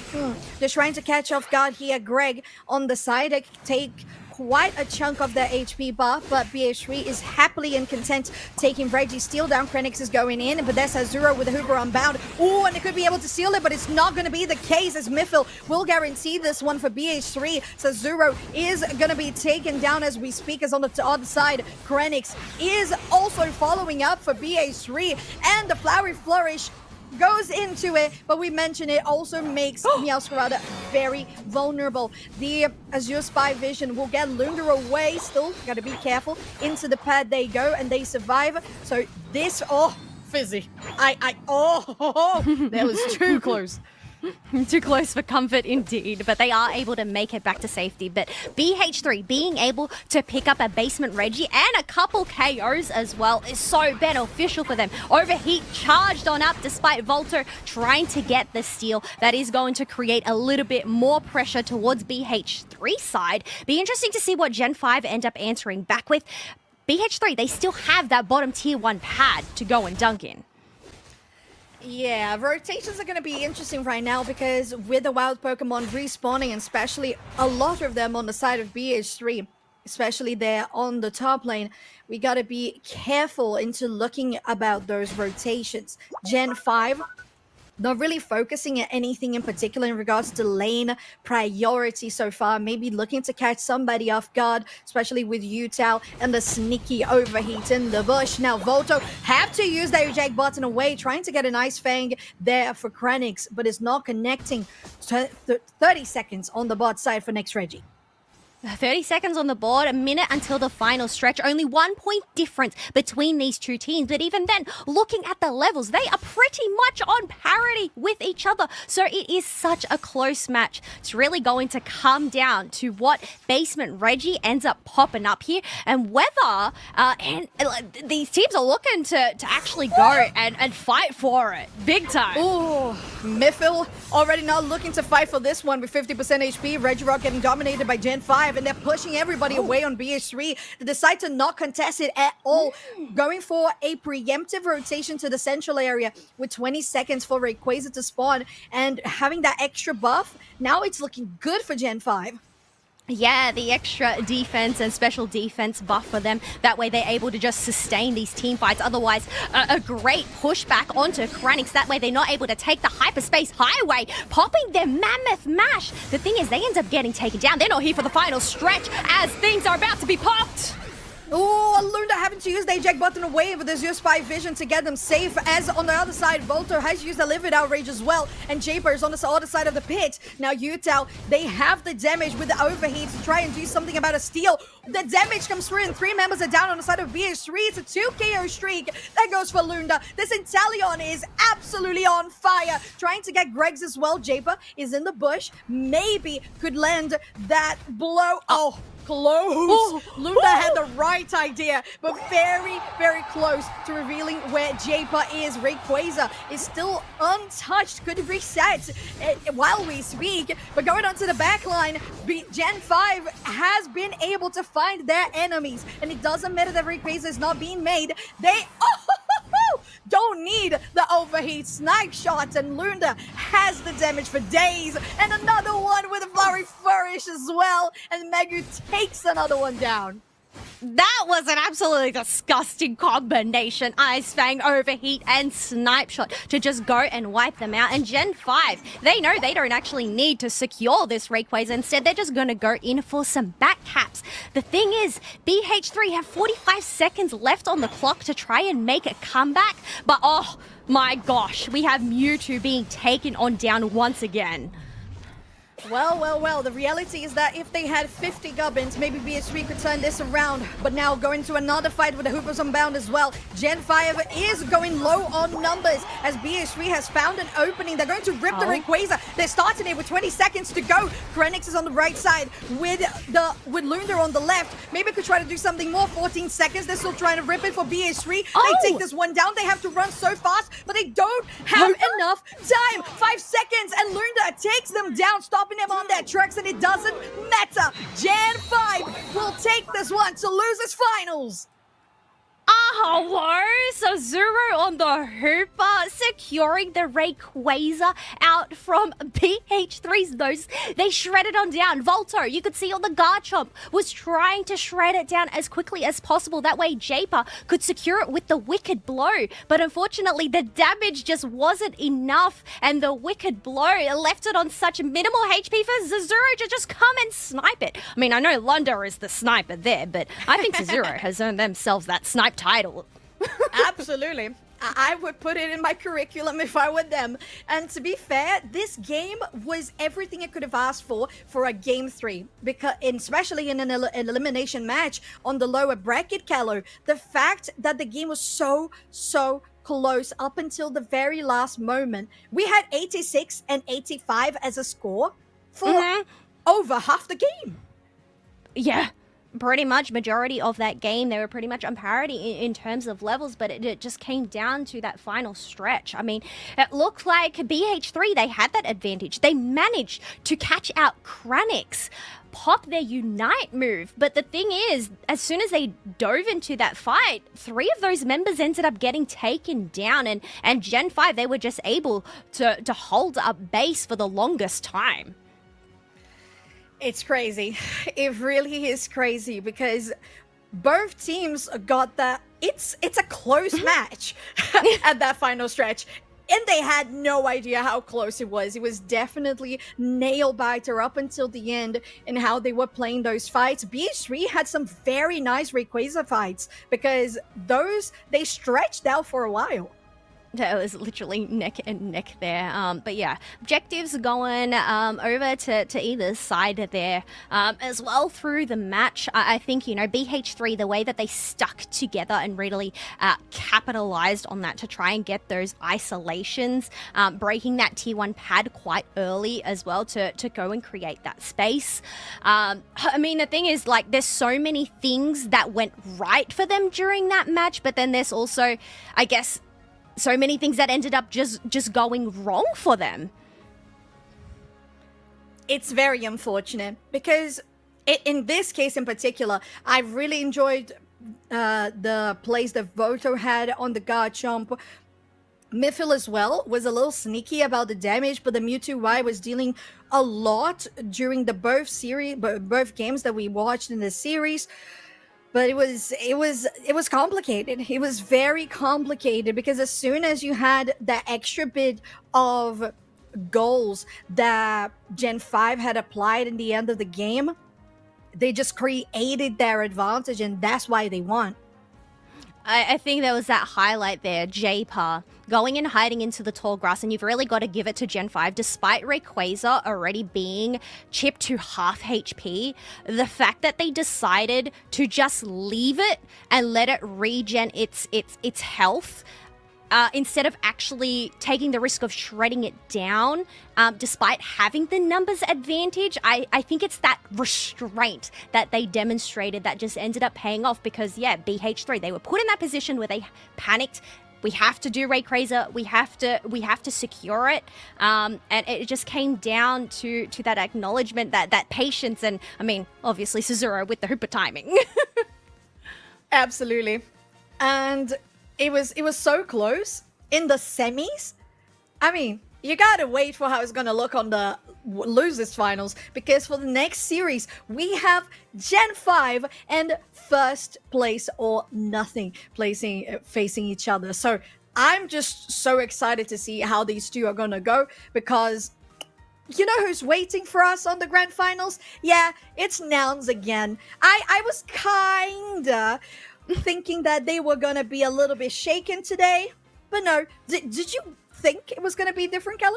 They're trying to catch off guard here. Greg on the side, they take quite a chunk of their HP buff, but BH3 is happily and content taking Reggie. Steal down. Krenix is going in, but there's Azuro with a Hooper unbound. Oh, and they could be able to steal it, but it's not going to be the case as Miffil will guarantee this one for BH3. So Azuro is going to be taken down as we speak, as on the other side, Krenix is also following up for BH3, and the Flowery Flourish goes into it, but we mentioned it also makes Meowscarada very vulnerable. The Azure Spy Vision will get Lunda away. Still, gotta be careful. Into the pad they go, and they survive. So this, Fizzy. That was too close. Too close for comfort indeed, but they are able to make it back to safety. But BH3 being able to pick up a basement Reggie and a couple KOs as well is so beneficial for them. Overheat charged on up despite Volto trying to get the steal. That is going to create a little bit more pressure towards BH3 side. Be interesting to see what Gen 5 end up answering back with. BH3, they still have that bottom tier 1 pad to go and dunk in. Yeah, rotations are going to be interesting right now because with the wild Pokemon respawning, and especially a lot of them on the side of BH3, especially there on the top lane, we got to be careful into looking about those rotations. Gen 5, not really focusing at anything in particular in regards to lane priority so far. Maybe looking to catch somebody off guard, especially with Utah and the sneaky overheat in the bush. Now Volto have to use their eject button away, trying to get an Ice Fang there for Krenix, but it's not connecting. 30 seconds on the bot side for next Reggie. 30 seconds on the board, a minute until the final stretch. Only 1 point difference between these two teams. But even then, looking at the levels, they are pretty much on parity with each other. So it is such a close match. It's really going to come down to what Basement Reggie ends up popping up here and whether these teams are looking to actually go and fight for it big time. Ooh, Miffil already not looking to fight for this one with 50% HP. Regirock getting dominated by Gen 5. And they're pushing everybody away on BH3. They decide to not contest it at all. Going for a preemptive rotation to the central area with 20 seconds for Rayquaza to spawn. And having that extra buff, now it's looking good for Gen 5. Yeah, the extra defense and special defense buff for them. That way they're able to just sustain these team fights. Otherwise, a great pushback onto Kranix. That way they're not able to take the hyperspace highway, popping their mammoth mash. The thing is, they end up getting taken down. They're not here for the final stretch as things are about to be popped. Oh, Lunda having to use the eject button away with the Azure Spy Vision to get them safe. As on the other side, Volto has used the Livid Outrage as well. And Japer is on the other side of the pit. Now Utah, they have the damage with the overheat to try and do something about a steal. The damage comes through and 3 members are down on the side of BH3. It's a 2 KO streak that goes for Lunda. This Inteleon is absolutely on fire. Trying to get Greg's as well. Japer is in the bush. Maybe could land that blow. Oh, close. Lunda had the right idea, but very, very close to revealing where Japer is. Rayquaza is still untouched. Could reset while we speak, but going onto the back line, Gen 5 has been able to find their enemies, and it doesn't matter that Rayquaza is not being made. They don't need the overheat snipe shots, and Lunda has the damage for days, and another one with a Flurry Flourish as well, and Megu takes another one down. That was an absolutely disgusting combination. Ice Fang, Overheat, and Snipe Shot to just go and wipe them out. And Gen 5, they know they don't actually need to secure this Rayquaza. Instead, they're just going to go in for some back caps. The thing is, BH3 have 45 seconds left on the clock to try and make a comeback. But oh my gosh, we have Mewtwo being taken on down once again. Well, the reality is that if they had 50 Gubbins, maybe BH3 could turn this around. But now going to another fight with the Hoopers Unbound as well. Gen 5 is going low on numbers as BH3 has found an opening. They're going to rip the Rayquaza. They're starting it with 20 seconds to go. Krenix is on the right side with Lunda on the left. Maybe could try to do something more. 14 seconds. They're still trying to rip it for BH3. They take this one down. They have to run so fast, but they don't have enough time. 5 seconds, and Lunda takes them down, stopping them on their tracks, and it doesn't matter. Gen 5 will take this one to lose its finals. Hello, so Zuru on the Hooper, securing the Rayquaza out from BH3's nose. They shredded on down. Volto, you could see on the Garchomp, was trying to shred it down as quickly as possible. That way Japer could secure it with the Wicked Blow. But unfortunately, the damage just wasn't enough, and the Wicked Blow left it on such minimal HP for Zazuro to just come and snipe it. I mean, I know Lunda is the sniper there, but I think Zazuro has earned themselves that snipe title. Absolutely. I would put it in my curriculum if I were them. And to be fair, this game was everything I could have asked for a game 3, because especially in an elimination match on the lower bracket, Callow. The fact that the game was so close up until the very last moment. We had 86 and 85 as a score for over half the game. Yeah, pretty much majority of that game, they were pretty much on parity in terms of levels, but it just came down to that final stretch. I mean, it looked like BH3, they had that advantage. They managed to catch out Kranix, pop their Unite move. But the thing is, as soon as they dove into that fight, 3 of those members ended up getting taken down, and Gen 5, they were just able to hold up base for the longest time. It's crazy. It really is crazy because both teams got that. It's a close match at that final stretch. And they had no idea how close it was. It was definitely nail-biter up until the end and how they were playing those fights. BH3 had some very nice Rayquaza fights because those, they stretched out for a while. It was literally neck and neck there. But yeah, objectives going over to either side there as well through the match. I think, you know, BH3, the way that they stuck together and really capitalized on that to try and get those isolations, breaking that tier 1 pad quite early as well to go and create that space. I mean, the thing is, like, there's so many things that went right for them during that match, but then there's also, I guess, so many things that ended up just going wrong for them. It's very unfortunate because in this case in particular, I really enjoyed the plays that Voto had on the Garchomp. Miffil as well was a little sneaky about the damage, but the Mewtwo Y was dealing a lot during the both games that we watched in the series. But it was complicated. It was very complicated because as soon as you had that extra bit of goals that Gen 5 had applied in the end of the game, they just created their advantage, and that's why they won. I think there was that highlight there, J-Pa, going and hiding into the tall grass, and you've really got to give it to Gen 5. Despite Rayquaza already being chipped to half HP, the fact that they decided to just leave it and let it regen its health, instead of actually taking the risk of shredding it down, despite having the numbers advantage, I think it's that restraint that they demonstrated that just ended up paying off because, yeah, BH3, they were put in that position where they panicked. We have to do Rayquaza. We have to secure it. And it just came down to that acknowledgement, that patience, and, I mean, obviously Cesaro with the hooper timing. Absolutely. And it was so close in the semis. I mean, you gotta wait for how it's gonna look on the losers finals, because for the next series we have Gen 5 and first place or nothing facing each other. So I'm just so excited to see how these two are gonna go, because you know who's waiting for us on the grand finals? Yeah, it's Nouns again. I was kinda thinking that they were gonna be a little bit shaken today, but no. Did you think it was gonna be different, Keller?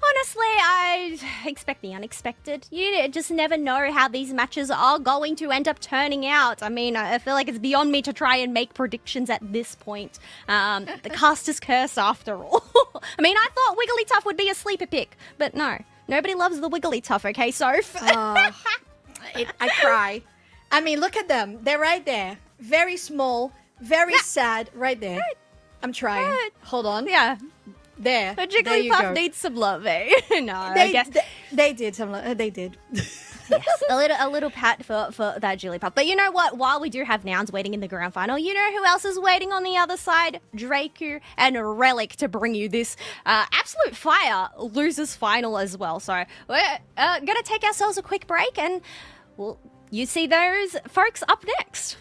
Honestly, I expect the unexpected. You just never know how these matches are going to end up turning out. I mean, I feel like it's beyond me to try and make predictions at this point. The caster's curse, after all. I mean, I thought Wigglytuff would be a sleeper pick, but no. Nobody loves the Wigglytuff, okay, Soph? I cry. I mean, look at them. They're right there. Very small, very sad, right there. I'm trying. Hold on. Yeah. There. The Jigglypuff needs some love, eh? No, I guess. They did some love. They did. Yes, a little pat for that Jigglypuff. But you know what? While we do have Nouns waiting in the grand final, you know who else is waiting on the other side? Draku and Relic to bring you this absolute fire losers final as well. So we're going to take ourselves a quick break, and you see those folks up next.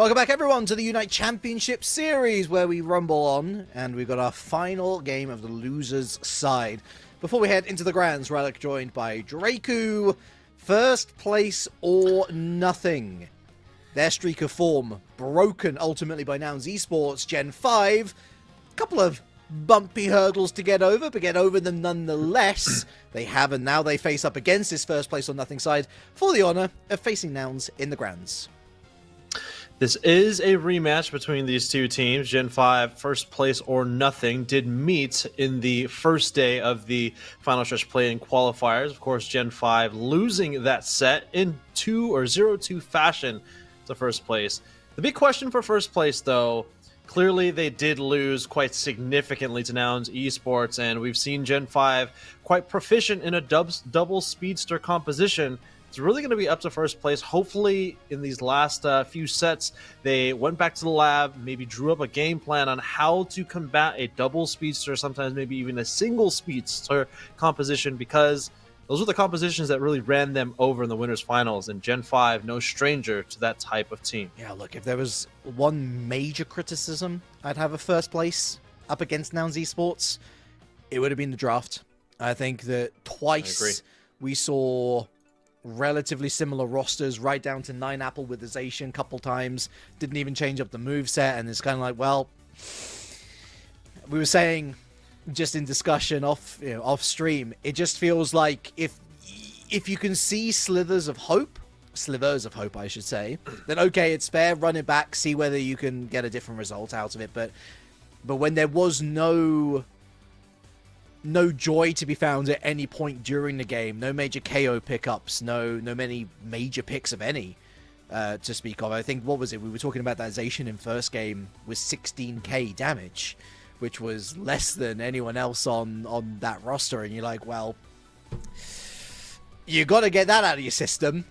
Welcome back, everyone, to the UNITE Championship Series, where we rumble on, and we've got our final game of the losers' side. Before we head into the grands, Relic joined by Draku. First place or nothing. Their streak of form broken ultimately by Nouns esports Gen 5. A couple of bumpy hurdles to get over, but get over them nonetheless. They have, and now they face up against this first place or nothing side for the honour of facing Nouns in the grands. This is a rematch between these two teams. Gen 5, first place or nothing, did meet in the first day of the final stretch play in qualifiers. Of course, Gen 5 losing that set in 0-2 fashion to first place. The big question for first place, though, clearly they did lose quite significantly to Nouns esports, and we've seen Gen 5 quite proficient in a double speedster composition. It's really going to be up to first place. Hopefully, in these last few sets, they went back to the lab, maybe drew up a game plan on how to combat a double speedster, sometimes maybe even a single speedster composition, because those were the compositions that really ran them over in the winners finals, and Gen 5, no stranger to that type of team. Yeah, look, if there was one major criticism I'd have of first place up against Nouns esports, it would have been the draft. I think that twice we saw relatively similar rosters, right down to 9 Apple with his Ashen couple times. Didn't even change up the moveset, and it's kind of like, well, we were saying just in discussion off stream, it just feels like if you can see slivers of hope, I should say, then okay, it's fair, run it back, see whether you can get a different result out of it. But when there was no joy to be found at any point during the game, no major KO pickups, no many major picks of any to speak of. I think, what was it? We were talking about that Ashen in first game with 16k damage, which was less than anyone else on that roster. And you're like, well, you got to get that out of your system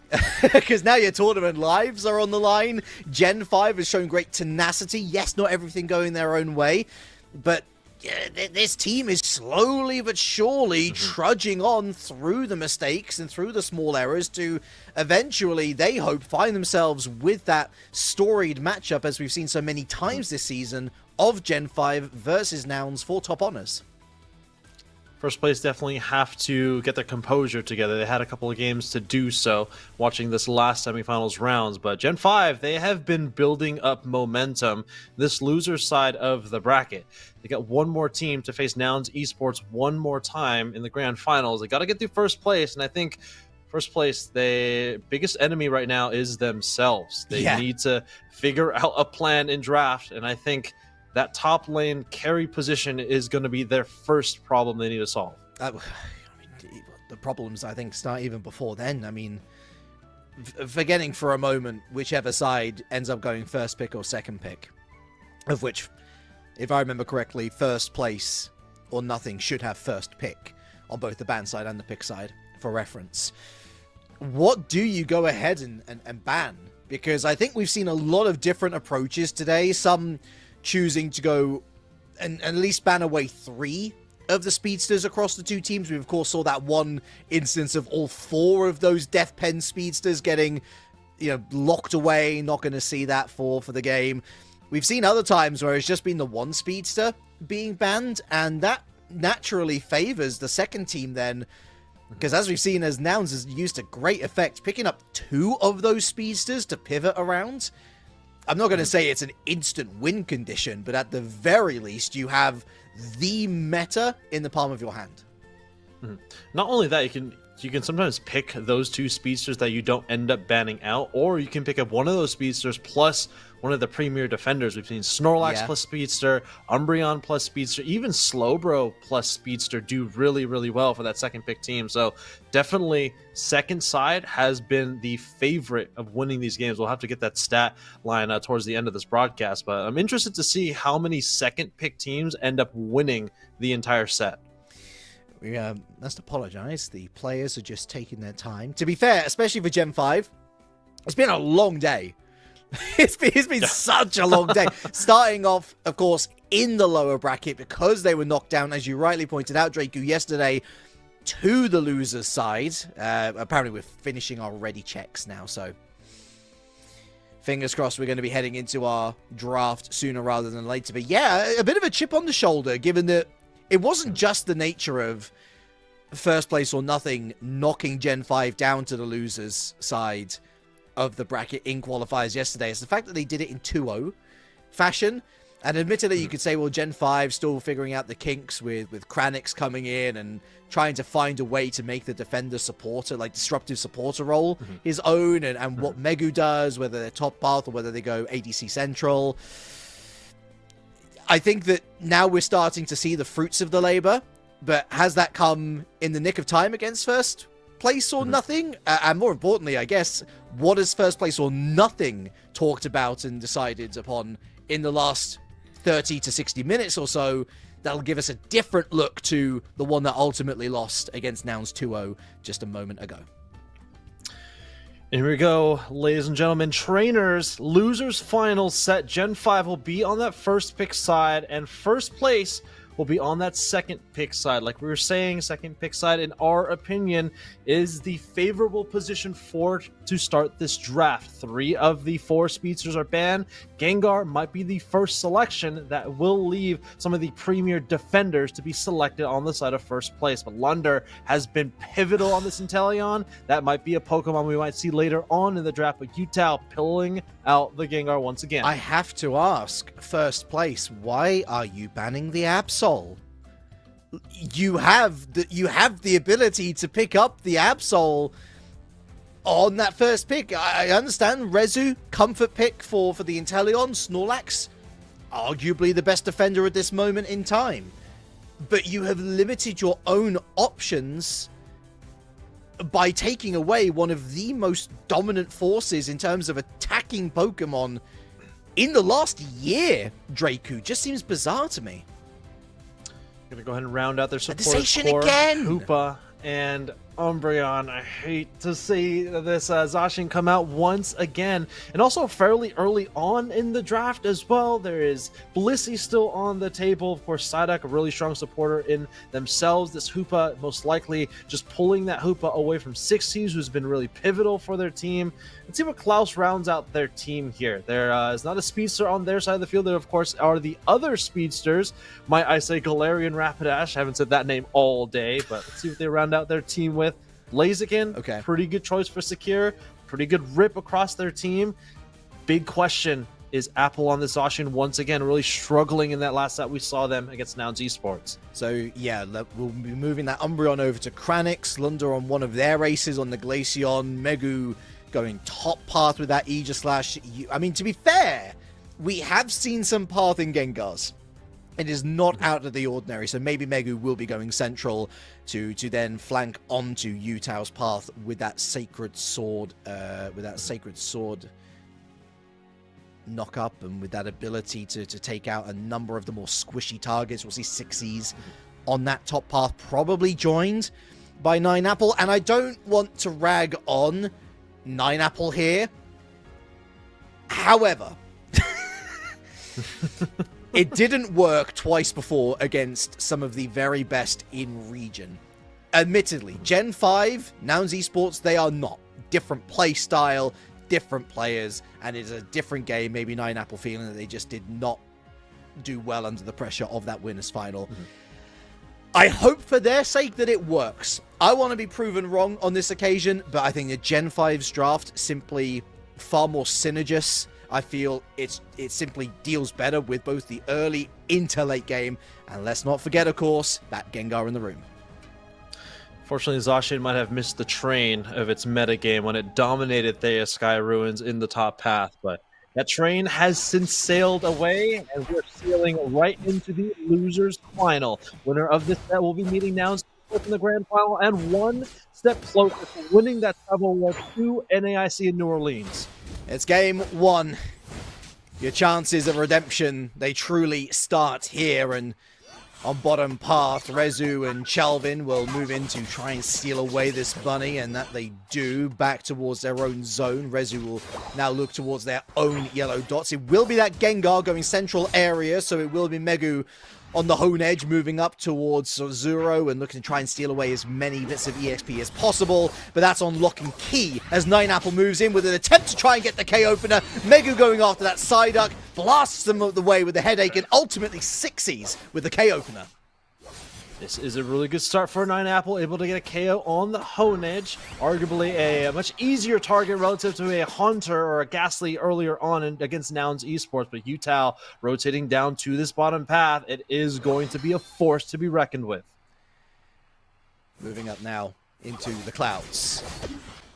because now your tournament lives are on the line. Gen 5 has shown great tenacity. Yes, not everything going their own way, but this team is slowly but surely trudging on through the mistakes and through the small errors to eventually, they hope, find themselves with that storied matchup, as we've seen so many times this season, of Gen 5 versus Nouns for top honors. First place definitely have to get their composure together. They had a couple of games to do so watching this last semifinals rounds, but Gen 5, they have been building up momentum this loser side of the bracket. They got one more team to face Nouns esports one more time in the grand finals. They got to get through first place, and I think first place, the biggest enemy right now is themselves. They need to figure out a plan in draft, and I think that top lane carry position is going to be their first problem they need to solve. I mean, the problems, I think, start even before then. I mean, forgetting for a moment whichever side ends up going first pick or second pick, of which, if I remember correctly, first place or nothing should have first pick on both the ban side and the pick side, for reference. What do you go ahead and ban? Because I think we've seen a lot of different approaches today. Some choosing to go and at least ban away 3 of the speedsters across the two teams. We, of course, saw that one instance of all 4 of those Death Pen speedsters getting, locked away. Not going to see that for the game. We've seen other times where it's just been the one speedster being banned, and that naturally favors the second team then, because as we've seen, as Nouns has used to great effect, picking up 2 of those speedsters to pivot around. I'm not going to say it's an instant win condition, but at the very least, you have the meta in the palm of your hand. Not only that, you can sometimes pick those 2 speedsters that you don't end up banning out, or you can pick up one of those speedsters plus one of the premier defenders. We've seen Snorlax plus speedster, Umbreon plus speedster, even Slowbro plus speedster do really, really well for that second pick team. So definitely second side has been the favorite of winning these games. We'll have to get that stat line towards the end of this broadcast, but I'm interested to see how many second pick teams end up winning the entire set. We must apologize. The players are just taking their time. To be fair, especially for Gen 5, it's been a long day. It's been such a long day. Starting off, of course, in the lower bracket because they were knocked down, as you rightly pointed out, Draku, yesterday, to the losers' side. Apparently, we're finishing our ready checks now, so fingers crossed we're going to be heading into our draft sooner rather than later. But yeah, a bit of a chip on the shoulder, given that it wasn't just the nature of first place or nothing knocking Gen 5 down to the losers side of the bracket in qualifiers yesterday. It's the fact that they did it in 2-0 fashion. And admittedly, you could say, well, Gen 5 still figuring out the kinks with Kranix coming in and trying to find a way to make the defender supporter, like disruptive supporter role, his own, and what Megu does, whether they're top path or whether they go ADC central. I think that now we're starting to see the fruits of the labor, but has that come in the nick of time against first place or nothing? And more importantly, I guess, what has first place or nothing talked about and decided upon in the last 30 to 60 minutes or so that'll give us a different look to the one that ultimately lost against Nouns 2-0 just a moment ago? Here we go, ladies and gentlemen. Trainers, losers final set. Gen 5 will be on that first pick side, and first place will be on that second pick side. Like we were saying, second pick side, in our opinion, is the favorable position to start this draft. 3 of the 4 speedsters are banned. Gengar might be the first selection that will leave some of the premier defenders to be selected on the side of first place. But Lunder has been pivotal on this Inteleon. That might be a Pokemon we might see later on in the draft, but Yutao pulling out the Gengar once again. I have to ask, first place, why are you banning the Absol? You have the ability to pick up the Absol on that first pick. I understand Rezu, comfort pick for the Inteleon. Snorlax, arguably the best defender at this moment in time. But you have limited your own options by taking away one of the most dominant forces in terms of attacking Pokemon in the last year. Draku just seems bizarre to me. Gonna go ahead and round out their support Ashen core. again! Hoopa and Umbreon. I hate to see this Zacian come out once again, and also fairly early on in the draft as well. There is Blissey still on the table. Of course, Psyduck, a really strong supporter in themselves. This Hoopa most likely just pulling that Hoopa away from Sixties, who's been really pivotal for their team. Let's see what Klaus rounds out their team here. There is not a speedster on their side of the field. There, of course, are the other speedsters. Might I say Galarian Rapidash? I haven't said that name all day, but let's see what they round out their team with. Blaziken, okay, pretty good choice for Secure. Pretty good rip across their team. Big question, is Apple on this Ashen once again really struggling in that last set we saw them against Nouns Esports? So yeah, we'll be moving that Umbreon over to Kranix. Lunder on one of their aces on the Glaceon. Megu going top path with that Aegislash. I mean, to be fair, we have seen some path in Gengars. It is not out of the ordinary, so maybe Megu will be going central to then flank onto Yutao's path with that Sacred Sword, knock up, and with that ability to take out a number of the more squishy targets. We'll see Sixties on that top path, probably joined by Nine Apple. And I don't want to rag on Nine Apple here. However, it didn't work twice before against some of the very best in region. Admittedly, Gen 5, Nouns Esports, they are not. Different play style, different players, and it's a different game. Maybe Nine Apple feeling that they just did not do well under the pressure of that winners final. I hope for their sake that it works. I want to be proven wrong on this occasion, but I think the Gen 5's draft simply far more synergous. I feel it simply deals better with both the early into late game, and let's not forget, of course, that Gengar in the room. Fortunately, Zacian might have missed the train of its metagame when it dominated Thea Sky Ruins in the top path, but that train has since sailed away, and we're sailing right into the losers final. Winner of this set will be meeting Nouns in the grand final, and one step closer to winning that travel award to NAIC in New Orleans. It's game one. Your chances of redemption, they truly start here, and on bottom path, Rezu and Chalvin will move in to try and steal away this bunny, and that they do, back towards their own zone. Rezu will now look towards their own yellow dots. It will be that Gengar going central area, so it will be Megu on the hone edge, moving up towards Zero and looking to try and steal away as many bits of EXP as possible. But that's on lock and key as 9apple moves in with an attempt to try and get the K opener. Megu going after that Psyduck, blasts them the way with the headache, and ultimately 6-sees with the K opener. This is a really good start for 9apple, able to get a KO on the hone edge. Arguably a much easier target relative to a Haunter or a Ghastly earlier on against Nouns esports, but Utah rotating down to this bottom path. It is going to be a force to be reckoned with. Moving up now into the clouds.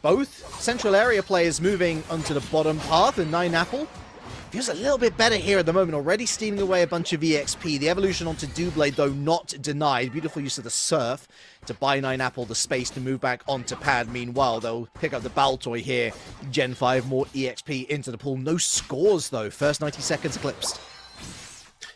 Both central area players moving onto the bottom path, and 9apple feels a little bit better here at the moment, already stealing away a bunch of EXP. The evolution onto Doublade, though, not denied. Beautiful use of the Surf to buy 9apple the space to move back onto pad. Meanwhile, they'll pick up the Baltoy here. Gen 5, more EXP into the pool. No scores, though. First 90 seconds eclipsed.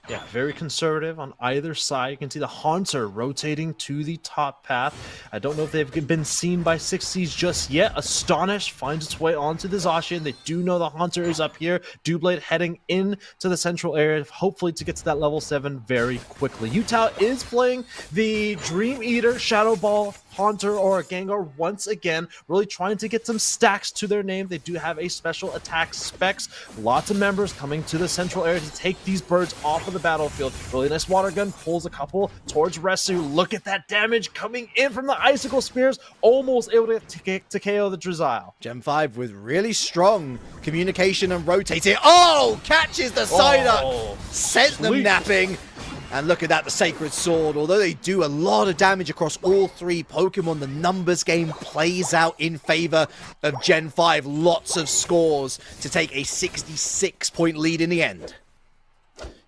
Yeah, very conservative on either side. You can see the Haunter rotating to the top path. I don't know if they've been seen by 6Cs just yet. Astonish finds its way onto this Ashen. They do know the Haunter is up here. Doublade heading in to the central area, hopefully to get to that level 7 very quickly. Utah is playing the Dream Eater, Shadow Ball, Haunter, or a Gengar once again, really trying to get some stacks to their name. They do have a special attack specs. Lots of members coming to the central area to take these birds off of the battlefield. Really nice water gun, pulls a couple towards Resu. Look at that damage coming in from the Icicle Spears, almost able to KO the Drizzile. Gen 5 with really strong communication and rotating. Oh! Catches the Psyduck! Sent them napping. And look at that, the Sacred Sword. Although they do a lot of damage across all three Pokemon, the numbers game plays out in favor of Gen 5. Lots of scores to take a 66-point lead in the end.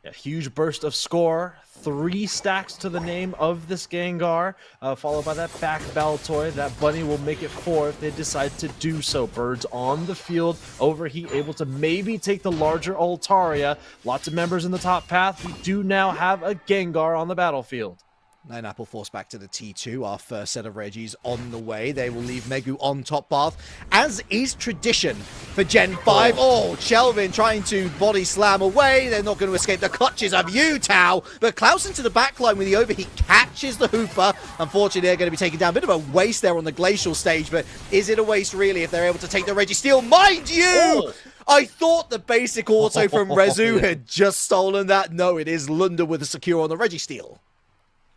A huge burst of score. 3 stacks to the name of this Gengar, followed by that back Baltoy. That bunny will make it 4 if they decide to do so. Birds on the field. Overheat able to maybe take the larger Altaria. Lots of members in the top path. We do now have a Gengar on the battlefield. 9apple forced back to the T2. Our first set of Reggies on the way. They will leave Megu on top path, as is tradition for Gen 5. Oh, Chelvin trying to body slam away. They're not going to escape the clutches of Utah, but Klaus into the backline with the overheat catches the Hooper. Unfortunately, they're going to be taken down. A bit of a waste there on the Glacial stage, but is it a waste really if they're able to take the Registeel? Mind you! Oh. I thought the basic auto from Rezu had just stolen that. No, it is Lunda with a secure on the Registeel.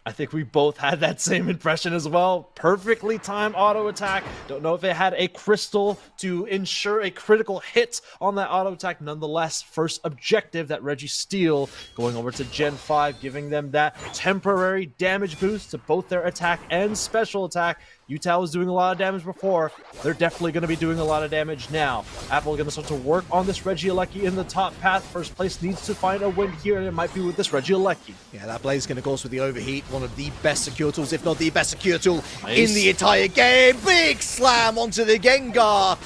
I think we both had that same impression as well. Perfectly timed auto attack. Don't know if they had a crystal to ensure a critical hit on that auto attack. Nonetheless, first objective, that Registeel going over to Gen 5, giving them that temporary damage boost to both their attack and special attack. Utah was doing a lot of damage before. They're definitely going to be doing a lot of damage now. Apple going to start to work on this Regieleki in the top path. First place needs to find a win here, and it might be with this Regieleki. Yeah, that Blaze going to go with the overheat. One of the best secure tools, if not the best secure tool in the entire game. Big slam onto the Gengar.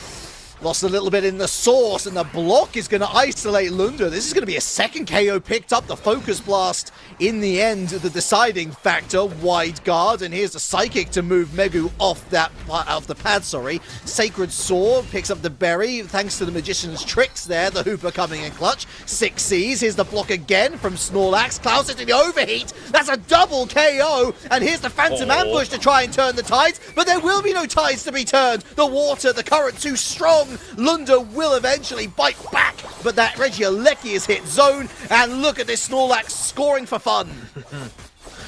Lost a little bit in the source, and the block is going to isolate Lunda. This is going to be a second KO picked up. The Focus Blast in the end, the deciding factor. Wide guard, and here's the Psychic to move Megu off the pad. Sacred Sword picks up the berry thanks to the Magician's tricks there. The Hooper coming in clutch. 6Cs. Here's the block again from Snorlax. Klaus into the overheat. That's a double KO, and here's the Phantom Ambush to try and turn the tides, but there will be no tides to be turned. The water, the current too strong. Lunda will eventually bite back, but that Regieleki is hit zone, and look at this Snorlax scoring for fun.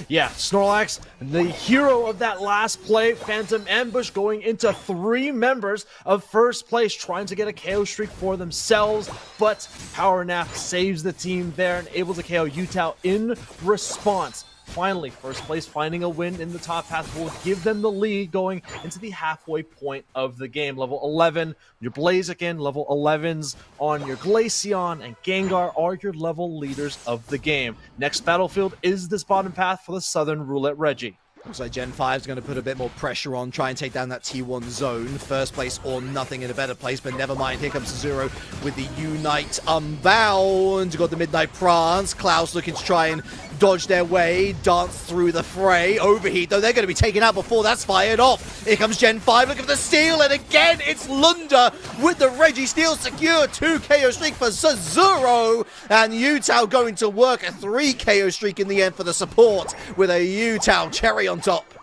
Yeah, Snorlax, the hero of that last play. Phantom Ambush going into 3 members of first place, trying to get a KO streak for themselves, but Power Nap saves the team there and able to KO Utah in response. Finally, first place finding a win in the top path will give them the lead going into the halfway point of the game. Level 11, your Blaziken, level 11s on your Glaceon, and Gengar are your level leaders of the game. Next battlefield is this bottom path for the Southern Roulette Reggie. Looks like Gen 5 is going to put a bit more pressure on, try and take down that T1 zone. First place or nothing in a better place, but never mind. Here comes Zero with the Unite Unbound. Got the Midnight Prance. Klaus looking to try and dodge their way, dance through the fray. Overheat, though, they're going to be taken out before that's fired off. Here comes Gen 5, look at the steal, and again, it's Lunda with the Reggie steal secure. 2 KO streak for Zazuro, and Yutao going to work a 3 KO streak in the end for the support with a Yutao cherry on top.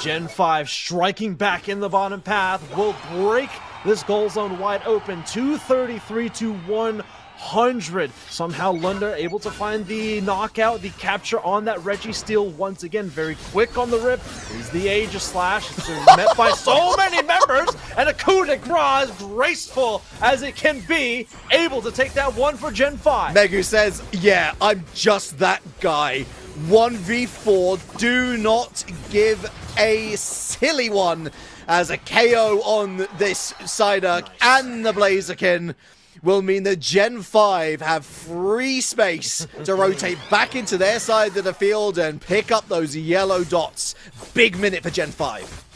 Gen 5 striking back in the bottom path will break this goal zone wide open. 233 to 100. Somehow Lunda able to find the knockout, the capture on that Reggie steal once again. Very quick on the rip is the Aegis Slash. It's met by so many members, and a coup de grace, as graceful as it can be, able to take that one for Gen 5. Megu says, yeah, I'm just that guy. 1v4, do not give a silly one, as a KO on this Psyduck and the Blaziken will mean that Gen 5 have free space to rotate back into their side of the field and pick up those yellow dots. Big minute for Gen 5.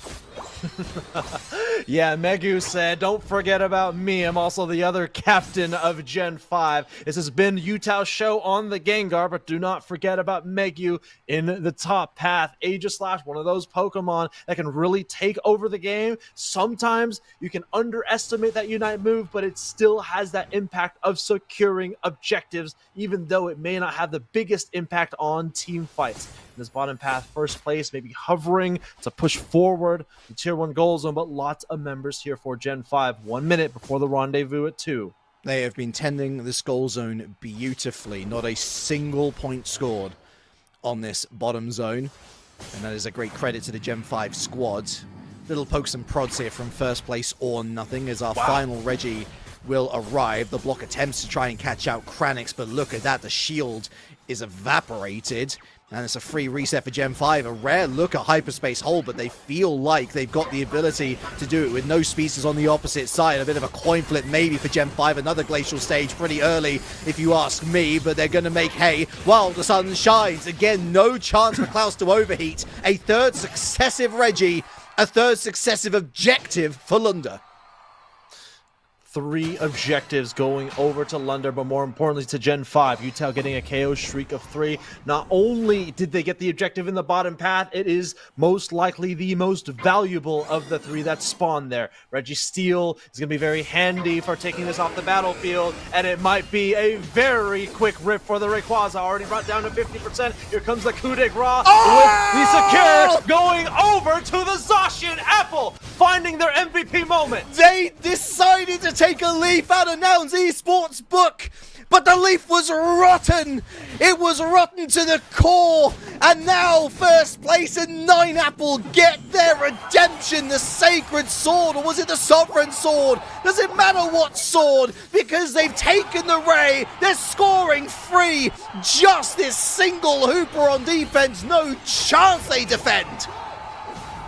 Yeah, Megu said, don't forget about me. I'm also the other captain of Gen 5. This has been Yutao's show on the Gengar, but do not forget about Megu in the top path. Aegis Slash, one of those Pokemon that can really take over the game. Sometimes you can underestimate that Unite move, but it still has that impact of securing objectives, even though it may not have the biggest impact on team fights. In this bottom path, first place, maybe hovering to push forward the Tier 1 goal zone, but lots of members here for Gen 5. 1 minute before the rendezvous at 2. They have been tending this goal zone beautifully. Not a single point scored on this bottom zone. And that is a great credit to the Gen 5 squad. Little pokes and prods here from first place or nothing as our final Reggie will arrive. The block attempts to try and catch out Kranix, but look at that. The shield is evaporated. And it's a free reset for Gen 5. A rare look at Hyperspace Hold, but they feel like they've got the ability to do it with no speedsters on the opposite side. A bit of a coin flip maybe for Gen 5. Another Glacial stage pretty early, if you ask me, but they're going to make hay while the sun shines. Again, no chance for Klaus to overheat. A third successive Reggie, a third successive objective for Lunda. 3 objectives going over to Lunda, but more importantly to Gen 5. Yutao getting a KO streak of 3. Not only did they get the objective in the bottom path, it is most likely the most valuable of the 3 that spawned there. Reggie Steele is going to be very handy for taking this off the battlefield, and it might be a very quick rip for the Rayquaza. Already brought down to 50%. Here comes the coup de grace with the secure going over to the Zacian Apple, finding their MVP moment. They decided to take a leaf out of Nouns esports book, but the leaf was rotten. It was rotten to the core, and now first place and 9 Apple get their redemption. The sacred sword, or was it the sovereign sword? Does it matter what sword? Because they've taken the Ray. They're scoring free. Just this single Hooper on defense. No chance they defend.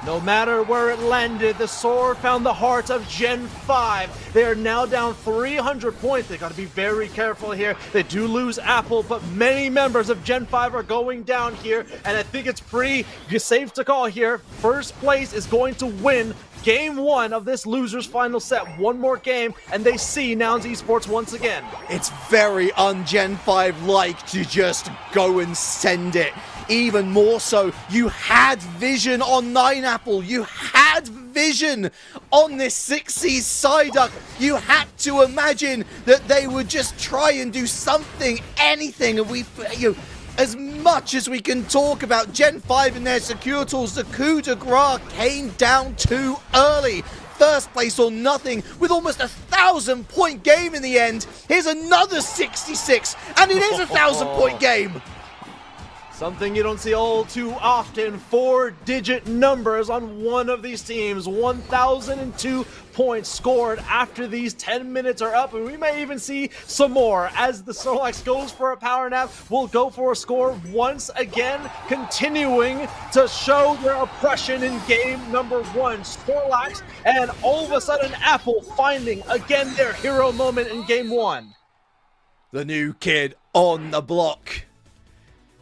No matter where it landed, the sword found the heart of Gen 5. They are now down 300 points. They got to be very careful here. They do lose Apple, but many members of Gen 5 are going down here, and I think it's pretty safe to call here. First place is going to win Game 1 of this loser's final set. One more game, and they see Nouns Esports once again. It's very un-Gen 5-like to just go and send it. Even more so, you had vision on 9 Apple. You had vision on this 6C Psyduck. You had to imagine that they would just try and do something, anything, and as much as we can talk about Gen 5 and their secure tools, the coup de grace came down too early. First place or nothing with almost 1,000-point game in the end. Here's another 66, and it is a 1,000-point game. Something you don't see all too often. 4-digit numbers on one of these teams. 1,002 points scored after these 10 minutes are up, and we may even see some more as the Snorlax goes for a power nap. We'll go for a score once again, continuing to show their oppression in game number 1. Snorlax, and all of a sudden Apple finding again their hero moment in game 1. The new kid on the block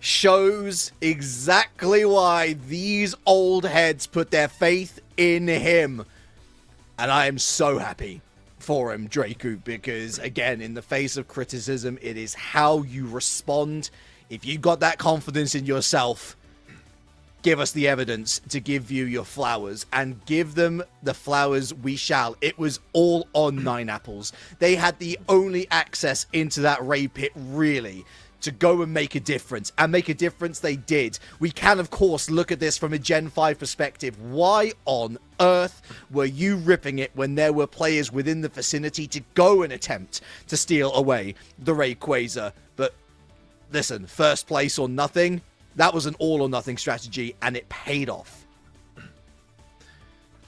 shows exactly why these old heads put their faith in him. And I am so happy for him, Draku, because again, in the face of criticism, it is how you respond if you got that confidence in yourself, give us the evidence to give you your flowers, and give them the flowers we shall. It was all on 9 Apples. They had the only access into that raid pit, really, to go and make a difference. And make a difference they did. We can, of course, look at this from a Gen 5 perspective. Why on earth were you ripping it when there were players within the vicinity to go and attempt to steal away the Rayquaza? But listen, first place or nothing, that was an all or nothing strategy, and it paid off.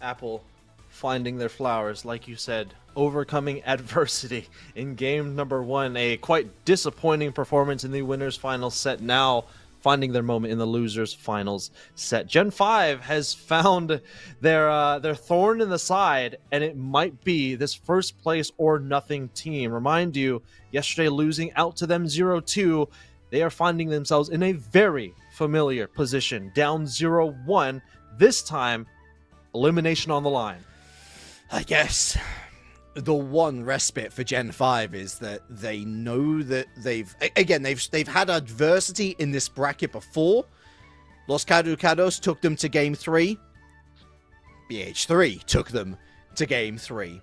Apple finding their flowers, like you said, overcoming adversity in game number 1. A quite disappointing performance in the winners final set, now finding their moment in the losers finals set. Gen 5 has found their thorn in the side, and it might be this first place or nothing team. Remind you, yesterday losing out to them 0-2, they are finding themselves in a very familiar position, down 0-1. This time, elimination on the line. I guess the one respite for Gen 5 is that they know that they've had adversity in this bracket before. Los Caducados took them to game 3. BH3 took them to game 3.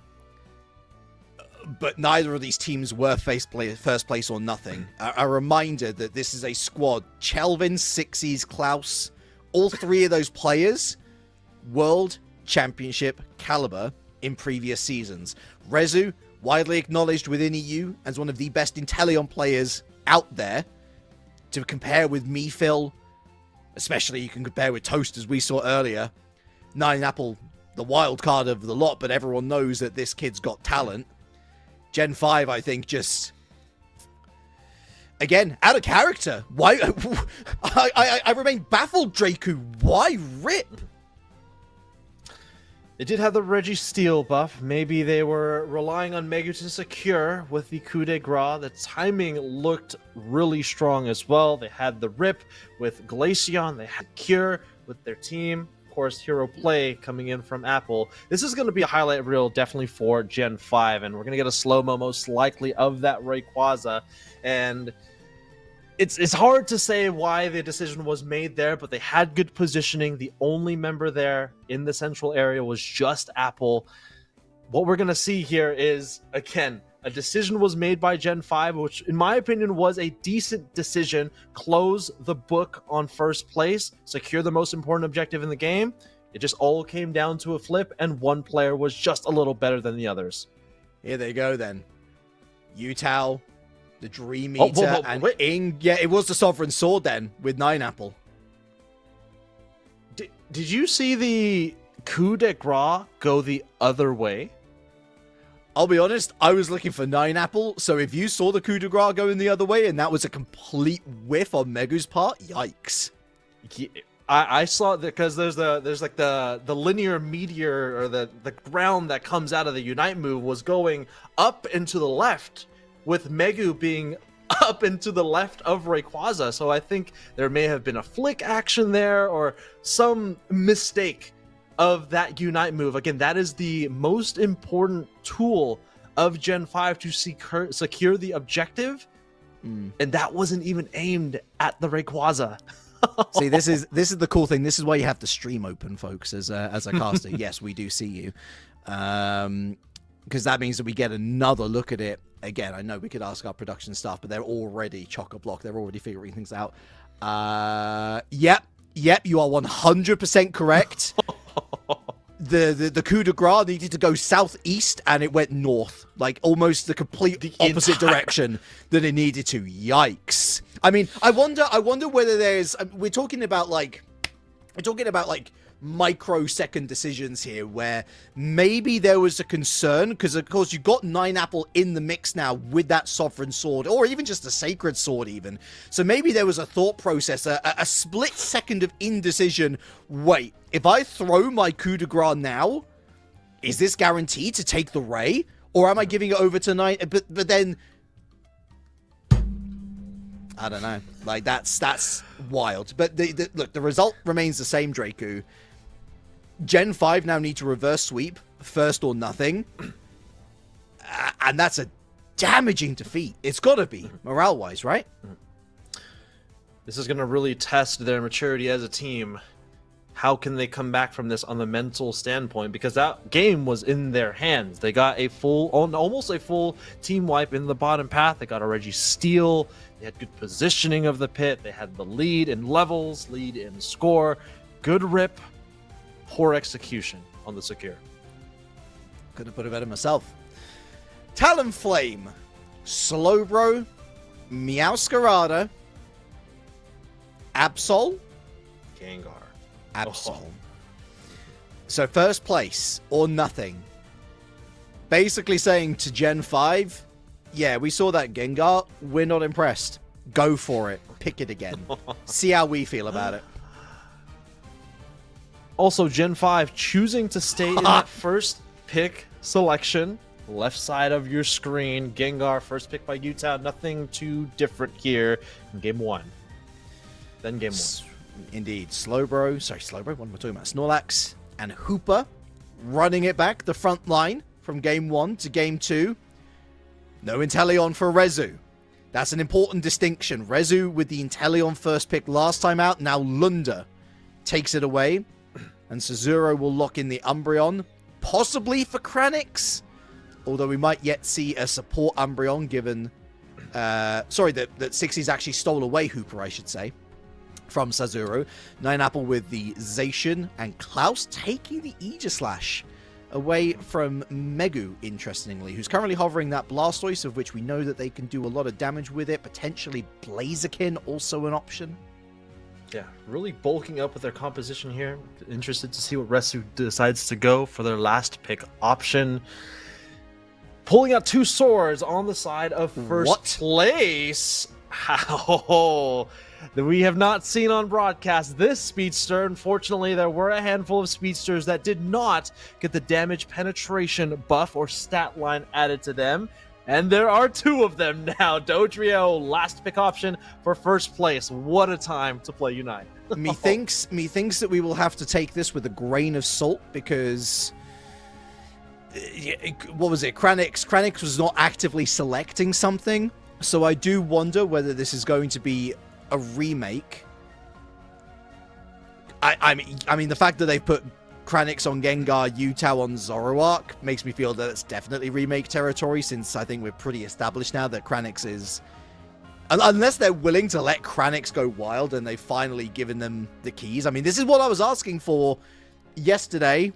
But neither of these teams were first place or nothing. A reminder that this is a squad. Chelvin, Sixies, Klaus, all 3 of those players, World Championship caliber in previous seasons. Rezu, widely acknowledged within EU as one of the best Inteleon players out there. To compare with Phil, especially you can compare with Toast, as we saw earlier. 9 Apple, the wild card of the lot, but everyone knows that this kid's got talent. Gen 5, I think, just... Again, out of character. Why? I remain baffled, Draku. Why rip? They did have the Registeel buff. Maybe they were relying on Megu to secure with the coup de grace. The timing looked really strong as well. They had the rip with Glaceon. They had Cure with their team. Of course, hero play coming in from Apple. This is going to be a highlight reel definitely for Gen 5, and we're going to get a slow-mo most likely of that Rayquaza. And it's hard to say why the decision was made there, but they had good positioning. The only member there in the central area was just Apple. What we're going to see here is, again, a decision was made by Gen 5, which in my opinion was a decent decision. Close the book on first place, secure the most important objective in the game. It just all came down to a flip, and one player was just a little better than the others. Here they go then. Yutao, the Dream Eater, and Ing. Yeah, it was the Sovereign Sword then with 9 Apple. Did you see the coup de grace go the other way? I'll be honest, I was looking for 9 Apple, so if you saw the coup de grace going the other way and that was a complete whiff on Megu's part, yikes. I saw that because there's like the linear meteor, or the ground that comes out of the Unite move was going up and to the left, with Megu being up and to the left of Rayquaza. So I think there may have been a flick action there or some mistake of that Unite move. Again, that is the most important tool of Gen 5 to secure the objective. And that wasn't even aimed at the Rayquaza. See, this is the cool thing. This is why you have the stream open, folks, as a caster. Yes, we do see you. Because that means that we get another look at it. Again, I know we could ask our production staff, but they're already chock-a-block. They're already figuring things out. Yep, you are 100% correct. The coup de grace needed to go southeast, and it went north, like almost the complete opposite direction that it needed to. Yikes! I mean, I wonder whether there's. We're talking about like microsecond decisions here, where maybe there was a concern because, of course, you got 9 Apple in the mix now with that Sovereign Sword, or even just a Sacred Sword, even. So maybe there was a thought process, a split second of indecision. Wait, if I throw my coup de grace now, is this guaranteed to take the Ray, or am I giving it over to 9? But then, I don't know. Like, that's wild. But look, the result remains the same, Draku. Gen 5 now need to reverse sweep, first or nothing. And that's a damaging defeat. It's got to be, morale-wise, right? This is going to really test their maturity as a team. How can they come back from this on the mental standpoint? Because that game was in their hands. They got almost a full team wipe in the bottom path. They got a Reggie steal. They had good positioning of the pit. They had the lead in levels, lead in score. Good rip, poor execution on the secure. Could have put it better myself. Talonflame, Slowbro, Meowscarada, Absol, Gengar. Absol. So first place or nothing. Basically saying to Gen 5, yeah, we saw that Gengar. We're not impressed. Go for it. Pick it again. See how we feel about it. Also, Gen 5 choosing to stay in that first pick selection. Left side of your screen. Gengar, first pick by Utah. Nothing too different here in game 1. Then game 1. Indeed. Slowbro. What am I talking about? Snorlax and Hooper running it back the front line from game 1 to game 2. No Inteleon for Rezu. That's an important distinction. Rezu with the Inteleon first pick last time out. Now Lunda takes it away. And Sazuro will lock in the Umbreon. Possibly for Kranix. Although we might yet see a support Umbreon given... that 60s actually stole away Hooper, I should say. From Sazuro. Nineapple with the Zacian. And Klaus taking the Aegislash away from Megu, interestingly, who's currently hovering that Blastoise, of which we know that they can do a lot of damage with it. Potentially Blaziken, also an option. Yeah, really bulking up with their composition here. Interested to see what Resu decides to go for their last pick option. Pulling out 2 swords on the side of first place. How? That we have not seen on broadcast this Speedster. Unfortunately, there were a handful of Speedsters that did not get the damage penetration buff or stat line added to them. And there are 2 of them now. Dodrio, last pick option for first place. What a time to play Unite. Methinks that we will have to take this with a grain of salt because... what was it? Kranix was not actively selecting something. So I do wonder whether this is going to be a remake. I mean, the fact that they've put Kranix on Gengar, Utah on Zoroark makes me feel that it's definitely remake territory, since I think we're pretty established now that Kranix is... Unless they're willing to let Kranix go wild and they've finally given them the keys. I mean, this is what I was asking for yesterday,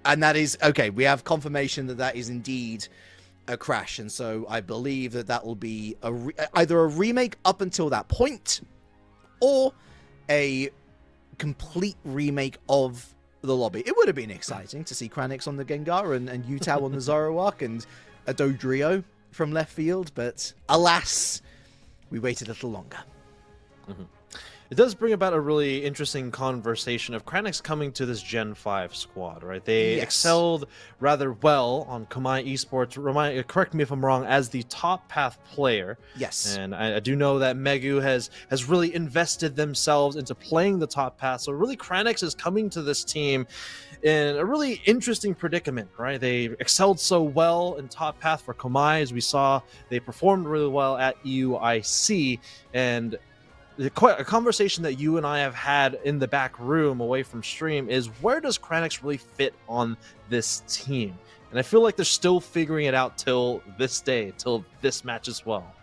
and that is... Okay, we have confirmation that that is indeed a crash, and so I believe that that will be either a remake up until that point, or a complete remake of the lobby. It would have been exciting to see Kranix on the Gengar and Utah on the Zoroark and a Dodrio from left field, but alas, we waited a little longer. Mm-hmm. It does bring about a really interesting conversation of Kranix coming to this Gen 5 squad, right? They excelled rather well on Kamai Esports. Correct me if I'm wrong, as the top path player. Yes. And I do know that Megu has really invested themselves into playing the top path. So really Kranix is coming to this team in a really interesting predicament, right? They excelled so well in top path for Kamai, as we saw. They performed really well at EUIC, and a conversation that you and I have had in the back room away from stream is, where does Kranix really fit on this team? And I feel like they're still figuring it out till this day, till this match as well.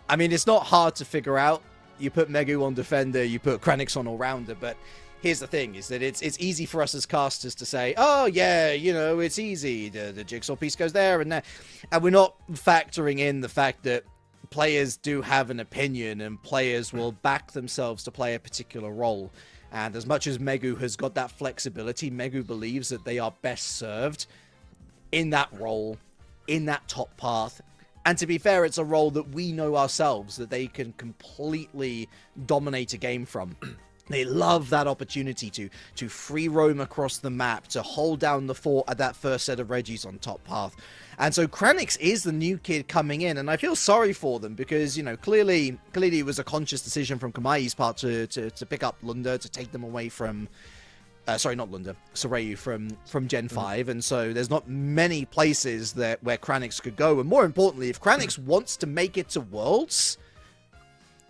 I mean, it's not hard to figure out. You put Megu on defender, you put Kranix on all-rounder, but here's the thing, is that it's easy for us as casters to say, oh yeah, you know, it's easy, the jigsaw piece goes there and there, and we're not factoring in the fact that players do have an opinion and players will back themselves to play a particular role. And as much as Megu has got that flexibility, Megu believes that they are best served in that role, in that top path. And to be fair, it's a role that we know ourselves that they can completely dominate a game from. They love that opportunity to free roam across the map, to hold down the fort at that first set of Reggies on top path. And so Kranix is the new kid coming in, and I feel sorry for them because, you know, clearly it was a conscious decision from Kamai's part to pick up Lunda, to take them away from... sorry, not Lunda, Sorayu from Gen 5, and so there's not many places where Kranix could go. And more importantly, if Kranix wants to make it to Worlds,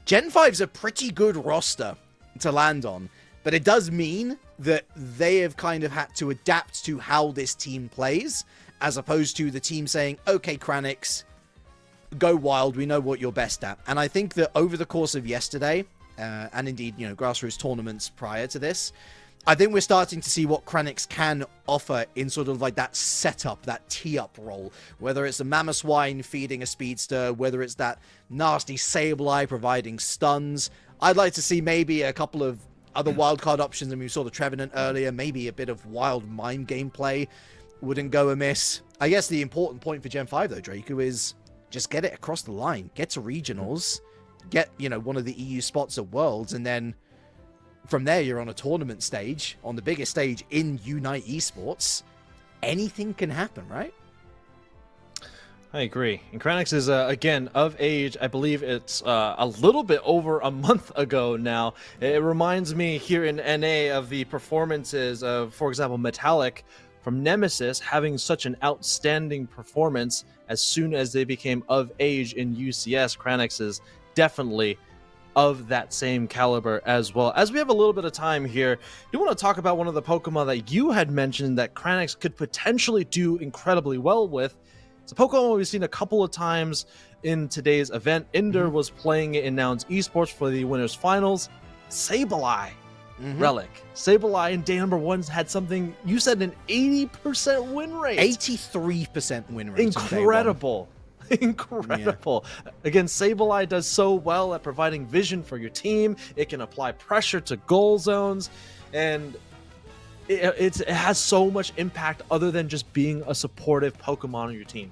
Gen 5's a pretty good roster to land on, but it does mean that they have kind of had to adapt to how this team plays, as opposed to the team saying, okay, Kranix, go wild, we know what you're best at. And I think that over the course of yesterday, and indeed, grassroots tournaments prior to this, I think we're starting to see what Kranix can offer in sort of like that setup, that tee-up role. Whether it's a Mamoswine feeding a Speedster, whether it's that nasty Sableye providing stuns. I'd like to see maybe a couple of other wildcard options, and we saw the Trevenant earlier, maybe a bit of wild mind gameplay wouldn't go amiss. I guess the important point for Gen 5, though, Draco, is just get it across the line. Get to regionals, get, one of the EU spots at Worlds, and then from there, you're on a tournament stage, on the biggest stage in Unite Esports. Anything can happen, right? I agree. And Kranix is, again, of age. I believe it's a little bit over a month ago now. It reminds me here in NA of the performances of, for example, Metallic from Nemesis having such an outstanding performance as soon as they became of age in UCS. Kranix is definitely of that same caliber as well. As we have a little bit of time here, you want to talk about one of the Pokemon that you had mentioned that Kranix could potentially do incredibly well with. It's a Pokemon we've seen a couple of times in today's event. Inder was playing it in Nouns esports for the winners finals. Sableye, Relic. Sableye in day number 1 had something, you said, an 80% win rate. 83% win rate. Incredible. Incredible. Yeah. Again, Sableye does so well at providing vision for your team. It can apply pressure to goal zones, and it has so much impact other than just being a supportive Pokemon on your team.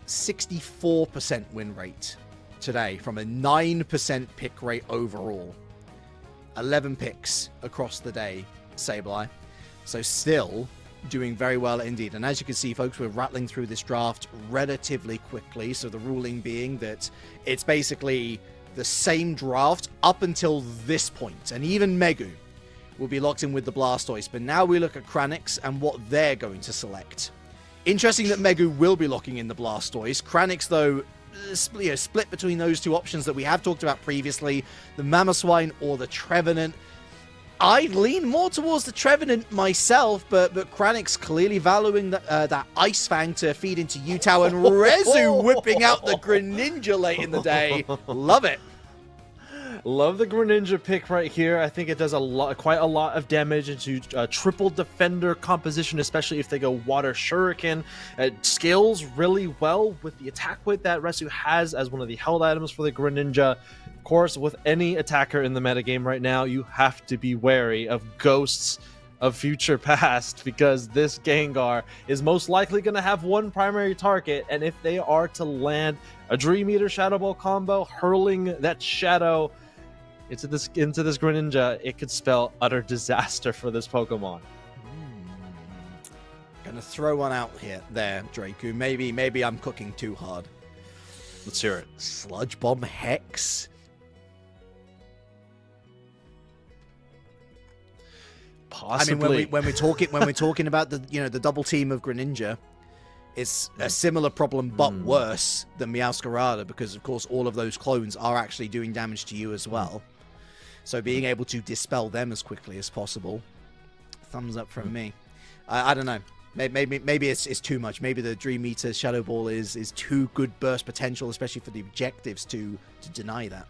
64% win rate today from a 9% pick rate overall. 11 picks across the day, Sableye. So still doing very well indeed. And as you can see, folks, we're rattling through this draft relatively quickly. So the ruling being that it's basically the same draft up until this point. And even Megu will be locked in with the Blastoise. But now we look at Kranix and what they're going to select. Interesting that Megu will be locking in the Blastoise. Kranix, though, split between those two options that we have talked about previously, the Mamoswine or the Trevenant. I lean more towards the Trevenant myself, but Kranix clearly valuing that Ice Fang to feed into Utah, and Rezu whipping out the Greninja late in the day. Love it. Love the Greninja pick right here. I think it does quite a lot of damage into triple defender composition, especially if they go Water Shuriken. It scales really well with the attack weight that Rezu has as one of the held items for the Greninja. Of course, with any attacker in the metagame right now, you have to be wary of ghosts of future past, because this Gengar is most likely going to have one primary target, and if they are to land a Dream Eater Shadow Ball combo, hurling that shadow into this Greninja, it could spell utter disaster for this Pokemon. Gonna throw one out there, Draco. Maybe I'm cooking too hard. Let's hear it. Sludge Bomb Hex. Possibly. I mean, when we're talking about the double team of Greninja, it's a similar problem but worse than Meowscarada, because of course all of those clones are actually doing damage to you as well. So being able to dispel them as quickly as possible, thumbs up from me. I don't know. Maybe it's too much. Maybe the Dream Eater Shadow Ball is too good burst potential, especially for the objectives to deny that.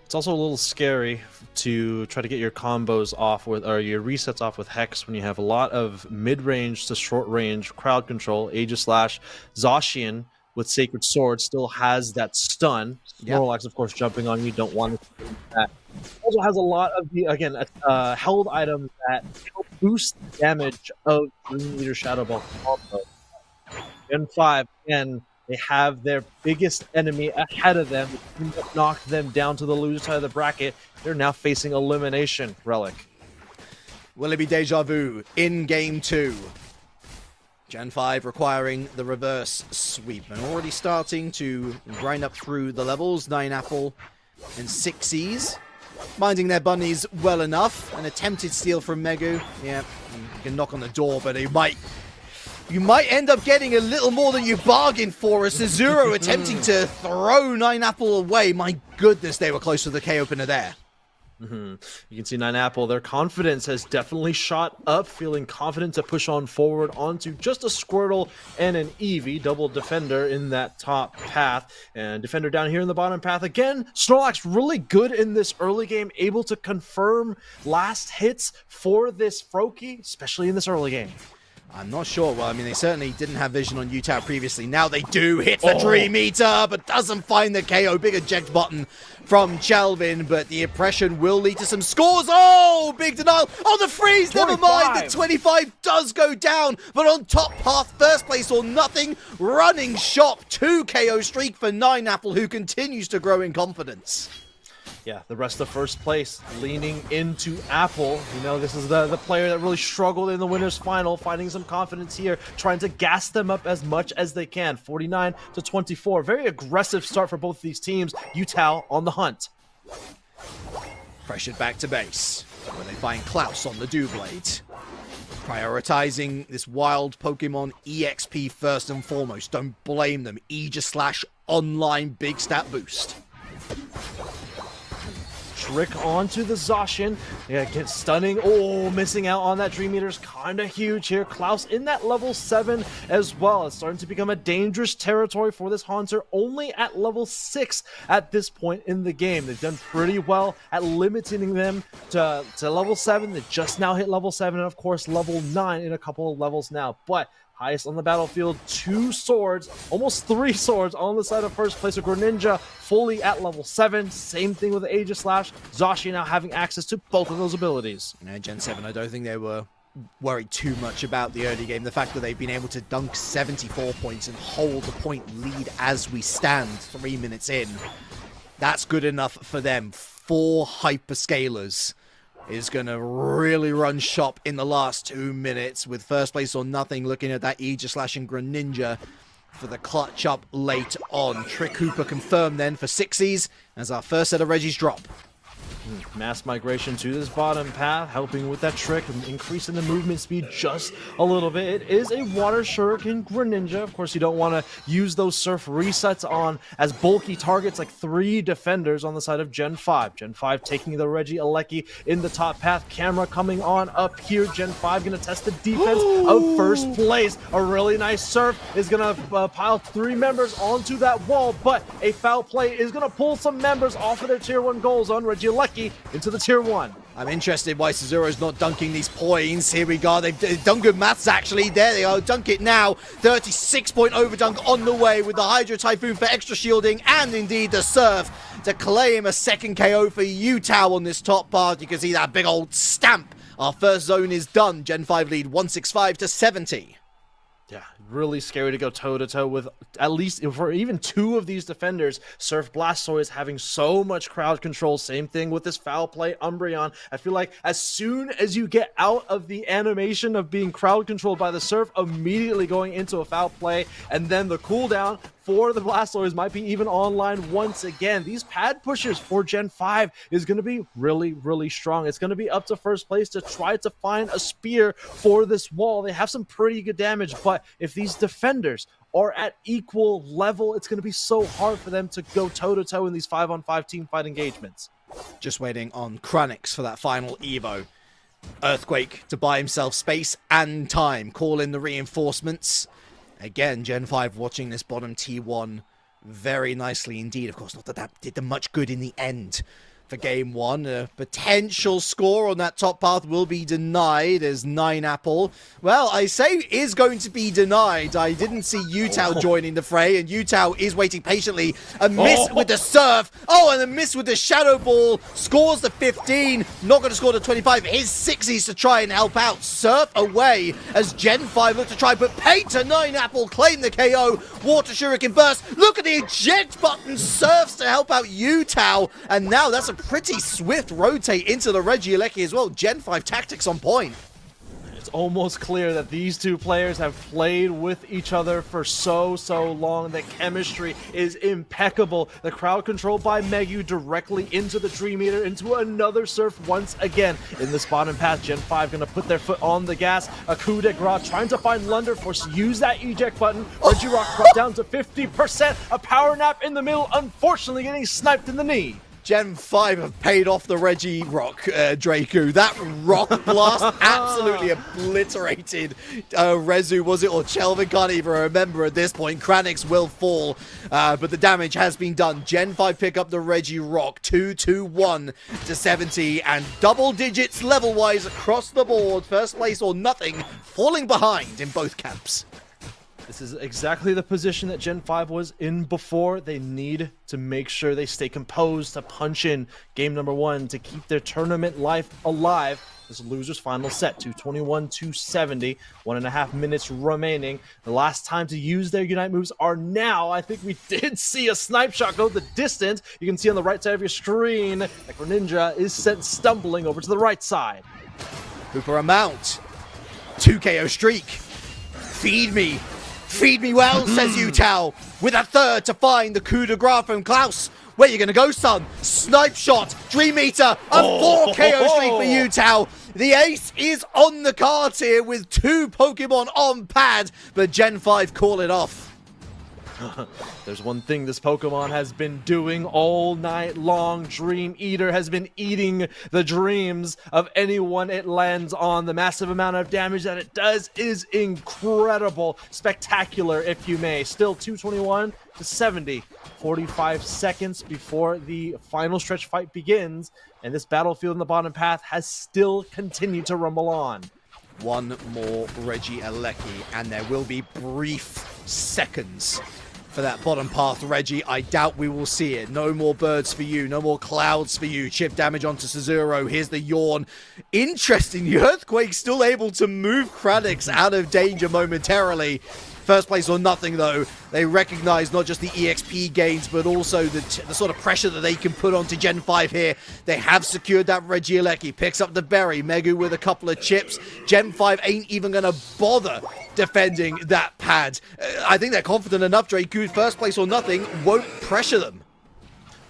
It's also a little scary to try to get your combos off with, or your resets off with Hex, when you have a lot of mid-range to short-range crowd control. Aegislash, Zacian with Sacred Sword still has that stun. Snorlax, of course, jumping on you. Don't want to do that. Also has a lot of the, again, held items that help boost the damage of Dream Eater Shadow Ball combo. Gen 5, again, they have their biggest enemy ahead of them. Knocked them down to the loser side of the bracket. They're now facing elimination. Relic. Will it be Deja Vu in Game 2? Gen 5 requiring the reverse sweep. And already starting to grind up through the levels. 9 Apple and 6 E's. Minding their bunnies well enough. An attempted steal from Megu. Yeah, you can knock on the door, but he might you might end up getting a little more than you bargained for as Cezuro attempting to throw 9apple away. My goodness, they were close to the K opener there. You can see 9apple, their confidence has definitely shot up, feeling confident to push on forward onto just a Squirtle and an Eevee, double defender in that top path, and defender down here in the bottom path. Again, Snorlax really good in this early game, able to confirm last hits for this Froakie, especially in this early game. I'm not sure. Well, I mean, they certainly didn't have vision on Utah previously. Now they do. Hit the Dream Eater, but doesn't find the KO. Big eject button from Chelvin, but the impression will lead to some scores. Oh, big denial. Oh, the freeze. 25. Never mind. The 25 does go down, but on top path, first place or nothing. Running shop, 2 KO streak for 9apple, who continues to grow in confidence. Yeah, the rest of first place leaning into Apple. You know, this is the player that really struggled in the winner's final, finding some confidence here, trying to gas them up as much as they can. 49-24. Very aggressive start for both of these teams. Utah on the hunt. Pressured back to base, where they find Klaus on the Doublade. Prioritizing this wild Pokemon EXP first and foremost. Don't blame them. Aegis / online big stat boost. Trick onto the Zacian. Yeah, gets stunning. Oh, missing out on that Dream Eater's kind of huge here. Klaus in that level 7 as well. It's starting to become a dangerous territory for this Haunter, only at level 6 at this point in the game. They've done pretty well at limiting them to level 7. They just now hit level 7, and of course level 9 in a couple of levels now. But highest on the battlefield, 2 swords, almost 3 swords on the side of first place of Greninja, fully at level 7. Same thing with the Aegis Slash. Zacian now having access to both of those abilities. Gen 7, I don't think they were worried too much about the early game. The fact that they've been able to dunk 74 points and hold a point lead as we stand 3 minutes in, that's good enough for them. 4 hyperscalers is going to really run shop in the last 2 minutes, with first place or nothing looking at that Aegis Slash and Greninja for the clutch up late on. Trick Hooper confirmed then for Sixies as our first set of Reggies drop. Mass migration to this bottom path, helping with that trick, increasing the movement speed just a little bit. It is a Water Shuriken Greninja. Of course, you don't want to use those Surf resets on as bulky targets like 3 defenders on the side of Gen 5. Gen 5 taking the Reggie Alecki in the top path. Camera coming on up here. Gen 5 going to test the defense of first place. A really nice Surf is going to pile 3 members onto that wall, but a foul play is going to pull some members off of their tier 1 goals on Reggie Alecki into the tier 1. I'm interested why Cezuro's not dunking these points. Here we go. They've done good maths, actually. There they are. Dunk it now. 36-point overdunk on the way with the Hydro Typhoon for extra shielding and indeed the Surf to claim a second KO for Utah on this top part. You can see that big old stamp. Our first zone is done. Gen 5 lead 165-70. Yeah, really scary to go toe-to-toe with at least for even 2 of these defenders. Surf Blastoise having so much crowd control. Same thing with this foul play Umbreon. I feel like as soon as you get out of the animation of being crowd controlled by the Surf, immediately going into a foul play, and then the cooldown for the Blastoise might be even online once again. These pad pushes for Gen 5 is going to be really, really strong. It's going to be up to first place to try to find a spear for this wall. They have some pretty good damage, but if these defenders are at equal level, it's going to be so hard for them to go toe-to-toe in these 5-on-5 team fight engagements. Just waiting on Kranix for that final Evo. Earthquake to buy himself space and time. Call in the reinforcements. Again, Gen 5 watching this bottom T1 very nicely indeed. Of course, not that that did them much good in the end for game 1. A potential score on that top path will be denied as 9apple, well, I say is going to be denied. I didn't see Utah joining the fray, and Utah is waiting patiently. A miss with the Surf. Oh, and a miss with the Shadow Ball. Scores the 15. Not going to score the 25. His 60s to try and help out. Surf away as Gen 5 look to try, but paint to 9apple. Claim the KO. Water Shuriken burst. Look at the eject button. Surfs to help out Utah. And now that's a pretty swift rotate into the Reggie Alecki as well. Gen 5 tactics on point. It's almost clear that these two players have played with each other for so long. The chemistry is impeccable. The crowd controlled by Megu directly into the Dream Eater, into another surf once again. In this bottom path, Gen 5 gonna put their foot on the gas. A coup de grace trying to find Lunder, forced to use that eject button. Regirock dropped down to 50%. A power nap in the middle, unfortunately getting sniped in the knee. Gen 5 have paid off the Regirock, Draku. That rock blast absolutely obliterated Rezu, was it? Or Chelvin, can't even remember at this point. Kranix will fall, but the damage has been done. Gen 5 pick up the Regirock, 2-2-1 to 70, and double digits level-wise across the board. First place or nothing, falling behind in both camps. This is exactly the position that Gen 5 was in before. They need to make sure they stay composed to punch in game number 1 to keep their tournament life alive. This loser's final set, 221-270, 1.5 minutes remaining. The last time to use their Unite moves are now. I think we did see a snipe shot go the distance. You can see on the right side of your screen that Greninja is sent stumbling over to the right side. Hooper a mount. 2 KO streak. Feed me. Feed me well, says Yutao, with a third to find the coup de grace from Klaus. Where you gonna go, son? Snipe shot, Dream Eater, a 4 KO streak for Yutao. The ace is on the cards here with 2 Pokemon on pad, but Gen 5 call it off. There's one thing this Pokemon has been doing all night long. Dream Eater has been eating the dreams of anyone it lands on. The massive amount of damage that it does is incredible. Spectacular, if you may. Still 221 to 70. 45 seconds before the final stretch fight begins. And this battlefield in the bottom path has still continued to rumble on. One more Regieleki, and there will be brief seconds for that bottom path, Reggie. I doubt we will see it. No more birds for you. No more clouds for you. Chip damage onto Suzuro. Here's the yawn. Interesting. The Earthquake still able to move Kranix out of danger momentarily. First place or nothing, though. They recognize not just the EXP gains, but also the sort of pressure that they can put onto Gen 5 here. They have secured that Regieleki. Picks up the berry. Megu with a couple of chips. Gen 5 ain't even going to bother defending that pad. I think they're confident enough. Draku, first place or nothing, won't pressure them.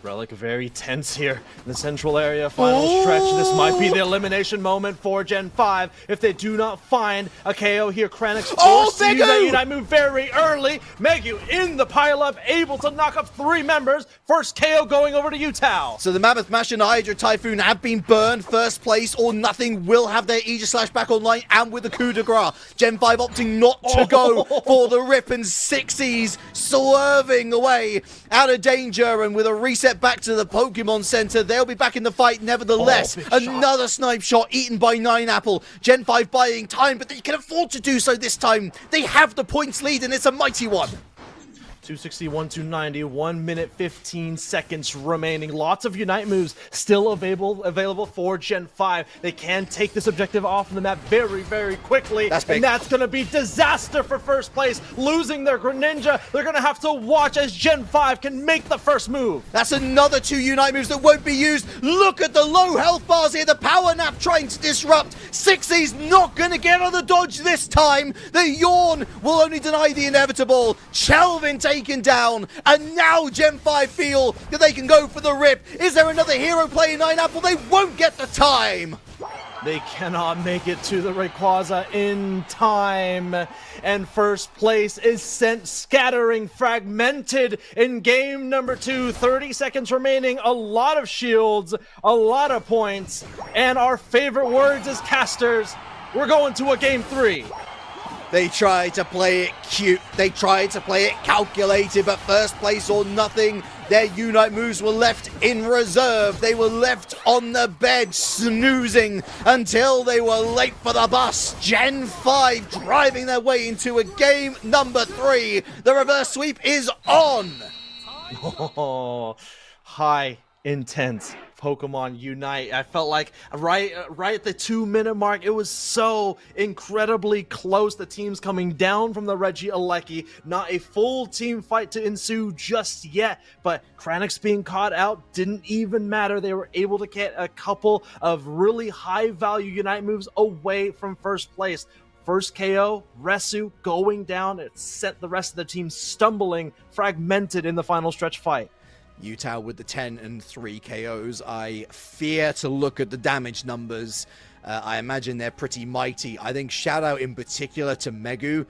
Relic very tense here in the central area. Final stretch. This might be the elimination moment for Gen 5. If they do not find a KO here, Kranix forced to use that Unite move very early. Megu in the pileup, able to knock up 3 members. First KO going over to Yutao. So the Mammoth Mash and Hydra Typhoon have been burned. First place or nothing will have their Aegis Slash back online, and with the coup de grace. Gen 5 opting not to go for the rip, and Sixies swerving away out of danger, and with a reset back to the Pokemon Center, they'll be back in the fight nevertheless. Another snipe shot eaten by 9apple. Gen 5 buying time, but they can afford to do so this time. They have the points lead, and it's a mighty one. 261-290, 1 minute 15 seconds remaining. Lots of Unite moves still available for Gen 5. They can take this objective off the map very quickly. That's big. And that's going to be disaster for first place. Losing their Greninja, they're going to have to watch as Gen 5 can make the first move. That's another 2 Unite moves that won't be used. Look at the low health bars here. The power nap trying to disrupt. Sixie's not going to get on the dodge this time. The yawn will only deny the inevitable. Chelvin taken down, and now Gen 5 feel that they can go for the rip. Is there another hero playing 9apple? They won't get the time. They cannot make it to the Rayquaza in time, and first place is sent scattering, fragmented in game number 2. 30 seconds remaining, a lot of shields, a lot of points, and our favorite words as casters, we're going to a game 3. They tried to play it cute, they tried to play it calculated, but first place or nothing. Their Unite moves were left in reserve. They were left on the bed, snoozing until they were late for the bus. Gen 5 driving their way into a game number 3. The reverse sweep is on. Oh, high intense Pokemon Unite. I felt like right at the 2-minute mark, it was so incredibly close. The teams coming down from the Regieleki, not a full team fight to ensue just yet, but Kranix being caught out didn't even matter. They were able to get a couple of really high value Unite moves away from first place. First KO, Resu going down. It sent the rest of the team stumbling, fragmented in the final stretch fight. Utah with the 10 and 3 KOs. I fear to look at the damage numbers. I imagine they're pretty mighty. I think shout out in particular to Megu.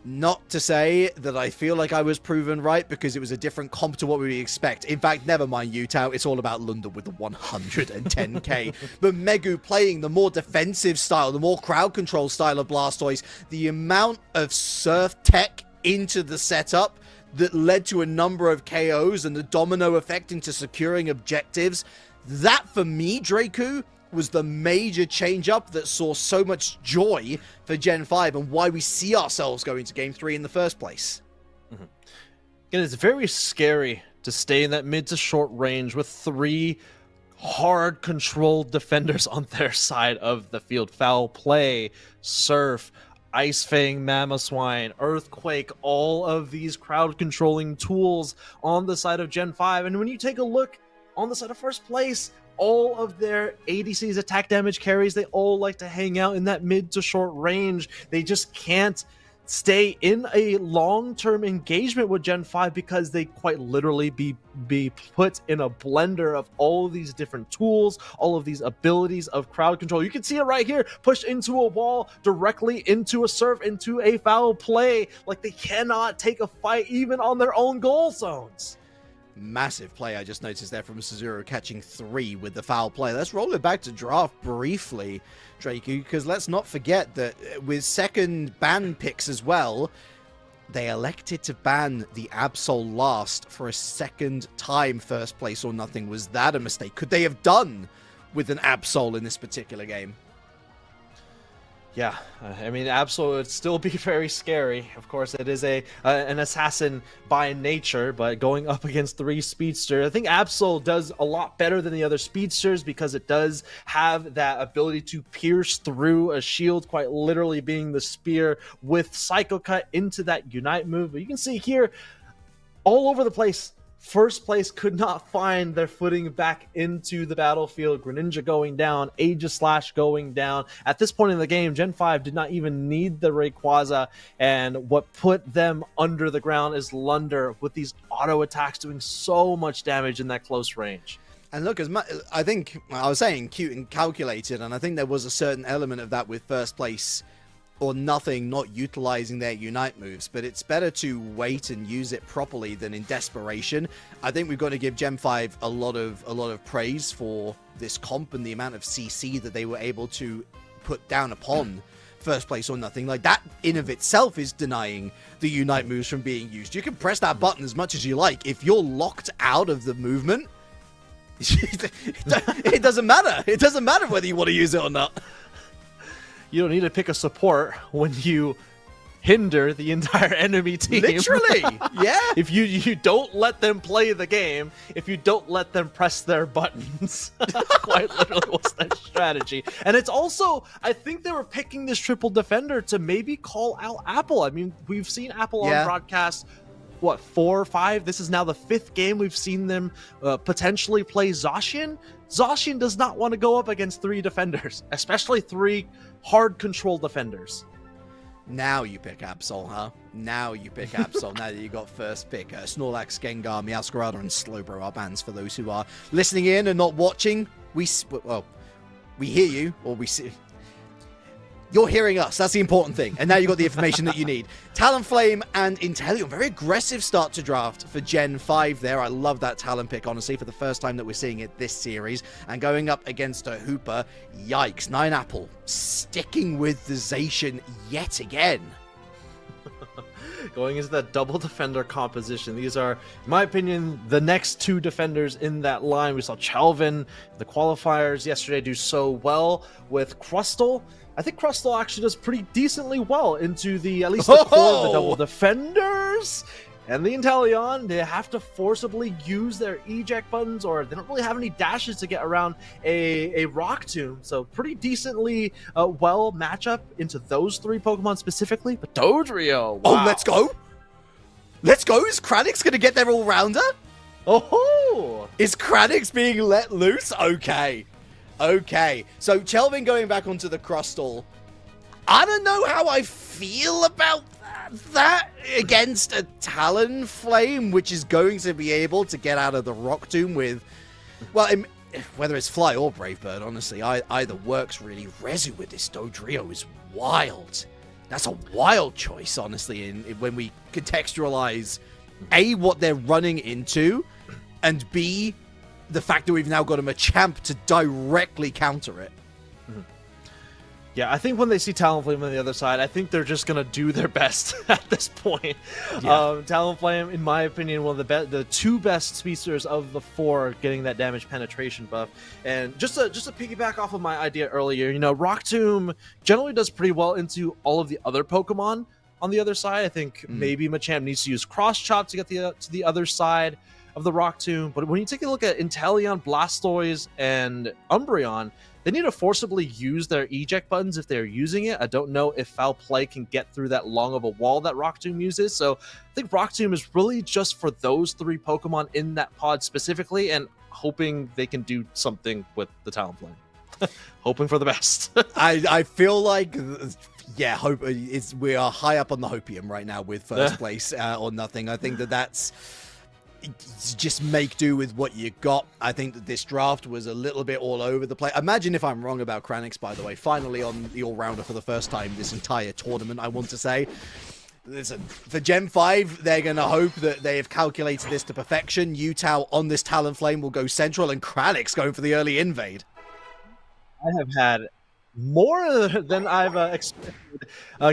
Not to say that I feel like I was proven right, because it was a different comp to what we expect. In fact, never mind Utah. It's all about London with the 110k. But Megu playing the more defensive style, the more crowd control style of Blastoise, the amount of surf tech into the setup that led to a number of KOs and the domino effect into securing objectives. That, for me, Draku, was the major change-up that saw so much joy for Gen 5 and why we see ourselves going to Game 3 in the first place. Mm-hmm. Again, it's very scary to stay in that mid to short range with 3 hard controlled defenders on their side of the field. Foul play, Surf, Ice Fang, Mamoswine, Earthquake, all of these crowd controlling tools on the side of Gen 5. And when you take a look on the side of first place, all of their ADCs, attack damage carries, they all like to hang out in that mid to short range. They just can't stay in a long-term engagement with Gen 5 because they quite literally be put in a blender of all of these different tools, all of these abilities of crowd control. You can see it right here, pushed into a wall, directly into a surf, into a foul play. Like, they cannot take a fight even on their own goal zones. Massive play I just noticed there from Suzuru, catching 3 with the foul play. Let's roll it back to draft briefly, Draku, because let's not forget that with second ban picks as well, they elected to ban the Absol last for a second time. First place or nothing. Was that a mistake? Could they have done with an Absol in this particular game? Yeah, I mean, Absol would still be very scary. Of course, it is an assassin by nature, but going up against 3 Speedster, I think Absol does a lot better than the other Speedsters because it does have that ability to pierce through a shield, quite literally being the spear with Psycho Cut into that Unite move. But you can see here, all over the place, first place could not find their footing back into the battlefield. Greninja going down, Aegislash going down. At this point in the game, Gen 5 did not even need the Rayquaza, and what put them under the ground is Lunder with these auto attacks doing so much damage in that close range. And look, I think I was saying cute and calculated, and I think there was a certain element of that with first place or nothing not utilizing their Unite moves, but it's better to wait and use it properly than in desperation. I think we've got to give Gen 5 a lot of praise for this comp and the amount of CC that they were able to put down upon first place or nothing. Like, that in of itself is denying the Unite moves from being used. You can press that button as much as you like. If you're locked out of the movement, it doesn't matter. It doesn't matter whether you want to use it or not. You don't need to pick a support when you hinder the entire enemy team. Literally, yeah. If you don't let them play the game, if you don't let them press their buttons, quite literally what's their strategy. And it's also, I think they were picking this triple defender to maybe call out Apple. I mean, we've seen Apple on broadcast, what, 4 or 5? This is now the 5th game we've seen them potentially play Zacian. Zacian does not want to go up against 3 defenders, especially 3 hard control defenders. Now you pick Absol, huh? Now you pick Absol. Now that you got first pick. Snorlax, Gengar, Meowscarada, and Slowbro are bans for those who are listening in and not watching. We hear you, or we see. You're hearing us. That's the important thing. And now you got the information that you need. Talonflame and Inteleon. Very aggressive start to draft for Gen 5 there. I love that Talon pick, honestly, for the first time that we're seeing it this series. And going up against a Hooper, yikes. 9 Apple sticking with the Zacian yet again. Going into that double defender composition. These are, in my opinion, the next 2 defenders in that line. We saw Chalvin, the qualifiers yesterday, do so well with Crustle. I think Crustle actually does pretty decently well into the, at least the core of the double defenders. And the Inteleon, they have to forcibly use their eject buttons, or they don't really have any dashes to get around a Rock Tomb. So pretty decently well matchup into those three Pokemon specifically. But Dodrio, wow. Oh, let's go. Let's go. Is Kranix going to get their all-rounder? Oh! Is Kranix being let loose? Okay. Okay. So Chelvin going back onto the Crustal. I don't know how I feel about that against a Talonflame, which is going to be able to get out of the Rock Tomb with, well, whether it's Fly or Brave Bird, honestly, either works really. Rezu with this Dodrio is wild. That's a wild choice, honestly, when we contextualize, A, what they're running into, and B, the fact that we've now got a Machamp to directly counter it. Yeah, I think when they see Talonflame on the other side, I think they're just going to do their best at this point. Yeah. Talonflame, in my opinion, one of the two best speedsters of the four, getting that damage penetration buff. And just to piggyback off of my idea earlier, you know, Rock Tomb generally does pretty well into all of the other Pokemon on the other side. I think maybe Machamp needs to use Cross Chop to get to the other side of the Rock Tomb. But when you take a look at Inteleon, Blastoise, and Umbreon, they need to forcibly use their eject buttons if they're using it. I don't know if Foul Play can get through that long of a wall that Rock Tomb uses. So I think Rock Tomb is really just for those three Pokemon in that pod specifically, and hoping they can do something with the Talonflame. Hoping for the best. I feel like, yeah, we are high up on the Hopium right now with first place or nothing. I think that's... just make do with what you got. I think that this draft was a little bit all over the place. Imagine if I'm wrong about Kranix, by the way. Finally on the all-rounder for the first time this entire tournament, I want to say. Listen, for Gen 5, they're going to hope that they have calculated this to perfection. Yutao on this Talonflame will go central, and Kranix going for the early invade. I have had more than I've expected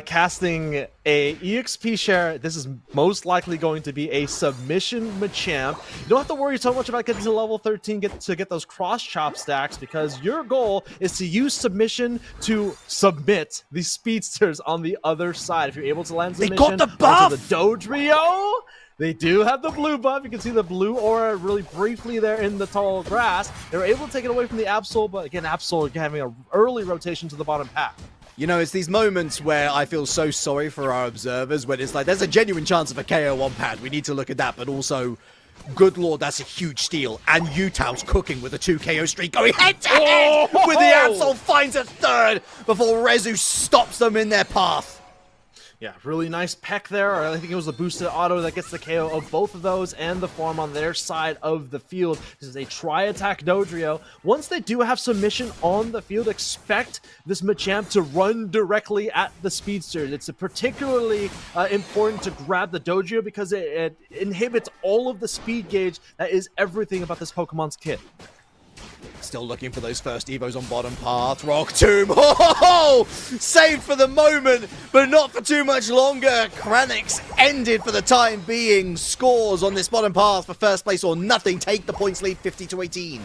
casting a EXP share. This is most likely going to be a submission Machamp. You don't have to worry so much about getting to level 13 to get those cross chop stacks, because your goal is to use submission to submit the speedsters on the other side. If you're able to land submission, they got the buff! The Dodrio. They do have the blue buff. You can see the blue aura really briefly there in the tall grass. They were able to take it away from the Absol, but again, Absol having an early rotation to the bottom path. You know, it's these moments where I feel so sorry for our observers, when it's like, there's a genuine chance of a KO on pad. We need to look at that, but also, good lord, that's a huge steal. And Yutao's cooking with a 2 KO streak, going head-to-head with the Absol, finds a third before Rezu stops them in their path. Yeah, really nice peck there. I think it was the boosted auto that gets the KO of both of those, and the farm on their side of the field. This is a try-attack Dodrio. Once they do have submission on the field, expect this Machamp to run directly at the speedster. It's particularly important to grab the Dodrio because it inhibits all of the speed gauge that is everything about this Pokemon's kit. Still looking for those first Evos on bottom path. Rock Tomb, oh, saved for the moment, but not for too much longer. Kranix ended for the time being. Scores on this bottom path for first place or nothing. Take the points lead, 50-18.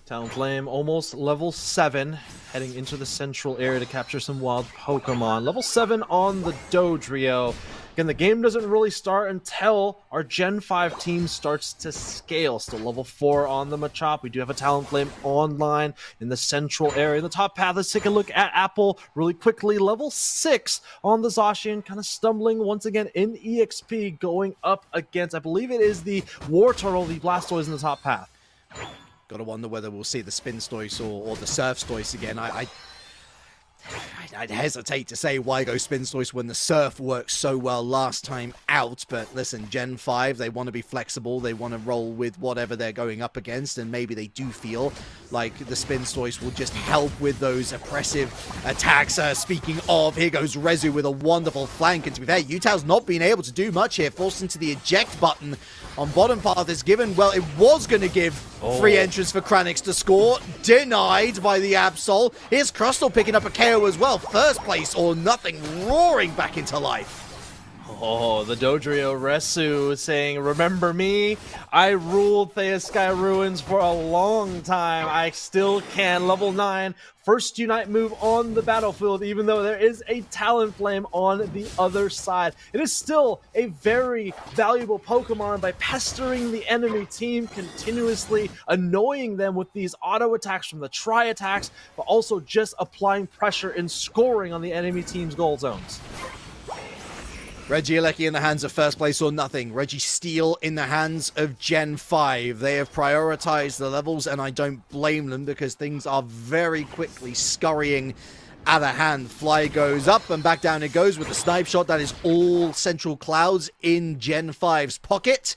Talonflame almost level 7, heading into the central area to capture some wild Pokemon. Level 7 on the Dodrio. Again, the game doesn't really start until our Gen 5 team starts to scale. Still level 4 on the Machop. We do have a Talonflame online in the central area. In the top path, let's take a look at Apple really quickly. Level 6 on the Zacian, kind of stumbling once again in EXP, going up against, I believe it is the War Turtle, the Blastoise in the top path. Gotta wonder whether we'll see the Spinstoise or the Surfstoise again. I'd hesitate to say why go Spinstoise when the Surf worked so well last time out, but listen, Gen 5, they want to be flexible, they want to roll with whatever they're going up against, and maybe they do feel like the Spinstoise will just help with those oppressive attacks. Speaking of, here goes Rezu with a wonderful flank, and to be fair, Yutao's not been able to do much here, forced into the eject button on bottom path is given. Well, it was going to give free entrance for Kranix to score, denied by the Absol. Here's Crustal picking up a KO as well. First place or nothing, roaring back into life. Oh, the Dodrio Resu saying, remember me? I ruled Thea Sky Ruins for a long time. I still can. Level 9. First Unite move on the battlefield, even though there is a Talonflame on the other side. It is still a very valuable Pokemon by pestering the enemy team, continuously annoying them with these auto attacks from the tri-attacks, but also just applying pressure and scoring on the enemy team's goal zones. Regieleki in the hands of first place or nothing. Registeel in the hands of Gen 5. They have prioritized the levels, and I don't blame them because things are very quickly scurrying out of hand. Fly goes up and back down it goes with the snipe shot. That is all Central Clouds in Gen 5's pocket.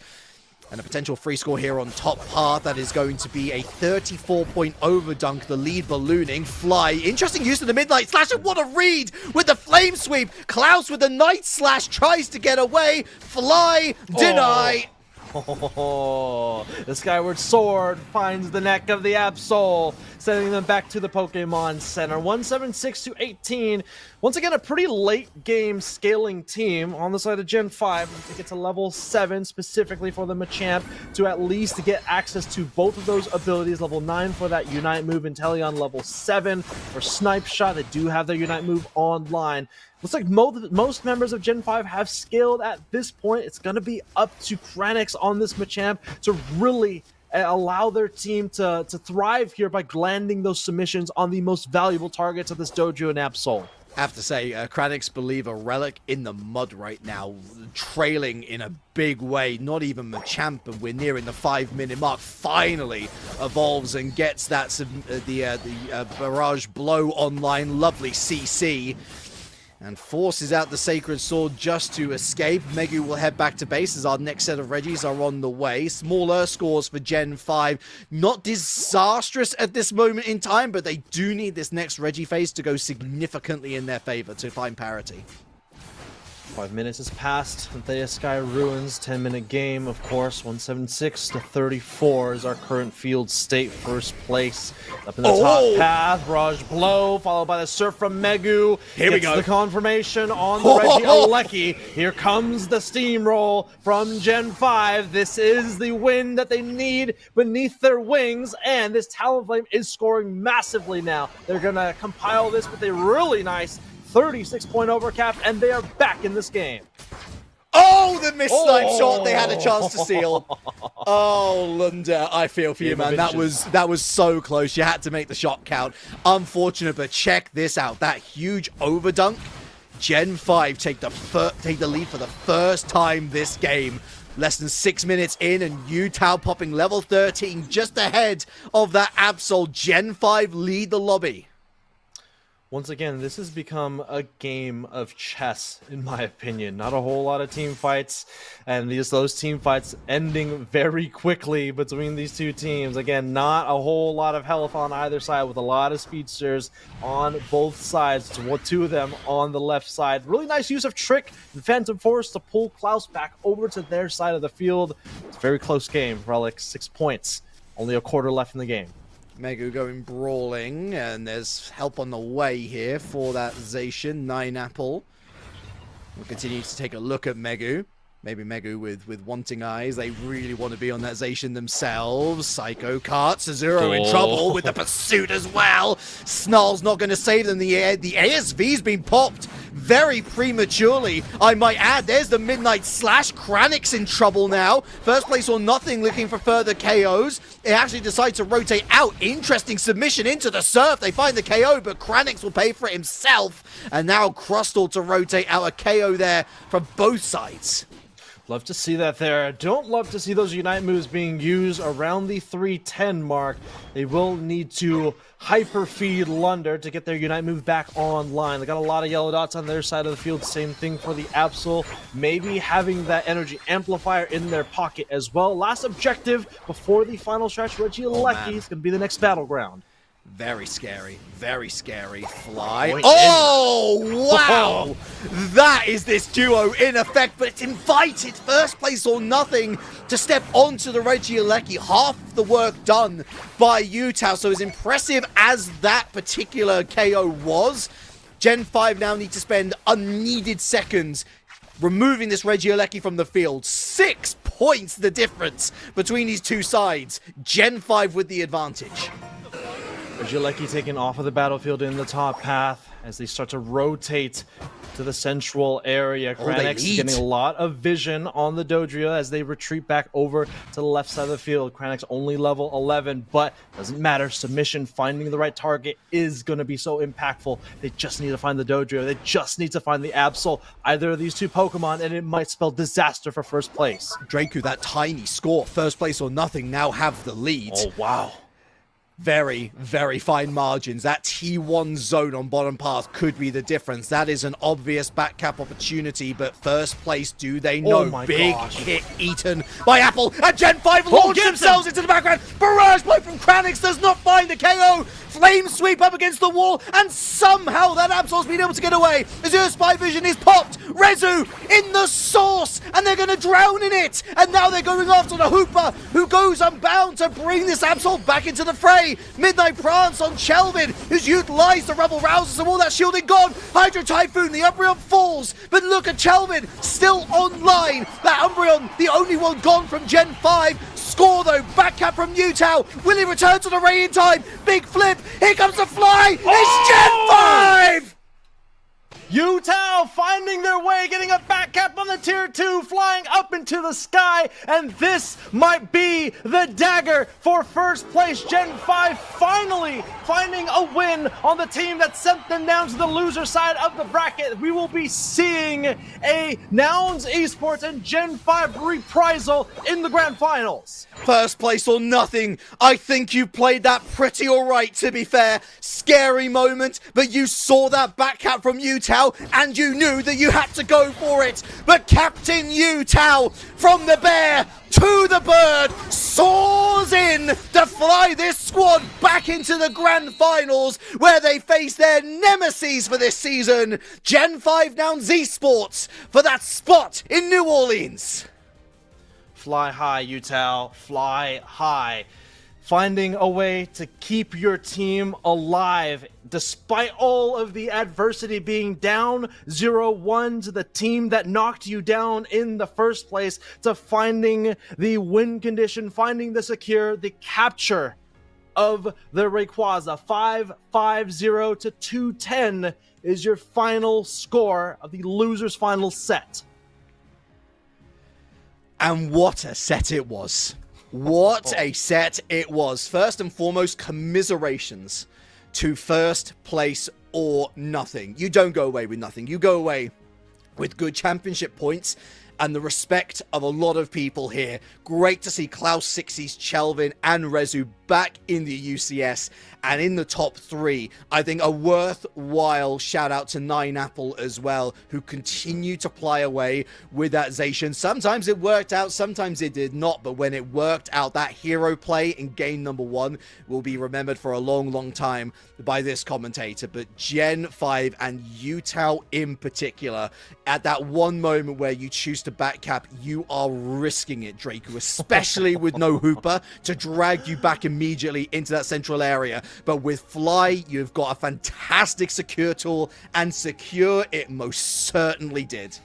And a potential free score here on top path. That is going to be a 34-point overdunk. The lead ballooning. Fly. Interesting use of the Midnight Slash. And what a read with the Flame Sweep. Klaus with the Night Slash tries to get away. Fly. Deny. Oh, the Skyward Sword finds the neck of the Absol, sending them back to the Pokemon Center. 176-18. Once again, a pretty late game scaling team on the side of Gen 5 to get to level 7 specifically for the Machamp to at least get access to both of those abilities. Level 9 for that Unite move, and Inteleon level 7 for Snipe Shot. They do have their Unite move online. Looks like most members of Gen 5 have scaled at this point. It's going to be up to Kranix on this Machamp to really allow their team to thrive here by landing those submissions on the most valuable targets of this Dojo and Absol. I have to say, Kranix believe a relic in the mud right now, trailing in a big way. Not even Machamp, and we're nearing the 5-minute mark. Finally evolves and gets that the barrage blow online. Lovely CC. And forces out the Sacred Sword just to escape. Megu will head back to base as our next set of Regis are on the way. Smaller scores for Gen 5. Not disastrous at this moment in time, but they do need this next Regi phase to go significantly in their favor to find parity. 5 minutes has passed. Thea Sky Ruins, 10-minute game, of course. 176-34 is our current field state. First place up in the top path. Barrage Blow, followed by the Surf from Megu. Here we go. The confirmation on the Regieleki. Here comes the steamroll from Gen 5. This is the win that they need beneath their wings, and this Talonflame is scoring massively now. They're going to compile this with a really nice 36-point overcap, and they are back in this game. Oh, the missed snipe shot they had a chance to seal. Oh, Lunda, I feel for you, man. That was so close. You had to make the shot count. Unfortunate, but check this out. That huge overdunk. Gen 5 take the lead for the first time this game. Less than 6 minutes in, and Utah popping level 13 just ahead of that Absol. Gen 5 lead the lobby. Once again, this has become a game of chess, in my opinion. Not a whole lot of team fights, and those team fights ending very quickly between these two teams. Again, not a whole lot of health on either side, with a lot of speedsters on both sides. Two of them on the left side. Really nice use of Trick and Phantom Force to pull Klaus back over to their side of the field. It's a very close game. Relic, 6 points. Only a quarter left in the game. Megu going brawling, and there's help on the way here for that Zacian. 9 Apple. We'll continue to take a look at Megu. Maybe Megu with wanting eyes. They really want to be on that Zacian themselves. Psycho Kart. Sazuro in trouble with the pursuit as well. Snarl's not going to save them. The ASV's been popped very prematurely, I might add. There's the Midnight Slash. Kranix in trouble now. First place or nothing, looking for further KOs. They actually decide to rotate out. Interesting submission into the surf. They find the KO, but Kranix will pay for it himself. And now Crustal to rotate out a KO there from both sides. Love to see that there. Don't love to see those Unite moves being used around the 310 mark. They will need to hyper feed Lunder to get their Unite move back online. They got a lot of yellow dots on their side of the field. Same thing for the Absol. Maybe having that energy amplifier in their pocket as well. Last objective before the final stretch. Regieleki is going to be the next battleground. Very scary. Very scary. Fly. Oh, wow! That is this duo in effect, but it's invited first place or nothing to step onto the Regieleki. Half the work done by Utah. So as impressive as that particular KO was, Gen 5 now need to spend unneeded seconds removing this Regieleki from the field. 6 points the difference between these two sides. Gen 5 with the advantage. Regieleki taken off of the battlefield in the top path as they start to rotate to the central area. Kranix getting a lot of vision on the Dodrio as they retreat back over to the left side of the field. Kranix only level 11, but doesn't matter. Submission, finding the right target is going to be so impactful. They just need to find the Dodrio. They just need to find the Absol. Either of these two Pokemon, and it might spell disaster for first place. Draku, that tiny score, first place or nothing, now have the lead. Oh, wow. Very, very fine margins. That T1 zone on bottom path could be the difference. That is an obvious back cap opportunity, but first place, do they know? Oh my Big gosh. hit eaten by Apple, and Gen 5 launch themselves into the background. Barrage blow from Kranix does not find the KO. Flame sweep up against the wall, and somehow that Absol's been able to get away. Azure Spy Vision is popped. Rezu in the source, and they're going to drown in it. And now they're going after the Hooper, who goes unbound to bring this Absol back into the fray. Midnight Prance on Chelvin, who's utilized the Rebel Rousers, so all that shielding gone. Hydro Typhoon, the Umbreon falls, but look at Chelvin, still online. That Umbreon, the only one gone from Gen 5. Score though, back cap from Utah. Will he return to the Ray in time? Big flip, here comes the fly. It's Gen 5! Utah finding their way, getting a back cap on the tier 2, flying up into the sky, and this might be the dagger for first place. Gen 5 finally finding a win on the team that sent them down to the loser side of the bracket. We will be seeing a Nouns esports and Gen 5 reprisal in the grand finals. First place or nothing. I think you played that pretty alright, to be fair. Scary moment, but you saw that back cap from Utah and you knew that you had to go for it. But Captain Utah, from the bear to the bird, soars in to fly this squad back into the grand finals, where they face their nemesis for this season, Gen 5 Nouns esports, for that spot in New Orleans. Fly high, Utah, fly high. Finding a way to keep your team alive despite all of the adversity, being down 0-1 to the team that knocked you down in the first place, to finding the win condition, finding the secure, the capture of the Rayquaza. 5-5-0 to 2-10 is your final score of the loser's final set. And what a set it was. What a set it was. First and foremost, commiserations to first place or nothing. You don't go away with nothing. You go away with good championship points and the respect of a lot of people here. Great to see Klaus 60's Chelvin and Rezu back in the UCS and in the top 3. I think a worthwhile shout out to Nine Apple as well, who continue to ply away with that Zacian. Sometimes it worked out, sometimes it did not, but when it worked out, that hero play in game number 1 will be remembered for a long, long time by this commentator. But Gen 5 and Utah in particular, at that one moment where you choose to backcap, you are risking it, Draku, especially with no Hooper to drag you back immediately into that central area. But with Fly, you've got a fantastic secure tool, and secure it most certainly did.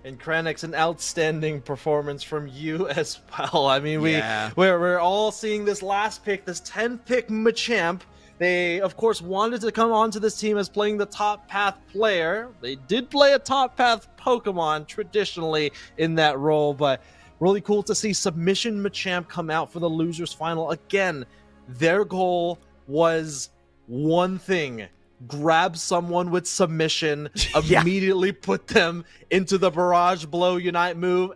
And Kranix, an outstanding performance from you as well. I mean, we're all seeing this last pick, this 10th pick Machamp. They, of course, wanted to come onto this team as playing the top path player. They did play a top path Pokemon traditionally in that role, but really cool to see Submission Machamp come out for the losers final. Again, their goal was one thing: grab someone with submission, immediately put them into the Barrage Blow Unite move,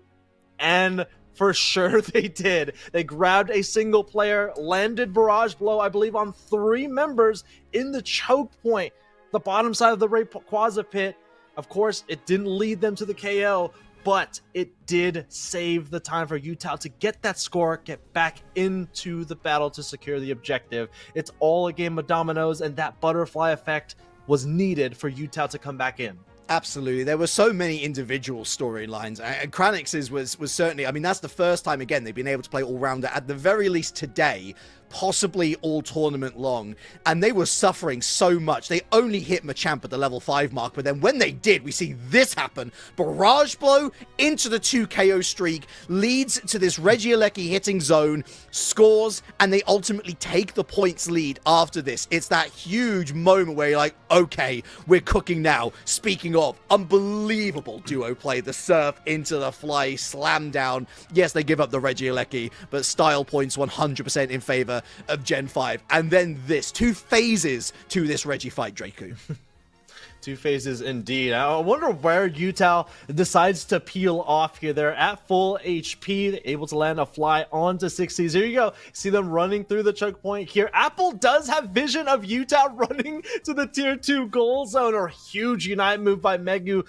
and for sure they did. They grabbed a single player, landed Barrage Blow, I believe, on 3 members in the choke point, the bottom side of the Rayquaza pit. Of course, it didn't lead them to the KO, but it did save the time for Utah to get that score, get back into the battle to secure the objective. It's all a game of dominoes, and that butterfly effect was needed for Utah to come back in. Absolutely. There were so many individual storylines, and Kranix's was certainly, I mean, that's the first time, again, they've been able to play all-rounder, at the very least today, possibly all tournament long, and they were suffering so much. They only hit Machamp at the level 5 mark, but then when they did, we see this happen. Barrage blow into the 2 KO streak, leads to this Regieleki hitting zone, scores, and they ultimately take the points lead after this. It's that huge moment where you're like, okay, we're cooking now. Speaking of, unbelievable duo play. The surf into the fly, slam down. Yes, they give up the Regieleki, but style points 100% in favor of Gen 5. And then this, 2 phases to this Reggie fight, Draku. 2 phases indeed. I wonder where Utal decides to peel off here. They're at full HP, able to land a fly onto 60s. Here you go. See them running through the choke point here. Apple does have vision of Utal running to the tier 2 goal zone. A huge Unite move by Megu.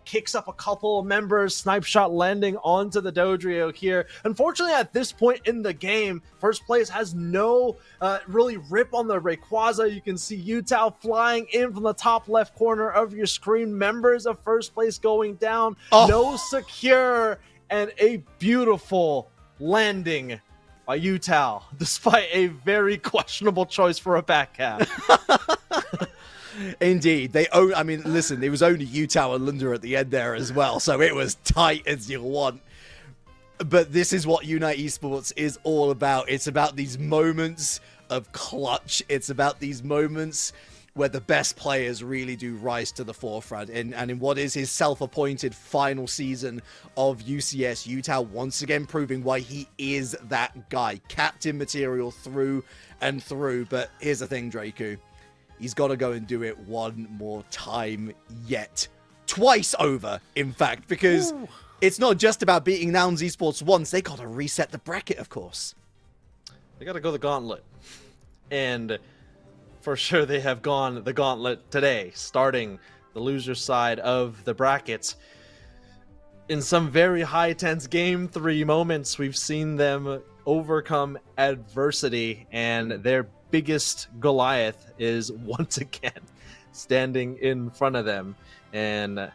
Kicks up a couple of members. Snipe shot landing onto the Dodrio here. Unfortunately, at this point in the game, first place has no really rip on the Rayquaza. You can see Utal flying in from the top left corner of your screen. Members of first place going down. No secure, and a beautiful landing by Utal, despite a very questionable choice for a back cap. Indeed. I mean, listen, it was only Utal and Lunda at the end there as well, so it was tight as you want. But this is what Unite Esports is all about. It's about these moments of clutch. It's about these moments where the best players really do rise to the forefront. And in what is his self-appointed final season of UCS, Utal once again proving why he is that guy. Captain material through and through. But here's the thing, Draku. He's got to go and do it one more time yet. Twice over, in fact, because it's not just about beating Nouns Esports once. They got to reset the bracket, of course. They got to go the gauntlet. And for sure, they have gone the gauntlet today, starting the loser side of the brackets. In some very high tense game 3 moments, we've seen them overcome adversity, and their biggest Goliath is once again standing in front of them. And I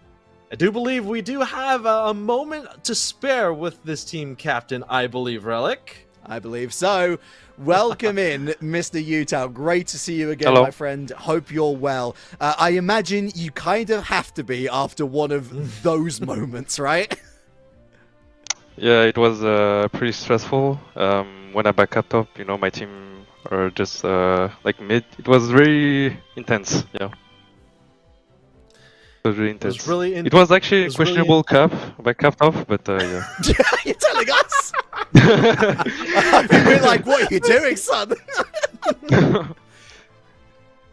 do believe we do have a moment to spare with this team captain, I believe, Relic. I believe so. Welcome in, Mr. Utal. Great to see you again, Hello. my friend. Hope you're well. I imagine you kind of have to be after one of those moments, right? Yeah, it was pretty stressful. When I back up top, my team are just like mid. It was very intense. Yeah, it was really intense. It was actually a questionable cap. I capped off, but yeah. You're telling us? I mean, we're like, what are you doing, son?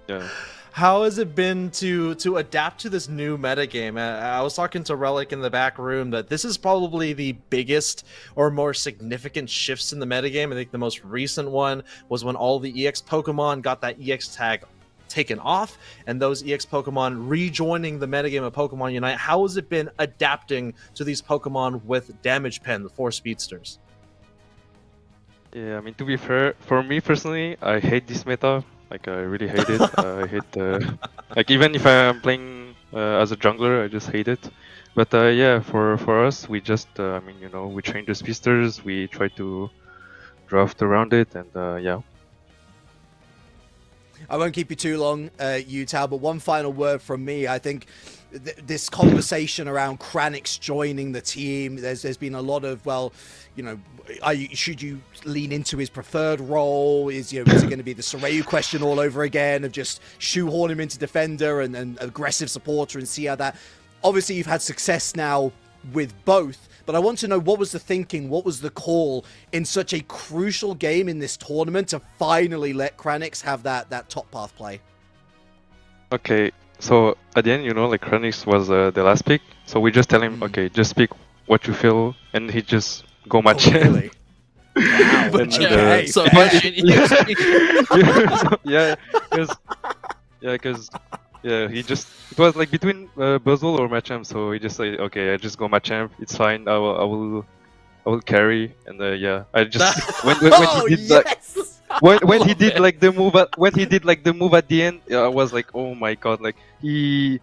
Yeah. How has it been to adapt to this new metagame? I was talking to Relic in the back room that this is probably the biggest or more significant shifts in the metagame. I think the most recent one was when all the EX Pokemon got that EX tag taken off, and those EX Pokemon rejoining the metagame of Pokemon Unite. How has it been adapting to these Pokemon with Damage Pen, the 4 Speedsters? Yeah, I mean, to be fair, for me personally, I hate this meta. Like, I really hate it. I hate, like, even if I'm playing as a jungler, I just hate it. But yeah, for us, we just, I mean, we train the Speedsters, we try to draft around it, and yeah. I won't keep you too long, Utal, but one final word from me. I think this conversation around Kranix joining the team, there's been a lot of, well, should you lean into his preferred role? Is it going to be the Soreu question all over again of just shoehorn him into defender and aggressive supporter and see how that... Obviously, you've had success now with both, but I want to know, what was the thinking, what was the call in such a crucial game in this tournament to finally let Kranix have that top path play? Okay, so at the end, like Kranix was the last pick, so we just tell him, okay, just pick what you feel, and he just go match. Oh, really? Wow. And, Okay. So yeah, because it was like between Buzzle or Machamp, so he just said, okay, I just go Machamp, it's fine, I will carry, and yeah, I just when he did yes! when he did like the move at the end, I was like, oh my god, like he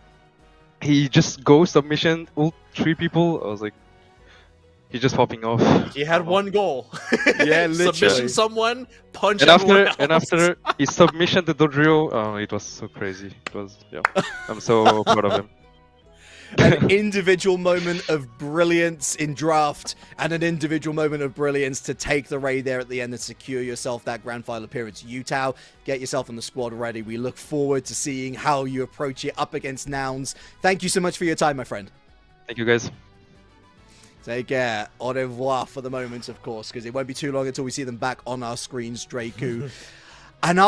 just go submission ult 3 people. I was like, He's just popping off. He had one goal. Yeah, literally. Submission someone, punch And everyone after else. his submission to Dodrio, it was so crazy. It was I'm so proud of him. An individual moment of brilliance in draft and an individual moment of brilliance to take the raid there at the end and secure yourself that grand final appearance. Utah, get yourself on the squad ready. We look forward to seeing how you approach it up against Nouns. Thank you so much for your time, my friend. Thank you guys. Take care. Au revoir for the moment, of course, because it won't be too long until we see them back on our screens, Draku. And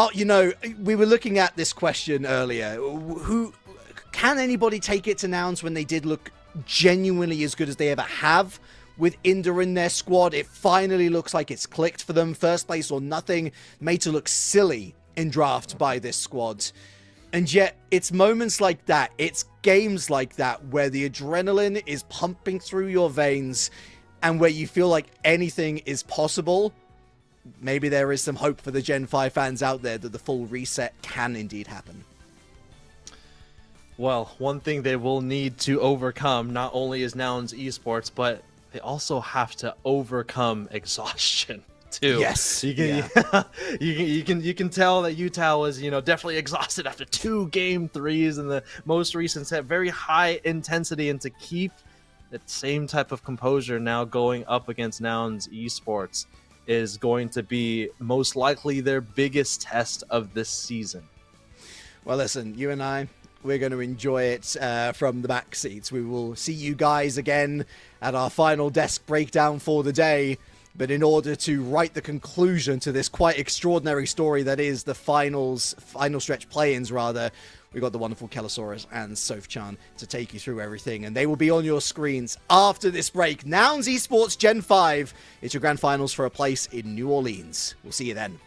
we were looking at this question earlier. Who can anybody take it to Nouns when they did look genuinely as good as they ever have with Inda in their squad? It finally looks like it's clicked for them. First place or nothing, made to look silly in draft by this squad. And yet, it's moments like that, it's games like that, where the adrenaline is pumping through your veins and where you feel like anything is possible. Maybe there is some hope for the Gen 5 fans out there that the full reset can indeed happen. Well, one thing they will need to overcome not only is Nouns esports, but they also have to overcome exhaustion too. Yes. You can tell that Utah was, definitely exhausted after 2 game 3s in the most recent set. Very high intensity, and to keep that same type of composure now going up against Nouns esports is going to be most likely their biggest test of this season. Well, listen, you and I, we're going to enjoy it from the back seats. We will see you guys again at our final desk breakdown for the day. But in order to write the conclusion to this quite extraordinary story that is the final stretch play-ins, rather, we got the wonderful Kellosaurus and Soph-chan to take you through everything. And they will be on your screens after this break. Nouns Esports Gen 5. It's your grand finals for a place in New Orleans. We'll see you then.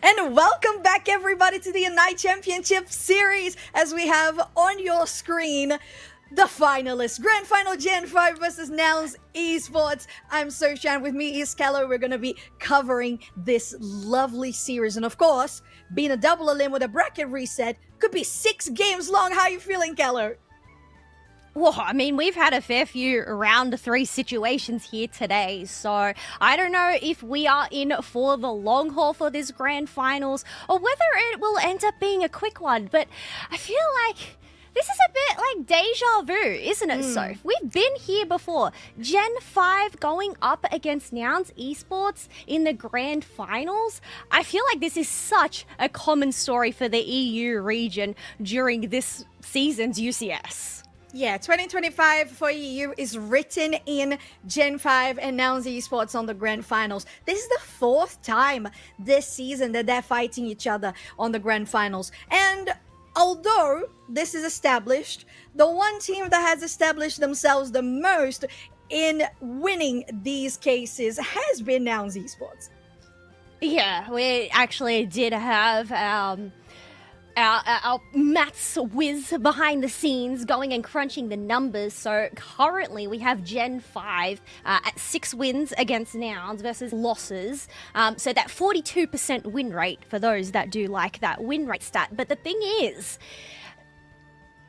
And welcome back, everybody, to the UNITE Championship Series. As we have on your screen the finalists, Grand Final Gen 5 versus Nouns Esports. I'm Soshan, with me is Kello. We're going to be covering this lovely series. And of course, being a double elim with a bracket reset could be 6 games long. How are you feeling, Kello? Well, I mean, we've had a fair few round 3 situations here today, so I don't know if we are in for the long haul for this grand finals or whether it will end up being a quick one, but I feel like this is a bit like deja vu, isn't it, So? We've been here before. Gen 5 going up against Nouns Esports in the grand finals. I feel like this is such a common story for the EU region during this season's UCS. Yeah, 2025 for EU is written in Gen 5 and Nouns Esports on the grand finals. This is the 4th time this season that they're fighting each other on the grand finals. And although this is established, the one team that has established themselves the most in winning these cases has been Nouns Esports. Yeah, we actually did have our maths whiz behind the scenes going and crunching the numbers. So currently we have Gen 5 at 6 wins against Nouns versus losses. So that 42% win rate for those that do like that win rate stat. But the thing is,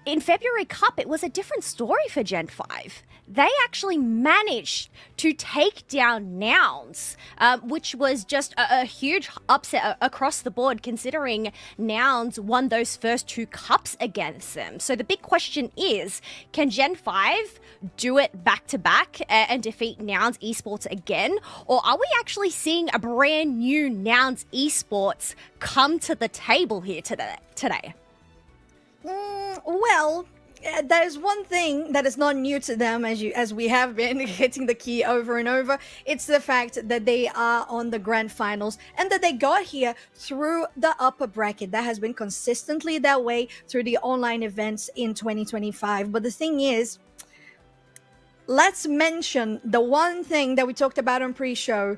in February Cup, it was a different story for Gen 5. They actually managed to take down Nouns, which was just a huge upset across the board, considering Nouns won those first 2 cups against them. So the big question is, can Gen 5 do it back-to-back and defeat Nouns Esports again? Or are we actually seeing a brand new Nouns Esports come to the table here today? Well, there's one thing that is not new to them, as we have been hitting the key over and over. It's the fact that they are on the grand finals and that they got here through the upper bracket. That has been consistently that way through the online events in 2025. But the thing is, let's mention the one thing that we talked about on pre-show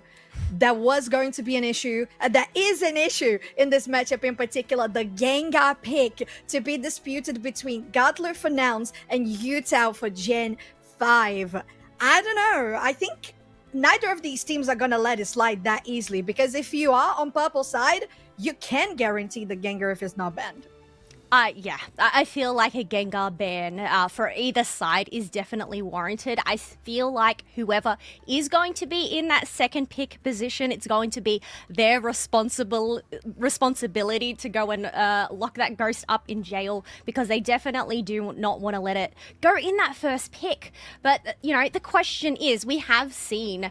that was going to be an issue, that is an issue in this matchup in particular, the Gengar pick to be disputed between Gutler for Nouns and Utah for Gen 5. I don't know. I think neither of these teams are going to let it slide that easily, because if you are on purple side, you can guarantee the Gengar if it's not banned. Yeah, I feel like a Gengar ban for either side is definitely warranted. I feel like whoever is going to be in that second pick position, it's going to be their responsibility to go and lock that ghost up in jail, because they definitely do not want to let it go in that first pick. But, you know, the question is, we have seen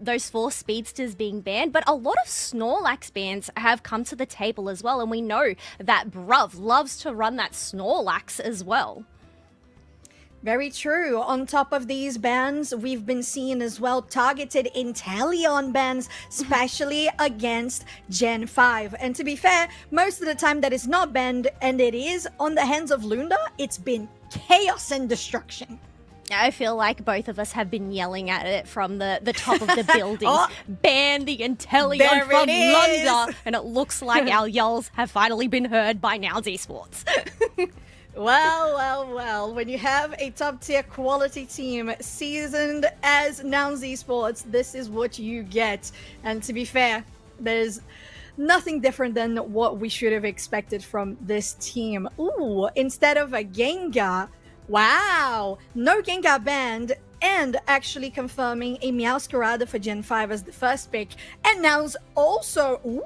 those 4 speedsters being banned, but a lot of Snorlax bans have come to the table as well, and we know that Bruv loves to run that Snorlax as well. Very true. On top of these bans, we've been seeing as well targeted Inteleon bans, especially against Gen 5. And to be fair, most of the time that it's not banned and it is on the hands of Lunda, it's been chaos and destruction. I feel like both of us have been yelling at it from the top of the building. Ban the Inteleon from Lunda! And it looks like our yells have finally been heard by Nouns Esports. Well, when you have a top tier quality team seasoned as Nouns Esports, this is what you get. And to be fair, there's nothing different than what we should have expected from this team. Ooh, instead of a Gengar, wow, no Gengar banned, and actually confirming a Meowscarada for Gen 5 as the first pick. And Nouns also, ooh,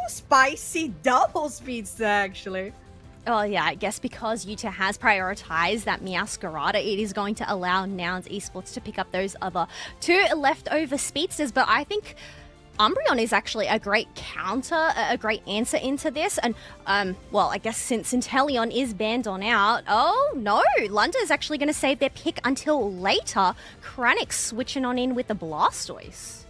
spicy double Speedster actually. Oh yeah, I guess because Utah has prioritized that Meowscarada, it is going to allow Nouns Esports to pick up those other 2 leftover speedsters. But I think Umbreon is actually a great counter, a great answer into this. And, well, I guess since Inteleon is banned on out, oh no, Lunda is actually going to save their pick until later. Kranich switching on in with the Blastoise.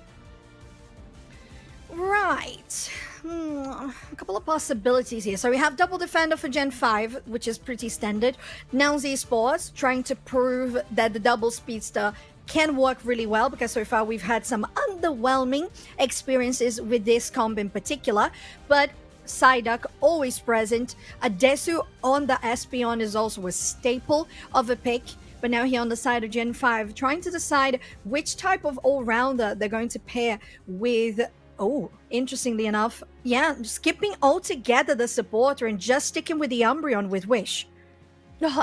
Right. A couple of possibilities here. So we have double defender for Gen 5, which is pretty standard. Nouns Esports trying to prove that the double speedster can work really well because so far we've had some underwhelming experiences with this comp in particular. But Psyduck always present. Adesu on the Espeon is also a staple of a pick. But now here on the side of Gen 5, trying to decide which type of all-rounder they're going to pair with. Oh, interestingly enough, yeah, skipping altogether the supporter and just sticking with the Umbreon with Wish.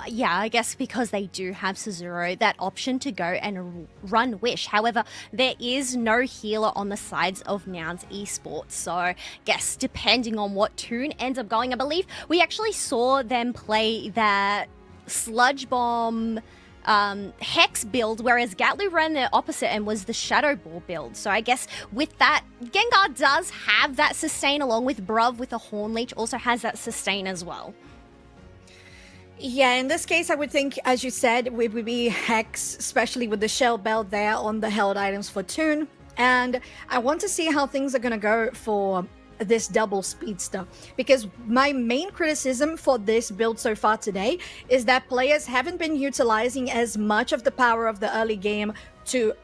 Yeah, I guess because they do have Sazuro, that option to go and run Wish. However, there is no healer on the sides of Nouns esports. So, I guess depending on what Toon ends up going, I believe we actually saw them play that Sludge Bomb Hex build, whereas Gatlu ran the opposite and was the Shadow Ball build. So I guess with that, Gengar does have that sustain along with Bruv with a Horn Leech also has that sustain as well. Yeah, in this case, I would think, as you said, it would be Hex, especially with the Shell Belt there on the held items for Toon. And I want to see how things are going to go for this double Speedster, because my main criticism for this build so far today is that players haven't been utilizing as much of the power of the early game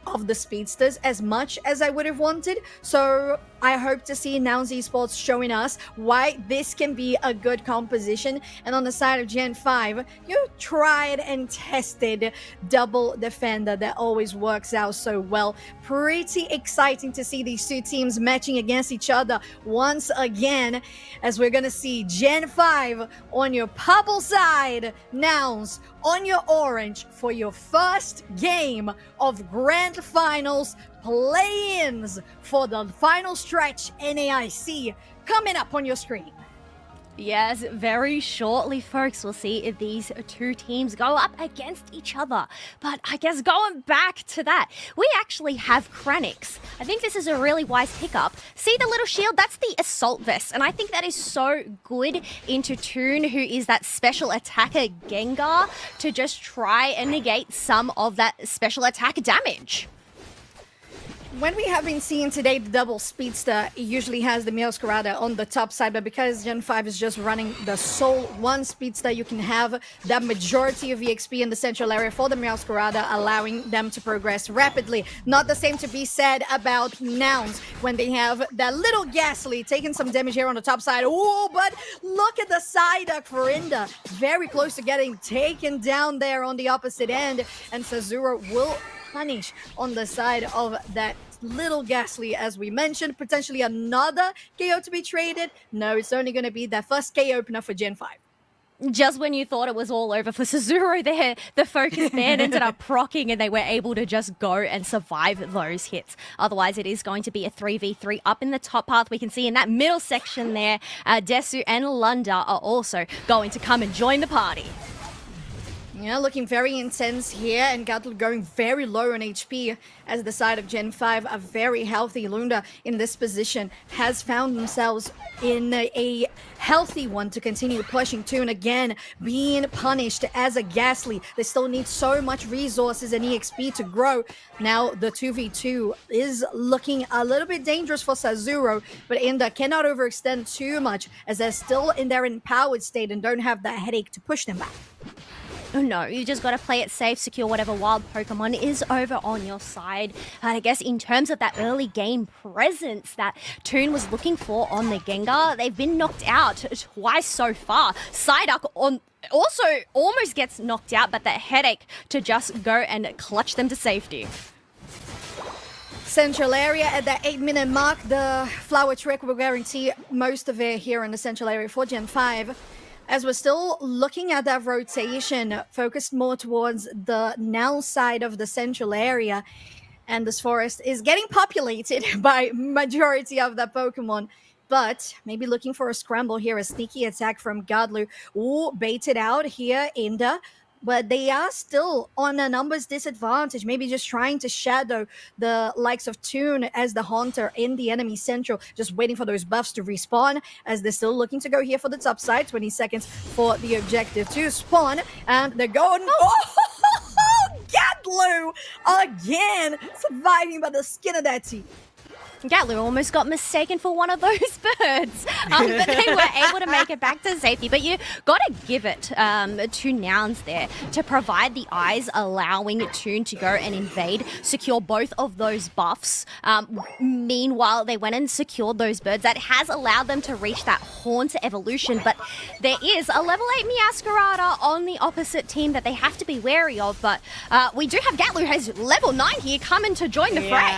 of the Speedsters as much as I would have wanted. So I hope to see Nouns esports showing us why this can be a good composition. And on the side of Gen 5, you tried and tested double defender that always works out so well. Pretty exciting to see these two teams matching against each other once again, as we're gonna see Gen 5 on your purple side, Nouns on your orange for your first game of Grand Finals play-ins for the final stretch NAIC coming up on your screen. Yes, very shortly, folks, we'll see if these two teams go up against each other. But I guess going back to that, we actually have Kranix. I think this is a really wise pickup. See the little shield? That's the Assault Vest. And I think that is so good into Toon, who is that special attacker Gengar, to just try and negate some of that special attack damage. When we have been seeing today the double Speedster, it usually has the Meowscarada on the top side, but because Gen 5 is just running the sole one Speedster, you can have that majority of EXP in the central area for the Meowscarada, allowing them to progress rapidly. Not the same to be said about Nouns when they have that little Ghastly taking some damage here on the top side. Oh, but look at the Psyduck for Inda. Very close to getting taken down there on the opposite end, and Sazuro will punish on the side of that little Ghastly, as we mentioned. Potentially another KO to be traded. No, it's only going to be that first KO opener for Gen 5. Just when you thought it was all over for Sazuro there, the focus band ended up proccing and they were able to just go and survive those hits. Otherwise, it is going to be a 3v3 up in the top path. We can see in that middle section there, Desu and Lunda are also going to come and join the party. Yeah, looking very intense here, and Gatl going very low on HP as the side of Gen 5, a very healthy Lunda in this position, has found themselves in a healthy one to continue pushing Toon again, being punished as a Ghastly. They still need so much resources and EXP to grow. Now the 2v2 is looking a little bit dangerous for Sazuro, but Inda cannot overextend too much as they're still in their empowered state and don't have that headache to push them back. No, you just got to play it safe, secure whatever wild Pokemon is over on your side. And I guess in terms of that early game presence that Toon was looking for on the Gengar, they've been knocked out twice so far. Psyduck also almost gets knocked out, but that headache to just go and clutch them to safety. Central area at that 8-minute mark, the Flower Trick will guarantee most of it here in the central area for Gen 5. As we're still looking at that rotation, focused more towards the Now side of the central area. And this forest is getting populated by majority of the Pokemon. But maybe looking for a scramble here, a sneaky attack from Godlu. Ooh, baited out here, Inda. But they are still on a numbers disadvantage, maybe just trying to shadow the likes of Toon as the Haunter in the enemy central, just waiting for those buffs to respawn, as they're still looking to go here for the top side. 20 seconds for the objective to spawn, and they're going... Oh, Gatlu! Again, surviving by the skin of that teeth. Gatlu almost got mistaken for one of those birds, but they were able to make it back to safety. But you got to give it to Nouns there to provide the eyes, allowing Toon to go and invade, secure both of those buffs. Meanwhile, they went and secured those birds. That has allowed them to reach that Horn to evolution, but there is a level 8 Miascarada on the opposite team that they have to be wary of. But we do have Gatlu, who has level 9 here, coming to join the fray.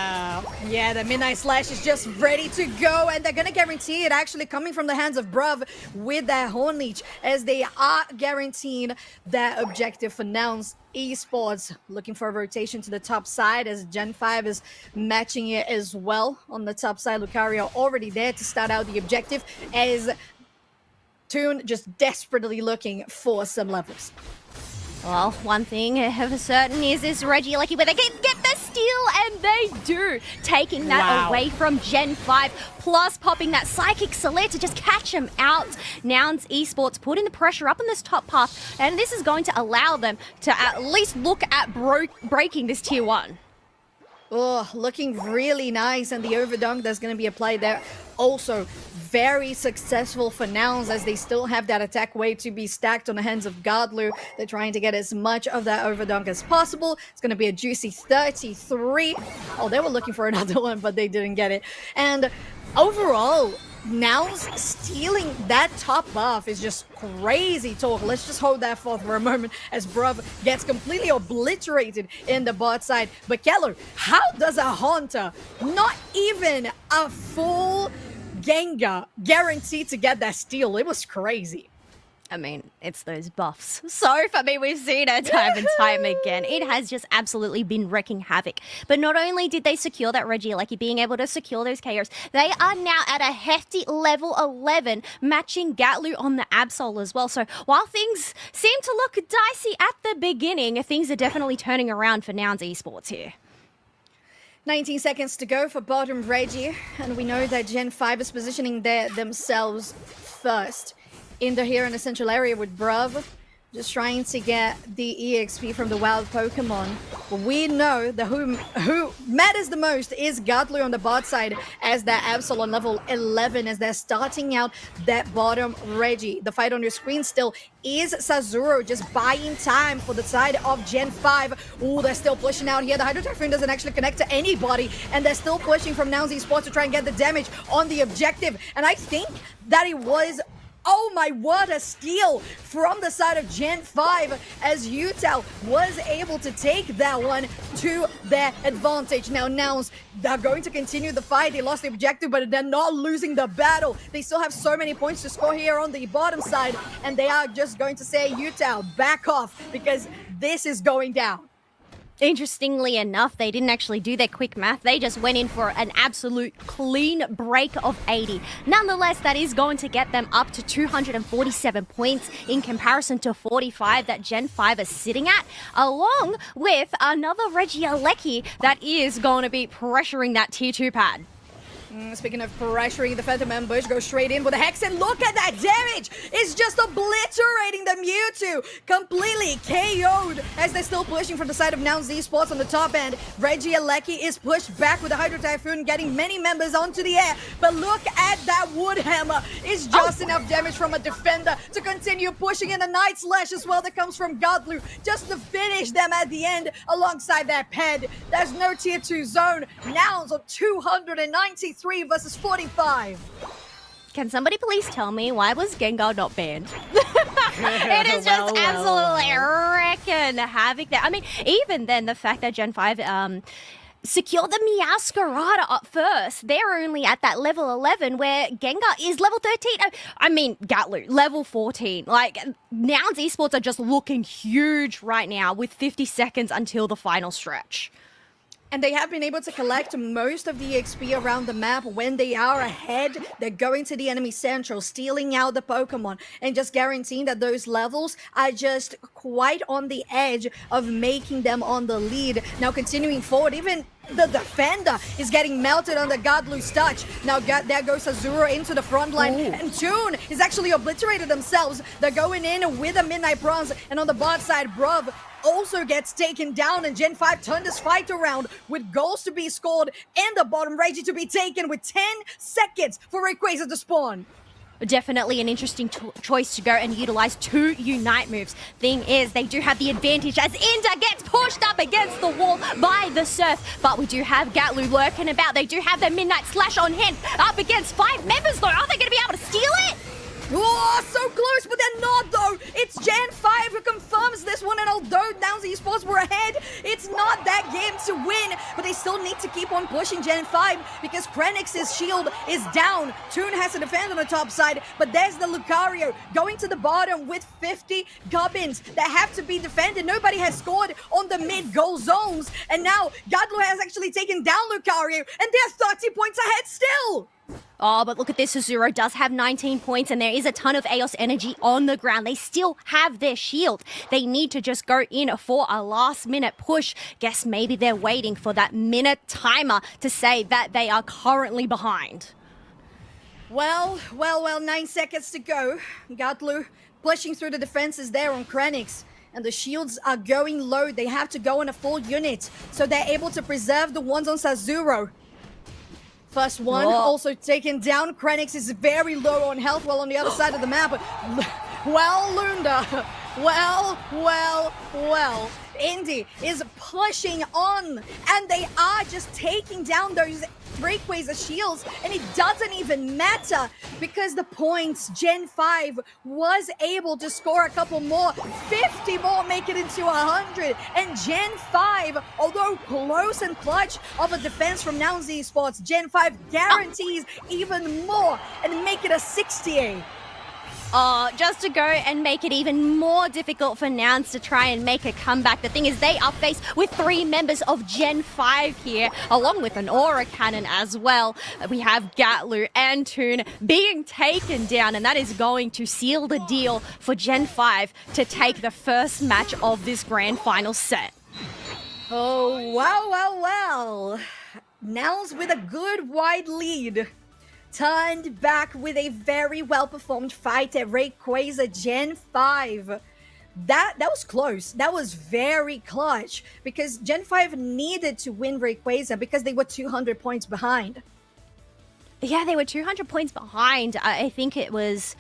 Yeah, the Midnight Slash is just ready to go, and they're going to guarantee it actually coming from the hands of Bruv with that Horn Leech, as they are guaranteeing that objective for Nouns esports. Looking for a rotation to the top side as Gen 5 is matching it as well on the top side. Lucario already there to start out the objective, as Toon just desperately looking for some levels. Well, one thing for certain is this Regieleki where they can get the steal, and they do, taking that away from Gen 5, plus popping that Psychic Solaire to just catch him out. Nouns esports putting the pressure up on this top path, and this is going to allow them to at least look at breaking this tier 1. Oh, looking really nice, and the overdunk that's going to be applied there also very successful for Nouns, as they still have that attack wave to be stacked on the hands of Godlu. They're trying to get as much of that overdunk as possible. It's going to be a juicy 33. Oh, they were looking for another one, but they didn't get it. And overall, Nouns stealing that top buff is just crazy talk. Let's just hold that thought for a moment as Bruv gets completely obliterated in the bot side. But Keller, how does a Haunter, not even a full Gengar, guaranteed to get that steal? It was crazy. I mean, it's those buffs. So, for me, we've seen it time and time again. It has just absolutely been wreaking havoc. But not only did they secure that Regieleki, being able to secure those KOs, they are now at a hefty level 11, matching Gatlu on the Absol as well. So, while things seem to look dicey at the beginning, things are definitely turning around for Nouns esports here. 19 seconds to go for bottom Reggie, and we know that Gen 5 is positioning themselves first. Here in the central area with Bruv, just trying to get the EXP from the wild Pokemon. But we know that who matters the most is Godlu on the bot side, as that Absol on level 11, as they're starting out that bottom Reggie. The fight on your screen still is Sazuro just buying time for the side of Gen 5. Ooh, they're still pushing out here. The Hydro Typhoon doesn't actually connect to anybody, and they're still pushing from Nouns esports to try and get the damage on the objective. And I think that it was, oh my, what a steal from the side of Gen 5, as Utal was able to take that one to their advantage. Now Nouns, they're going to continue the fight. They lost the objective, but they're not losing the battle. They still have so many points to score here on the bottom side, and they are just going to say, Utal, back off, because this is going down. Interestingly enough, they didn't actually do their quick math. They just went in for an absolute clean break of 80. Nonetheless, that is going to get them up to 247 points in comparison to 45 that Gen 5 is sitting at, along with another Regieleki that is going to be pressuring that tier 2 pad. Speaking of pressuring, the Phantom Ambush goes straight in with a Hex, and look at that damage! It's just obliterating the Mewtwo! Completely KO'd as they're still pushing from the side of Nouns esports on the top end. Regieleki is pushed back with the Hydro Typhoon, getting many members onto the air. But look at that Wood Hammer! It's just enough damage from a defender to continue pushing in the Night Slash as well that comes from Godlu, just to finish them at the end alongside that ped. There's no tier 2 zone. Nouns on 293 versus 45. Can somebody please tell me, why was Gengar not banned? It is just absolutely wrecking havoc there. I mean, even then, the fact that Gen 5 secured the Miascarada up first, they're only at that level 11, where Gengar is level 13. I mean, Gatlu, level 14. Like, Nouns esports are just looking huge right now with 50 seconds until the final stretch. And they have been able to collect most of the XP around the map. When they are ahead, they're going to the enemy central, stealing out the Pokemon, and just guaranteeing that those levels are just quite on the edge of making them on the lead. Now continuing forward, even the defender is getting melted on the Godlu's touch. Now there goes Azura into the front line, and Toon is actually obliterated themselves. They're going in with a Midnight Bronze, and on the bot side, Bruv also gets taken down, and Gen 5 turned this fight around with goals to be scored and the bottom ready to be taken with 10 seconds for Rayquaza to spawn. Definitely an interesting choice to go and utilize 2 Unite moves. Thing is, they do have the advantage as Inda gets pushed up against the wall by the Surf. But we do have Gatlu lurking about. They do have the Midnight Slash on hand up against 5 members though. Are they going to be able to steal it? Oh, so close, but they're not though. It's Gen 5 who confirms this one, and although Nouns esports were ahead, it's not that game to win, but they still need to keep on pushing Gen 5 because Krenix's shield is down. Toon has to defend on the top side, but there's the Lucario going to the bottom with 50 gubbins that have to be defended. Nobody has scored on the mid-goal zones, and now Gadlu has actually taken down Lucario, and they're 30 points ahead still. Oh, but look at this. Azuro does have 19 points, and there is a ton of Eos energy on the ground. They still have their shield. They need to just go in for a last-minute push. Guess maybe they're waiting for that minute timer to say that they are currently behind. Well, 9 seconds to go. Gatlu pushing through the defenses there on Krenix. And the shields are going low. They have to go on a full unit, so they're able to preserve the ones on Sazuro. First one also taken down. Krenix is very low on health, while on the other side of the map. Well, Lunda. Well. Indy is pushing on, and they are just taking down those Rayquaza shields, and it doesn't even matter because the points, Gen 5 was able to score a couple more, 50 more, make it into 100, and Gen 5, although close and clutch of a defense from Nouns esports, Gen 5 guarantees even more and make it a 68. Just to go and make it even more difficult for Nouns to try and make a comeback. The thing is, they are faced with 3 members of Gen 5 here, along with an Aura Cannon as well. We have Gatlu and Toon being taken down, and that is going to seal the deal for Gen 5 to take the first match of this grand final set. Oh, well. Nouns with a good wide lead. Turned back with a very well-performed fight at Rayquaza Gen 5. That was close. That was very clutch because Gen 5 needed to win Rayquaza because they were 200 points behind. Yeah, they were 200 points behind. I think it was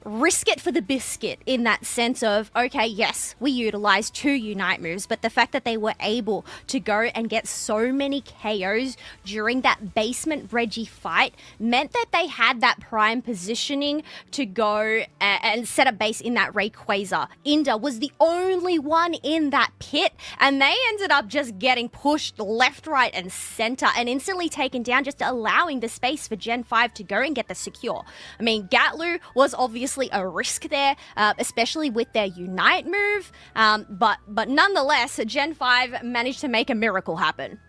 risk it for the biscuit in that sense of, okay, yes, we utilized 2 Unite moves, but the fact that they were able to go and get so many KOs during that basement Reggie fight meant that they had that prime positioning to go and set a base in that Rayquaza. Inda was the only one in that pit, and they ended up just getting pushed left, right, and center and instantly taken down, just allowing the space for Gen 5 to go and get the secure. I mean, Gatlu was obviously a risk there, especially with their Unite move, but nonetheless, Gen 5 managed to make a miracle happen.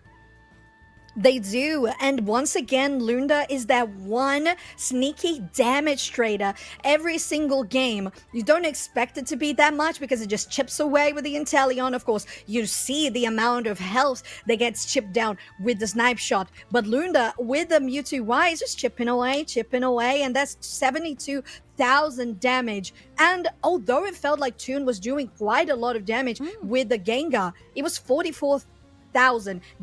They do, and once again, Lunda is that one sneaky damage trader every single game. You don't expect it to be that much because it just chips away with the Inteleon. Of course, you see the amount of health that gets chipped down with the snipe shot, but Lunda with the Mewtwo Y is just chipping away, and that's 72,000 damage. And although it felt like Toon was doing quite a lot of damage with the Gengar, it was 44,000.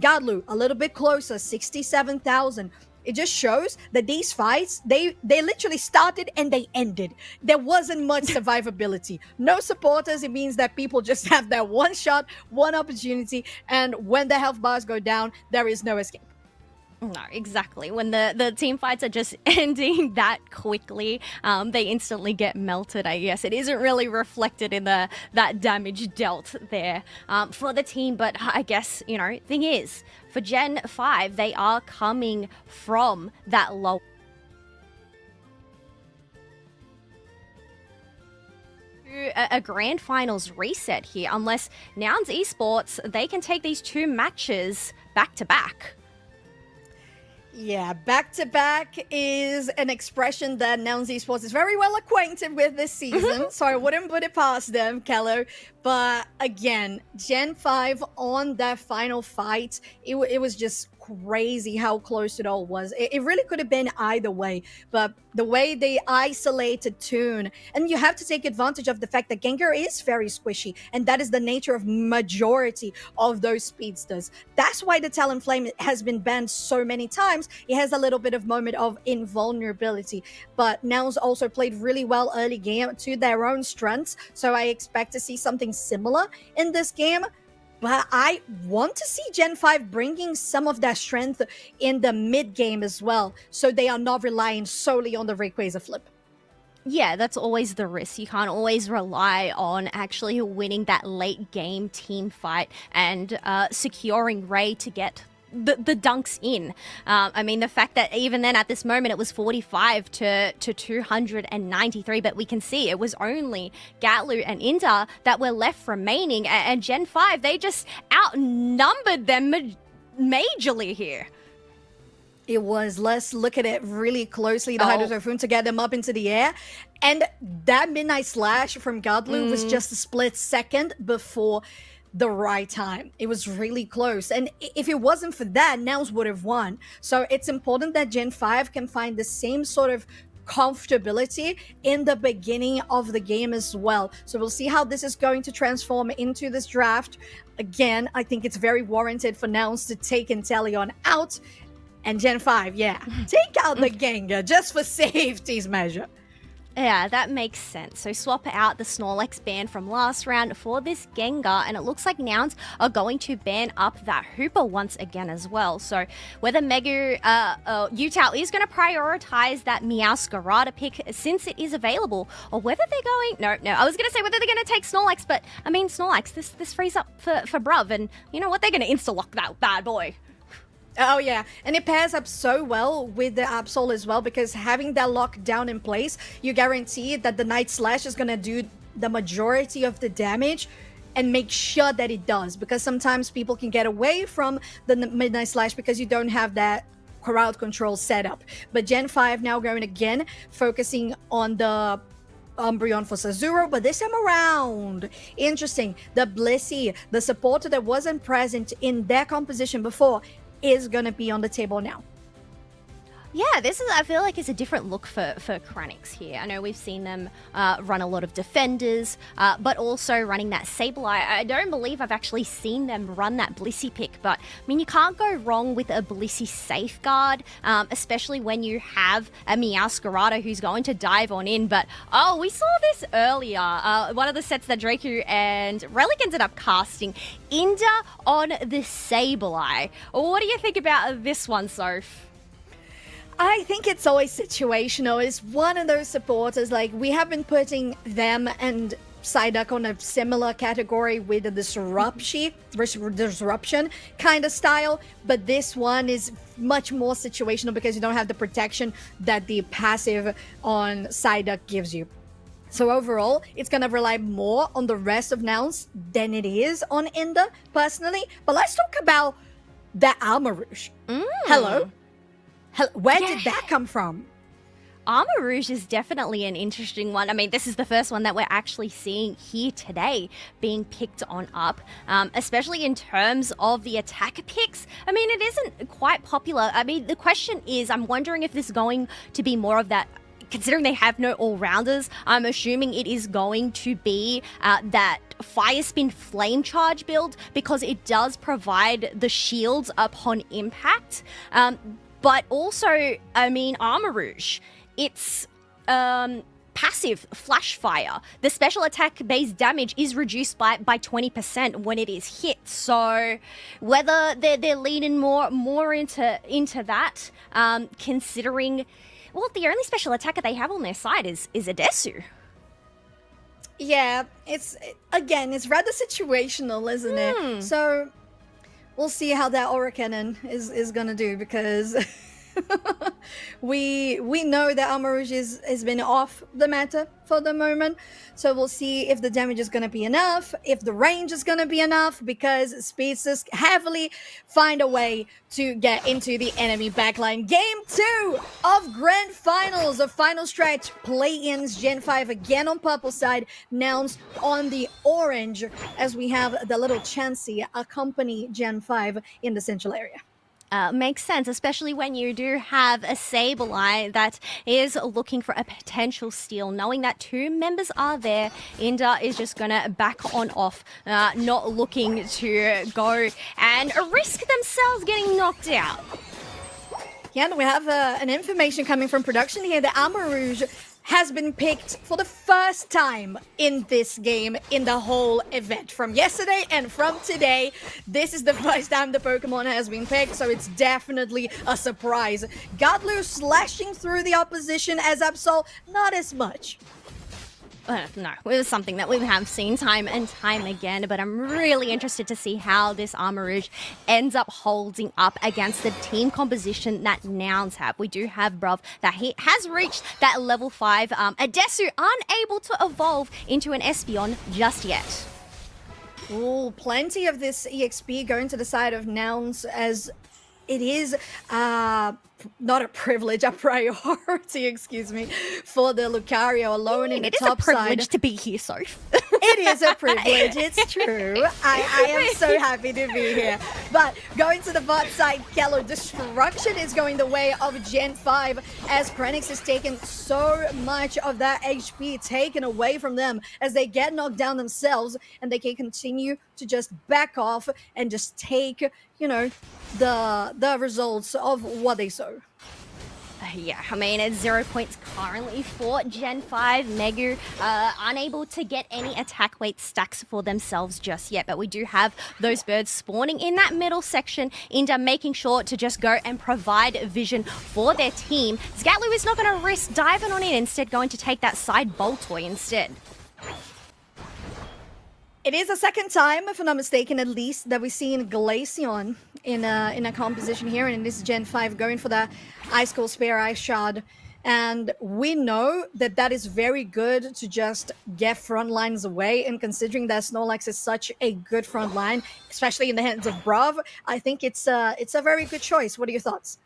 Gadlu a little bit closer, 67,000. It just shows that these fights, they literally started and they ended. There wasn't much survivability. No supporters. It means that people just have that one shot, one opportunity, and when the health bars go down, there is no escape. No, exactly. When the team fights are just ending that quickly, they instantly get melted, I guess. It isn't really reflected in that damage dealt there for the team. But I guess, thing is, for Gen 5, they are coming from that low. A grand finals reset here, unless Nouns esports, they can take these 2 matches back to back. Yeah, back-to-back is an expression that Nouns esports is very well acquainted with this season, so I wouldn't put it past them, Kello. But again, Gen 5 on that final fight, it was just crazy how close it all was. It really could have been either way, but the way they isolated Toon, and you have to take advantage of the fact that Gengar is very squishy, and that is the nature of majority of those speedsters. That's why the Talonflame has been banned so many times. It has a little bit of moment of invulnerability, but Nouns also played really well early game to their own strengths, so I expect to see something similar in this game. But I want to see Gen 5 bringing some of that strength in the mid game as well, so they are not relying solely on the Rayquaza flip. Yeah, that's always the risk. You can't always rely on actually winning that late game team fight and securing Ray to get the dunks in. I mean, the fact that even then at this moment it was 45 to 293, but we can see it was only Gatlu and Inda that were left remaining, and Gen 5, they just outnumbered them majorly here. It was. Let's look at it really closely. The Hydro Typhoon to get them up into the air. And that Midnight Slash from Gatlu was just a split second before the right time. It was really close, and if it wasn't for that, Nouns would have won. So it's important that Gen 5 can find the same sort of comfortability in the beginning of the game as well. So we'll see how this is going to transform into this draft. Again, I think it's very warranted for Nouns to take Inteleon out, and Gen 5, take out the Gengar just for safety's measure. Yeah, that makes sense. So swap out the Snorlax ban from last round for this Gengar, and it looks like Nouns are going to ban up that Hooper once again as well. So whether Megu Utah is going to prioritize that Meowscarada pick since it is available, or whether they're going... No, I was going to say whether they're going to take Snorlax, but I mean Snorlax, this frees up for Bruv, and you know what? They're going to insta-lock that bad boy. Oh yeah, and it pairs up so well with the Absol as well, because having that lock down in place, you guarantee that the Night Slash is gonna do the majority of the damage, and make sure that it does, because sometimes people can get away from the Midnight Slash because you don't have that crowd control setup. But Gen 5 now going again, focusing on the Umbreon for Sazuro, but this time around, interesting, the Blissey, the supporter that wasn't present in their composition before, is going to be on the table now. Yeah, this is, I feel like it's a different look for Kranix here. I know we've seen them run a lot of defenders, but also running that Sableye. I don't believe I've actually seen them run that Blissey pick, but I mean, you can't go wrong with a Blissey safeguard, especially when you have a Meowscarada who's going to dive on in. But, oh, we saw this earlier. One of the sets that Draco and Relic ended up casting, Inda on the Sableye. What do you think about this one, Soph? I think it's always situational. It's one of those supporters, like, we have been putting them and Psyduck on a similar category with the disruption kind of style, but this one is much more situational because you don't have the protection that the passive on Psyduck gives you. So overall, it's going to rely more on the rest of Nouns than it is on Inda, personally. But let's talk about the Armarouge. Hello? Where did that come from? Armarouge is definitely an interesting one. I mean, this is the first one that we're actually seeing here today being picked on up, especially in terms of the attacker picks. I mean, it isn't quite popular. I mean, the question is, I'm wondering if this is going to be more of that, considering they have no all-rounders, I'm assuming it is going to be that Fire Spin Flame Charge build, because it does provide the shields upon impact. But also, I mean, Armarouge, it's passive Flash Fire. The special attack base damage is reduced by 20% when it is hit. So whether they're leaning more into that, considering, well, the only special attacker they have on their side is Adesu. Yeah, it's rather situational, isn't it? So we'll see how that Aura Cannon is gonna do, because we know that Armarouge has been off the meta for the moment. So we'll see if the damage is gonna be enough, if the range is gonna be enough, because Speedsters heavily find a way to get into the enemy backline. Game 2 of Grand Finals, of final stretch play-ins. Gen 5 again on purple side, Nouns on the orange, as we have the little Chansey accompany Gen 5 in the central area. Makes sense, especially when you do have a Sableye that is looking for a potential steal. Knowing that 2 members are there, Inda is just going to back on off, not looking to go and risk themselves getting knocked out. Yeah, and we have an information coming from production here. The Amarouge has been picked for the first time in this game in the whole event. From yesterday and from today, this is the first time the Pokemon has been picked, so it's definitely a surprise. Godlu slashing through the opposition as Absol, not as much. No, it was something that we have seen time and time again, but I'm really interested to see how this Amarouge ends up holding up against the team composition that Nouns have. We do have Bruv that he has reached that level 5. Adesu unable to evolve into an Espeon just yet. Ooh, plenty of this EXP going to the side of Nouns as it is not a privilege, a priority, excuse me, for the Lucario alone in the top side. It is a privilege to be here, Soph. It is a privilege, it's true. I am so happy to be here. But going to the bot side, Kello, destruction is going the way of Gen 5 as Krenix has taken so much of that HP taken away from them as they get knocked down themselves and they can continue to just back off and just take, you know, the results of what they sow. Yeah, I mean, it's 0 points currently for Gen 5. Megu unable to get any attack weight stacks for themselves just yet, but we do have those birds spawning in that middle section, Inda making sure to just go and provide vision for their team. Scatlu is not going to risk diving on in, instead going to take that side Boltoy instead. It is the second time, if I'm not mistaken, at least, that we've seen Glaceon in a composition here, and it is Gen 5 going for the Ice Cold Spear, Ice Shard. And we know that that is very good to just get front lines away, and considering that Snorlax is such a good front line, especially in the hands of Brav, I think it's a very good choice. What are your thoughts?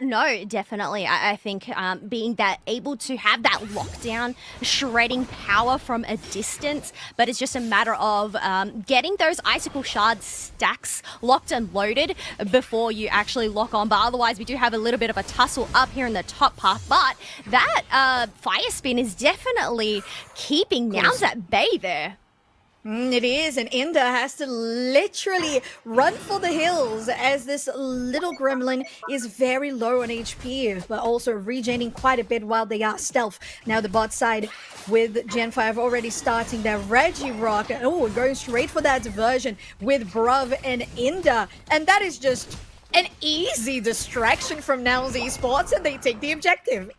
No, definitely. I think being that able to have that lockdown, shredding power from a distance, but it's just a matter of getting those Icicle Shard stacks locked and loaded before you actually lock on. But otherwise, we do have a little bit of a tussle up here in the top path. But that Fire Spin is definitely keeping Nouns at bay there. It is, and Inda has to literally run for the hills as this little gremlin is very low on HP, but also regaining quite a bit while they are stealth. Now the bot side with Gen 5 already starting their Regirock. Oh, going straight for that diversion with Bruv and Inda. And that is just an easy distraction from Nouns esports, and they take the objective.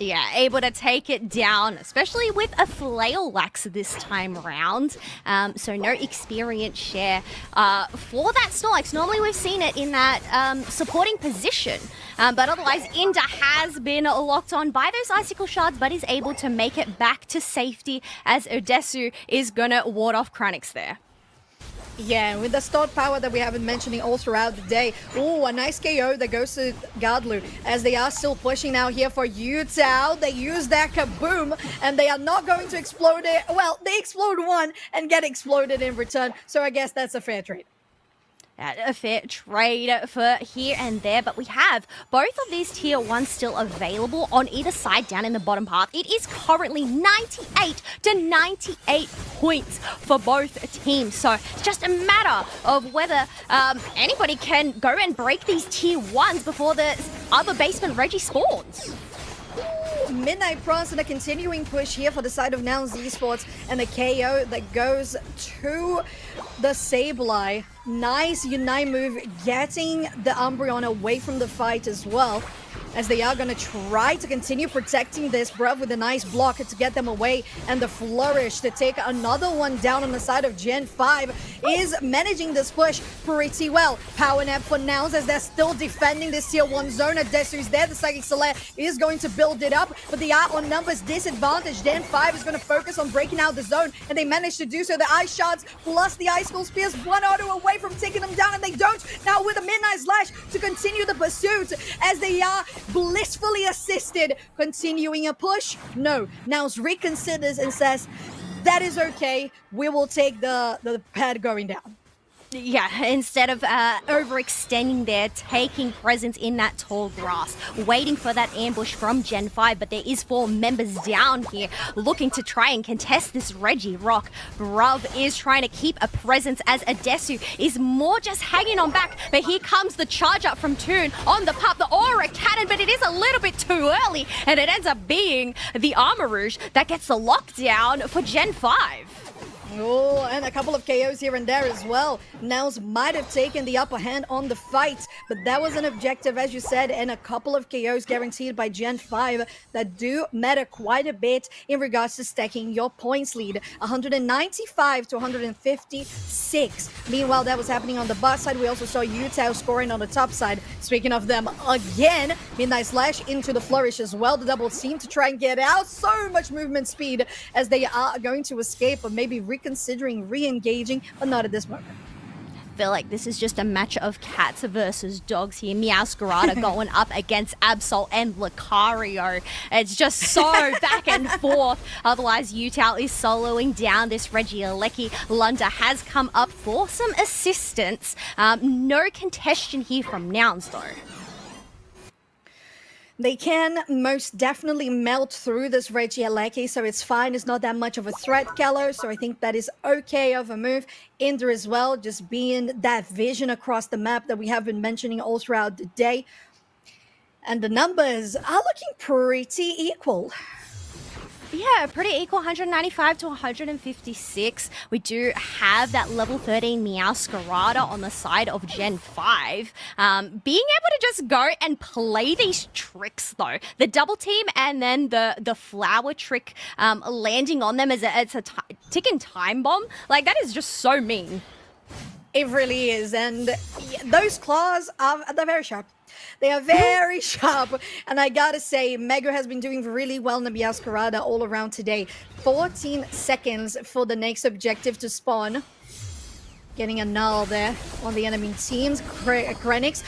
Yeah, able to take it down, especially with a Flail Wax this time around. So no experience share for that Snorlax. Normally we've seen it in that supporting position. But otherwise, Inda has been locked on by those Icicle Shards, but is able to make it back to safety as Odesu is going to ward off Kranix there. Yeah, with the stored power that we have been mentioning all throughout the day. Oh, a nice KO that goes to Godlu as they are still pushing now here for Yutao. They use that Kaboom and they are not going to explode it. Well, they explode one and get exploded in return. So I guess that's a fair trade. A fair trade for here and there, but we have both of these tier 1s still available on either side down in the bottom path. It is currently 98 to 98 points for both teams, so it's just a matter of whether anybody can go and break these tier 1s before the other basement Reggie spawns. Midnight Prawns and a continuing push here for the side of Nouns Esports, and a KO that goes to the Sableye. Nice Unite move, getting the Umbreon away from the fight as well, as they are going to try to continue protecting this Bruv with a nice block to get them away, and the Flourish to take another one down on the side of Gen 5 is managing this push pretty well. Power Nap for Nouns as they're still defending this tier 1 zone. Adesu's there, the Psychic Slayer is going to build it up, but they are on numbers disadvantage. Gen 5 is going to focus on breaking out the zone, and they manage to do so. The Ice Shards plus the Ice Cold Spears, one auto away from taking them down, and they don't. Now with a Midnight Slash to continue the pursuit as they are blissfully assisted. Continuing a push? No. Nouns reconsiders and says, that is okay. We will take the pad going down. Yeah, instead of overextending there, taking presence in that tall grass, waiting for that ambush from Gen 5, but there is 4 members down here looking to try and contest this Reggie Rock. Bruv is trying to keep a presence as Adesu is more just hanging on back, but here comes the charge up from Toon on the pup, the Aura Cannon, but it is a little bit too early, and it ends up being the Armor Rouge that gets the lockdown for Gen 5. Oh, and a couple of KOs here and there as well. Nouns might have taken the upper hand on the fight, but that was an objective, as you said, and a couple of KOs guaranteed by Gen 5 that do matter quite a bit in regards to stacking your points lead. 195 to 156. Meanwhile, that was happening on the bus side. We also saw Utah scoring on the top side. Speaking of them again, Midnight Slash into the flourish as well. The double team to try and get out. So much movement speed as they are going to escape, or maybe reconsidering re-engaging, but not at this moment. I feel like this is just a match of cats versus dogs here. Meowscarada going up against Absol and Lucario. It's just so back and forth. Otherwise, Utah is soloing down this Regieleki. Lunda has come up for some assistance. No contestation here from Nouns, though. They can most definitely melt through this Regieleki, so it's fine. It's not that much of a threat, Keller, so I think that is okay of a move. Inder as well, just being that vision across the map that we have been mentioning all throughout the day. And the numbers are looking pretty equal. Yeah, pretty equal, 195 to 156. We do have that level 13 Meowscarada on the side of Gen 5. Being able to just go and play these tricks, though. The double team and then the flower trick landing on them as it's a ticking time bomb. Like, that is just so mean. It really is, and those claws they're very sharp. They are very sharp, and I gotta say, Megu has been doing really well in the Meowscarada all around today. 14 seconds for the next objective to spawn. Getting a null there on the enemy teams. Krenix,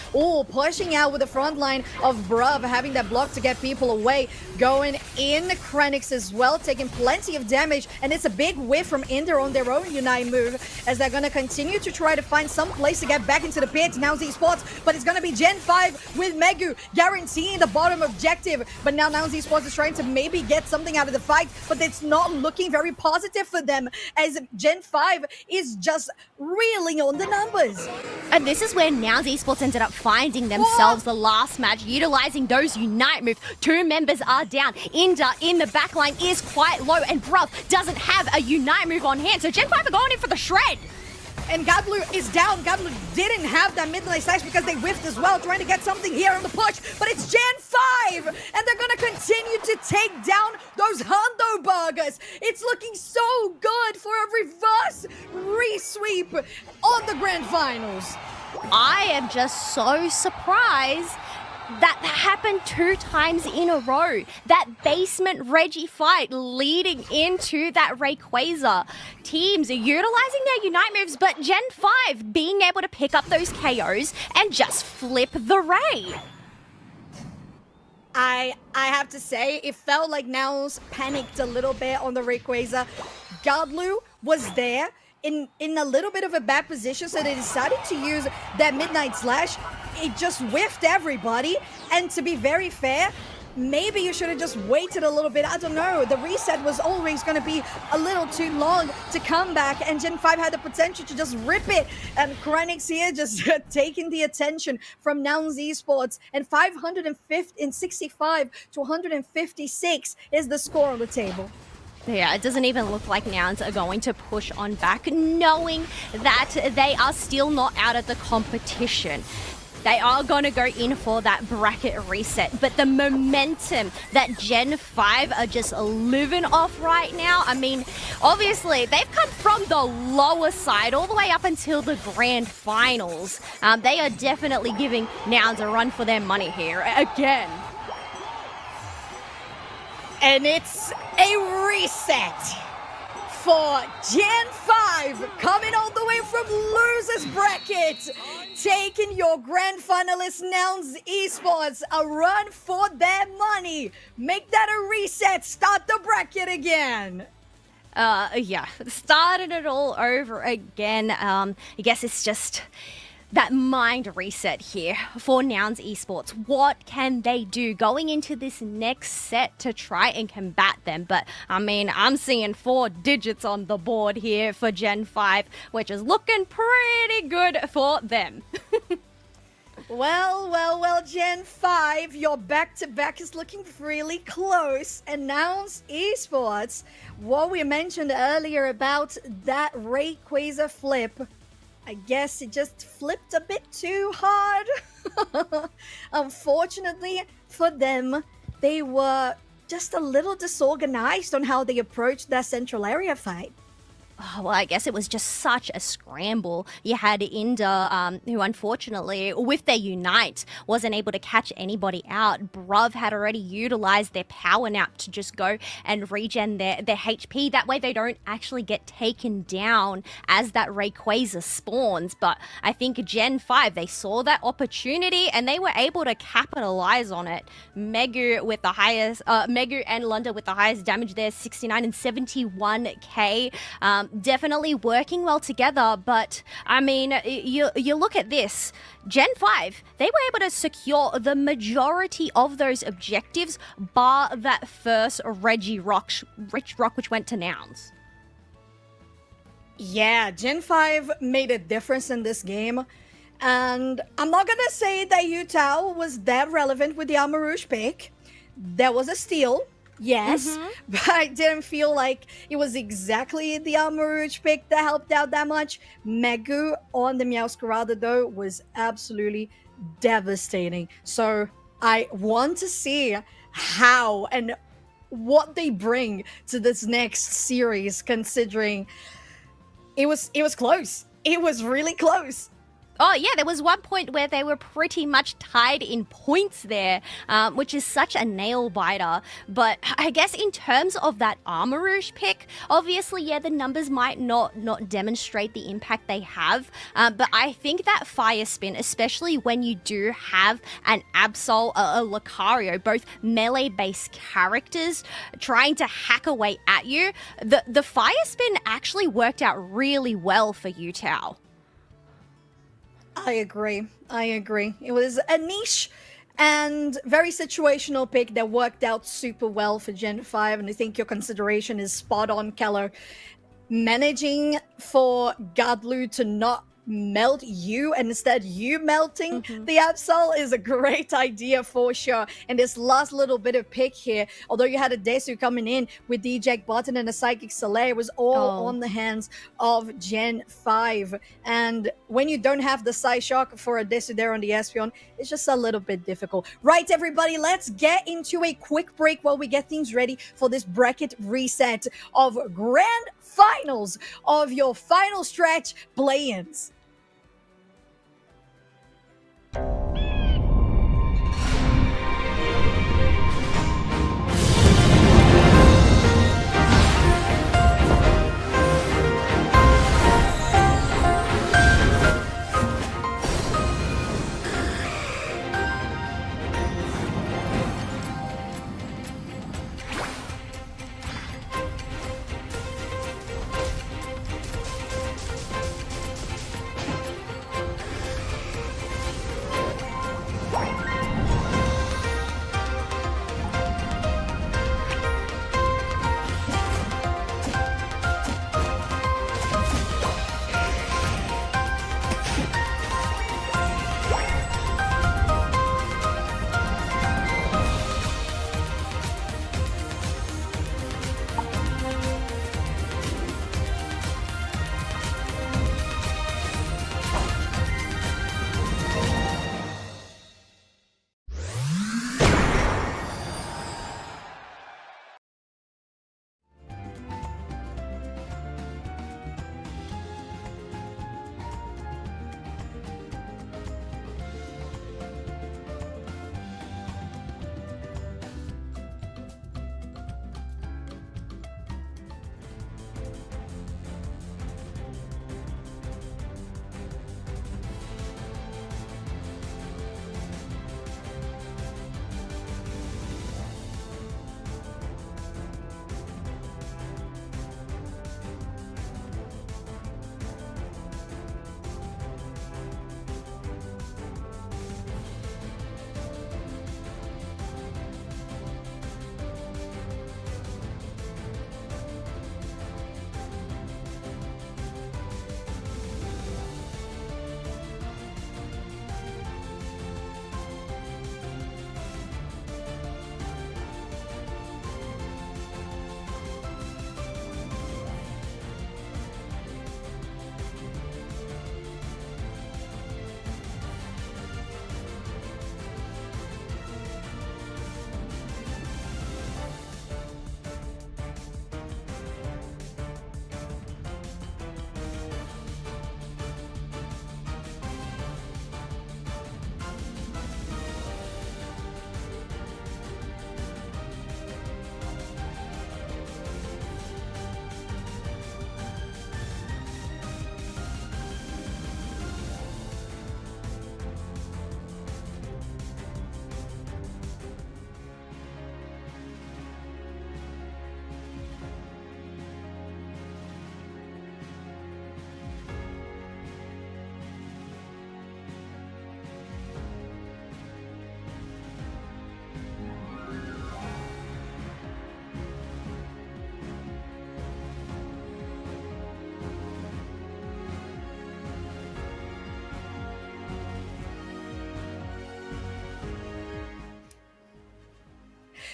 pushing out with the front line of Bruv, having that block to get people away. Going in, Krenix as well, taking plenty of damage, and it's a big whiff from Inder on their own Unite move, as they're going to continue to try to find some place to get back into the pit. Nouns esports, but it's going to be Gen 5 with Megu, guaranteeing the bottom objective. But now Nouns esports is trying to maybe get something out of the fight, but it's not looking very positive for them, as Gen 5 is just reeling on the numbers. And this is where Nouns esports ended up finding themselves the last match, utilizing those Unite moves. 2 members are down. Inder in the backline is quite low, and Bruv doesn't have a Unite move on hand, so Gen 5 are going in for the shred. And Gablu is down. Gablu didn't have that Midnight Slash because they whiffed as well, trying to get something here on the push, but it's Gen 5, and they're gonna continue to take down those Hundo Burgers. It's looking so good for a reverse re-sweep on the Grand Finals. I am just so surprised that happened 2 times in a row. That basement Reggie fight leading into that Rayquaza. Teams are utilizing their Unite moves, but Gen 5 being able to pick up those KOs and just flip the Ray. I have to say, it felt like Nouns panicked a little bit on the Rayquaza. Godlu was there in a little bit of a bad position, so they decided to use that Midnight Slash. It just whiffed everybody, and to be very fair, maybe you should have just waited a little bit. I don't know. The reset was always going to be a little too long to come back, and Gen 5 had the potential to just rip it. And Krenix here just taking the attention from Nouns esports, and 565 to 156 is the score on the table. Yeah, it doesn't even look like Nouns are going to push on back, knowing that they are still not out of the competition. They are going to go in for that bracket reset, but the momentum that Gen 5 are just living off right now, I mean, obviously, they've come from the lower side all the way up until the grand finals. They are definitely giving Nouns a run for their money here, again. And it's a reset for Gen 5, coming all the way from losers bracket, taking your grand finalist Nouns esports a run for their money. Make that a reset, start the bracket again. Yeah, started it all over again. I guess it's just that mind reset here for Nouns Esports. What can they do going into this next set to try and combat them? But I mean, I'm seeing 4 digits on the board here for Gen 5, which is looking pretty good for them. Well, Gen 5, your back-to-back is looking really close. And Nouns Esports, what we mentioned earlier about that Rayquaza flip, I guess it just flipped a bit too hard. Unfortunately for them, they were just a little disorganized on how they approached that central area fight. Oh, well, I guess it was just such a scramble. You had Inda, who unfortunately, with their Unite, wasn't able to catch anybody out. Bruv had already utilized their power nap to just go and regen their HP. That way they don't actually get taken down as that Rayquaza spawns. But I think Gen 5, they saw that opportunity and they were able to capitalize on it. Megu with the highest, Megu and Lunda with the highest damage there, 69 and 71k. Definitely working well together, but I mean, you look at this. Gen 5, they were able to secure the majority of those objectives, bar that first Rich Rock, which went to Nouns. Yeah, Gen 5 made a difference in this game. And I'm not gonna say that Yutao was that relevant with the Armarouge pick. There was a steal. Yes, but I didn't feel like it was exactly the Armarouge pick that helped out that much. Megu on the Meowscarada, though, was absolutely devastating. So I want to see how and what they bring to this next series, considering it was close. It was really close. Oh, yeah, there was one point where they were pretty much tied in points there, which is such a nail-biter. But I guess in terms of that Armarouge pick, obviously, yeah, the numbers might not demonstrate the impact they have. But I think that Fire Spin, especially when you do have an Absol, a Lucario, both melee-based characters trying to hack away at you, the Fire Spin actually worked out really well for Yutao. I agree. It was a niche and very situational pick that worked out super well for Gen 5, and I think your consideration is spot on, Keller. Managing for Gadlu to not melt you and instead you melting the Absol is a great idea for sure. And this last little bit of pick here, although you had a Desu coming in with the eject button and a Psychic Soleil, it was all on the hands of Gen 5. And when you don't have the Psy Shock for a Desu there on the Espeon, it's just a little bit difficult. Right, everybody, let's get into a quick break while we get things ready for this bracket reset of grand finals of your final stretch play-ins.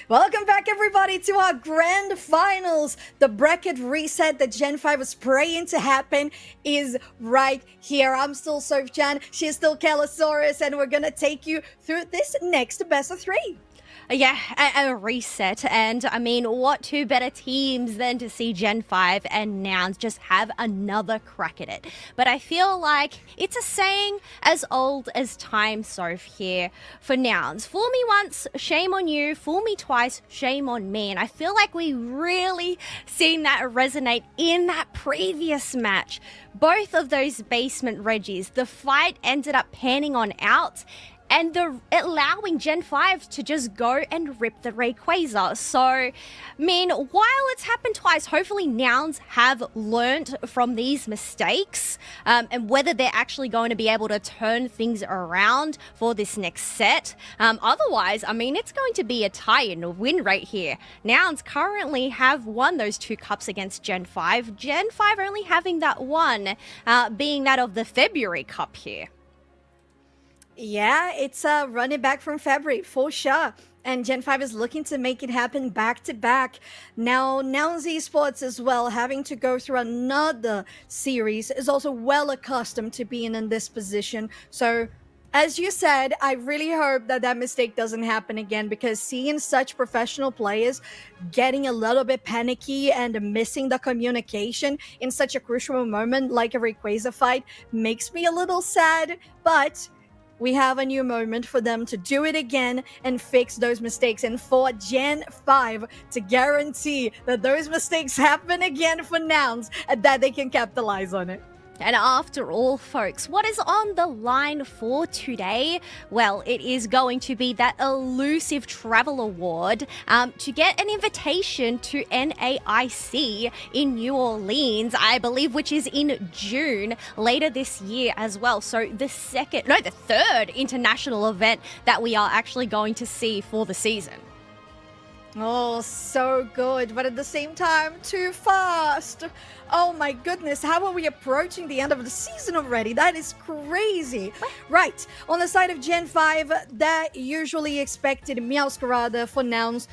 Welcome back, everybody, to our grand finals. The bracket reset that Gen 5 was praying to happen is right here. I'm still Soph-chan, she's still Kellosaurus, and we're gonna take you through this next best of 3. Yeah, a reset. And I mean, what two better teams than to see Gen 5 and Nouns just have another crack at it? But I feel like it's a saying as old as time, Soph, here for Nouns. Fool me once, shame on you. Fool me twice, shame on me. And I feel like we really seen that resonate in that previous match. Both of those basement Reggies, the fight ended up panning on out, and allowing Gen 5 to just go and rip the Rayquaza. So, I mean, while it's happened twice, hopefully Nouns have learnt from these mistakes, and whether they're actually going to be able to turn things around for this next set. Otherwise, I mean, it's going to be a tie in a win rate here. Nouns currently have won those 2 cups against Gen 5. Gen 5 only having that one, being that of the February Cup here. Yeah, it's running back from February for sure. And Gen 5 is looking to make it happen back to back. Now, Nouns Esports as well, having to go through another series, is also well accustomed to being in this position. So, as you said, I really hope that that mistake doesn't happen again, because seeing such professional players getting a little bit panicky and missing the communication in such a crucial moment like a Rayquaza fight makes me a little sad, but we have a new moment for them to do it again and fix those mistakes, and for Gen 5 to guarantee that those mistakes happen again for Nouns and that they can capitalize on it. And after all, folks, what is on the line for today? Well, it is going to be that elusive travel award to get an invitation to NAIC in New Orleans, I believe, which is in June later this year as well. So the third international event that we are actually going to see for the season. Oh, so good, but at the same time, too fast. Oh my goodness, how are we approaching the end of the season already? That is crazy. Right, on the side of Gen 5, that usually expected Meowscarada for Nouns,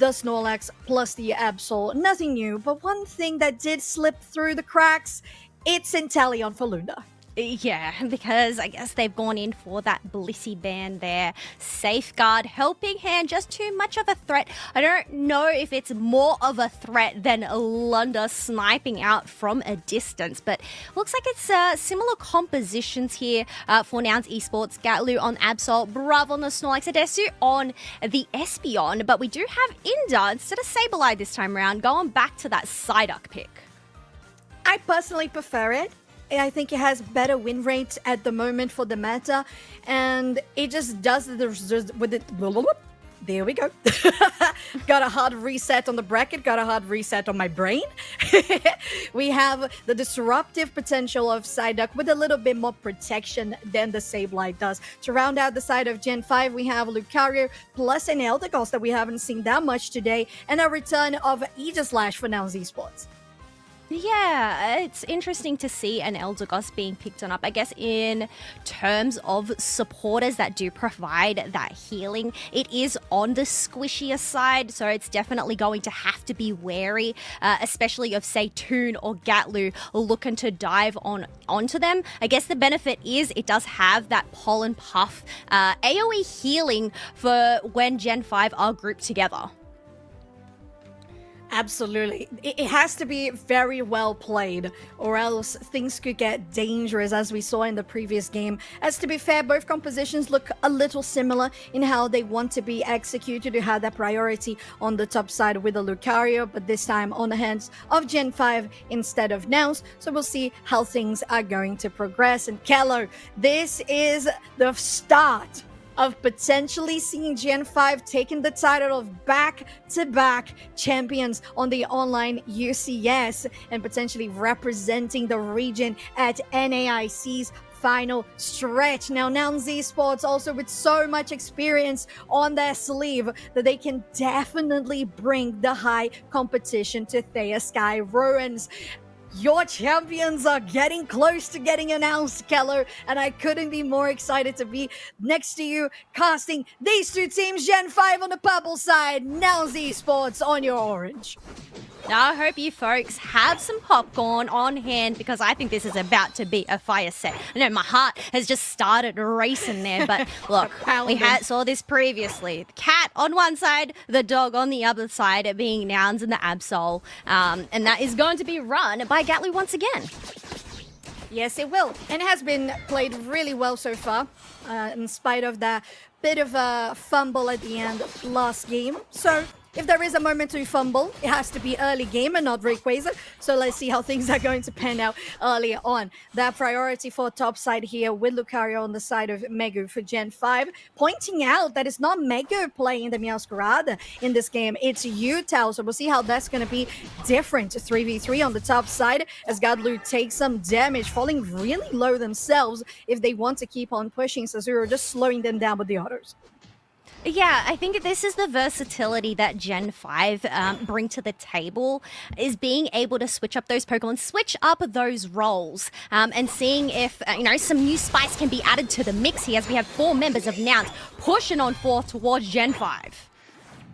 the Snorlax plus the Absol. Nothing new, but one thing that did slip through the cracks, it's Inteleon for Luna. Yeah, because I guess they've gone in for that Blissey band there. Safeguard, Helping Hand, just too much of a threat. I don't know if it's more of a threat than Lunda sniping out from a distance, but looks like it's similar compositions here for Nouns Esports. Gatlu on Absol, Brav on the Snorlax, Adesu on the Espeon, but we do have Inda instead of Sableye this time around, going back to that Psyduck pick. I personally prefer it. I think it has better win rates at the moment for the meta, and it just does with it. There we go. Got a hard reset on the bracket, got a hard reset on my brain. We have the disruptive potential of Psyduck with a little bit more protection than the Sableye does. To round out the side of Gen 5, we have Lucario plus an Eldegoss that we haven't seen that much today, and a return of Aegislash for Nouns Esports. Yeah, it's interesting to see an Eldegoss being picked on up, I guess, in terms of supporters that do provide that healing. It is on the squishier side, so it's definitely going to have to be wary, especially of, say, Toon or Gatlu looking to dive onto them. I guess the benefit is it does have that Pollen Puff AoE healing for when Gen 5 are grouped together. Absolutely. It has to be very well played, or else things could get dangerous, as we saw in the previous game. As to be fair, both compositions look a little similar in how they want to be executed. You have that priority on the top side with the Lucario, but this time on the hands of Gen 5 instead of Nouns. So we'll see how things are going to progress. And Kello, this is the start of potentially seeing Gen 5 taking the title of back-to-back champions on the online UCS and potentially representing the region at NAIC's final stretch. Now, Nouns Esports also with so much experience on their sleeve that they can definitely bring the high competition to Thea Sky Ruins. Your champions are getting close to getting announced, Keller, and I couldn't be more excited to be next to you, casting these two teams, Gen 5 on the purple side, Nouns esports on your orange. Now, I hope you folks have some popcorn on hand because I think this is about to be a fire set. I know my heart has just started racing there, but look, we saw this previously. The cat on one side, the dog on the other side, being Nouns and the Absol. And that is going to be run by Gatlu once again. Yes, it will. And it has been played really well so far, in spite of that bit of a fumble at the end last game. So if there is a moment to fumble, it has to be early game and not Rayquaza. So let's see how things are going to pan out earlier on. That priority for top side here with Lucario on the side of Megu for Gen 5, pointing out that it's not Megu playing the Meowscarada in this game, it's Utao. So we'll see how that's going to be different. 3v3 on the top side as Godlu takes some damage, falling really low themselves if they want to keep on pushing. Sazuro just slowing them down with the autos. Yeah, I think this is the versatility that Gen 5 bring to the table, is being able to switch up those Pokemon, switch up those roles, and seeing if, some new spice can be added to the mix here as we have 4 members of Nouns pushing on forth towards Gen 5.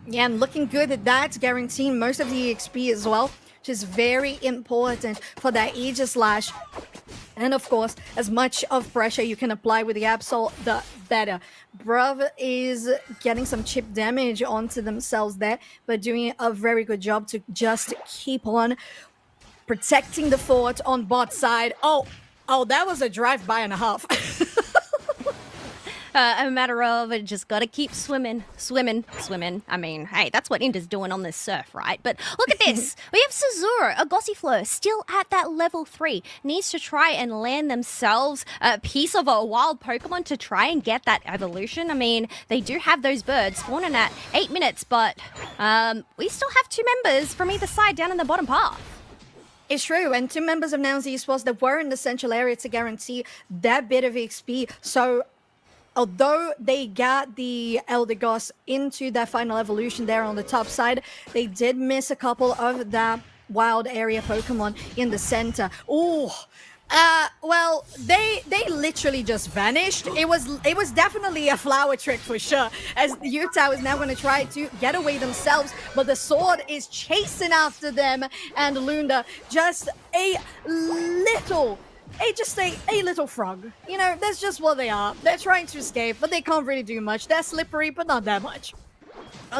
Yeah, and looking good at that, guaranteeing most of the EXP as well, which is very important for that Aegislash. And of course, as much of pressure you can apply with the Absol, the better. Bruv is getting some chip damage onto themselves there, but doing a very good job to just keep on protecting the fort on bot side. Oh, that was a drive-by and a half. A matter of just gotta keep swimming. I mean, hey, that's what Inda's doing on this surf, right? But look at this. We have Sazuro, a Gossifleur, still at that level 3. Needs to try and land themselves a piece of a wild Pokemon to try and get that evolution. I mean, they do have those birds spawning at 8 minutes, but we still have 2 members from either side down in the bottom path. It's true, and 2 members of Nouns esports that were in the central area to guarantee that bit of XP. So although they got the Eldegoss into that final evolution there on the top side, they did miss a couple of the wild area Pokemon in the center. Well, they literally just vanished. It was definitely a flower trick for sure, as Utah is now going to try to get away themselves, but the sword is chasing after them, and Lunda just a little frog. That's just what they are. They're trying to escape, but they can't really do much. They're slippery, but not that much.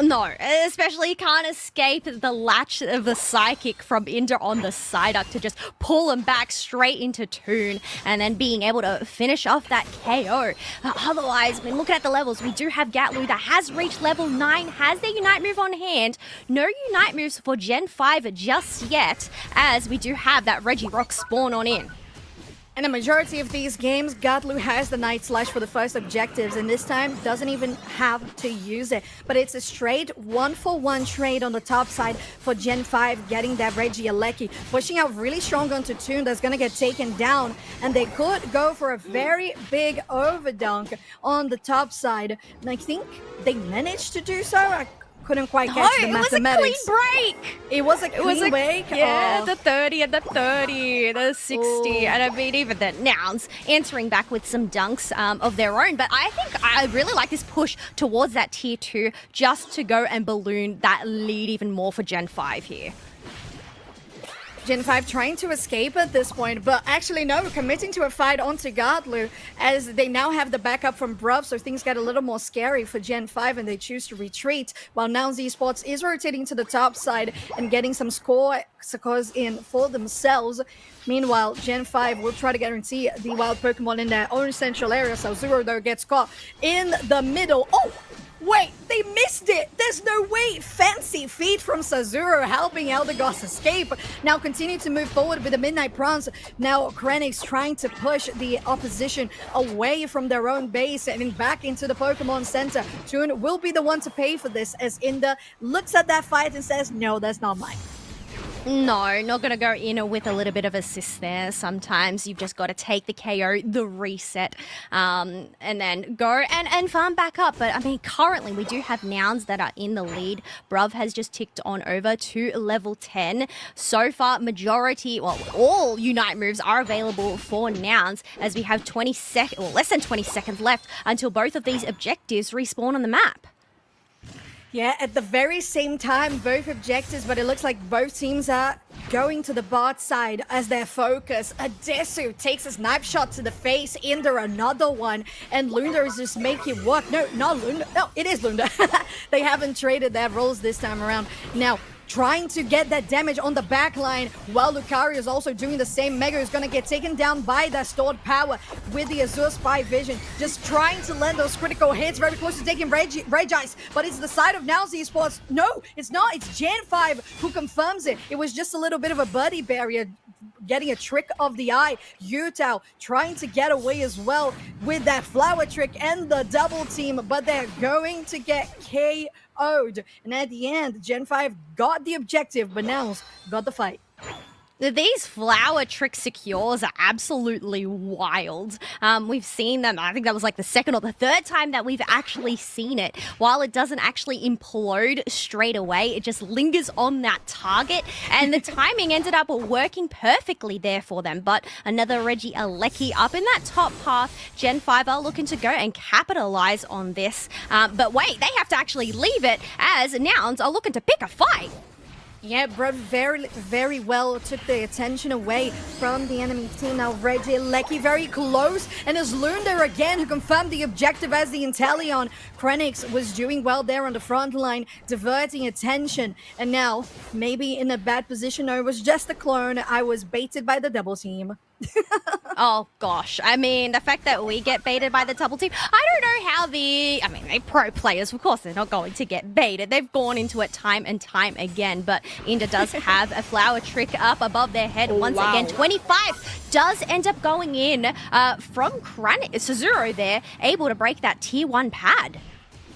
No, especially you can't escape the latch of the Psychic from Inda on the side up to just pull them back straight into Toon and then being able to finish off that KO. Otherwise, looking at the levels, we do have Gatlu that has reached level 9, has their Unite move on hand. No Unite moves for Gen 5 just yet, as we do have that Regirock spawn on in. In a majority of these games, Gatlu has the Night Slash for the first objectives, and this time doesn't even have to use it. But it's a straight 1-for-1 trade on the top side for Gen 5, getting that Regieleki, pushing out really strong onto Toon that's going to get taken down, and they could go for a very big overdunk on the top side. And I think they managed to do so. I couldn't quite catch the mathematics. It was a clean break. It was a clean break. Yeah, the 30 and the 30, the 60. Ooh. And I mean, even the Nouns answering back with some dunks of their own. But I think I really like this push towards that tier 2 just to go and balloon that lead even more for Gen 5 here. Gen 5 trying to escape at this point, but actually no, committing to a fight onto Godlu as they now have the backup from Bruv, so things get a little more scary for Gen 5 and they choose to retreat, while Nouns esports is rotating to the top side and getting some scores in for themselves. Meanwhile, Gen 5 will try to guarantee the wild Pokemon in their own central area, so Zero though gets caught in the middle. Oh! Wait, they missed it! There's no way! Fancy feet from Sazuro helping Eldegoss escape. Now continue to move forward with the Midnight Prawns. Now Krenix trying to push the opposition away from their own base and back into the Pokemon Center. Toon will be the one to pay for this as Inda looks at that fight and says, no, that's not mine. No, not going to go in with a little bit of assist there. Sometimes you've just got to take the KO, the reset, and then go and farm back up. But I mean, currently we do have Nouns that are in the lead. Bruv has just ticked on over to level 10. So far, all Unite moves are available for Nouns as we have less than 20 seconds left until both of these objectives respawn on the map. Yeah, at the very same time, both objectives, but it looks like both teams are going to the bot side as their focus. Adesu takes a snipe shot to the face, Inder another one, and Lunda is just making work. No, not Lunda. No, it is Lunda. They haven't traded their roles this time around. Now, trying to get that damage on the back line while Lucario is also doing the same. Mega is going to get taken down by that stored power with the Azure Spy Vision. Just trying to land those critical hits very close to taking Rage Ice. But it's the side of Nouns Esports. No, it's not. It's Gen 5 who confirms it. It was just a little bit of a birdie barrier getting a trick of the eye. Yutao trying to get away as well with that flower trick and the double team, but they're going to get KO'd. And at the end, Gen 5 got the objective, but Nouns got the fight. These flower trick secures are absolutely wild. We've seen them, I think that was like the second or the third time that we've actually seen it. While it doesn't actually implode straight away, it just lingers on that target, and the timing ended up working perfectly there for them. But another Reggie Alecki up in that top path. Gen 5 are looking to go and capitalize on this. But wait, they have to actually leave it as Nouns are looking to pick a fight. Yeah, bro, very well took the attention away from the enemy team. Now Reggie Alecki very close, and it's Lunda again who confirmed the objective as the Inteleon. Krenix was doing well there on the front line, diverting attention, and now maybe in a bad position. No, it was just a clone. I was baited by the double team. Oh gosh, I mean, the fact that we get baited by the double team, I don't know how they pro players, of course they're not going to get baited. They've gone into it time and time again, but Inda does have a flower trick up above their head once again. 25 does end up going in from Sazuro there, able to break that tier 1 pad.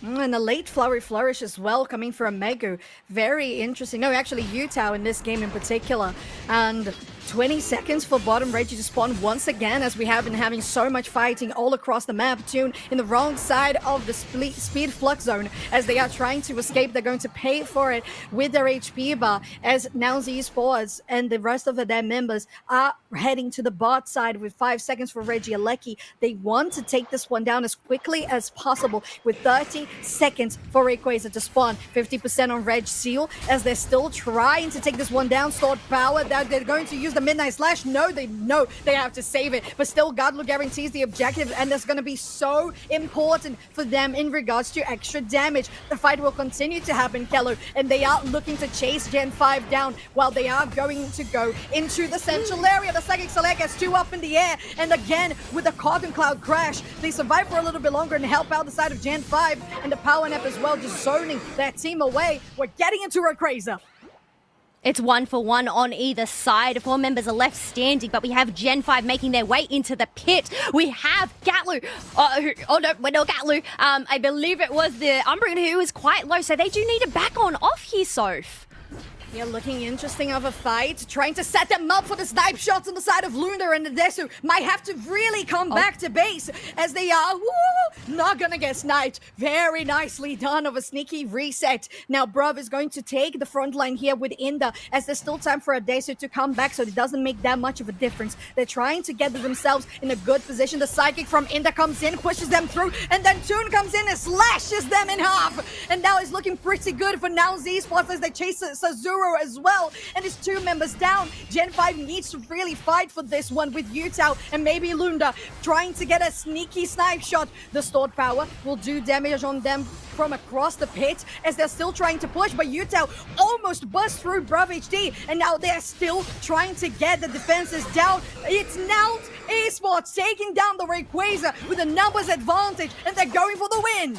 And the late Flowery Flourish as well, coming from Megu. Very interesting. No, actually, Yutao in this game in particular. And 20 seconds for bottom Reggie to spawn once again, as we have been having so much fighting all across the map. Tune in the wrong side of the speed flux zone as they are trying to escape. They're going to pay for it with their HP bar, as Nouns Esports and the rest of their members are heading to the bot side with 5 seconds for Reggie Alecki. They want to take this one down as quickly as possible with 30 seconds for Rayquaza to spawn. 50% on Reg Seal as they're still trying to take this one down. Stored power, that they're going to use the Midnight Slash. No, they know they have to save it, but still Godlu guarantees the objective, and that's going to be so important for them in regards to extra damage. The fight will continue to happen, Kello, and they are looking to chase Gen 5 down while they are going to go into the central area. The Psychic Select has 2 up in the air, and again with the Cotton Cloud crash, they survive for a little bit longer and help out the side of Gen 5, and the Power Nap as well, just zoning that team away. We're getting into Rayquaza. It's 1-for-1 on either side. 4 members are left standing, but we have Gen 5 making their way into the pit. We have Gatlu. No, Gatlu. I believe it was the Umbreon who was quite low, so they do need to back on off here, Soph. Yeah, looking interesting of a fight. Trying to set them up for the snipe shots on the side of Lunda, and Adesu might have to really come back to base as they are not gonna get sniped. Very nicely done of a sneaky reset. Now Bruv is going to take the front line here with Inda, as there's still time for Adesu to come back, so it doesn't make that much of a difference. They're trying to get themselves in a good position. The Psychic from Inda comes in, pushes them through, and then Toon comes in and slashes them in half. And now it's looking pretty good for Nouns Esports as they chase Sazuro as well, and it's 2 members down. Gen 5 needs to really fight for this one with Yutao and maybe Lunda trying to get a sneaky snipe shot. The stored power will do damage on them from across the pit as they're still trying to push, but Yutao almost busts through Bruv HD, and now they're still trying to get the defenses down. It's Nouns Esports taking down the Rayquaza with a numbers advantage, and they're going for the win.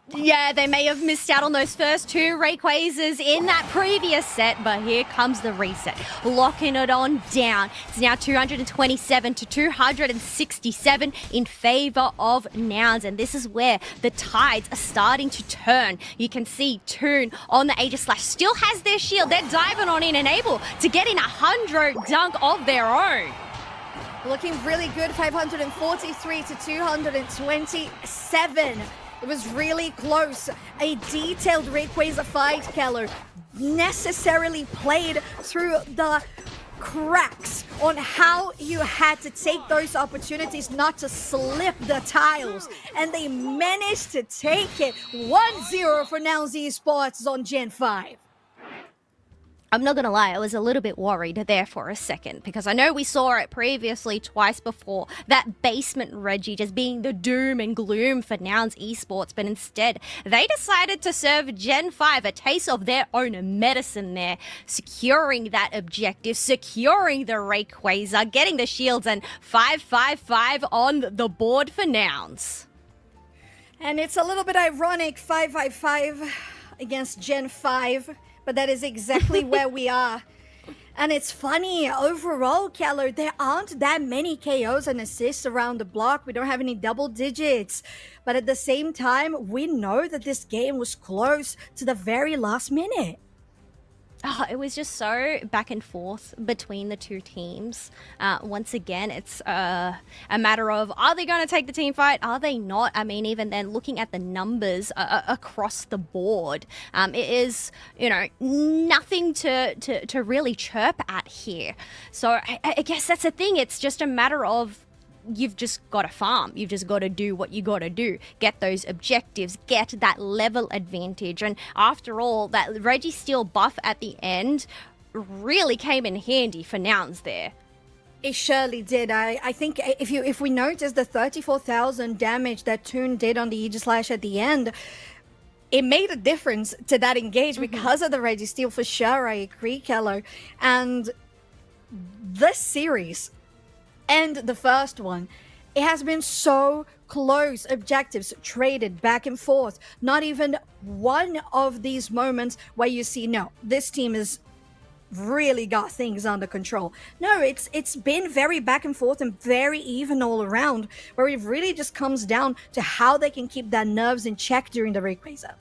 Yeah, they may have missed out on those first two Rayquazas in that previous set, but here comes the reset. Locking it on down. It's now 227 to 267 in favor of Nouns, and this is where the tides are starting to turn. You can see Toon on the Aegis Slash still has their shield. They're diving on in and able to get in a 100 dunk of their own. Looking really good, 543 to 227. It was really close. A detailed Rayquaza fight, Keller, necessarily played through the cracks on how you had to take those opportunities not to slip the tiles. And they managed to take it. 1-0 for Nouns esports on Gen 5. I'm not going to lie, I was a little bit worried there for a second because I know we saw it previously twice before, that basement Reggie just being the doom and gloom for Nouns esports, but instead they decided to serve Gen 5 a taste of their own medicine there, securing that objective, securing the Rayquaza, getting the shields, and 5-5-5 on the board for Nouns. And it's a little bit ironic, 5-5-5 against Gen 5. But that is exactly where we are. And it's funny, overall, Keller, there aren't that many KOs and assists around the block. We don't have any double digits. But at the same time, we know that this game was close to the very last minute. Oh, it was just so back and forth between the two teams. Once again, it's a matter of, are they going to take the team fight? Are they not? I mean, even then, looking at the numbers across the board, it is, nothing to really chirp at here. So I guess that's the thing. It's just a matter of, you've just got to farm. You've just got to do what you got to do. Get those objectives, get that level advantage. And after all, that Registeel buff at the end really came in handy for Nouns there. It surely did. I think if we notice the 34,000 damage that Toon did on the Aegis Slash at the end, it made a difference to that engage because of the Registeel, for sure. I agree, Kello. And this series and the first one, it has been so close. Objectives traded back and forth. Not even one of these moments where you see, no, this team is really got things under control. No, it's been very back and forth and very even all around, where it really just comes down to how they can keep their nerves in check during the Rayquaza.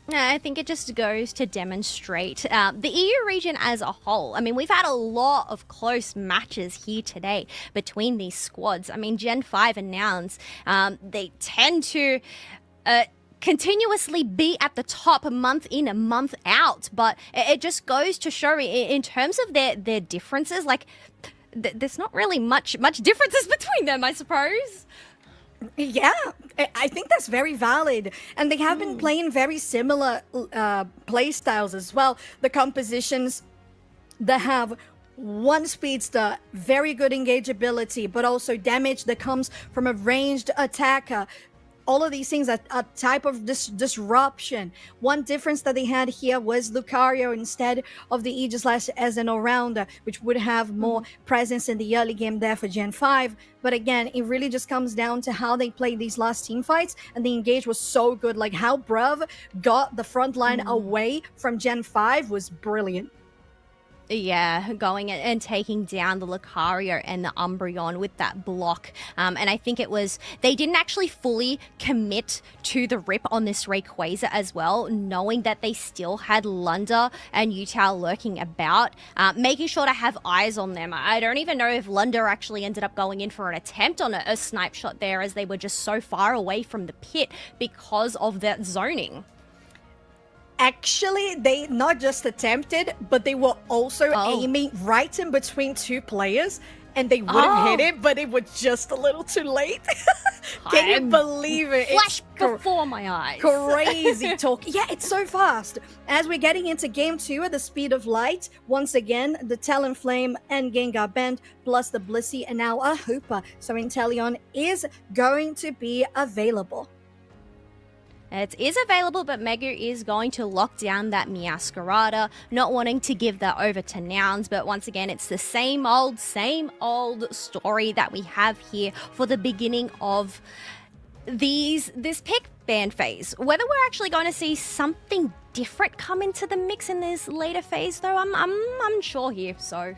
I think it just goes to demonstrate the EU region as a whole. I mean, we've had a lot of close matches here today between these squads. I mean, Gen 5 and Nouns, they tend to continuously be at the top month in and month out. But it just goes to show in terms of their differences, like there's not really much differences between them, I suppose. Yeah, I think that's very valid. And they have been playing very similar play styles as well. The compositions that have one Speedster, very good engageability, but also damage that comes from a ranged attacker. All of these things are a type of disruption. One difference that they had here was Lucario instead of the Aegis Slash as an all-rounder, which would have more presence in the early game there for Gen 5. But again, it really just comes down to how they played these last team fights, and the engage was so good. Like how Bruv got the front line away from Gen 5 was brilliant. Yeah, going and taking down the Lucario and the Umbreon with that block. And I think it was, they didn't actually fully commit to the rip on this Rayquaza as well, knowing that they still had Lunda and Utah lurking about, making sure to have eyes on them. I don't even know if Lunda actually ended up going in for an attempt on a snipe shot there, as they were just so far away from the pit because of that zoning. Actually, they not just attempted, but they were also aiming right in between two players, and they would have hit it, but it was just a little too late. Can you believe it? Flash before my eyes. Crazy talk. Yeah, it's so fast. As we're getting into game 2 at the speed of light, once again, the Talonflame and Gengar Bend, plus the Blissey and now a Hooper. So Inteleon is going to be available. It is available, but Megu is going to lock down that Meowscarada, not wanting to give that over to Nouns. But once again, it's the same old story that we have here for the beginning of this pick. band phase. Whether we're actually going to see something different come into the mix in this later phase, though, I'm unsure here. So,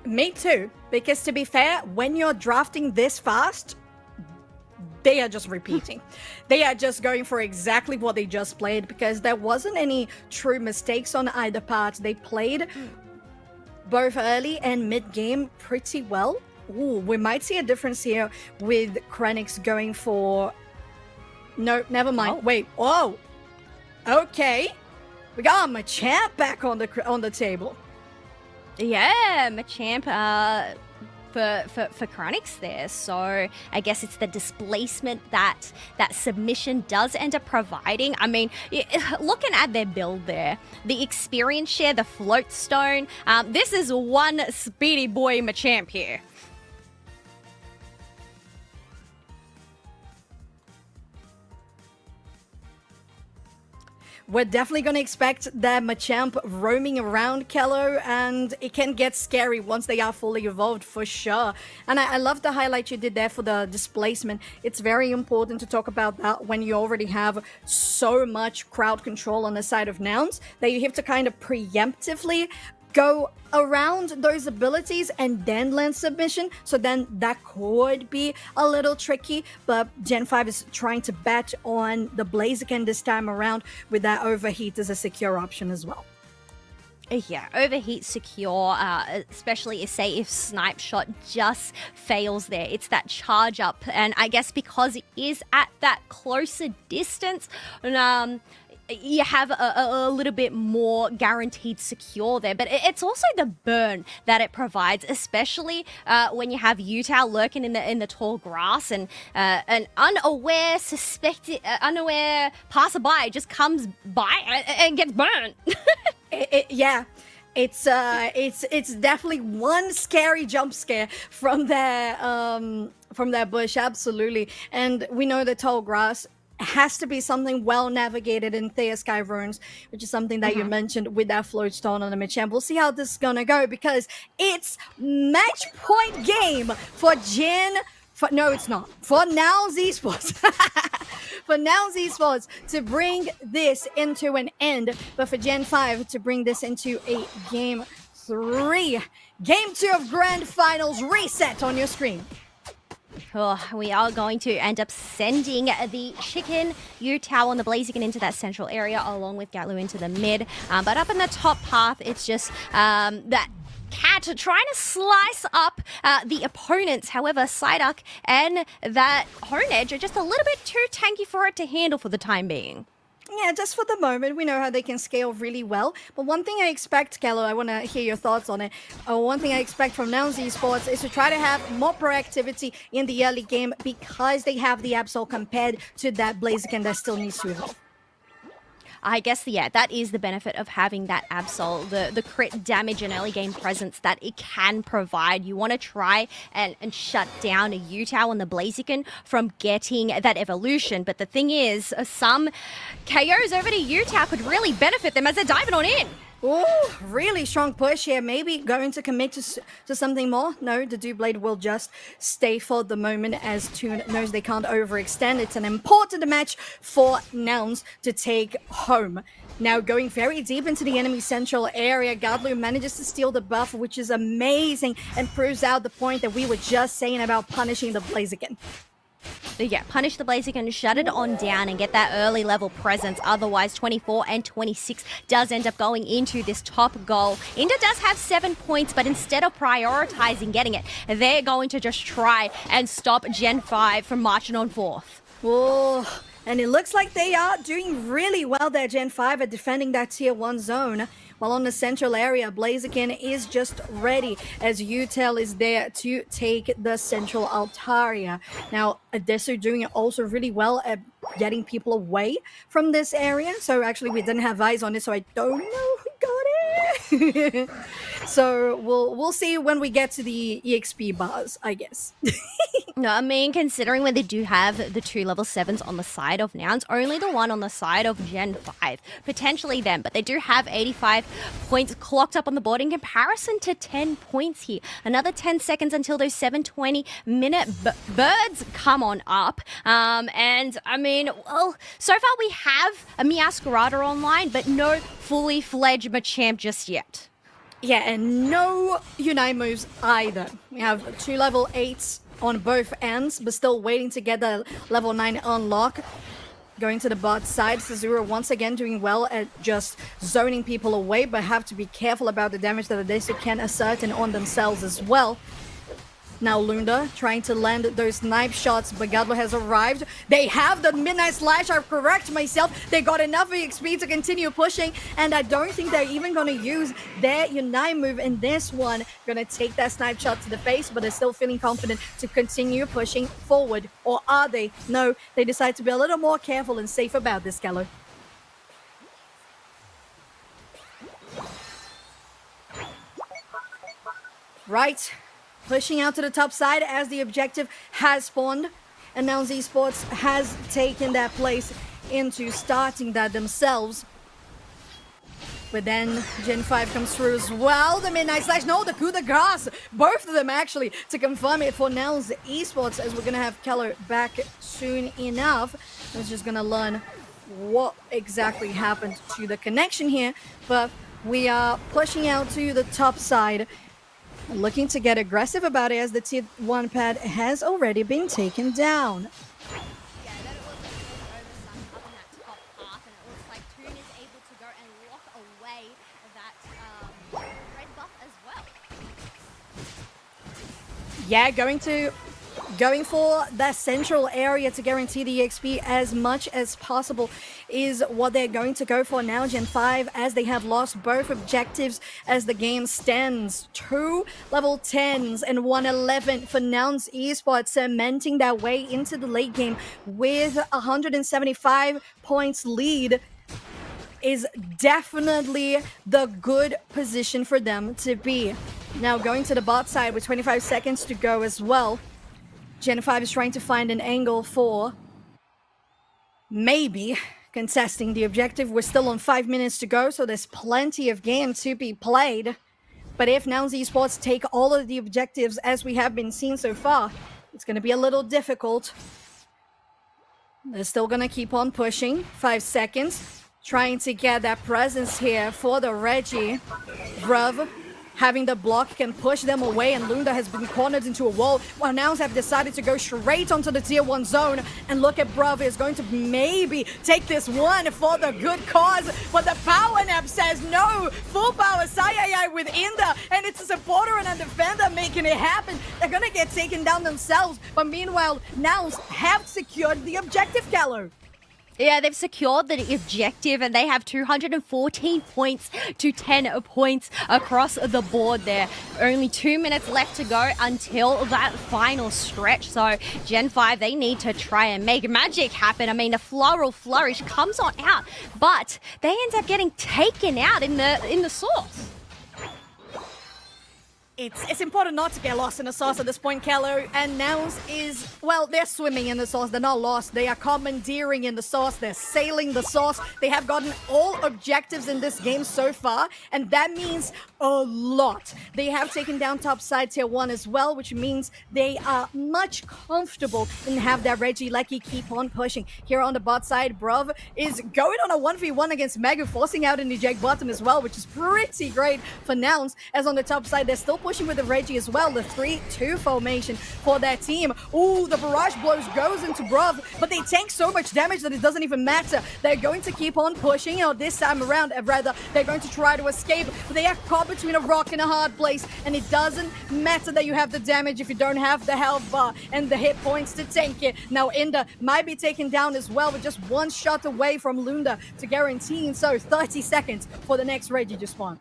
Me too, because to be fair, when you're drafting this fast, they are just repeating. They are just going for exactly what they just played, because there wasn't any true mistakes on either part. They played both early and mid-game pretty well. Ooh, we might see a difference here with Krenix going for... No, never mind. Oh. Wait, whoa. Okay. We got Machamp back on the table. yeah, Machamp for Chronix there. So I guess it's the displacement that submission does end up providing. I mean, looking at their build there, the experience share, the float stone, this is one speedy boy Machamp here. We're definitely going to expect that Machamp roaming around Kello, and it can get scary once they are fully evolved for sure. And I love the highlight you did there for the displacement. It's very important to talk about that when you already have so much crowd control on the side of Nouns that you have to kind of preemptively go around those abilities and then land submission. So then that could be a little tricky, but Gen 5 is trying to bet on the Blaziken this time around with that overheat as a secure option as well. Yeah, overheat secure, especially say if Snipe Shot just fails there. It's that charge up, and I guess because it is at that closer distance, you have a little bit more guaranteed secure there, but it's also the burn that it provides, especially when you have Utah lurking in the tall grass, and an unaware passerby just comes by and gets burned. Yeah. It's definitely one scary jump scare from their bush, absolutely. And we know the tall grass has to be something well navigated in Thea Sky Runes, which is something that you mentioned with that float stone on the Machamp. We'll see how this is gonna go, because it's match point game for no, it's not. For Nouns esports. For Nouns esports to bring this into an end, but for Gen 5 to bring this into a Game 3. Game 2 of Grand Finals reset on your screen. Oh, we are going to end up sending the Chicken Utah on the Blaziken into that central area, along with Gatlu into the mid. But up in the top path, it's just that Cat trying to slice up the opponents. However, Psyduck and that Honedge are just a little bit too tanky for it to handle for the time being. Yeah, just for the moment, we know how they can scale really well. But one thing I expect, Kello, I want to hear your thoughts on it. One thing I expect from Nouns Esports is to try to have more proactivity in the early game, because they have the Absol compared to that Blaziken that still needs to evolve. I guess, yeah, that is the benefit of having that Absol, the crit damage and early game presence that it can provide. You want to try and shut down a Utah and the Blaziken from getting that evolution. But the thing is, some KOs over to Utah could really benefit them as they're diving on in. Ooh, really strong push here. Maybe going to commit to something more. No, the Doublade will just stay for the moment, as Toon knows they can't overextend. It's an important match for Nouns to take home. Now going very deep into the enemy central area, Gadlu manages to steal the buff, which is amazing, and proves out the point that we were just saying about punishing the Blaziken. Yeah, punish the Blaziken, shut it on down, and get that early level presence. Otherwise, 24 and 26 does end up going into this top goal. Inda does have 7 points, but instead of prioritizing getting it, they're going to just try and stop Gen 5 from marching on fourth. Oh, and it looks like they are doing really well there, Gen 5, at defending that tier 1 zone. While on the central area, Blaziken is just ready, as Utel is there to take the central Altaria. Now, Adesu doing it also really well at getting people away from this area. So actually, we didn't have eyes on it, so I don't know who got it. So we'll see when we get to the EXP bars, I guess. No, I mean, considering when they do have the 2 level 7s on the side of Nouns, only the one on the side of Gen 5, potentially them, but they do have 85 points clocked up on the board in comparison to 10 points here. Another 10 seconds until those 7:20-minute birds come on up. And, I mean, well, so far we have a Miascarada online, but no fully fledged Machamp just yet. Yeah, and no Unite moves either. We have 2 level 8s on both ends, but still waiting to get the level 9 unlock. Going to the bot side, Sazura once again doing well at just zoning people away, but have to be careful about the damage that Adesu can assert and on themselves as well. Now Lunda trying to land those snipe shots, but Gadlo has arrived. They have the Midnight Slash, I correct myself. They got enough XP to continue pushing, and I don't think they're even going to use their Unite move in this one. Going to take that snipe shot to the face, but they're still feeling confident to continue pushing forward. Or are they? No, they decide to be a little more careful and safe about this, Gallo. Right. Pushing out to the top side as the objective has spawned. And now esports has taken that place into starting that themselves. But then Gen 5 comes through as well. The Midnight Slash, no, the coup de grace. Both of them actually to confirm it for Nouns esports, as we're going to have Keller back soon enough. We're just going to learn what exactly happened to the connection here. But we are pushing out to the top side. Looking to get aggressive about it as the tier 1 pad has already been taken down. Yeah, then it looks like there's an oversun up in that top half, and it looks like Toon is able to go and lock away that red buff as well. Yeah, going for that central area to guarantee the XP as much as possible is what they're going to go for now, Gen 5, as they have lost both objectives as the game stands. 2 level 10s and 1 11 for Nouns esports, cementing their way into the late game with 175 points lead. Is definitely the good position for them to be. Now going to the bot side with 25 seconds to go as well. Gen 5 is trying to find an angle for maybe contesting the objective. We're still on 5 minutes to go, so there's plenty of game to be played. But if Nouns esports take all of the objectives as we have been seeing so far, it's going to be a little difficult. They're still going to keep on pushing. 5 seconds. Trying to get that presence here for the Reggie. Bruv having the block can push them away, and Lunda has been cornered into a wall, while Nouns have decided to go straight onto the tier 1 zone. And look at Bruv is going to maybe take this one for the good cause, but the power nap says no. Full power Sayayai with Inda, and it's a supporter and a defender making it happen. They're gonna get taken down themselves, but meanwhile Nouns have secured the objective, Gallo. Yeah, they've secured the objective, and they have 214 points to 10 points across the board there. Only 2 minutes left to go until that final stretch. So Gen 5, they need to try and make magic happen. I mean, a floral flourish comes on out, but they end up getting taken out in the source. It's important not to get lost in the sauce at this point, Kello. And Nouns is, well, they're swimming in the sauce. They're not lost. They are commandeering in the sauce. They're sailing the sauce. They have gotten all objectives in this game so far, and that means a lot. They have taken down top side tier 1 as well, which means they are much comfortable and have that Reggie Lecky keep on pushing. Here on the bot side, Bruv is going on a 1v1 against Megu, forcing out an eject bottom as well, which is pretty great for Nouns. As on the top side, they're still pushing with the Reggie as well, the 3-2 formation for their team. Ooh, the barrage blows goes into Bruv, but they tank so much damage that it doesn't even matter. They're going to keep on pushing, this time around, rather, they're going to try to escape, but they are caught between a rock and a hard place, and it doesn't matter that you have the damage if you don't have the health bar and the hit points to tank it. Now Inda might be taken down as well, with just one shot away from Lunda to guarantee, so 30 seconds for the next Reggie to spawn.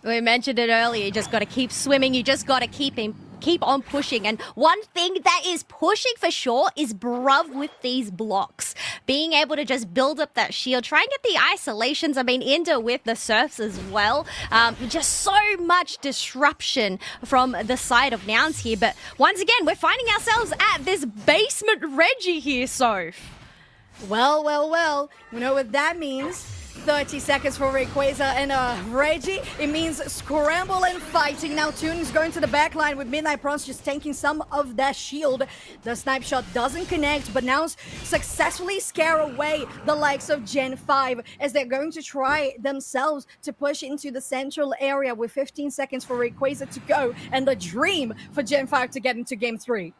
We mentioned it earlier, you just got to keep swimming, you just got to keep keep on pushing. And one thing that is pushing for sure is Bruv with these blocks. Being able to just build up that shield, try and get the isolations. I mean, Inder with the surfs as well. Just so much disruption from the side of Nouns here. But once again, we're finding ourselves at this basement Reggie here, Soph. Well. You know what that means? 30 seconds for Rayquaza and Reggie. It means scramble and fighting. Now Toon's going to the back line with Midnight Prawns just tanking some of that shield. The snipe shot doesn't connect, but now successfully scare away the likes of Gen 5 as they're going to try themselves to push into the central area with 15 seconds for Rayquaza to go and the dream for Gen 5 to get into Game 3.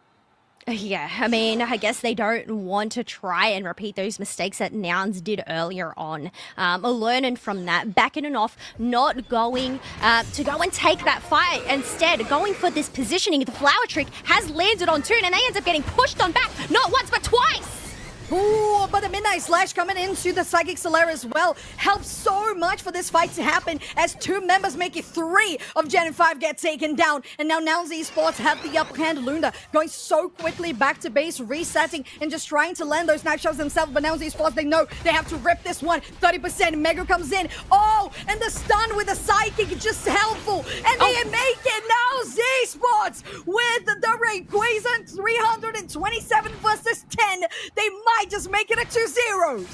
Yeah, I mean, I guess they don't want to try and repeat those mistakes that Nouns did earlier on. Learning from that, backing it off, not going to go and take that fight. Instead, going for this positioning. The flower trick has landed on Toon, and they end up getting pushed on back, not once, but twice. Ooh, but the Midnight Slash coming into the Psychic Solera as well helps so much for this fight to happen as 2 members make it 3 of Gen 5 get taken down. And now Nouns Esports have the upper hand. Luna going so quickly back to base, resetting and just trying to land those knife shots themselves. But Nouns Esports, they know they have to rip this one. 30%. Mega comes in. Oh, and the stun with the Psychic just helpful. And they make it. Nouns Esports with the Rayquaza 327 versus 10. They might just make it a 2-0.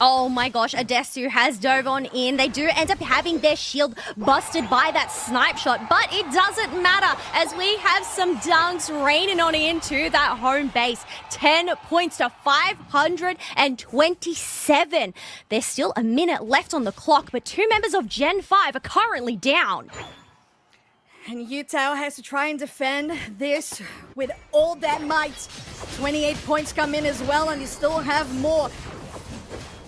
Oh my gosh, Adesu has dove on in. They do end up having their shield busted by that snipe shot, but it doesn't matter as we have some dunks raining on into that home base. 10 points to 527. There's still a minute left on the clock, but 2 members of Gen 5 are currently down. And Yutao has to try and defend this with all that might. 28 points come in as well, and you still have more.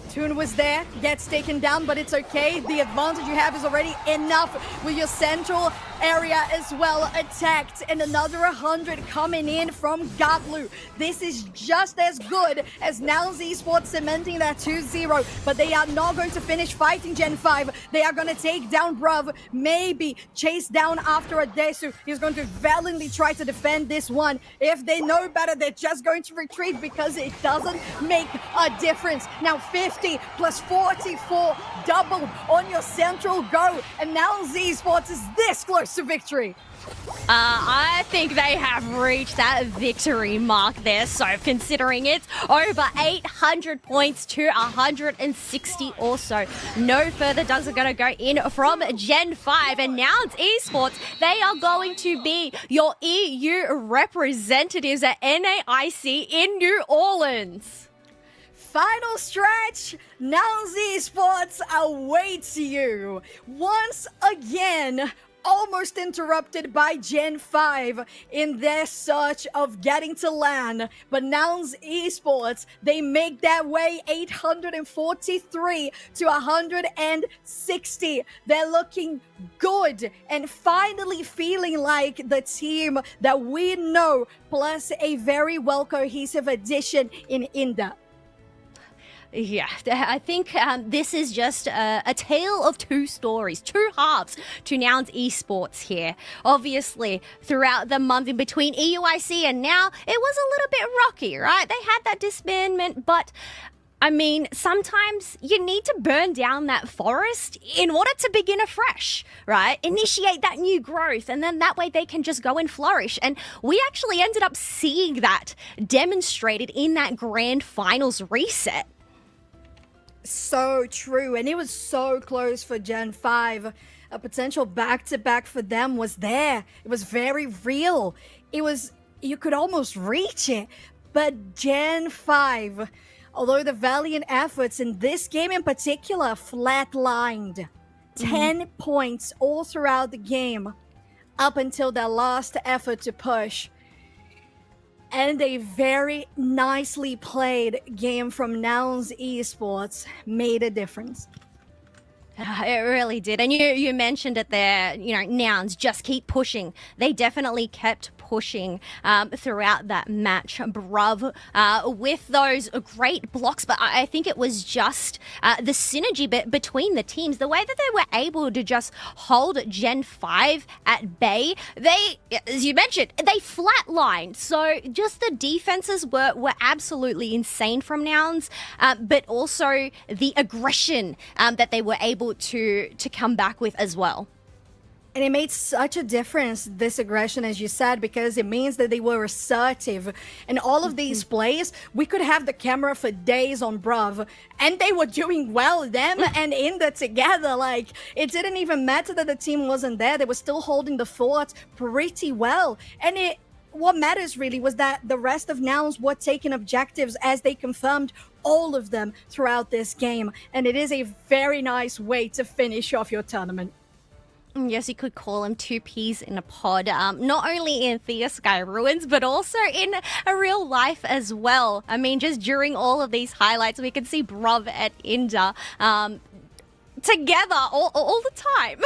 Toon was there, gets taken down, but it's okay. The advantage you have is already enough with your central area as well attacked. And another 100 coming in from Gatlu. This is just as good as Nouns Esports cementing that 2-0, but they are not going to finish fighting Gen 5. They are going to take down Bruv, maybe chase down after Adesu. He's going to valiantly try to defend this one. If they know better, they're just going to retreat because it doesn't make a difference. Now 50 plus 44 doubled on your central go, and Nouns Esports is this close to victory. I think they have reached that victory mark there, so considering it's over 800 points to 160 or so. No further does it going to go in from Gen 5, and Nouns Esports, they are going to be your EU representatives at NAIC in New Orleans. Final stretch, Nouns Esports awaits you. Once again, almost interrupted by Gen 5 in their search of getting to LAN. But Nouns Esports, they make that way 843 to 160. They're looking good and finally feeling like the team that we know, plus a very well cohesive addition in Inda. Yeah, I think this is just a tale of 2 stories, 2 halves to Nouns Esports here. Obviously, throughout the month in between EUIC and now, it was a little bit rocky, right? They had that disbandment, but I mean, sometimes you need to burn down that forest in order to begin afresh, right? Initiate that new growth, and then that way they can just go and flourish. And we actually ended up seeing that demonstrated in that grand finals reset. So true, and it was so close for Gen 5. A potential back-to-back for them was there. It was very real. You could almost reach it. But Gen 5, although the valiant efforts in this game in particular flatlined, 10 points all throughout the game, up until their last effort to push. And a very nicely played game from Nouns Esports made a difference. It really did. And you mentioned it there, Nouns just keep pushing. They definitely kept pushing throughout that match, bruv, with those great blocks. But I think it was just the synergy between the teams, the way that they were able to just hold Gen 5 at bay. They, as you mentioned, they flatlined. So just the defenses were absolutely insane from Nouns, but also the aggression that they were able to come back with as well. And it made such a difference, this aggression, as you said, because it means that they were assertive. And all of these plays, we could have the camera for days on Bruv, and they were doing well, them and Inda together. Like, it didn't even matter that the team wasn't there. They were still holding the fort pretty well. And what matters really was that the rest of Nouns were taking objectives, as they confirmed all of them throughout this game. And it is a very nice way to finish off your tournament. Yes, you could call them two peas in a pod, not only in Thea Sky Ruins, but also in a real life as well. I mean, just during all of these highlights, we can see Bruv and Inda together all the time.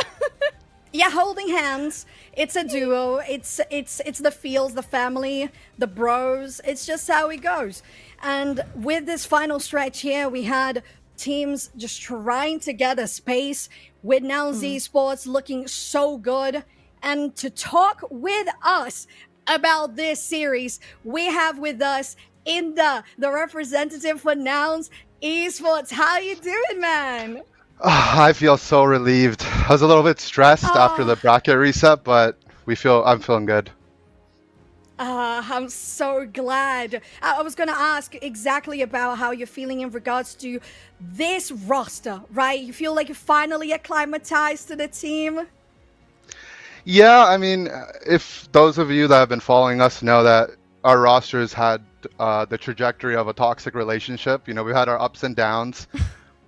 Yeah, holding hands. It's a duo. It's the feels, the family, the bros. It's just how it goes. And with this final stretch here, we had teams just trying to get a space, with Nouns esports looking so good. And to talk with us about this series, we have with us Inda, the representative for Nouns esports. How you doing, man? I feel so relieved. I was a little bit stressed after the bracket reset, but I'm feeling good. I'm so glad. I was going to ask exactly about how you're feeling in regards to this roster, right? You feel like you're finally acclimatized to the team? Yeah, I mean, if those of you that have been following us know that our rosters had the trajectory of a toxic relationship. You know, we had our ups and downs,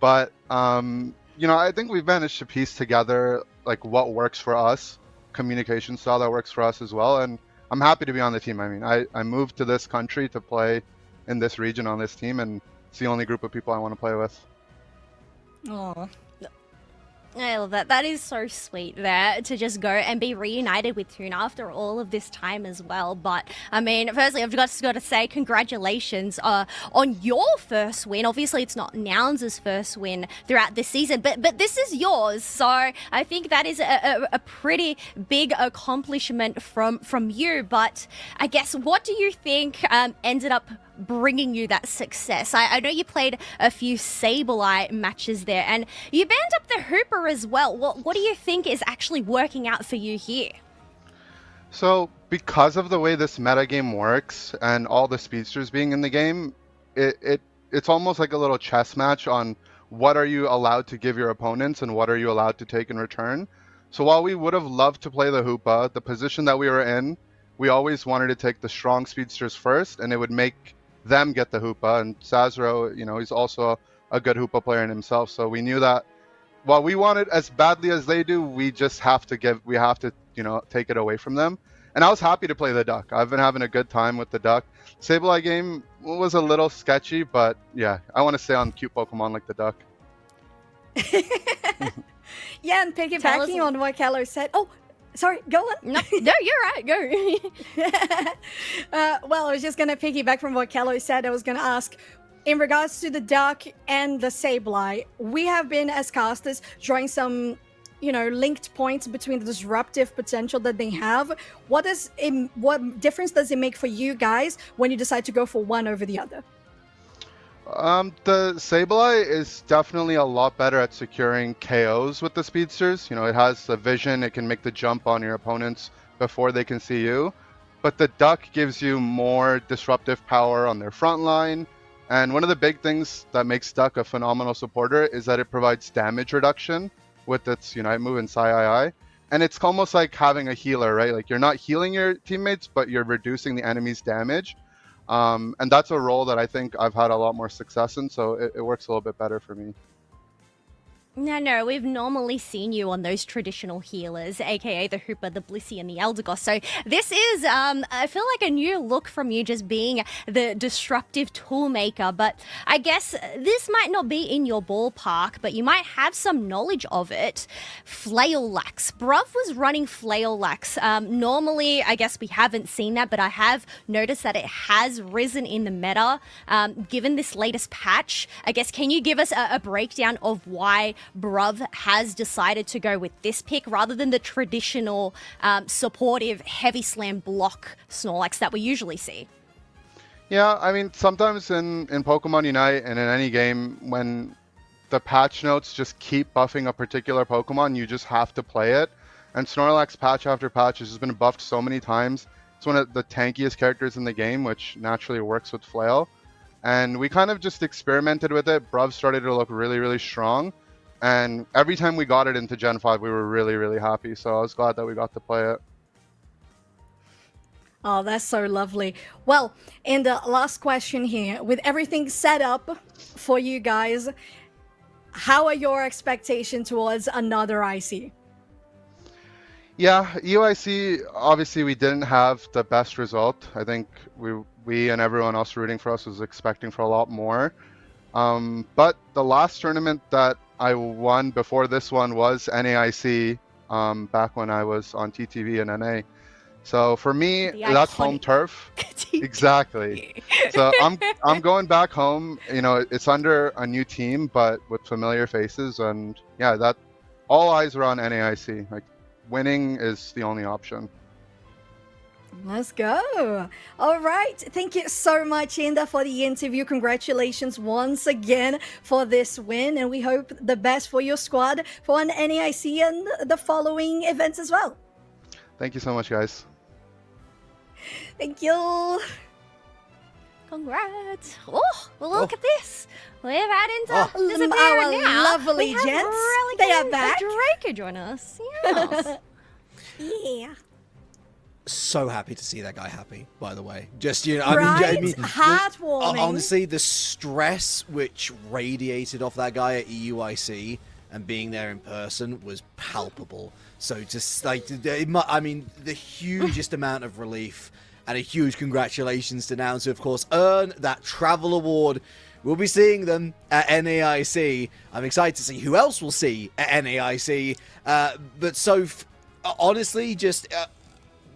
but I think we've managed to piece together like what works for us, communication style that works for us as well, and I'm happy to be on the team. I mean, I moved to this country to play in this region on this team, and it's the only group of people I want to play with. Oh, I love that. That is so sweet there to just go and be reunited with Tuna after all of this time as well. But I mean, firstly, I've just got to say congratulations on your first win. Obviously, it's not Nouns' first win throughout this season, but this is yours. So I think that is a pretty big accomplishment from you. But I guess, what do you think ended up bringing you that success? I know you played a few Sableye matches there, and you banned up the Hooper as well. What do you think is actually working out for you here? So, because of the way this metagame works and all the speedsters being in the game, it's almost like a little chess match on what are you allowed to give your opponents and what are you allowed to take in return. So while we would have loved to play the Hoopa, the position that we were in, we always wanted to take the strong speedsters first, and it would make them get the Hoopa. And Sazro, he's also a good Hoopa player in himself. So we knew that while we want it as badly as they do, we have to take it away from them. And I was happy to play the Duck. I've been having a good time with the Duck. Sableye game was a little sketchy, but yeah, I want to stay on cute Pokemon like the Duck. Yeah, and piggybacking on what Kello said. Oh, sorry, go on. No, you're right. Go. Well, I was just going to piggyback from what Kello said. I was going to ask, in regards to the Duck and the Sableye, we have been, as casters, drawing some, linked points between the disruptive potential that they have. What difference does it make for you guys when you decide to go for one over the other? The Sableye is definitely a lot better at securing KOs with the speedsters. It has the vision, it can make the jump on your opponents before they can see you. But the Duck gives you more disruptive power on their front line. And one of the big things that makes Duck a phenomenal supporter is that it provides damage reduction with its Unite move and Psi-II. And it's almost like having a healer, right? Like, you're not healing your teammates, but you're reducing the enemy's damage. And that's a role that I think I've had a lot more success in, so it works a little bit better for me. No, we've normally seen you on those traditional healers, aka the Hooper, the Blissey, and the Eldegoss. So this is, I feel like a new look from you, just being the disruptive toolmaker. But I guess this might not be in your ballpark, but you might have some knowledge of it. Flail Lax. Bruv was running Flail Lax. Normally, I guess we haven't seen that, but I have noticed that it has risen in the meta, given this latest patch. I guess, can you give us a breakdown of why Bruv has decided to go with this pick rather than the traditional supportive heavy slam block Snorlax that we usually see? Yeah, I mean, sometimes in Pokemon Unite and in any game, when the patch notes just keep buffing a particular Pokemon, you just have to play it. And Snorlax patch after patch has just been buffed so many times. It's one of the tankiest characters in the game, which naturally works with Flail. And we kind of just experimented with it. Bruv started to look really, really strong. And every time we got it into Gen 5, we were really, really happy. So I was glad that we got to play it. Oh, that's so lovely. Well, and the last question here. With everything set up for you guys, how are your expectations towards another IC? Yeah, UIC, obviously we didn't have the best result. I think we and everyone else rooting for us was expecting for a lot more. But the last tournament that I won before this one was NAIC, back when I was on TTV and NA. So for me, that's home turf. Exactly. So I'm going back home. You know, it's under a new team, but with familiar faces, and yeah, that all eyes are on NAIC. Like, winning is the only option. Let's go. All right. Thank you so much, Inda, for the interview. Congratulations once again for this win. And we hope the best for your squad for an NAIC and the following events as well. Thank you so much, guys. Thank you. Congrats. Oh, well, look at this. We've had into disappear our now. lovely we have gents. Relic They are and back. Draco join us. Yes. Yeah. So happy to see that guy happy, by the way. Just, Right? I mean Heartwarming. honestly, the stress which radiated off that guy at EUIC and being there in person was palpable. So just like, I mean, the hugest amount of relief and a huge congratulations to Nouns, who of course earn that travel award. We'll be seeing them at NAIC. I'm excited to see who else we'll see at NAIC. But so, honestly, just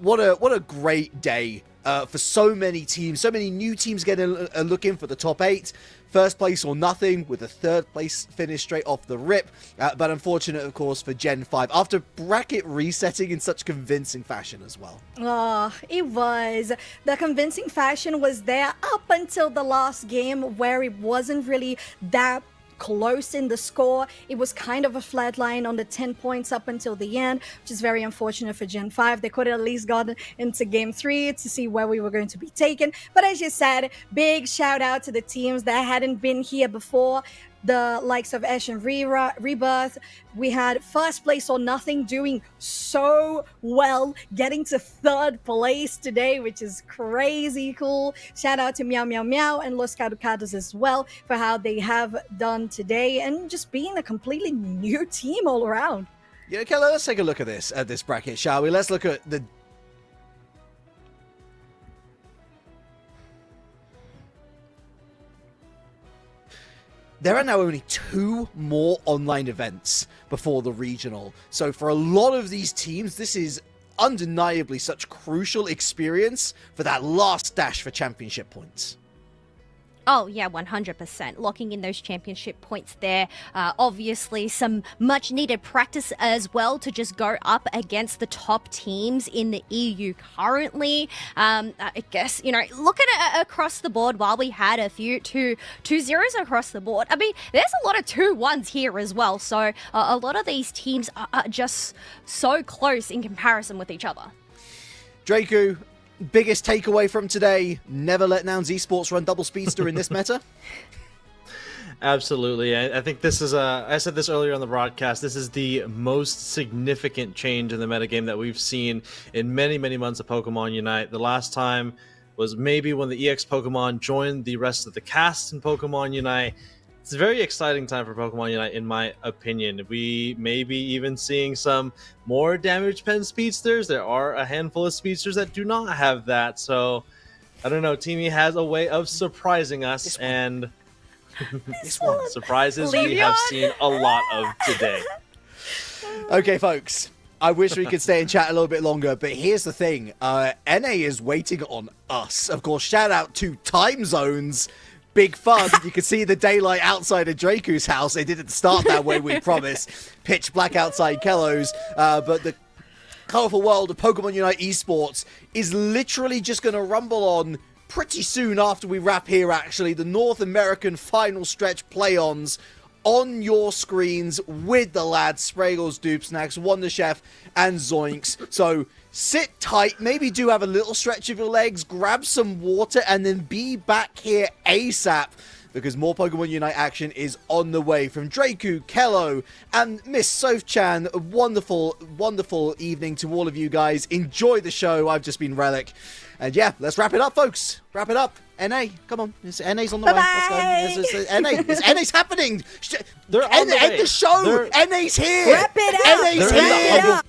what a great day for so many teams. So many new teams getting a look in for the top 8. First place or nothing, with a third place finish straight off the rip. But unfortunate, of course, for Gen 5, after bracket resetting in such convincing fashion as well. Oh, it was. The convincing fashion was there up until the last game, where it wasn't really that close in the score. It was kind of a flat line on the 10 points up until the end, which is very unfortunate for Gen 5. They could have at least gotten into Game 3 to see where we were going to be taken. But as you said, big shout out to the teams that hadn't been here before. The likes of Ashen, Rebirth. We had first place or nothing doing so well, getting to third place today, which is crazy cool. Shout out to Meow Meow Meow and Los Caducados as well for how they have done today and just being a completely new team all around. Yeah, okay, let's take a look at this bracket, shall we? Let's look at the... There are now only 2 more online events before the regional. So for a lot of these teams, this is undeniably such crucial experience for that last dash for championship points. Oh, yeah, 100%. Locking in those championship points there. Obviously, some much needed practice as well to just go up against the top teams in the EU currently. I guess, look at it across the board. While we had a few two zeros across the board, I mean, there's a lot of 2-1s here as well. So a lot of these teams are just so close in comparison with each other. Draco, biggest takeaway from today: never let Nouns esports run double speedster in this meta. Absolutely. I think this is I said this earlier on the broadcast, this is the most significant change in the metagame that we've seen in many, many months of Pokemon Unite. The last time was maybe when the EX Pokemon joined the rest of the cast in Pokemon Unite. It's a very exciting time for Pokemon Unite, in my opinion. We may be even seeing some more damage pen speedsters. There are a handful of speedsters that do not have that, so I don't know. Teamy has a way of surprising us, and surprises we have seen a lot of today. Okay, folks. I wish we could stay and chat a little bit longer, but here's the thing. NA is waiting on us. Of course, shout out to Time Zones. Big fun. You can see the daylight outside of Draku's house. It didn't start that way, we promise. Pitch black outside Kello's. But the colorful world of Pokemon Unite esports is literally just going to rumble on pretty soon after we wrap here, actually. The North American final stretch play-ons on your screens with the lads, Spraggles, Dupsnax, Wonder Chef, and Zoinks. So sit tight, maybe do have a little stretch of your legs, grab some water, and then be back here ASAP, because more Pokemon Unite action is on the way from Draku, Kello, and Miss Soph-chan. A wonderful, wonderful evening to all of you guys. Enjoy the show. I've just been Relic. And yeah, let's wrap it up, folks. Wrap it up. NA, come on. NA's on the way. Let's go. NA. NA's happening. They're on the way. End the show. They're... NA's here. Wrap it up. NA's They're in the here. hubble.